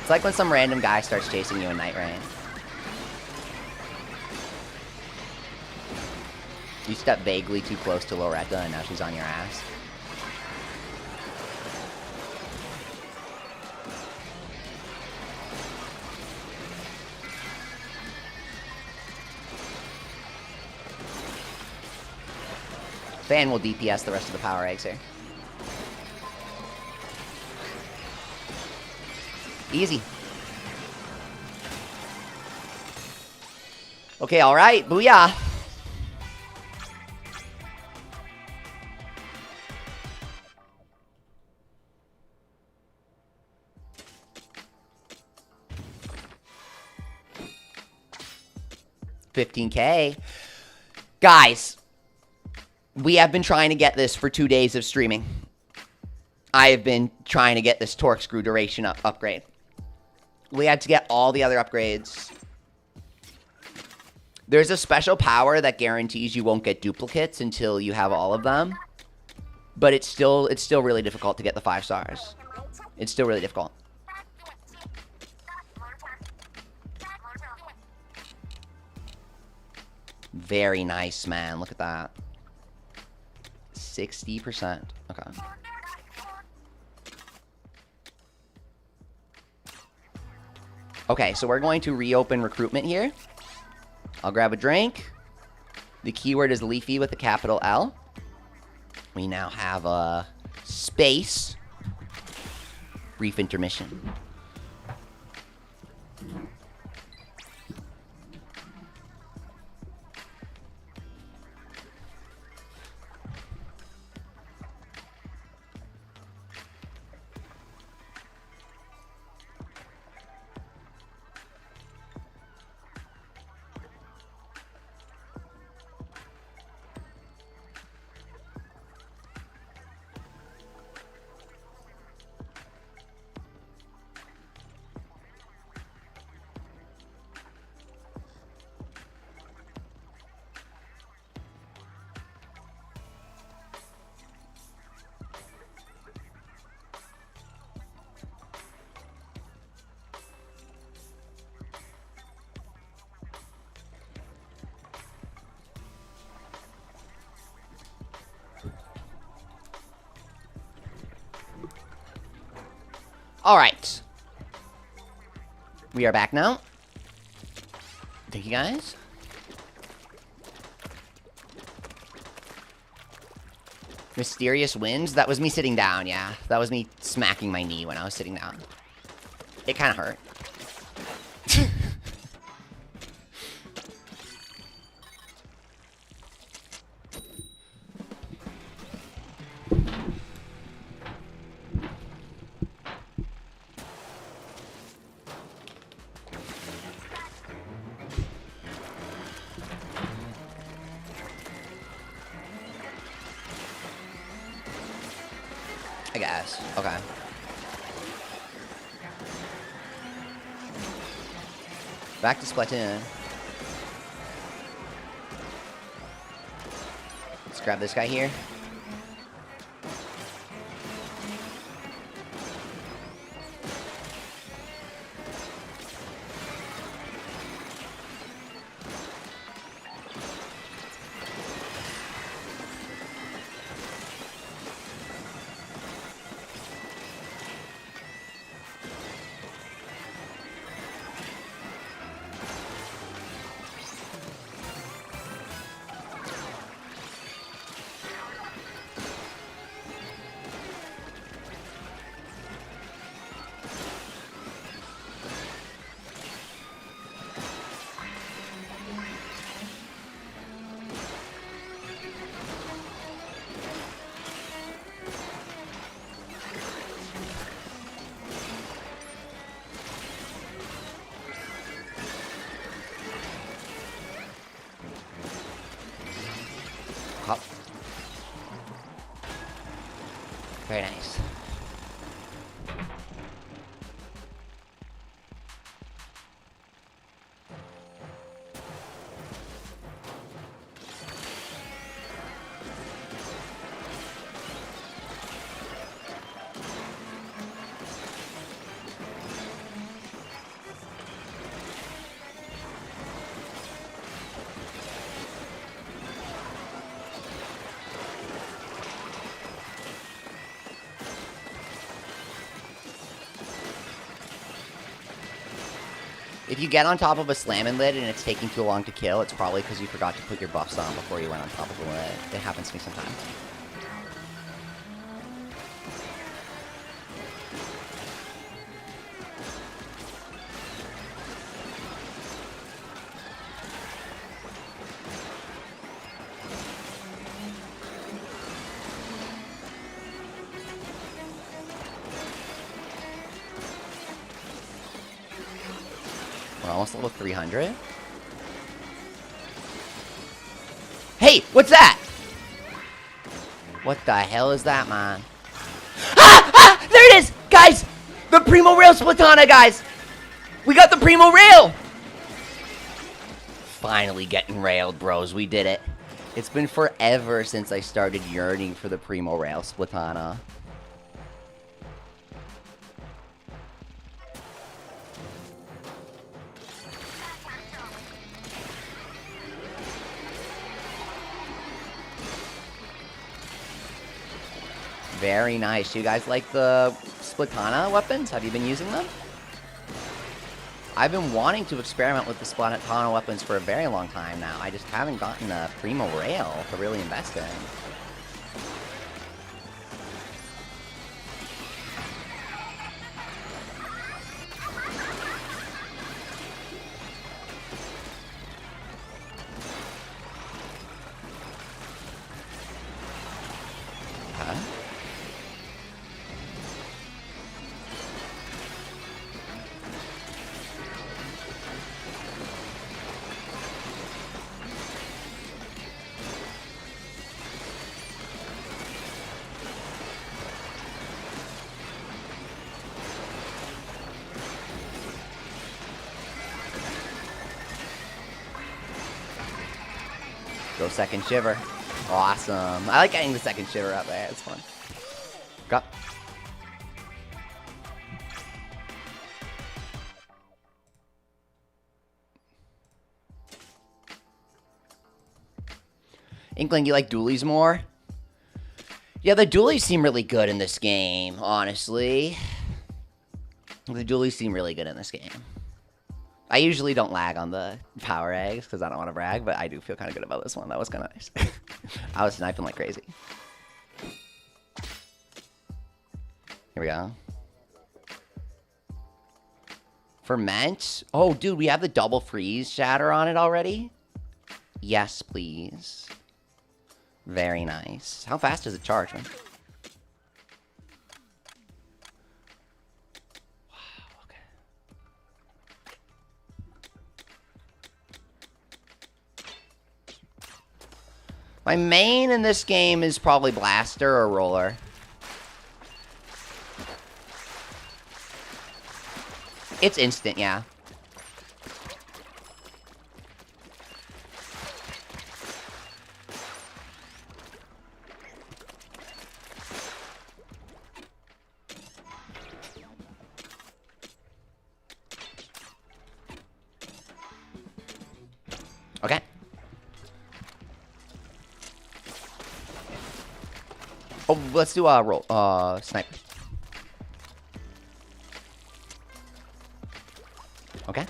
It's like when some random guy starts chasing you in Night Rain. You step vaguely too close to Loretta and now she's on your ass. Fan will DPS the rest of the power eggs here. Easy. Okay, alright. Booyah. $15K. Guys, we have been trying to get this for 2 days of streaming. I have been trying to get this torque screw duration upgrade. We had to get all the other upgrades. There's a special power that guarantees you won't get duplicates until you have all of them. But it's still really difficult to get the 5 stars. It's still really difficult. Very nice, man. Look at that. 60%. Okay. Okay, so we're going to reopen recruitment here. I'll grab a drink. The keyword is Leafy with a capital L. We now have a space. Brief intermission. All right. We are back now. Thank you, guys. Mysterious winds? That was me sitting down, yeah. That was me smacking my knee when I was sitting down. It kind of hurt. I guess. Okay. Back to Splatoon. Let's grab this guy here. Hop. Very nice. If you get on top of a slamming lid and it's taking too long to kill, it's probably because you forgot to put your buffs on before you went on top of the lid. It happens to me sometimes. We're almost level 300. Hey, what's that? What the hell is that, man? Ah! Ah! There it is! Guys! The Primo Rail Splatana, guys! We got the Primo Rail! Finally getting railed, bros. We did it. It's been forever since I started yearning for the Primo Rail Splatana. Very nice. You guys like the Splatana weapons? Have you been using them? I've been wanting to experiment with the Splatana weapons for a very long time now. I just haven't gotten a Primo Rail to really invest in. Huh? Go second shiver. Awesome. I like getting the second shiver out there. It's fun. Go. Inkling, you like dualies more? Yeah, the dualies seem really good in this game, honestly. The dualies seem really good in this game. I usually don't lag on the power eggs because I don't want to brag, but I do feel kind of good about this one. That was kind of nice. I was sniping like crazy. Here we go. Ferment. Oh, dude, we have the double freeze shatter on it already? Yes, please. Very nice. How fast does it charge, man? Wow, okay. My main in this game is probably Blaster or Roller. It's instant, yeah. Okay. Oh, let's do a roll. Sniper. Okay.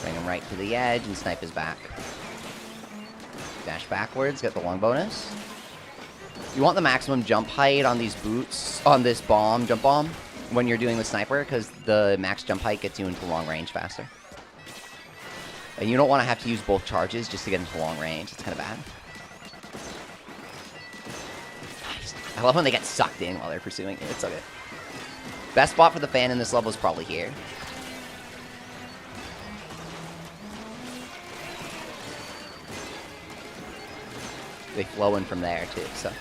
Bring him right to the edge and snipe his back. Dash backwards, get the long bonus. You want the maximum jump height on these boots, on this jump bomb, when you're doing the sniper, because the max jump height gets you into long range faster. And you don't want to have to use both charges just to get into long range. It's kind of bad. I love when they get sucked in while they're pursuing it. It's so good. Best spot for the fan in this level is probably here. They flow in from there too, so.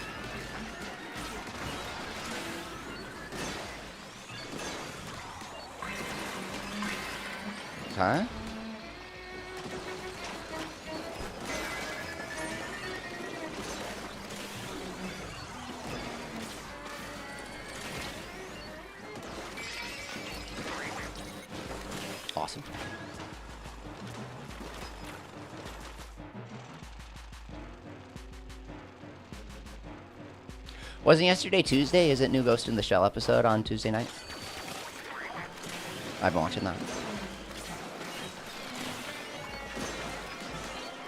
Okay. Awesome. Wasn't yesterday Tuesday? Is it new Ghost in the Shell episode on Tuesday night? I've been watching that.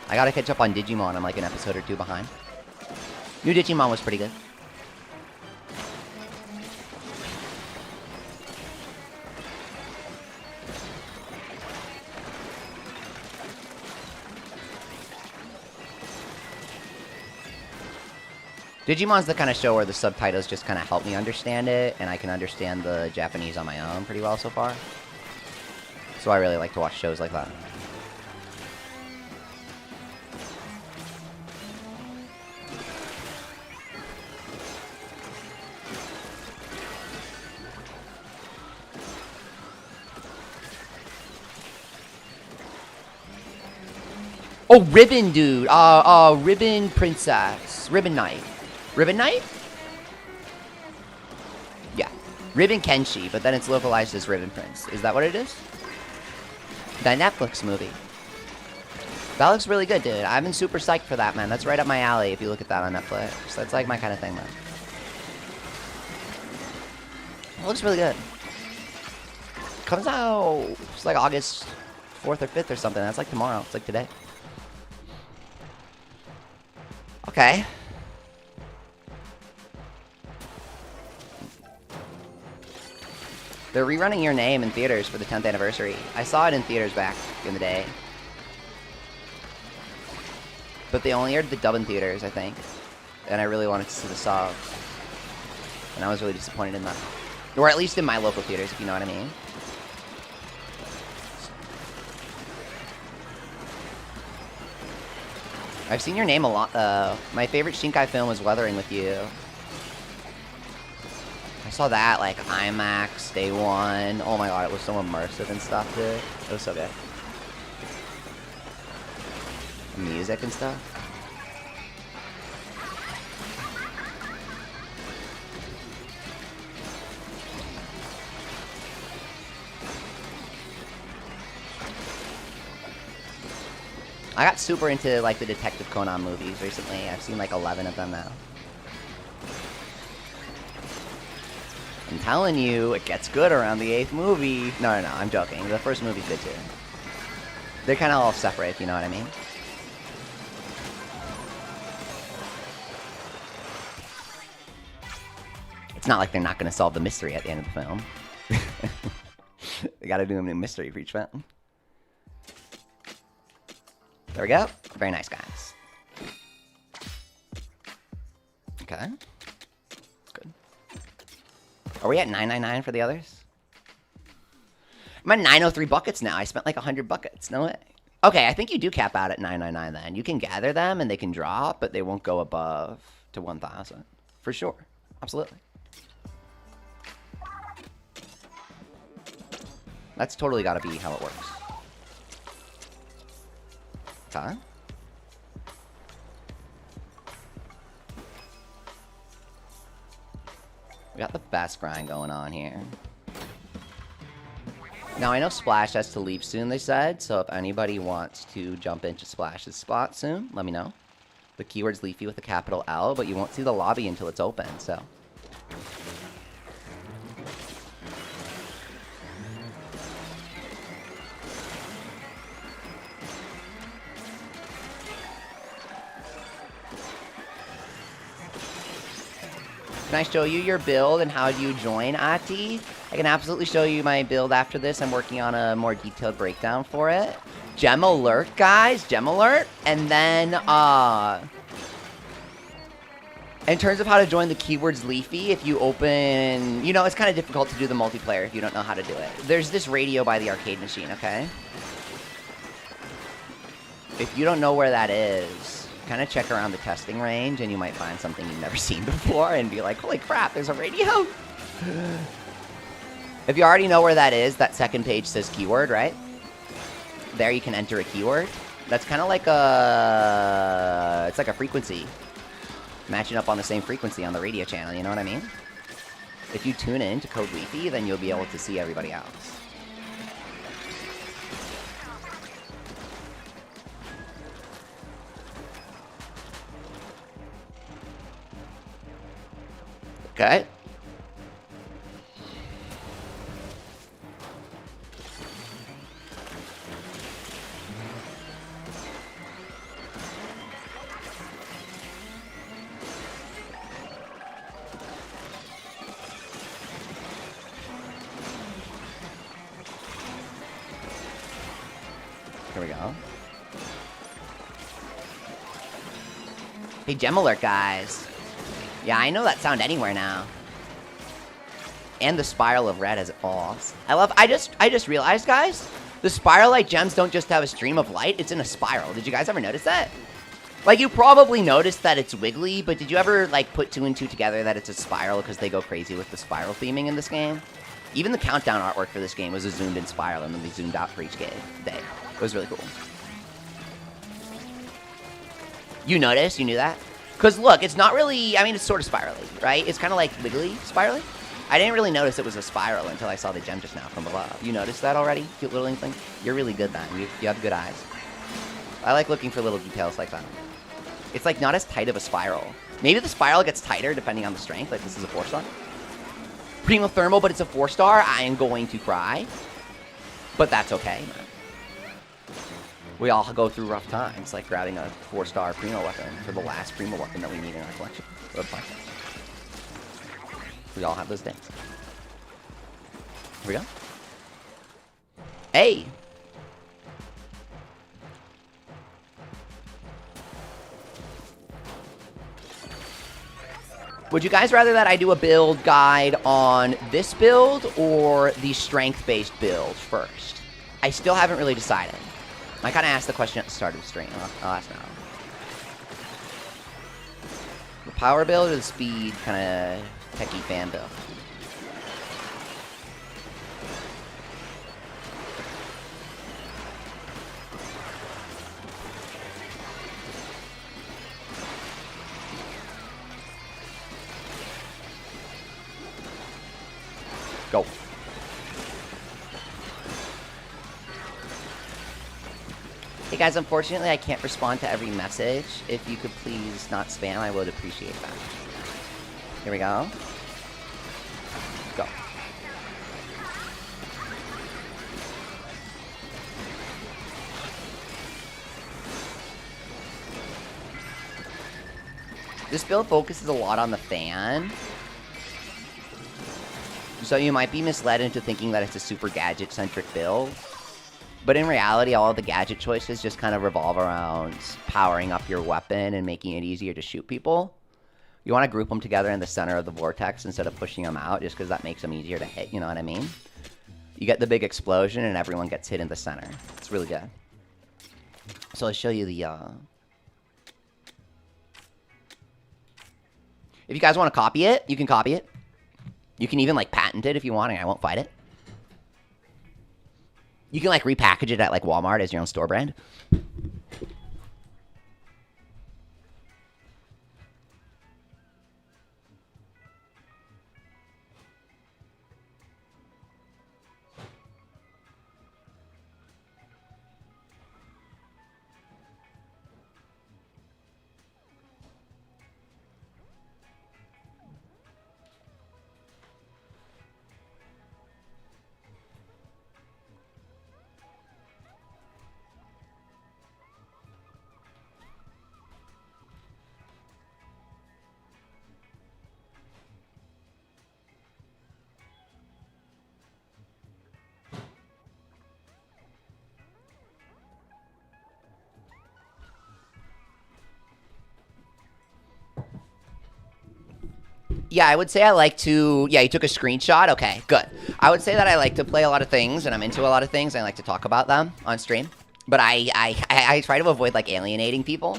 I gotta catch up on Digimon. I'm like an episode or two behind. New Digimon was pretty good. Digimon's the kind of show where the subtitles just kind of help me understand it, and I can understand the Japanese on my own pretty well so far. So I really like to watch shows like that. Oh, Ribbon Dude. Ribbon Princess. Ribbon Knight. Ribbon Knight? Yeah. Ribbon Kenshi, but then it's localized as Ribbon Prince. Is that what it is? That Netflix movie. That looks really good, dude. I've been super psyched for that, man. That's right up my alley if you look at that on Netflix. That's like my kind of thing, man. It looks really good. Comes out, it's like August 4th or 5th or something. That's like tomorrow. It's like today. Okay. They're rerunning Your Name in theaters for the 10th anniversary. I saw it in theaters back in the day. But they only aired the dub in theaters, I think. And I really wanted to see the sub. And I was really disappointed in that. Or at least in my local theaters, if you know what I mean. I've seen Your Name a lot, though. My favorite Shinkai film was Weathering with You. I saw that, like, IMAX, day one. Oh my god, it was so immersive and stuff, dude. It was so good. The music and stuff. I got super into, like, the Detective Conan movies recently. I've seen, like, 11 of them now. I'm telling you, it gets good around the 8th movie. No, I'm joking. The first movie's good, too. They're kind of all separate, if you know what I mean. It's not like they're not going to solve the mystery at the end of the film. They got to do a new mystery for each film. There we go. Very nice, guys. Okay. Good. Are we at 999 for the others? I'm at 903 buckets now. I spent like 100 buckets. No way. Okay, I think you do cap out at 999 then. You can gather them and they can drop, but they won't go above to 1,000. For sure. Absolutely. That's totally got to be how it works. Okay. We got the best grind going on here. Now, I know Splash has to leave soon, they said, so if anybody wants to jump into Splash's spot soon, let me know. The keyword's Leafy with a capital L, but you won't see the lobby until it's open, so. Can I show you your build and how do you join, Ati? I can absolutely show you my build after this. I'm working on a more detailed breakdown for it. Gem alert, guys. Gem alert. And then, in terms of how to join, the keyword's Leafy. If you open, you know, it's kind of difficult to do the multiplayer if you don't know how to do it. There's this radio by the arcade machine, okay? If you don't know where that is, kind of check around the testing range and you might find something you've never seen before and be like, holy crap, there's a radio. If you already know where that is, that second page says keyword, right? There you can enter a keyword. That's kind of like a, it's like a frequency. Matching up on the same frequency on the radio channel, you know what I mean? If you tune in to code Leafy, then you'll be able to see everybody else. Okay. Here we go. Hey, gem alert, guys. Yeah, I know that sound anywhere now. And the spiral of red as it falls. I just realized, guys, the spiral light gems don't just have a stream of light, it's in a spiral. Did you guys ever notice that? Like, you probably noticed that it's wiggly, but did you ever, like, put two and two together that it's a spiral because they go crazy with the spiral theming in this game? Even the countdown artwork for this game was a zoomed in spiral, and then they zoomed out for each day. It was really cool. You noticed? You knew that? Because, look, it's not really, I mean, it's sort of spirally, right? It's kind of like wiggly spirally. I didn't really notice it was a spiral until I saw the gem just now from above. You noticed that already? Cute little inkling? You're really good, then. You have good eyes. I like looking for little details like that. It's, like, not as tight of a spiral. Maybe the spiral gets tighter depending on the strength. Like, this is a 4-star. Primo Thermal, but it's a 4-star. I am going to cry. But that's okay, man. We all go through rough times, like grabbing a 4-star Primo weapon for the last Primo weapon that we need in our collection. We all have those days. Here we go. Hey! Would you guys rather that I do a build guide on this build or the strength-based build first? I still haven't really decided. I kind of asked the question at the start of the stream. I'll ask now. The power build or the speed kind of techie fan build? Go. Hey guys, unfortunately I can't respond to every message. If you could please not spam, I would appreciate that. Here we go. Go. This build focuses a lot on the fan. So you might be misled into thinking that it's a super gadget-centric build. But in reality, all of the gadget choices just kind of revolve around powering up your weapon and making it easier to shoot people. You want to group them together in the center of the vortex instead of pushing them out, just because that makes them easier to hit, you know what I mean? You get the big explosion and everyone gets hit in the center. It's really good. So I'll show you the... If you guys want to copy it, you can copy it. You can even, like, patent it if you want, and I won't fight it. You can, like, repackage it at, like, Walmart as your own store brand. Yeah, I would say I like to... Yeah, you took a screenshot? Okay, good. I would say that I like to play a lot of things, and I'm into a lot of things, and I like to talk about them on stream. But I try to avoid, like, alienating people.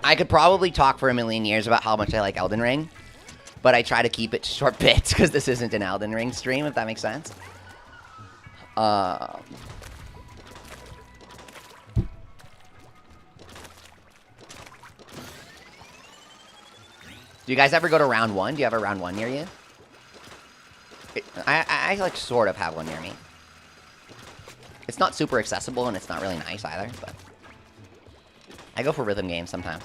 I could probably talk for a million years about how much I like Elden Ring, but I try to keep it to short bits, because this isn't an Elden Ring stream, if that makes sense. Do you guys ever go to round 1? Do you have a round 1 near you? I like, sort of have one near me. It's not super accessible, and it's not really nice either, but... I go for rhythm games sometimes.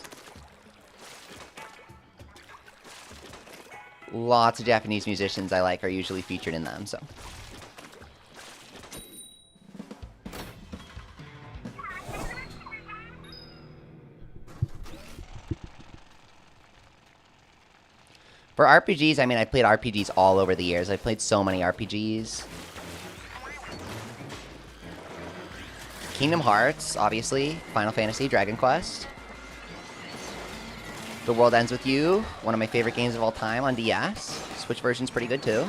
Lots of Japanese musicians I like are usually featured in them, so... For RPGs, I mean, I played RPGs all over the years. I've played so many RPGs. Kingdom Hearts, obviously. Final Fantasy, Dragon Quest. The World Ends With You, one of my favorite games of all time on DS. Switch version's pretty good, too.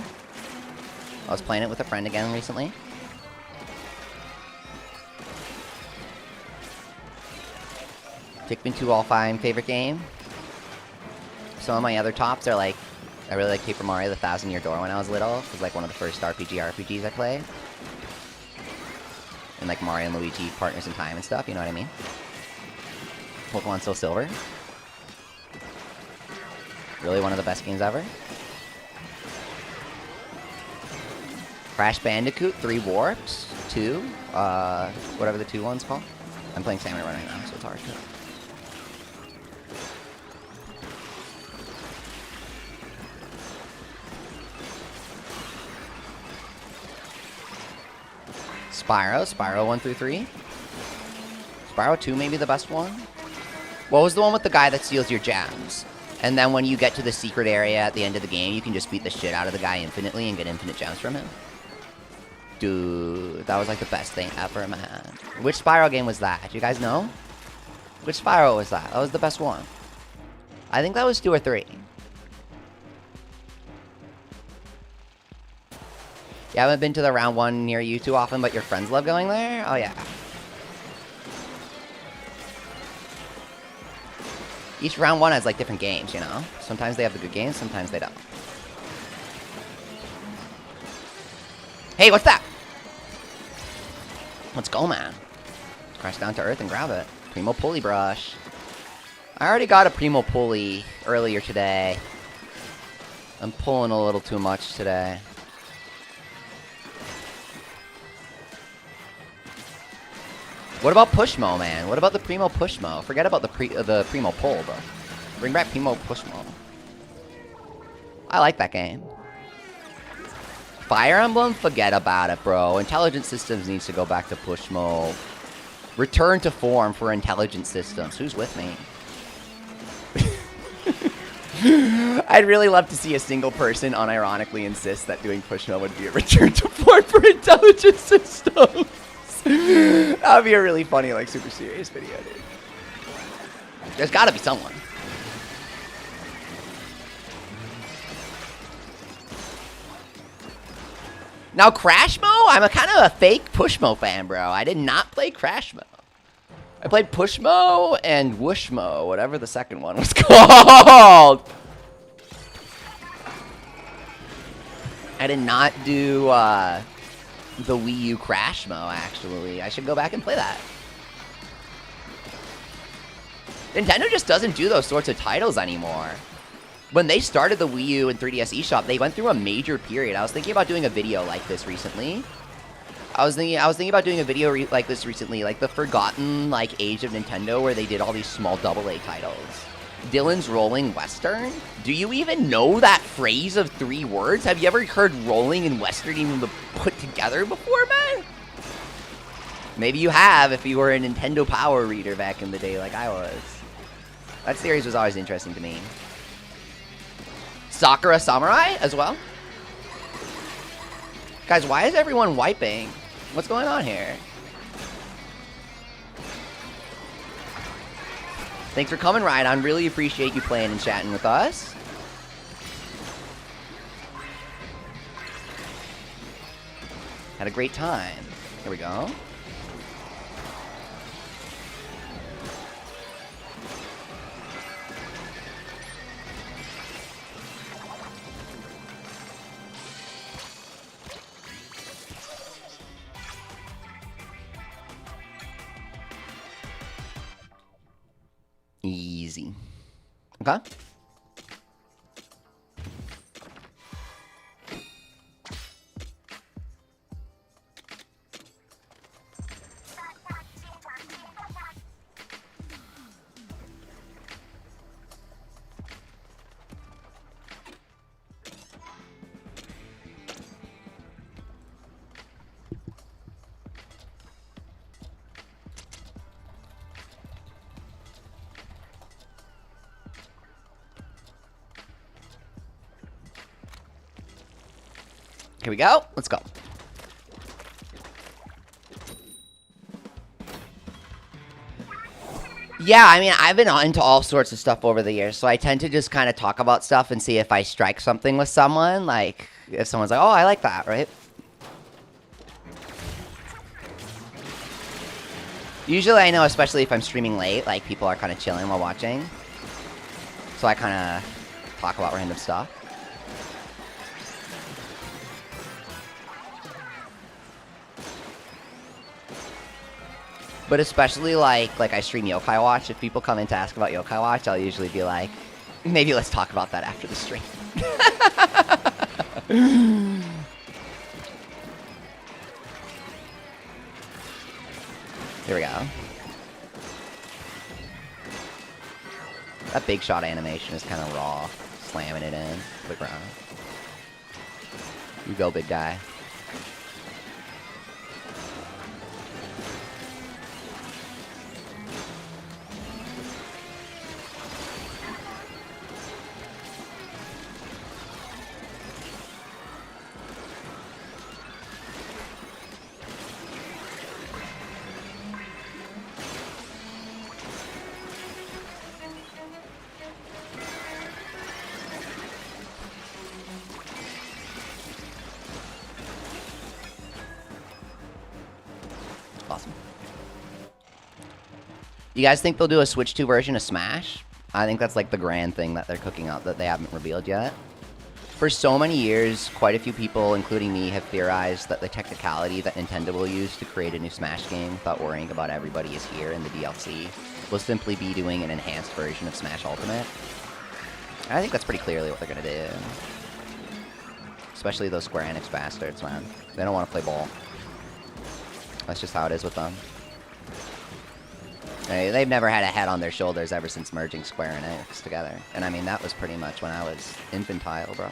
I was playing it with a friend again recently. Pikmin 2 all-time favorite game. Some of my other tops are like, I really like Paper Mario: The Thousand Year Door when I was little. It was like one of the first RPGs I played. And like Mario and Luigi, Partners in Time and stuff, you know what I mean? Pokemon Soul Silver. Really one of the best games ever. Crash Bandicoot 3 Warps 2. Whatever the 2 one's called. I'm playing Salmon Run right now, so it's hard to... Spyro 1 through 3. Spyro 2 maybe the best one. What was the one with the guy that steals your gems? And then when you get to the secret area at the end of the game, you can just beat the shit out of the guy infinitely and get infinite gems from him. Dude, that was like the best thing ever, man. Which Spyro game was that? Do you guys know? Which Spyro was that? That was the best one. I think that was 2 or 3. You haven't been to the round 1 near you too often, but your friends love going there? Oh, yeah. Each round 1 has, like, different games, you know? Sometimes they have the good games, sometimes they don't. Hey, what's that? Let's go, man. Crash down to earth and grab it. Primo Pulley brush. I already got a Primo Pulley earlier today. I'm pulling a little too much today. What about Pushmo, man? What about the Primo Pushmo? Forget about the Primo Pull, bro. Bring back Primo Pushmo. I like that game. Fire Emblem? Forget about it, bro. Intelligent Systems needs to go back to Pushmo. Return to form for Intelligent Systems. Who's with me? I'd really love to see a single person unironically insist that doing Pushmo would be a return to form for Intelligent Systems. That would be a really funny, like, super serious video, dude. There's gotta be someone. Now, Crash Mo? I'm a kind of a fake Pushmo fan, bro. I did not play Crash Mo. I played Pushmo and Wooshmo, whatever the second one was called. I did not do the Wii U Crash Mo, actually. I should go back and play that. Nintendo just doesn't do those sorts of titles anymore. When they started the Wii U and 3DS eShop, they went through a major period. I was thinking about doing a video like this recently. I was thinking about doing a video like this recently, like the forgotten like age of Nintendo, where they did all these small AA titles. Dylan's Rolling Western? Do you even know that phrase of 3 words? Have you ever heard Rolling and Western even put together before, man? Maybe you have if you were a Nintendo Power reader back in the day like I was. That series was always interesting to me. Sakura Samurai as well? Guys, why is everyone wiping? What's going on here? Thanks for coming, Ryan. Really appreciate you playing and chatting with us. Had a great time. Here we go. Easy. Okay. Here we go. Let's go. Yeah, I mean, I've been into all sorts of stuff over the years, so I tend to just kind of talk about stuff and see if I strike something with someone. Like, if someone's like, oh, I like that, right? Usually I know, especially if I'm streaming late, like, people are kind of chilling while watching. So I kind of talk about random stuff. But especially, like I stream Yokai Watch. If people come in to ask about Yokai Watch, I'll usually be like, maybe let's talk about that after the stream. Here we go. That big shot animation is kind of raw. Slamming it in to the ground. You go, big guy. Awesome. You guys think they'll do a Switch 2 version of Smash? I think that's like the grand thing that they're cooking up that they haven't revealed yet. For so many years, quite a few people, including me, have theorized that the technicality that Nintendo will use to create a new Smash game without worrying about everybody is here in the DLC will simply be doing an enhanced version of Smash Ultimate. I think that's pretty clearly what they're going to do. Especially those Square Enix bastards, man. They don't want to play ball. That's just how it is with them. They've never had a head on their shoulders ever since merging Square Enix together. And I mean, that was pretty much when I was infantile, bro.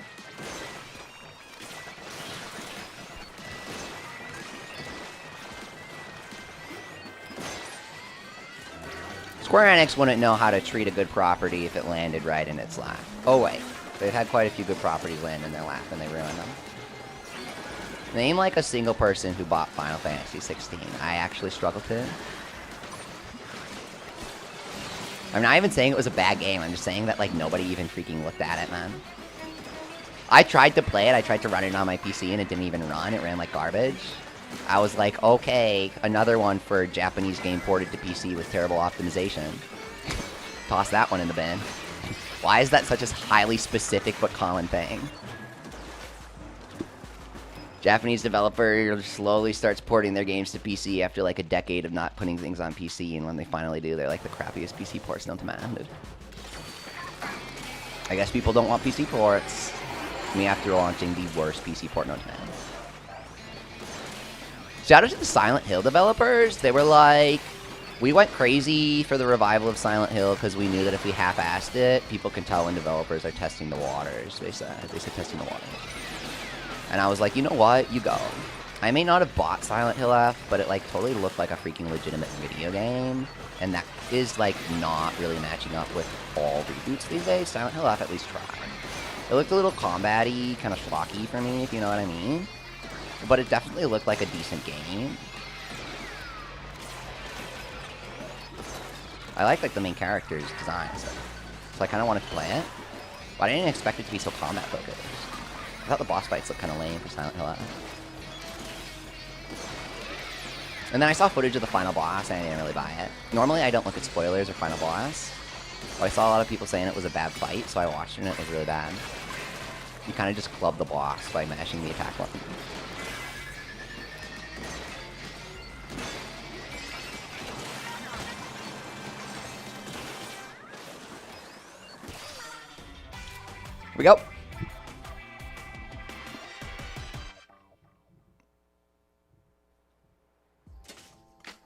Square Enix wouldn't know how to treat a good property if it landed right in its lap. Oh wait, they've had quite a few good properties land in their lap and they ruined them. Name like a single person who bought Final Fantasy 16. I actually struggle to. I'm not even saying it was a bad game. I'm just saying that like nobody even freaking looked at it, man. I tried to play it. I tried to run it on my PC and it didn't even run. It ran like garbage. I was like, okay, another one for a Japanese game ported to PC with terrible optimization. Toss that one in the bin. Why is that such a highly specific but common thing? Japanese developer slowly starts porting their games to PC after like a decade of not putting things on PC, and when they finally do, they're like the crappiest PC ports known to man, dude. I guess people don't want PC ports. Me after launching the worst PC port known to man. Shout out to the Silent Hill developers. They were like, we went crazy for the revival of Silent Hill because we knew that if we half-assed it, people can tell when developers are testing the waters. They said testing the waters. And I was like, you know what? You go. I may not have bought Silent Hill F, but it like totally looked like a freaking legitimate video game. And that is like not really matching up with all reboots these days. Silent Hill F at least tried. It looked a little combat-y, kind of schlocky for me, if you know what I mean. But it definitely looked like a decent game. I like the main character's design, so I kind of wanted to play it. But I didn't expect it to be so combat focused. I thought the boss fights looked kind of lame for Silent Hill. And then I saw footage of the final boss and I didn't really buy it. Normally I don't look at spoilers or final boss. But I saw a lot of people saying it was a bad fight, so I watched it and it was really bad. You kind of just club the boss by mashing the attack button. Here we go.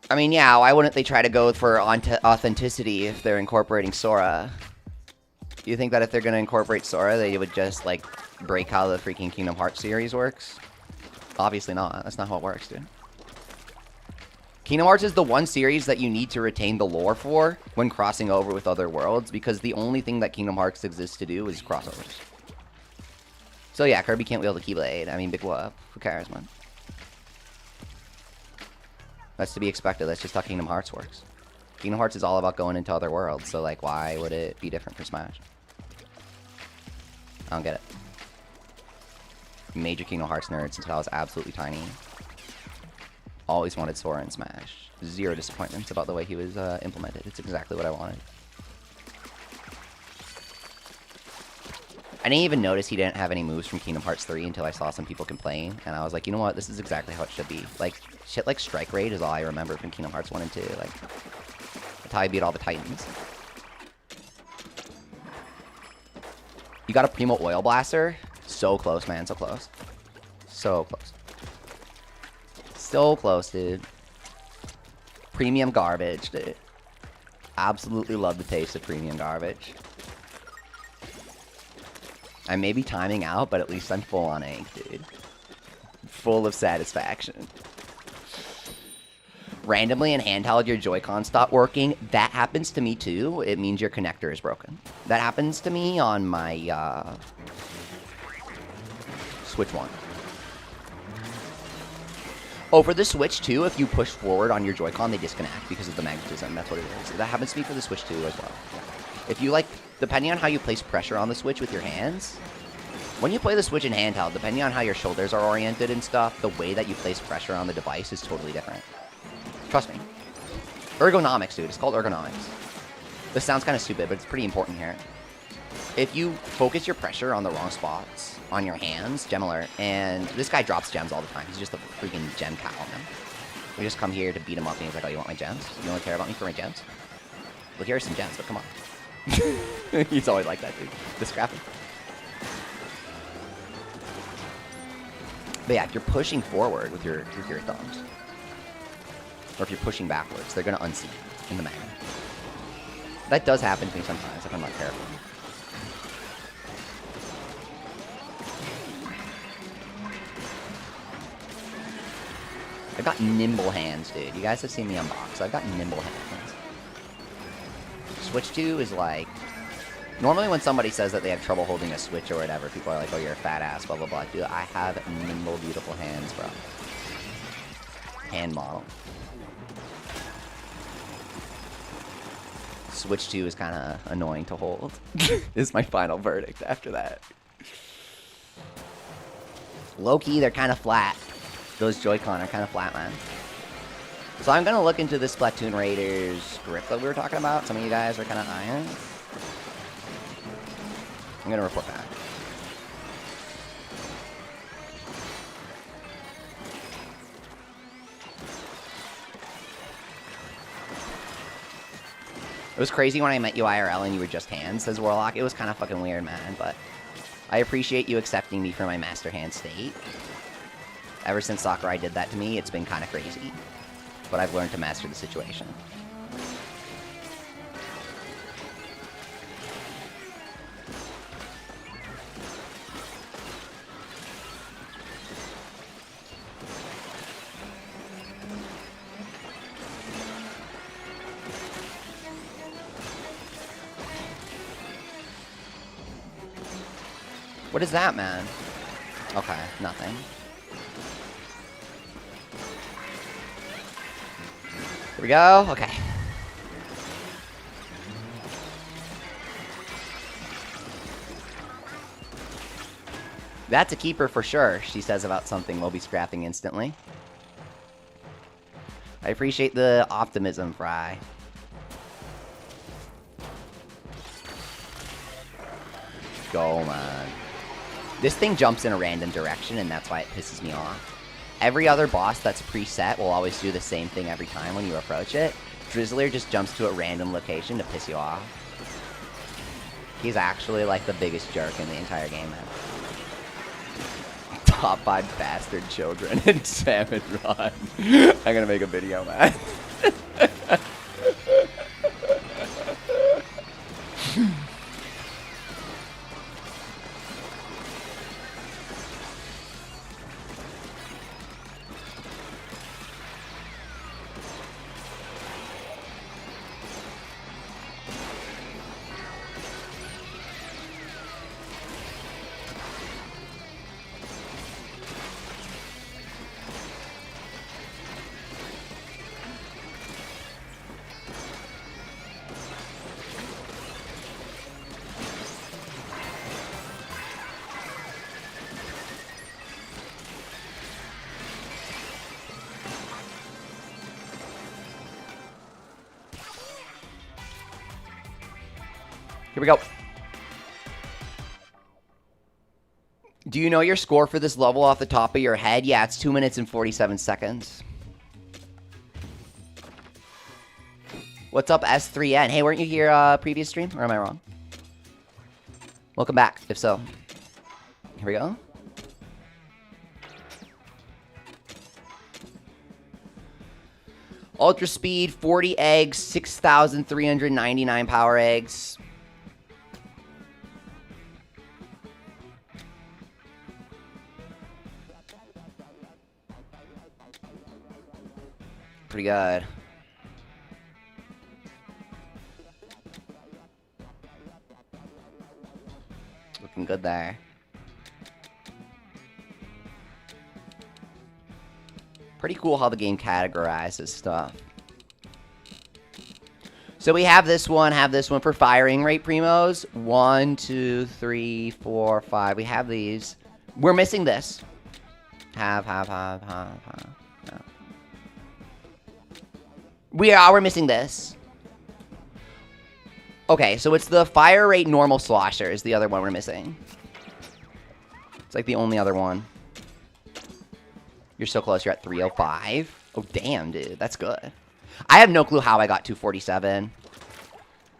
I mean, yeah, why wouldn't they try to go for authenticity if they're incorporating Sora? Do you think that if they're going to incorporate Sora, they would just, like, break how the freaking Kingdom Hearts series works? Obviously not. That's not how it works, dude. Kingdom Hearts is the one series that you need to retain the lore for when crossing over with other worlds, because the only thing that Kingdom Hearts exists to do is crossovers. So yeah, Kirby can't wield a Keyblade. I mean, big whoop. Who cares, man? That's to be expected. That's just how Kingdom Hearts works. Kingdom Hearts is all about going into other worlds, so like, why would it be different for Smash? I don't get it. Major Kingdom Hearts nerd since I was absolutely tiny. Always wanted Sora in Smash. Zero disappointments about the way he was implemented. It's exactly what I wanted. I didn't even notice he didn't have any moves from Kingdom Hearts 3 until I saw some people complain, and I was like, you know what, this is exactly how it should be. Like, shit like Strike Raid is all I remember from Kingdom Hearts 1 and 2. Like, that's how I beat all the Titans. You got a Primo Oil Blaster? So close, man, so close. So close. So close, dude. Premium garbage, dude. Absolutely love the taste of premium garbage. I may be timing out, but at least I'm full on ink, dude. Full of satisfaction. Randomly in handheld, your Joy-Con stop working. That happens to me too. It means your connector is broken. That happens to me on my Switch 1. Oh, for the Switch 2, if you push forward on your Joy-Con, they disconnect because of the magnetism. That's what it is. That happens to me for the Switch 2 as well. If you, like, depending on how you place pressure on the Switch with your hands, when you play the Switch in handheld, depending on how your shoulders are oriented and stuff, the way that you place pressure on the device is totally different. Trust me. Ergonomics, dude. It's called ergonomics. This sounds kind of stupid, but it's pretty important here. If you focus your pressure on the wrong spots on your hands, gem alert, and this guy drops gems all the time. He's just a freaking gem cow, man. We just come here to beat him up, and he's like, oh, you want my gems? You only care about me for my gems? Well, here are some gems, but come on. He's always like that, dude. The scrappy. But yeah, if you're pushing forward with your thumbs, or if you're pushing backwards, they're gonna unseat in the magnet. That does happen to me sometimes if I'm not careful. I've got nimble hands, dude. You guys have seen me unbox. I've got nimble hands. Switch 2 is like... Normally when somebody says that they have trouble holding a Switch or whatever, people are like, oh, you're a fat ass, blah, blah, blah. Dude, I have nimble, beautiful hands, bro. Hand model. Switch 2 is kind of annoying to hold. Is my final verdict after that. Low-key, they're kind of flat. Those Joy-Con are kind of flat, man. So I'm going to look into the Splatoon Raiders grip that we were talking about. Some of you guys are kind of eyeing. I'm going to report back. It was crazy when I met you IRL and you were just hands, says Warlock. It was kind of fucking weird, man, but I appreciate you accepting me for my master hand state. Ever since Sakurai did that to me, it's been kind of crazy. But I've learned to master the situation. What is that, man? Okay, nothing. Here we go. Okay. That's a keeper for sure, she says about something we'll be scrapping instantly. I appreciate the optimism, Fry. Go, man. This thing jumps in a random direction, and that's why it pisses me off. Every other boss that's preset will always do the same thing every time when you approach it. Drizzler just jumps to a random location to piss you off. He's actually like the biggest jerk in the entire game, man. Top 5 bastard children in Salmon Run. I'm gonna make a video, man. Here we go. Do you know your score for this level off the top of your head? Yeah, it's 2 minutes and 47 seconds. What's up, S3N? Hey, weren't you here previous stream? Or am I wrong? Welcome back, if so. Here we go. Ultra speed, 40 eggs, 6,399 power eggs. Pretty good. Looking good there. Pretty cool how the game categorizes stuff. So we have this one for firing rate primos. 1, 2, 3, 4, 5. We have these. We're missing this. Have. We're missing this. Okay, so it's the fire rate normal slosher is the other one we're missing. It's like the only other one. You're so close. You're at 305. Oh, damn, dude. That's good. I have no clue how I got 247.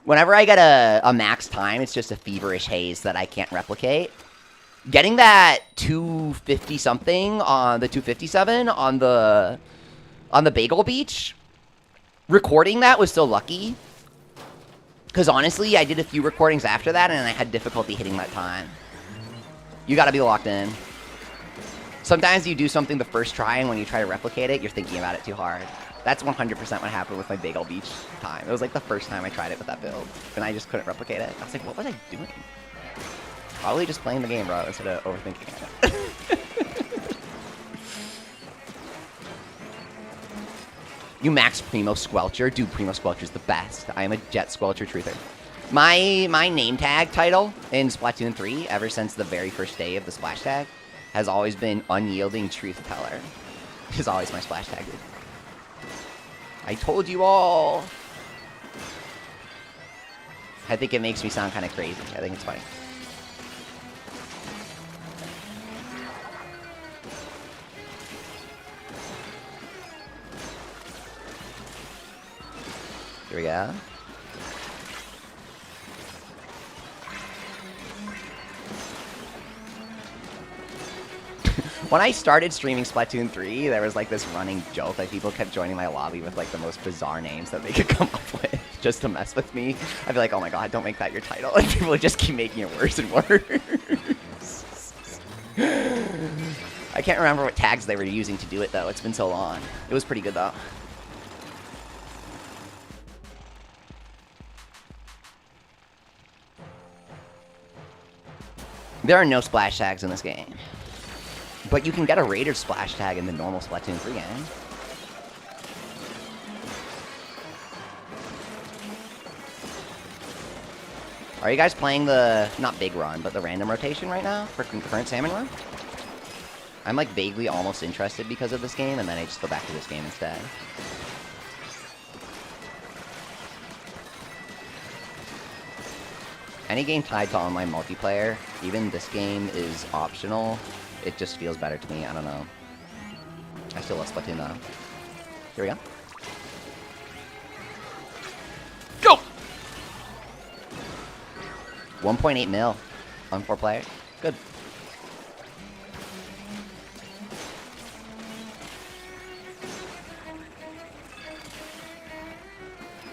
Whenever I get a max time, it's just a feverish haze that I can't replicate. Getting that 250-something on the 257 on the Bagel Beach, recording that was so lucky. Because honestly, I did a few recordings after that, and I had difficulty hitting that time. You gotta be locked in. Sometimes you do something the first try, and when you try to replicate it, you're thinking about it too hard. That's 100% what happened with my Bagel Beach time. It was like the first time I tried it with that build, and I just couldn't replicate it. I was like, what was I doing? Probably just playing the game, bro, instead of overthinking it. You max Primo Squelcher? Dude, Primo Squelcher's the best. I am a Jet Squelcher truther. My name tag title in Splatoon 3, ever since the very first day of the splash tag, has always been Unyielding Truth Teller. Is always my splash tag, dude. I told you all. I think it makes me sound kind of crazy. I think it's funny. Here we go. When I started streaming Splatoon 3, there was like this running joke that people kept joining my lobby with like the most bizarre names that they could come up with just to mess with me. I'd be like, oh my god, don't make that your title. And people would just keep making it worse and worse. I can't remember what tags they were using to do it though. It's been so long. It was pretty good though. There are no splash tags in this game. But you can get a Raider splash tag in the normal Splatoon 3 game. Are you guys playing the, not big run, but the random rotation right now for concurrent salmon run? I'm like vaguely almost interested because of this game, and then I just go back to this game instead. Any game tied to online multiplayer, even this game is optional. It just feels better to me. I don't know. I still love Splatoon though. Here we go. Go! 1.8 mil on 4 players. Good.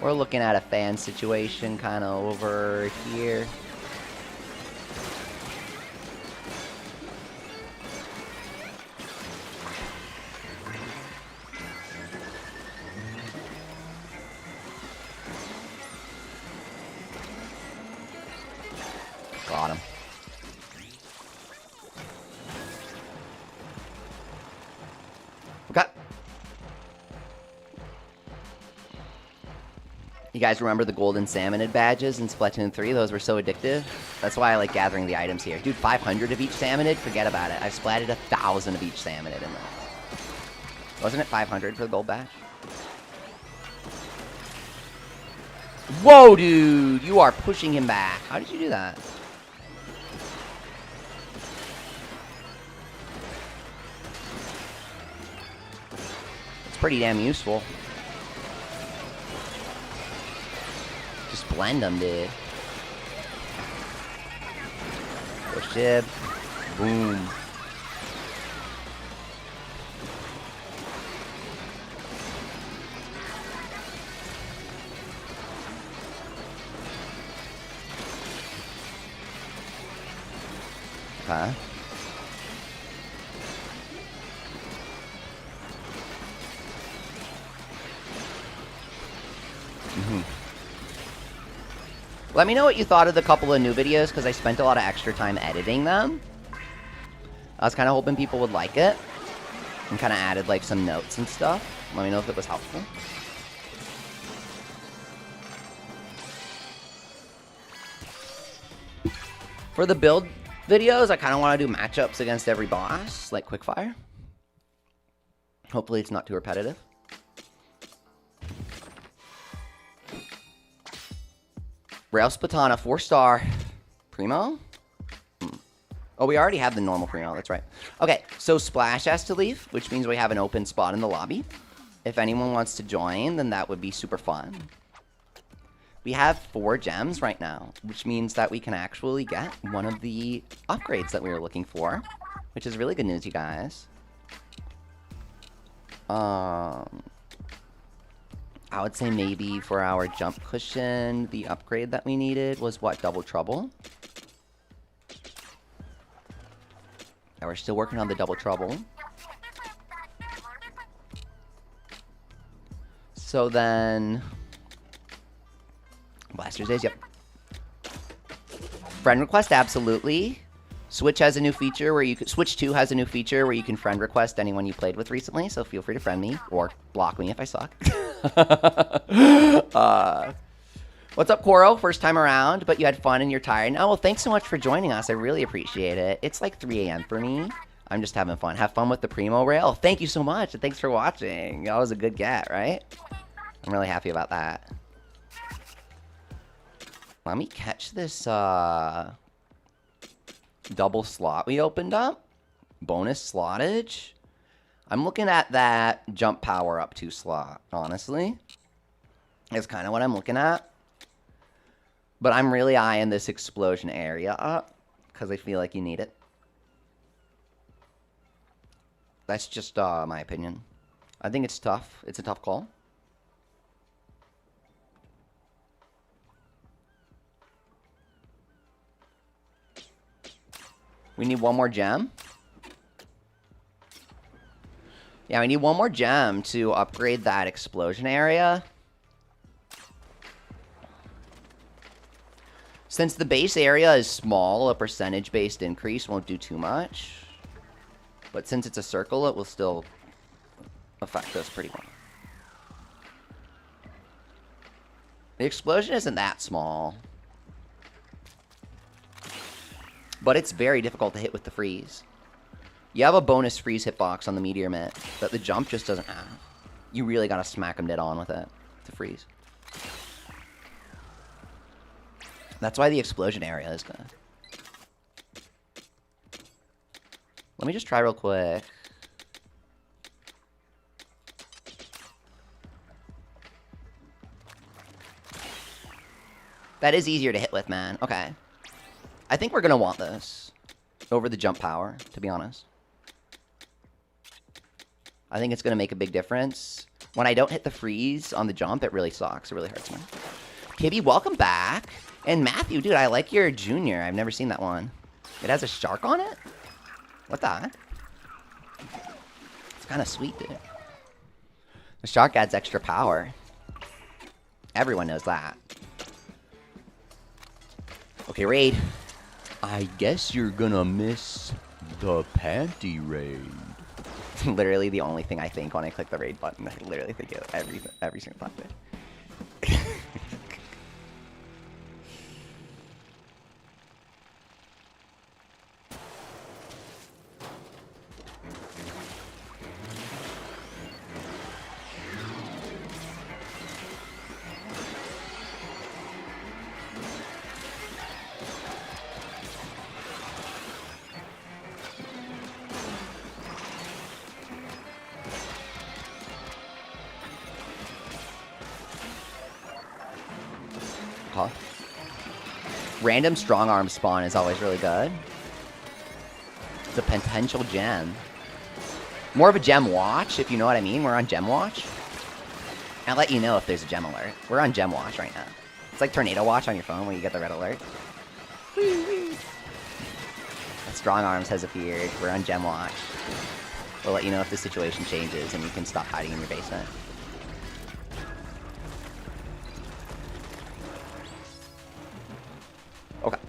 We're looking at a fan situation kind of over here. Got him. Okay. You guys remember the golden salmonid badges in Splatoon 3? Those were so addictive. That's why I like gathering the items here. Dude, 500 of each salmonid? Forget about it. I've splatted 1,000 of each salmonid in this. Wasn't it 500 for the gold badge? Whoa, dude! You are pushing him back. How did you do that? It's pretty damn useful. Just blend them, dude. Push it. Boom. Okay. Let me know what you thought of the couple of new videos, because I spent a lot of extra time editing them. I was kind of hoping people would like it, and kind of added like some notes and stuff. Let me know if it was helpful. For the build videos, I kind of want to do matchups against every boss, like quickfire. Hopefully it's not too repetitive. Rail Splatana, 4-star. Primo? Oh, we already have the normal Primo, that's right. Okay, so Splash has to leave, which means we have an open spot in the lobby. If anyone wants to join, then that would be super fun. We have 4 gems right now, which means that we can actually get one of the upgrades that we were looking for, which is really good news, you guys. I I would say maybe for our jump cushion, the upgrade that we needed was what? Double trouble? Yeah, we're still working on the double trouble. So then... Blaster's Days, yep. Friend request, absolutely. Switch has a new feature where you can... Switch 2 has a new feature where you can friend request anyone you played with recently, so feel free to friend me, or block me if I suck. What's up, Quoro? First time around, but you had fun and you're tired. Oh, well, thanks so much for joining us. I really appreciate it. It's like 3 a.m. for me. I'm just having fun. Have fun with the Primo Rail. Thank you so much, and thanks for watching. That was a good get, right? I'm really happy about that. Let me catch this double slot we opened up. Bonus slottage. I'm looking at that jump power up 2 slot, honestly. That's kind of what I'm looking at. But I'm really eyeing this explosion area up because I feel like you need it. That's just my opinion. I think it's tough. It's a tough call. We need one more gem. Yeah, we need one more gem to upgrade that explosion area. Since the base area is small, a percentage-based increase won't do too much. But since it's a circle, it will still affect us pretty well. The explosion isn't that small. But it's very difficult to hit with the freeze. You have a bonus freeze hitbox on the meteor mitt that the jump just doesn't have. You really gotta smack them dead on with it to freeze. That's why the explosion area is good. Let me just try real quick. That is easier to hit with, man. Okay. I think we're going to want this over the jump power, to be honest. I think it's going to make a big difference. When I don't hit the freeze on the jump, it really sucks. It really hurts me. Kibby, welcome back. And Matthew, dude, I like your junior. I've never seen that one. It has a shark on it? What the heck? It's kind of sweet, dude. The shark adds extra power. Everyone knows that. Okay, raid. I guess you're gonna miss the panty raid. Literally the only thing I think when I click the raid button. I literally think it every single time. Huh? Random strong arm spawn is always really good. It's a potential gem. More of a gem watch, if you know what I mean. We're on gem watch. I'll let you know if there's a gem alert. We're on gem watch right now. It's like tornado watch on your phone when you get the red alert. Strong arms has appeared. We're on gem watch. We'll let you know if the situation changes and you can stop hiding in your basement. Okay.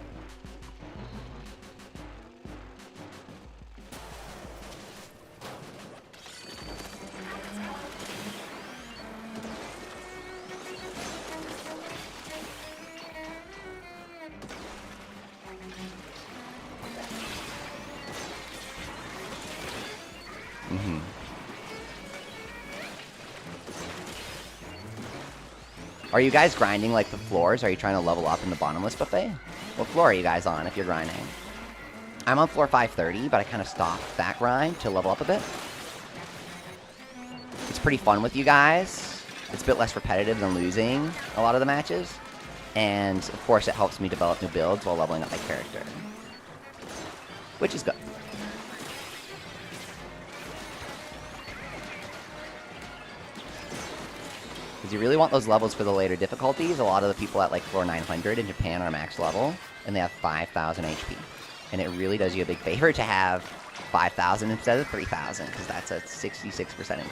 Are you guys grinding like the floors? Are you trying to level up in the bottomless buffet? What floor are you guys on if you're grinding? I'm on floor 530, but I kind of stopped that grind to level up a bit. It's pretty fun with you guys. It's a bit less repetitive than losing a lot of the matches. And, of course, it helps me develop new builds while leveling up my character. Which is good. Because you really want those levels for the later difficulties. A lot of the people at like floor 900 in Japan are max level, and they have 5,000 HP. And it really does you a big favor to have 5,000 instead of 3,000, because that's a 66% increase.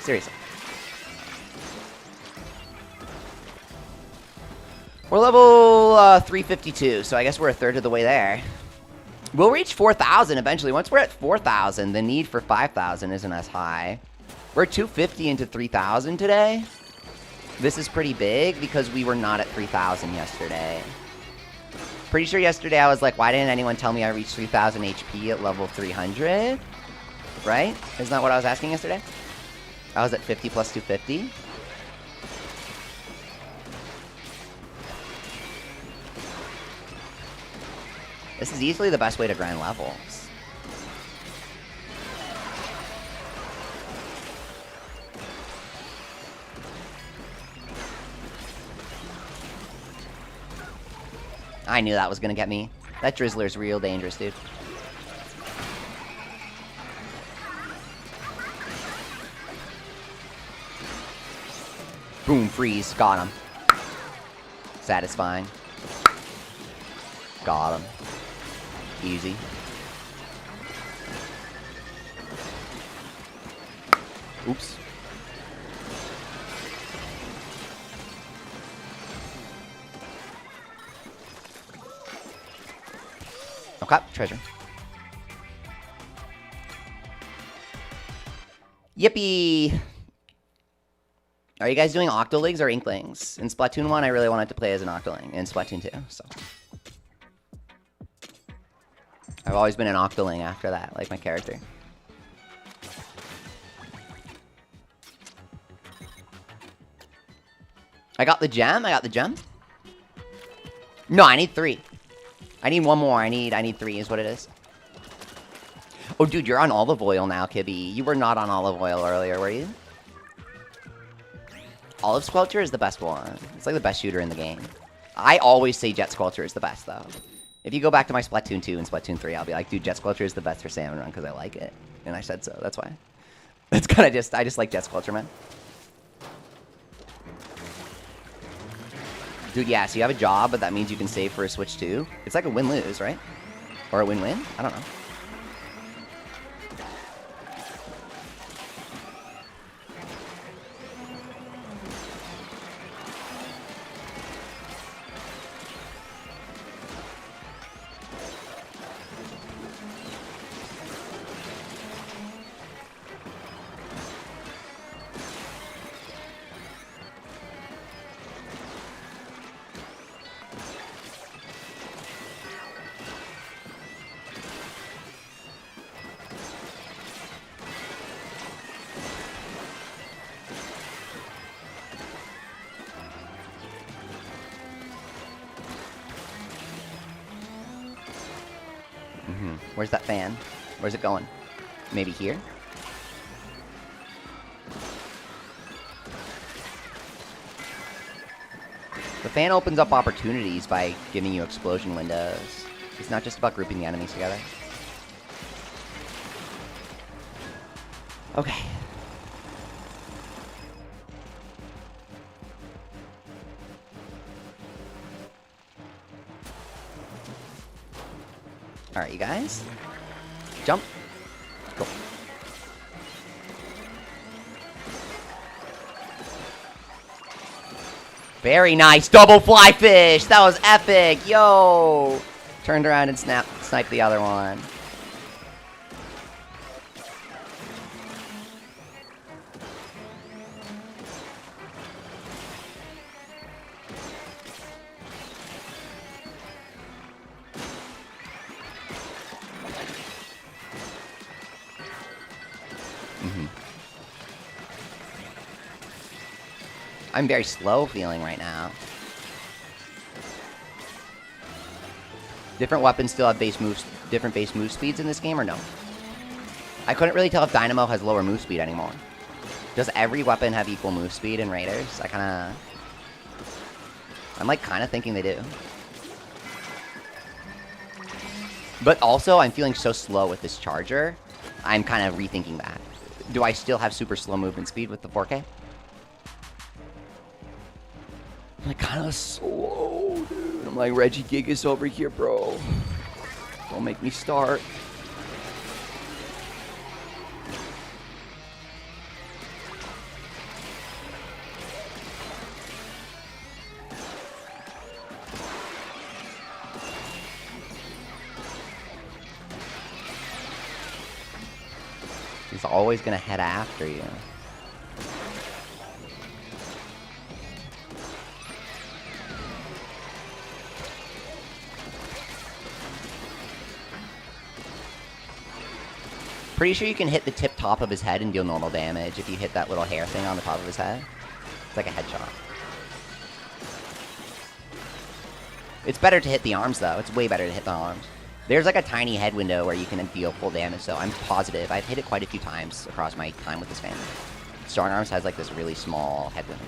Seriously. We're level 352, so I guess we're a third of the way there. We'll reach 4,000 eventually. Once we're at 4,000, the need for 5,000 isn't as high. We're 250 into 3,000 today. This is pretty big because we were not at 3,000 yesterday. Pretty sure yesterday I was like, why didn't anyone tell me I reached 3,000 HP at level 300? Right? Isn't that what I was asking yesterday? I was at 50 plus 250. This is easily the best way to grind levels. I knew that was gonna get me. That Drizzler's real dangerous, dude. Boom, freeze. Got him. Satisfying. Got him. Easy. Oops. Okay, treasure. Yippee! Are you guys doing Octolings or Inklings? In Splatoon 1, I really wanted to play as an Octoling. In Splatoon 2, so... I've always been an Octoling after that, like my character. I got the gem? I got the gem? No, I need 3. I need 1 more. I need 3 is what it is. Oh, dude, you're on olive oil now, Kibby. You were not on olive oil earlier, were you? Olive Squelcher is the best one. It's like the best shooter in the game. I always say Jet Squelcher is the best, though. If you go back to my Splatoon 2 and Splatoon 3, I'll be like, dude, Jet Squelcher is the best for Salmon Run because I like it. And I said so. That's why. It's kind of just, I just like Jet Squelcher, man. Dude, yeah, so you have a job, but that means you can save for a Switch too. It's like a win-lose, right? Or a win-win? I don't know. Where's that fan? Where's it going? Maybe here? The fan opens up opportunities by giving you explosion windows. It's not just about grouping the enemies together. Okay. Alright, you guys. Jump. Go. Very nice. Double fly fish. That was epic. Yo. Turned around and sniped the other one. I'm very slow feeling right now. Different weapons still have different base move speeds in this game, or no? I couldn't really tell if Dynamo has lower move speed anymore. Does every weapon have equal move speed in Raiders? I'm like kind of thinking they do. But also, I'm feeling so slow with this charger. I'm kind of rethinking that. Do I still have super slow movement speed with the 4K? like kind of slow, dude. I'm like, Reggie Gigas over here, bro. Don't make me start. He's always gonna head after you. Pretty sure you can hit the tip top of his head and deal normal damage if you hit that little hair thing on the top of his head. It's like a headshot. It's better to hit the arms, though. It's way better to hit the arms. There's like a tiny head window where you can deal full damage, so I'm positive. I've hit it quite a few times across my time with this family. Strong Arms has like this really small head window.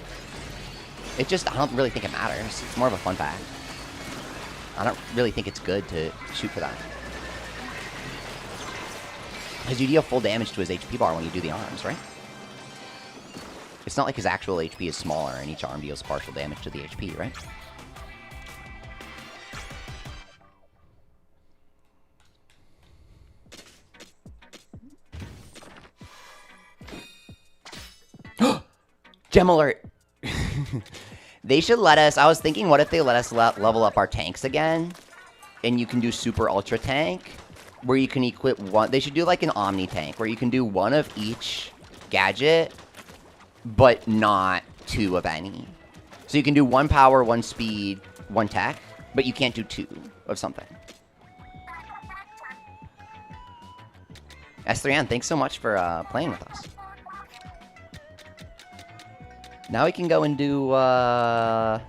It just, I don't really think it matters. It's more of a fun fact. I don't really think it's good to shoot for that. Because you deal full damage to his HP bar when you do the arms, right? It's not like his actual HP is smaller and each arm deals partial damage to the HP, right? Gem alert! They should let us... I was thinking, what if they let us level up our tanks again? And you can do Super Ultra Tank, where you can equip one... They should do like an Omni Tank, where you can do one of each gadget, but not two of any. So you can do one power, one speed, one tech, but you can't do two of something. S3N, thanks so much for playing with us. Now we can go and do, I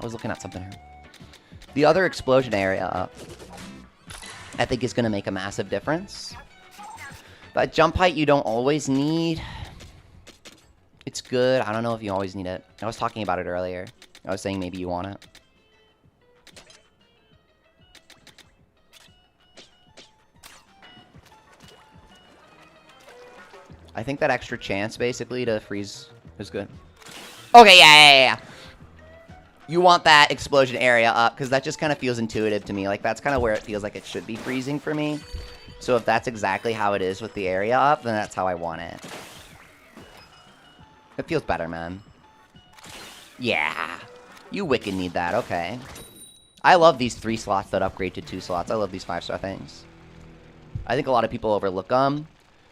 was looking at something here. The other explosion area, I think, is going to make a massive difference. But jump height you don't always need. It's good. I don't know if you always need it. I was talking about it earlier. I was saying maybe you want it. I think that extra chance, basically, to freeze is good. Okay, yeah. You want that explosion area up, because that just kind of feels intuitive to me. Like, that's kind of where it feels like it should be freezing for me. So if that's exactly how it is with the area up, then that's how I want it. It feels better, man. Yeah. You wicked need that, okay. I love these 3 slots that upgrade to 2 slots. I love these 5-star things. I think a lot of people overlook them.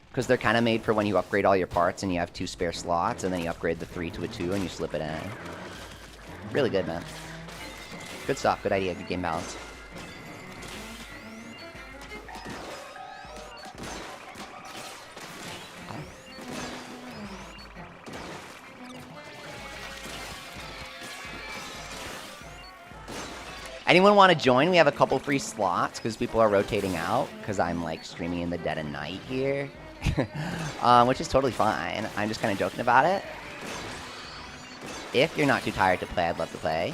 Because they're kind of made for when you upgrade all your parts and you have 2 spare slots, and then you upgrade the 3 to a 2 and you slip it in. Really good, man. Good stuff. Good idea. Good game balance. Anyone want to join? We have a couple free slots because people are rotating out because I'm like streaming in the dead of night here. Which is totally fine. I'm just kind of joking about it. If you're not too tired to play, I'd love to play.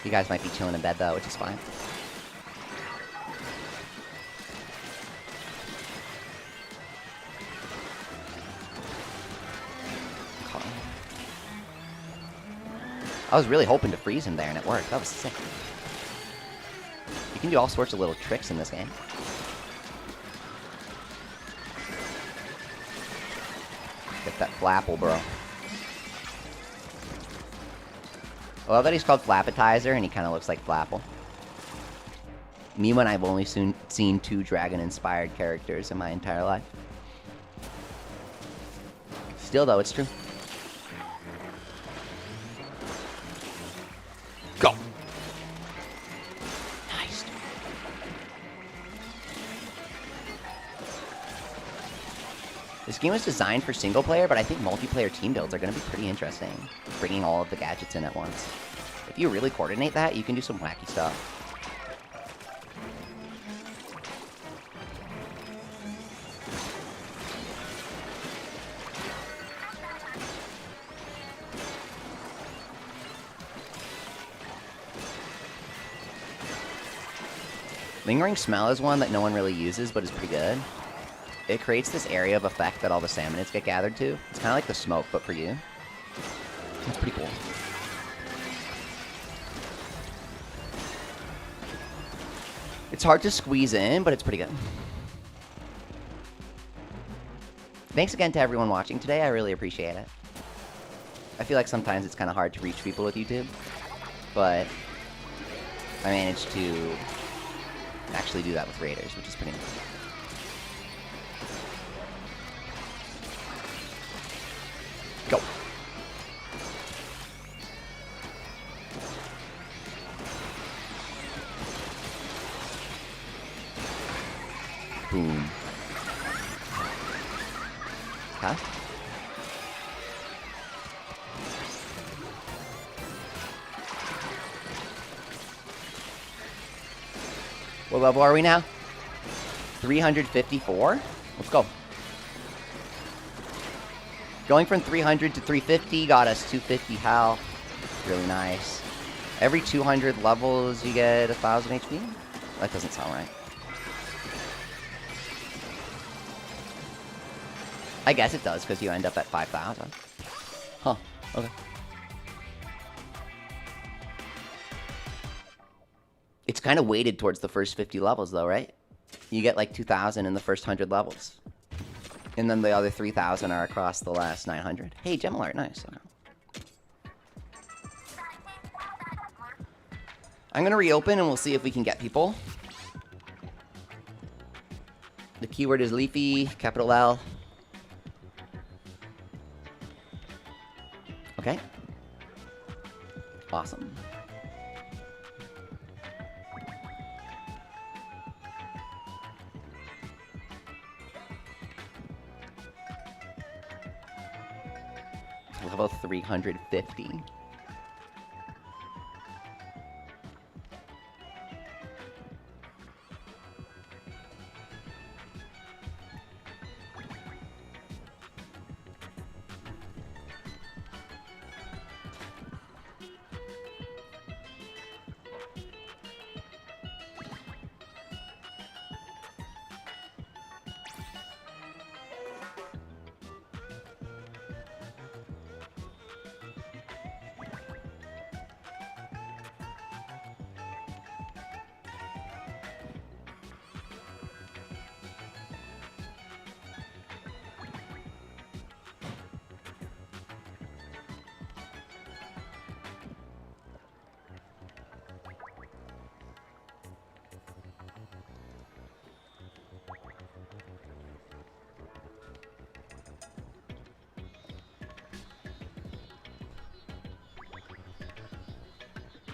You guys might be chilling in bed though, which is fine. I was really hoping to freeze him there and it worked. That was sick. You can do all sorts of little tricks in this game. Get that Flapple, bro. I love that he's called Flappetizer and he kind of looks like Flapple. Me when I've only seen 2 dragon-inspired characters in my entire life. Still, though, it's true. Go! Nice. This game was designed for single player, but I think multiplayer team builds are going to be pretty interesting. Bringing all of the gadgets in at once. If you really coordinate that, you can do some wacky stuff. Lingering Smell is one that no one really uses, but is pretty good. it creates this area of effect that all the salmonids get gathered to. It's kind of like the smoke, but for you. That's pretty cool. It's hard to squeeze in, but it's pretty good. Thanks again to everyone watching today. I really appreciate it. I feel like sometimes it's kind of hard to reach people with YouTube, but I managed to actually do that with Raiders, which is pretty nice. Go. Boom. Huh? What level are we now? 354? Let's go. Going from 300 to 350 got us 250 health. Really nice. Every 200 levels you get 1,000 HP? That doesn't sound right. I guess it does, because you end up at 5,000. Huh, okay. It's kind of weighted towards the first 50 levels, though, right? You get like 2,000 in the first 100 levels. And then the other 3,000 are across the last 900. Hey, gem alert, nice. Okay. I'm going to reopen and we'll see if we can get people. The keyword is leafy, capital L. Okay. Awesome. Level 350.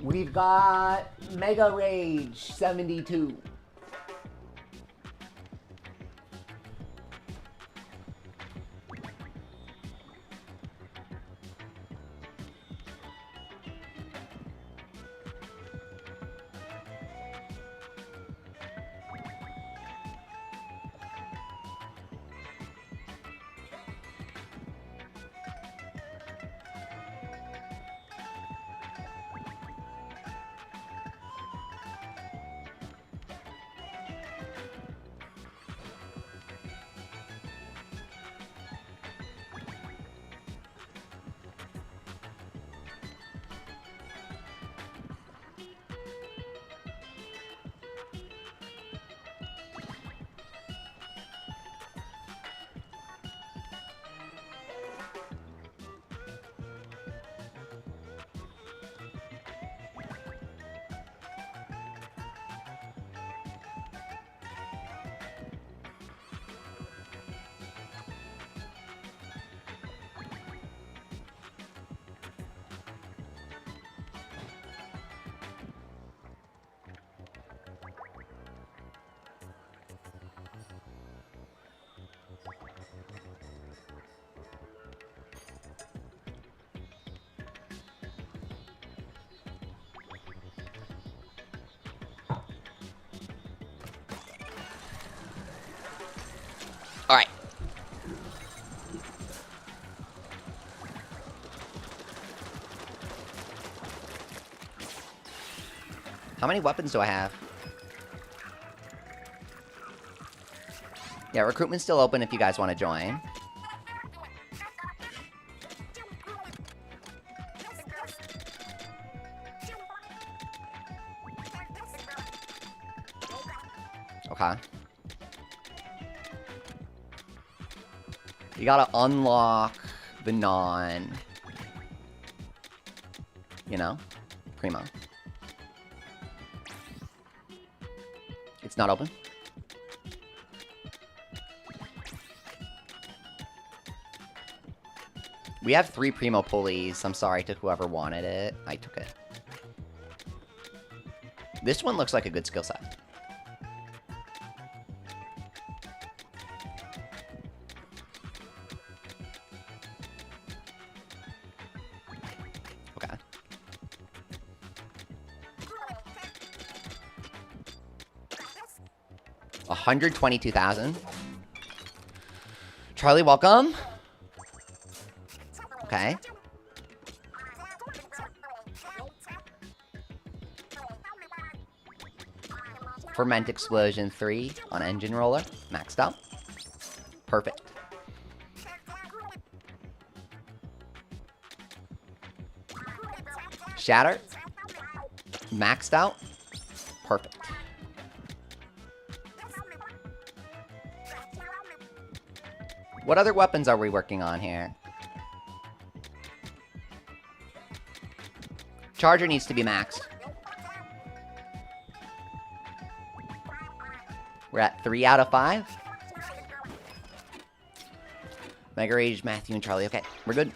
We've got Mega Rage 72. All right. How many weapons do I have? Yeah, recruitment's still open if you guys want to join. Okay. You gotta unlock the non... You know? Primo. It's not open. We have 3 Primo pulleys. I'm sorry to whoever wanted it. I took it. This one looks like a good skill set. Okay. $122,000. Charlie, welcome. Okay. Ferment Explosion 3 on Engine Roller. Maxed out. Perfect. Shatter. Maxed out. Perfect. What other weapons are we working on here? Charger needs to be maxed. We're at 3 out of 5. Mega Rage, Matthew, and Charlie. Okay, we're good.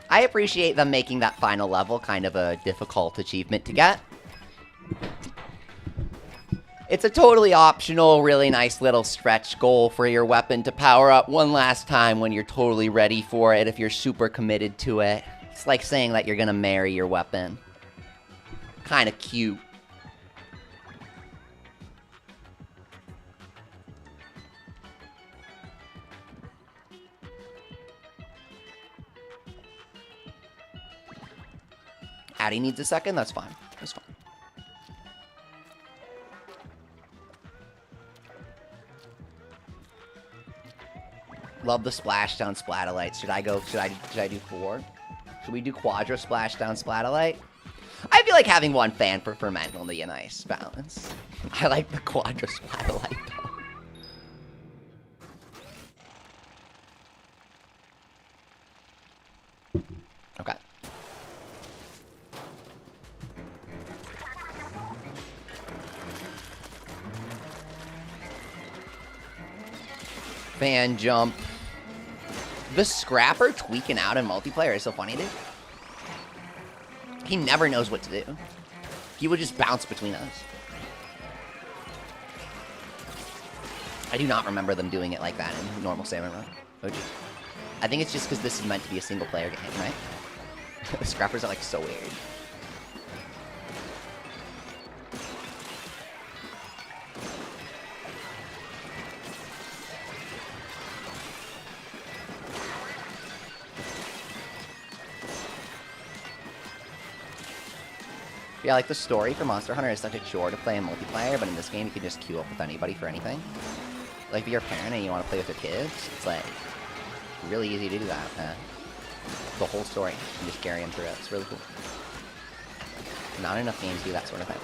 I appreciate them making that final level kind of a difficult achievement to get. It's a totally optional, really nice little stretch goal for your weapon to power up one last time when you're totally ready for it, if you're super committed to it. It's like saying that you're gonna marry your weapon. Kinda cute. Addie needs a second? That's fine. That's fine. Love the splashdown splatalight. Should I do 4? Should we do quadra splashdown splatalight? I feel like having one fan for ferment will be a nice balance. I like the quadra splatalight though. Okay. Fan jump. The Scrapper tweaking out in multiplayer is so funny, dude. He never knows what to do. He would just bounce between us. I do not remember them doing it like that in normal Salmon Run. OG. I think it's just because this is meant to be a single player game, right? The Scrappers are like so weird. Yeah, like the story for Monster Hunter is such a chore to play in multiplayer, but in this game you can just queue up with anybody for anything. Like if you're a parent and you want to play with your kids, it's like really easy to do that. The whole story, and just carry them through it. It's really cool. Not enough games do that sort of thing.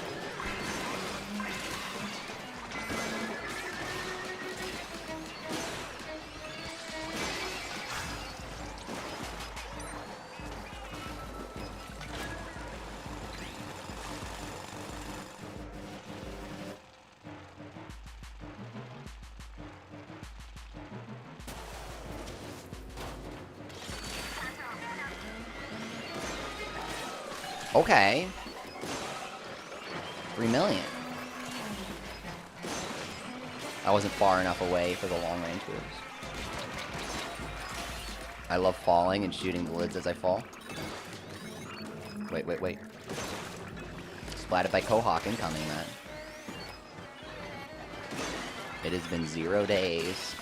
Okay. 3 million. I wasn't far enough away for the long range moves. I love falling and shooting the lids as I fall. Wait. Splatted by Cohawk incoming, man. It has been 0 days.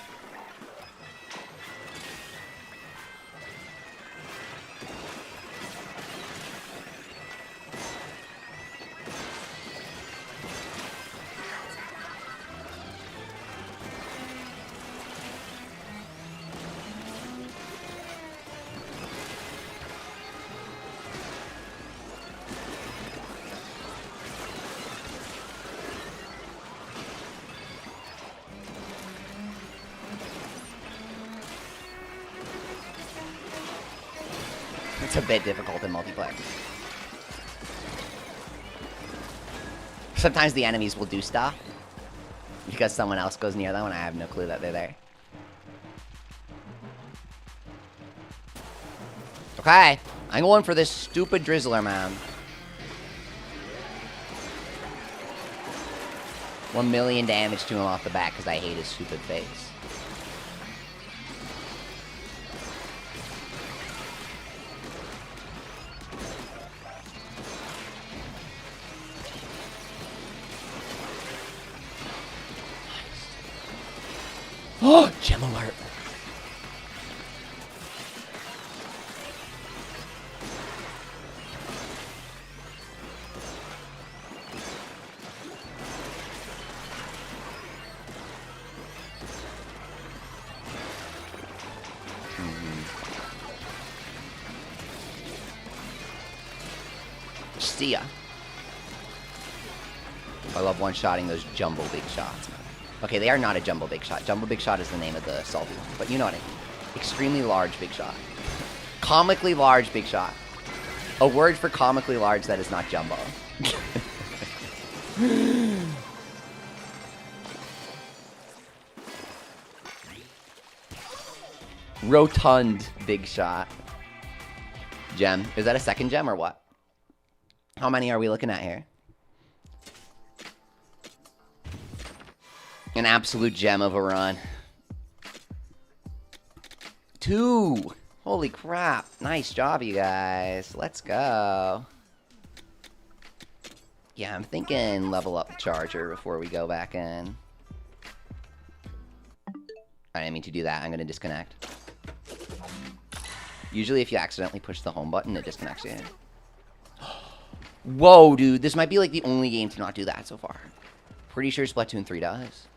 It's a bit difficult in multiplayer. Sometimes the enemies will do stuff because someone else goes near them and I have no clue that they're there. Okay, I'm going for this stupid drizzler, man. 1 million damage to him off the bat because I hate his stupid face. Oh, gem alert. See ya. I love one-shotting those jumbo big shots, man. Okay, they are not a jumbo big shot. Jumbo big shot is the name of the salty one, but you know what I mean. Extremely large big shot. Comically large big shot. A word for comically large that is not jumbo. Rotund big shot. Gem. Is that a second gem or what? How many are we looking at here? An absolute gem of a run. 2. Holy crap. Nice job, you guys. Let's go. Yeah, I'm thinking level up the charger before we go back in. I didn't mean to do that. I'm going to disconnect. Usually if you accidentally push the home button, it disconnects you. Whoa, dude. This might be like the only game to not do that so far. Pretty sure Splatoon 3 does.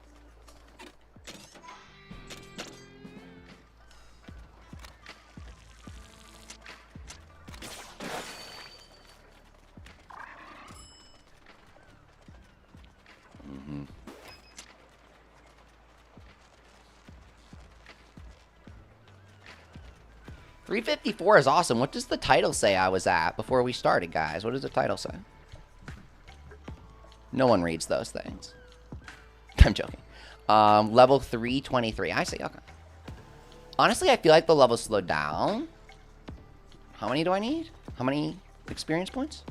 Mm-hmm. $354 is awesome. What does the title say I was at before we started, guys? What does the title say? No one reads those things. I'm joking. Level 323. I see. Okay. Honestly, I feel like the level slowed down. How many do I need? How many experience points?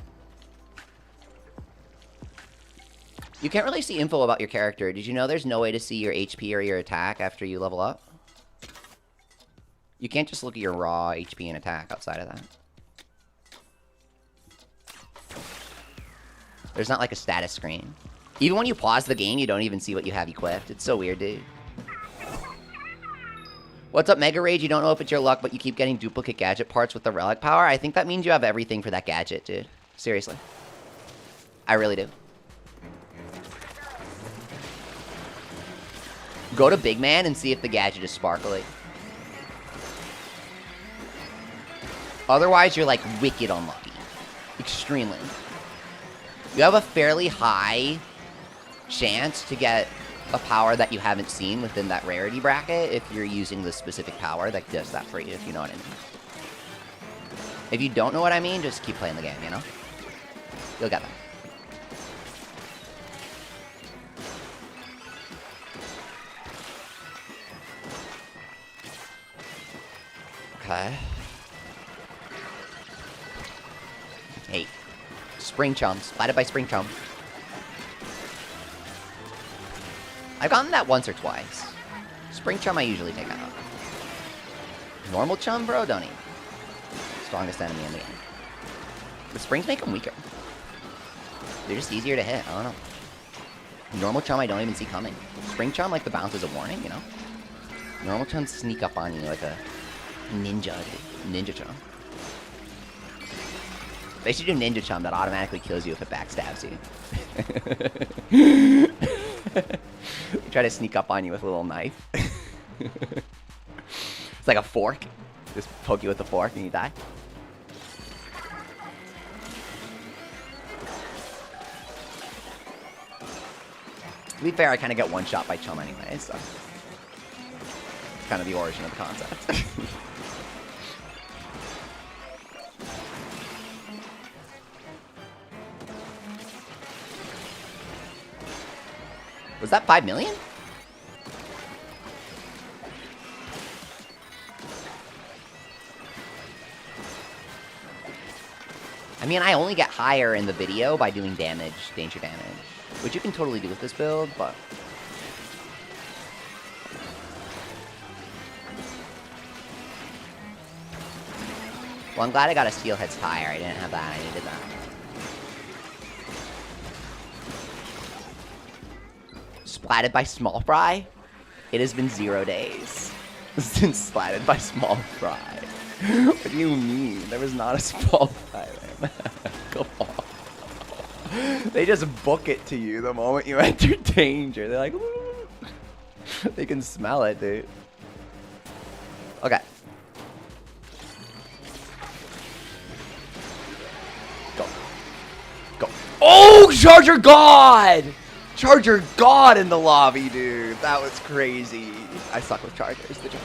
You can't really see info about your character. Did you know there's no way to see your HP or your attack after you level up? You can't just look at your raw HP and attack outside of that. There's not like a status screen. Even when you pause the game, you don't even see what you have equipped. It's so weird, dude. What's up, Mega Rage? You don't know if it's your luck, but you keep getting duplicate gadget parts with the relic power. I think that means you have everything for that gadget, dude. Seriously. I really do. Go to Big Man and see if the gadget is sparkly. Otherwise, you're like wicked unlucky. Extremely. You have a fairly high chance to get a power that you haven't seen within that rarity bracket if you're using the specific power that does that for you, if you know what I mean. If you don't know what I mean, just keep playing the game, you know? You'll get that. Okay. Hey. Spring Chum. Splatted by Spring Chum. I've gotten that once or twice. Spring Chum I usually take out. Normal Chum, bro? Don't eat. Strongest enemy in the game. The Springs make them weaker. They're just easier to hit. I don't know. Normal Chum I don't even see coming. Spring Chum, like the bounce is a warning, you know? Normal Chums sneak up on you like a ninja. Ninja Chum. They should do Ninja Chum. That automatically kills you if it backstabs you. Try to sneak up on you with a little knife. It's like a fork. Just poke you with a fork and you die. To be fair, I kind of get one shot by Chum anyway, so it's kind of the origin of the concept. Was that 5 million? I mean, I only get higher in the video by doing damage, danger damage, which you can totally do with this build, but... Well, I'm glad I got a steelhead's tire. I didn't have that. I needed that. Splatted by small fry? It has been 0 days since splatted by small fry. What do you mean? There was not a small fry there, man. Come on. They just book it to you the moment you enter danger. They're like, ooh. They can smell it, dude. Okay. Go. Go. Oh, Charger God! Charger God in the lobby, dude. That was crazy. I suck with Chargers. Did you?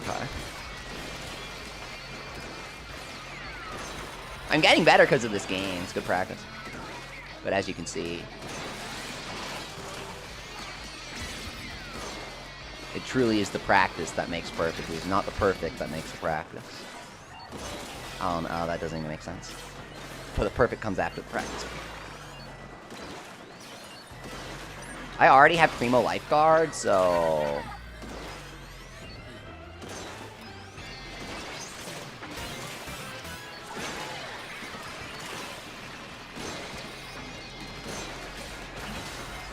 Okay. I'm getting better because of this game. It's good practice. But as you can see, it truly is the practice that makes perfect. It's not the perfect that makes the practice. I don't know. That doesn't even make sense. For the perfect comes after the practice. I already have Primo Lifeguard, so...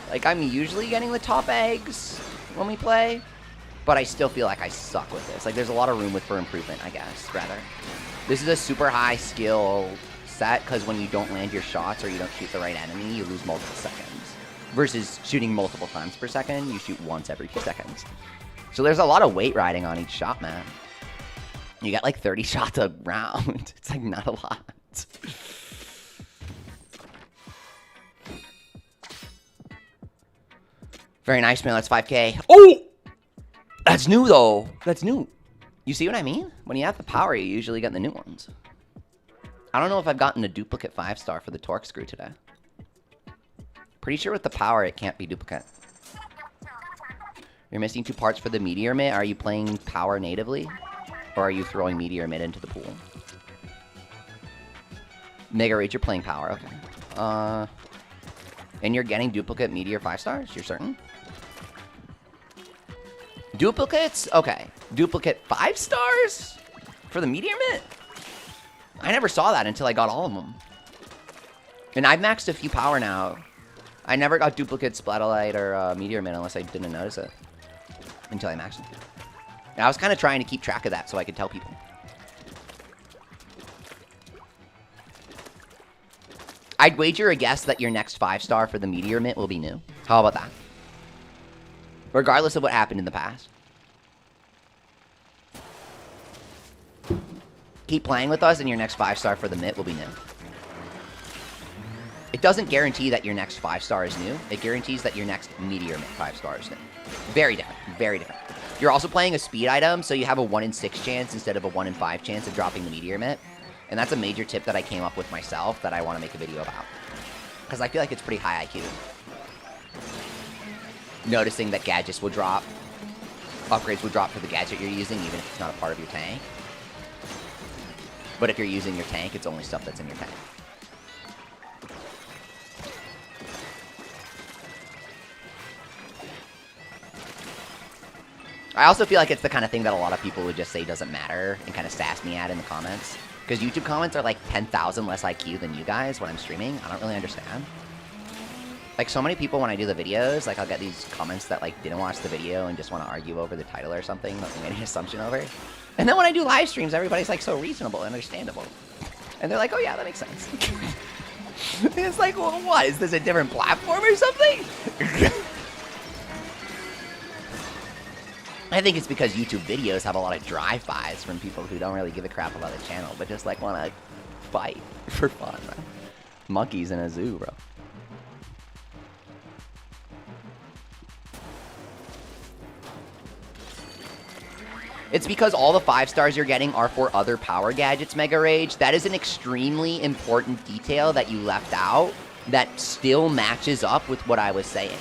Like, I'm usually getting the top eggs when we play, but I still feel like I suck with this. Like, there's a lot of room for improvement, I guess, rather. This is a super high skill set, because when you don't land your shots or you don't shoot the right enemy, you lose multiple seconds. Versus shooting multiple times per second, you shoot once every 2 seconds. So there's a lot of weight riding on each shot, man. You got like 30 shots a round. It's like not a lot. Very nice, man. That's 5K. Oh! That's new, though. That's new. You see what I mean? When you have the power, you usually get the new ones. I don't know if I've gotten a duplicate 5-star for the torque screw today. Pretty sure with the power, it can't be duplicate. You're missing 2 parts for the meteor mitt. Are you playing power natively? Or are you throwing meteor mitt into the pool? Mega Rage, you're playing power. Okay. And you're getting duplicate meteor 5-stars? You're certain? Duplicates? Okay. Duplicate 5-stars? For the meteor mitt? I never saw that until I got all of them. And I've maxed a few power now. I never got duplicate Splatolite or Meteor Mitt unless I didn't notice it. Until I maxed it. And I was kind of trying to keep track of that so I could tell people. I'd wager a guess that your next 5-star for the Meteor Mitt will be new. How about that? Regardless of what happened in the past. Keep playing with us and your next 5-star for the Mitt will be new. It doesn't guarantee that your next 5-star is new. It guarantees that your next Meteor Mitt 5-star is new. Very different. Very different. You're also playing a speed item, so you have a 1 in 6 chance instead of a 1 in 5 chance of dropping the Meteor Mitt. And that's a major tip that I came up with myself that I want to make a video about. Because I feel like it's pretty high IQ. Noticing that gadgets will drop. Upgrades will drop for the gadget you're using, even if it's not a part of your tank. But if you're using your tank, it's only stuff that's in your tank. I also feel like it's the kind of thing that a lot of people would just say doesn't matter and kind of sass me at in the comments. Because YouTube comments are like 10,000 less IQ than you guys when I'm streaming. I don't really understand. Like, so many people when I do the videos, like, I'll get these comments that, like, didn't watch the video and just want to argue over the title or something that they made an assumption over. And then when I do live streams, everybody's, like, so reasonable and understandable. And they're like, oh, yeah, that makes sense. It's like, well, what? Is this a different platform or something? I think it's because YouTube videos have a lot of drive-bys from people who don't really give a crap about the channel, but just, like, want to fight for fun, man. Monkeys in a zoo, bro. It's because all the 5-stars you're getting are for other power gadgets, Mega Rage. That is an extremely important detail that you left out that still matches up with what I was saying.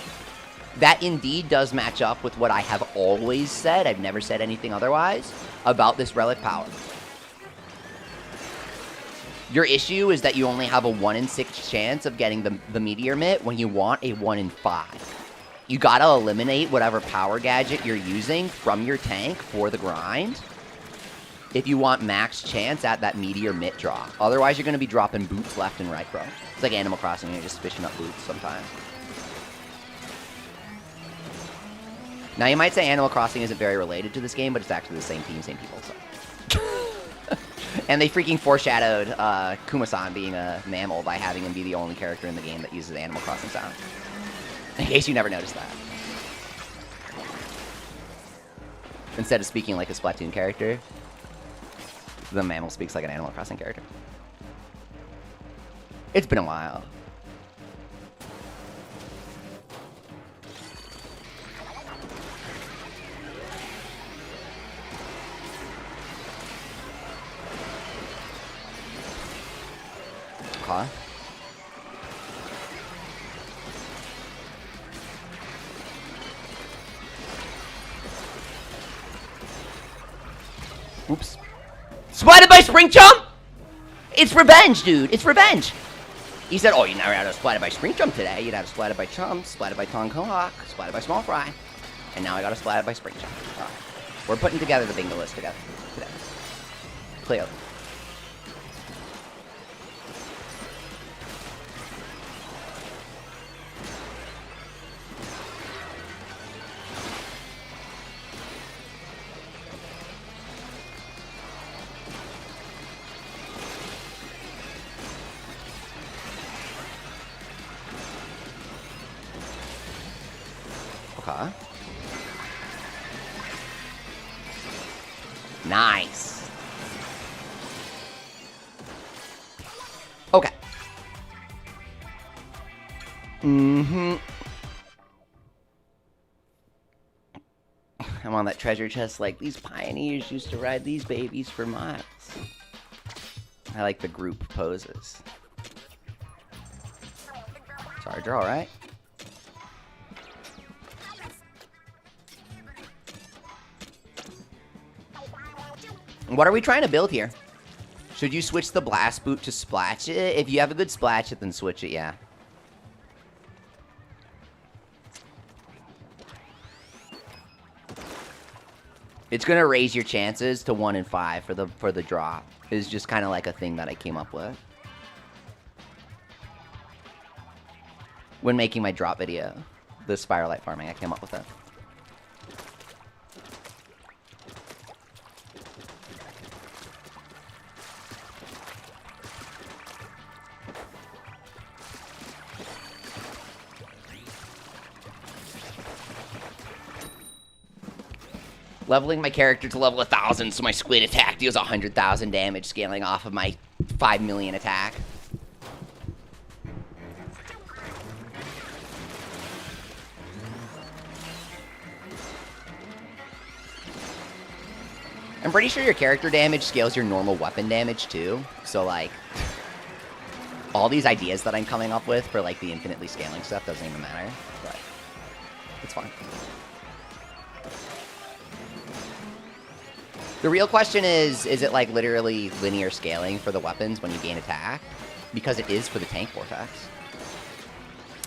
That indeed does match up with what I have always said. I've never said anything otherwise about this relic power. Your issue is that you only have a 1 in 6 chance of getting the meteor mitt when you want a 1 in 5. You gotta eliminate whatever power gadget you're using from your tank for the grind if you want max chance at that meteor mitt drop. Otherwise, you're gonna be dropping boots left and right, bro. It's like Animal Crossing, you're just fishing up boots sometimes. Now, you might say Animal Crossing isn't very related to this game, but it's actually the same team, same people, so. And they freaking foreshadowed Kuma-san being a mammal by having him be the only character in the game that uses Animal Crossing sound. In case you never noticed that. Instead of speaking like a Splatoon character, the mammal speaks like an Animal Crossing character. It's been a while. Huh? Oops. Splatted by Spring Chump? It's revenge, dude. It's revenge. He said, oh, you never had a splatted by Spring Chump today. You'd have a splatted by Chump, splatted by Tongue Hawk, splatted by Small Fry. And now I got a splatted by Spring Chump. All right. We're putting together the bingo list together today. Clearly. Okay. Nice. Okay. Mm-hmm. I'm on that treasure chest like these pioneers used to ride these babies for miles. I like the group poses. Charger, alright. What are we trying to build here? Should you switch the blast boot to splash it? If you have a good splash it, then switch it, yeah. It's gonna raise your chances to 1 in 5 for the drop. Is just kind of like a thing that I came up with when making my drop video. The Spiralite farming, I came up with it. Leveling my character to level 1,000 so my squid attack deals 100,000 damage, scaling off of my 5 million attack. I'm pretty sure your character damage scales your normal weapon damage too. So like, all these ideas that I'm coming up with for like the infinitely scaling stuff doesn't even matter, but it's fine. The real question is it like literally linear scaling for the weapons when you gain attack? Because it is for the tank vortex.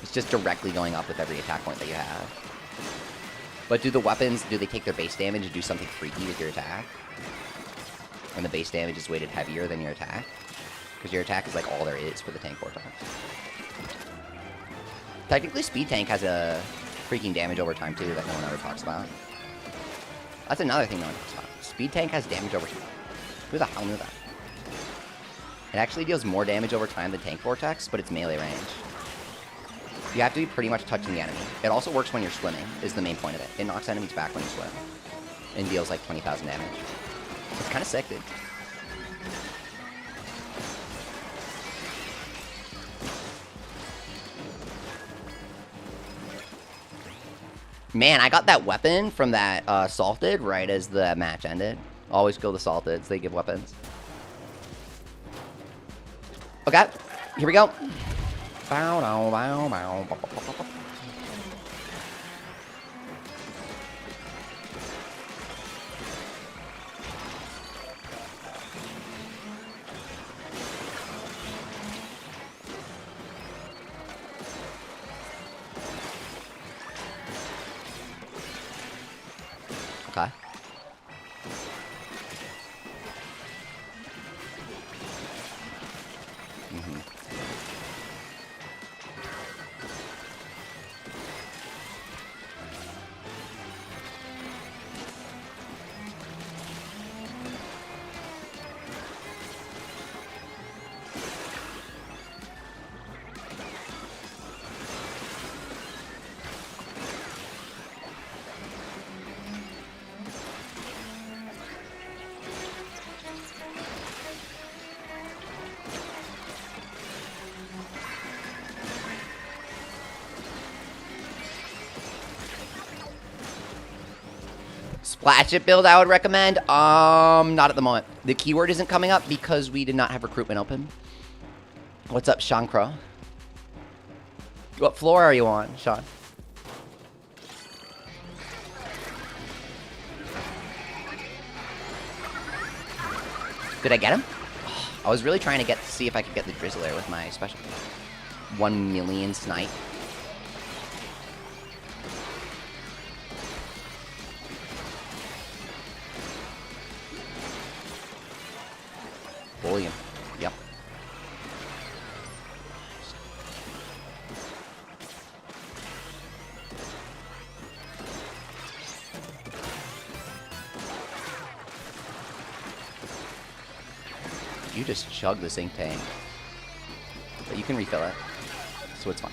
It's just directly going up with every attack point that you have. But do the weapons, do they take their base damage and do something freaky with your attack? And the base damage is weighted heavier than your attack? Because your attack is like all there is for the tank vortex. Technically, Speed Tank has a freaking damage over time too that no one ever talks about. That's another thing no one talks about. Speed Tank has damage over time. Who the hell knew that? It actually deals more damage over time than Tank Vortex, but it's melee range. You have to be pretty much touching the enemy. It also works when you're swimming, is the main point of it. It knocks enemies back when you swim. And deals like 20,000 damage. It's kind of sick, dude. Man, I got that weapon from that Salted right as the match ended. Always kill the Salteds, they give weapons. Okay, here we go. Bow, bow, bow, bow, bow, bow, bow, bow. Okay. Splash it build I would recommend. Not at the moment. The keyword isn't coming up because we did not have recruitment open. What's up, Shankra? What floor are you on, Sean? Did I get him? Oh, I was really trying to see if I could get the Drizzler with my special 1 million snipe. Volume. Yep. You just chug this ink tank. But you can refill it. So it's fine.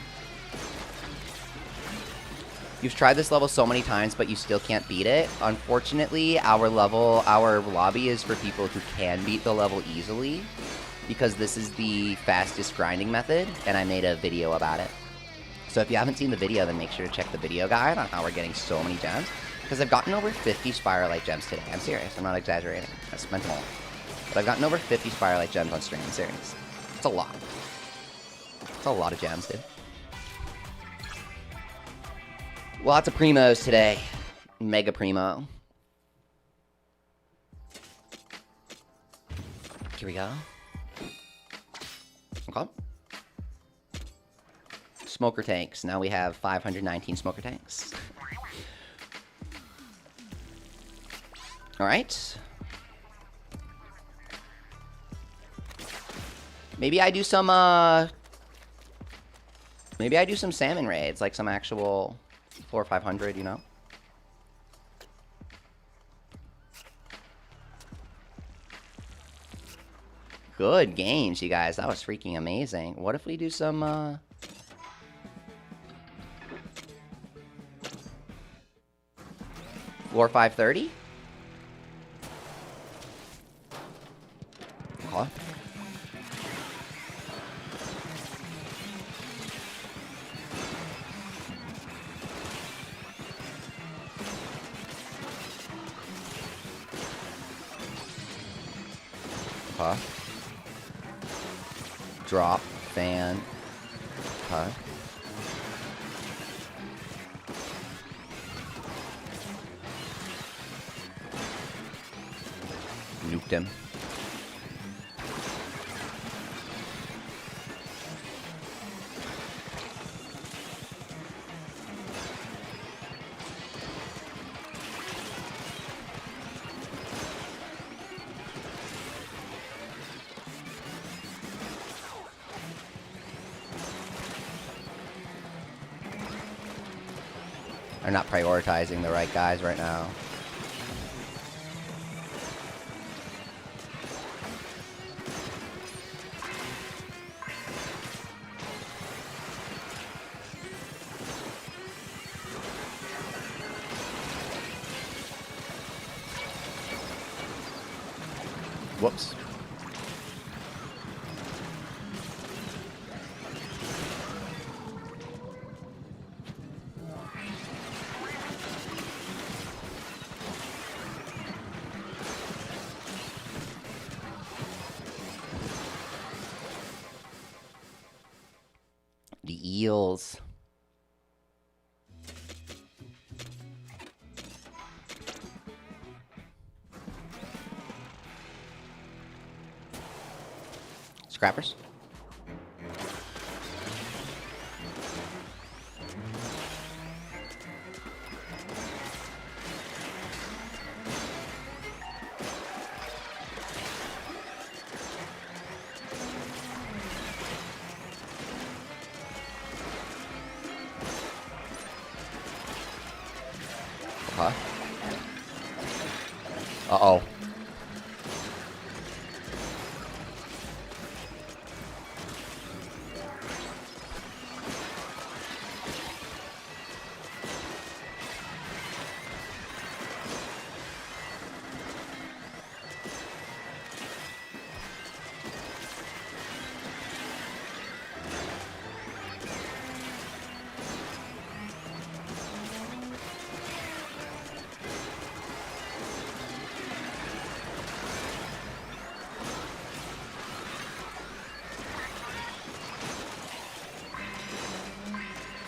You've tried this level so many times, but you still can't beat it. Unfortunately, our lobby is for people who can beat the level easily, because this is the fastest grinding method, and I made a video about it. So if you haven't seen the video, then make sure to check the video guide on how we're getting so many gems, because I've gotten over 50 Spiralite gems today. I'm serious. I'm not exaggerating. I spent them all. But I've gotten over 50 Spiralite gems on stream. I'm serious. It's a lot. It's a lot of gems, dude. Lots of primos today. Mega primo. Here we go. Okay. Smoker tanks. Now we have 519 smoker tanks. Alright. Maybe I do some, maybe I do some salmon raids, like some actual 400 or 500, you know? Good games, you guys. That was freaking amazing. What if we do some, floor 530? Huh? Huh? Drop, fan. Huh? Nuked him. They're not prioritizing the right guys right now. Whoops. heals. Scrappers. Huh? Uh-oh.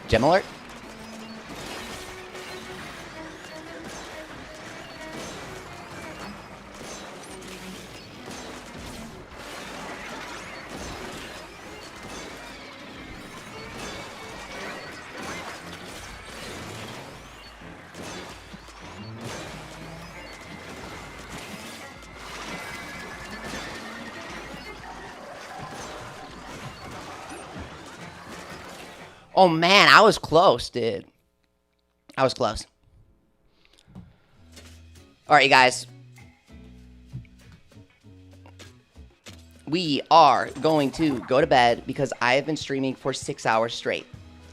Gem alert? Oh man, I was close, dude. I was close. Alright, you guys. We are going to go to bed because I have been streaming for 6 hours straight.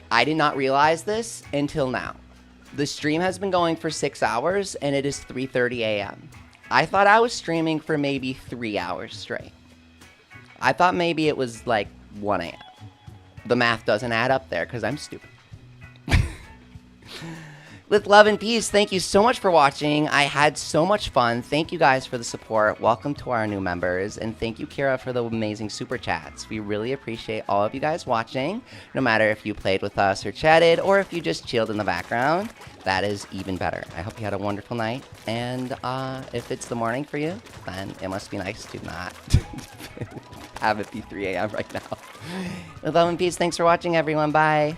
I did not realize this until now. The stream has been going for 6 hours and it is 3:30 a.m. I thought I was streaming for maybe 3 hours straight. I thought maybe it was like 1 a.m. The math doesn't add up there because I'm stupid. With love and peace, thank you so much for watching. I had so much fun. Thank you guys for the support. Welcome to our new members. And thank you, Kira, for the amazing super chats. We really appreciate all of you guys watching. No matter if you played with us or chatted or if you just chilled in the background, that is even better. I hope you had a wonderful night. And if it's the morning for you, then it must be nice to not have it be 3 a.m. right now. With love and peace, thanks for watching, everyone. Bye.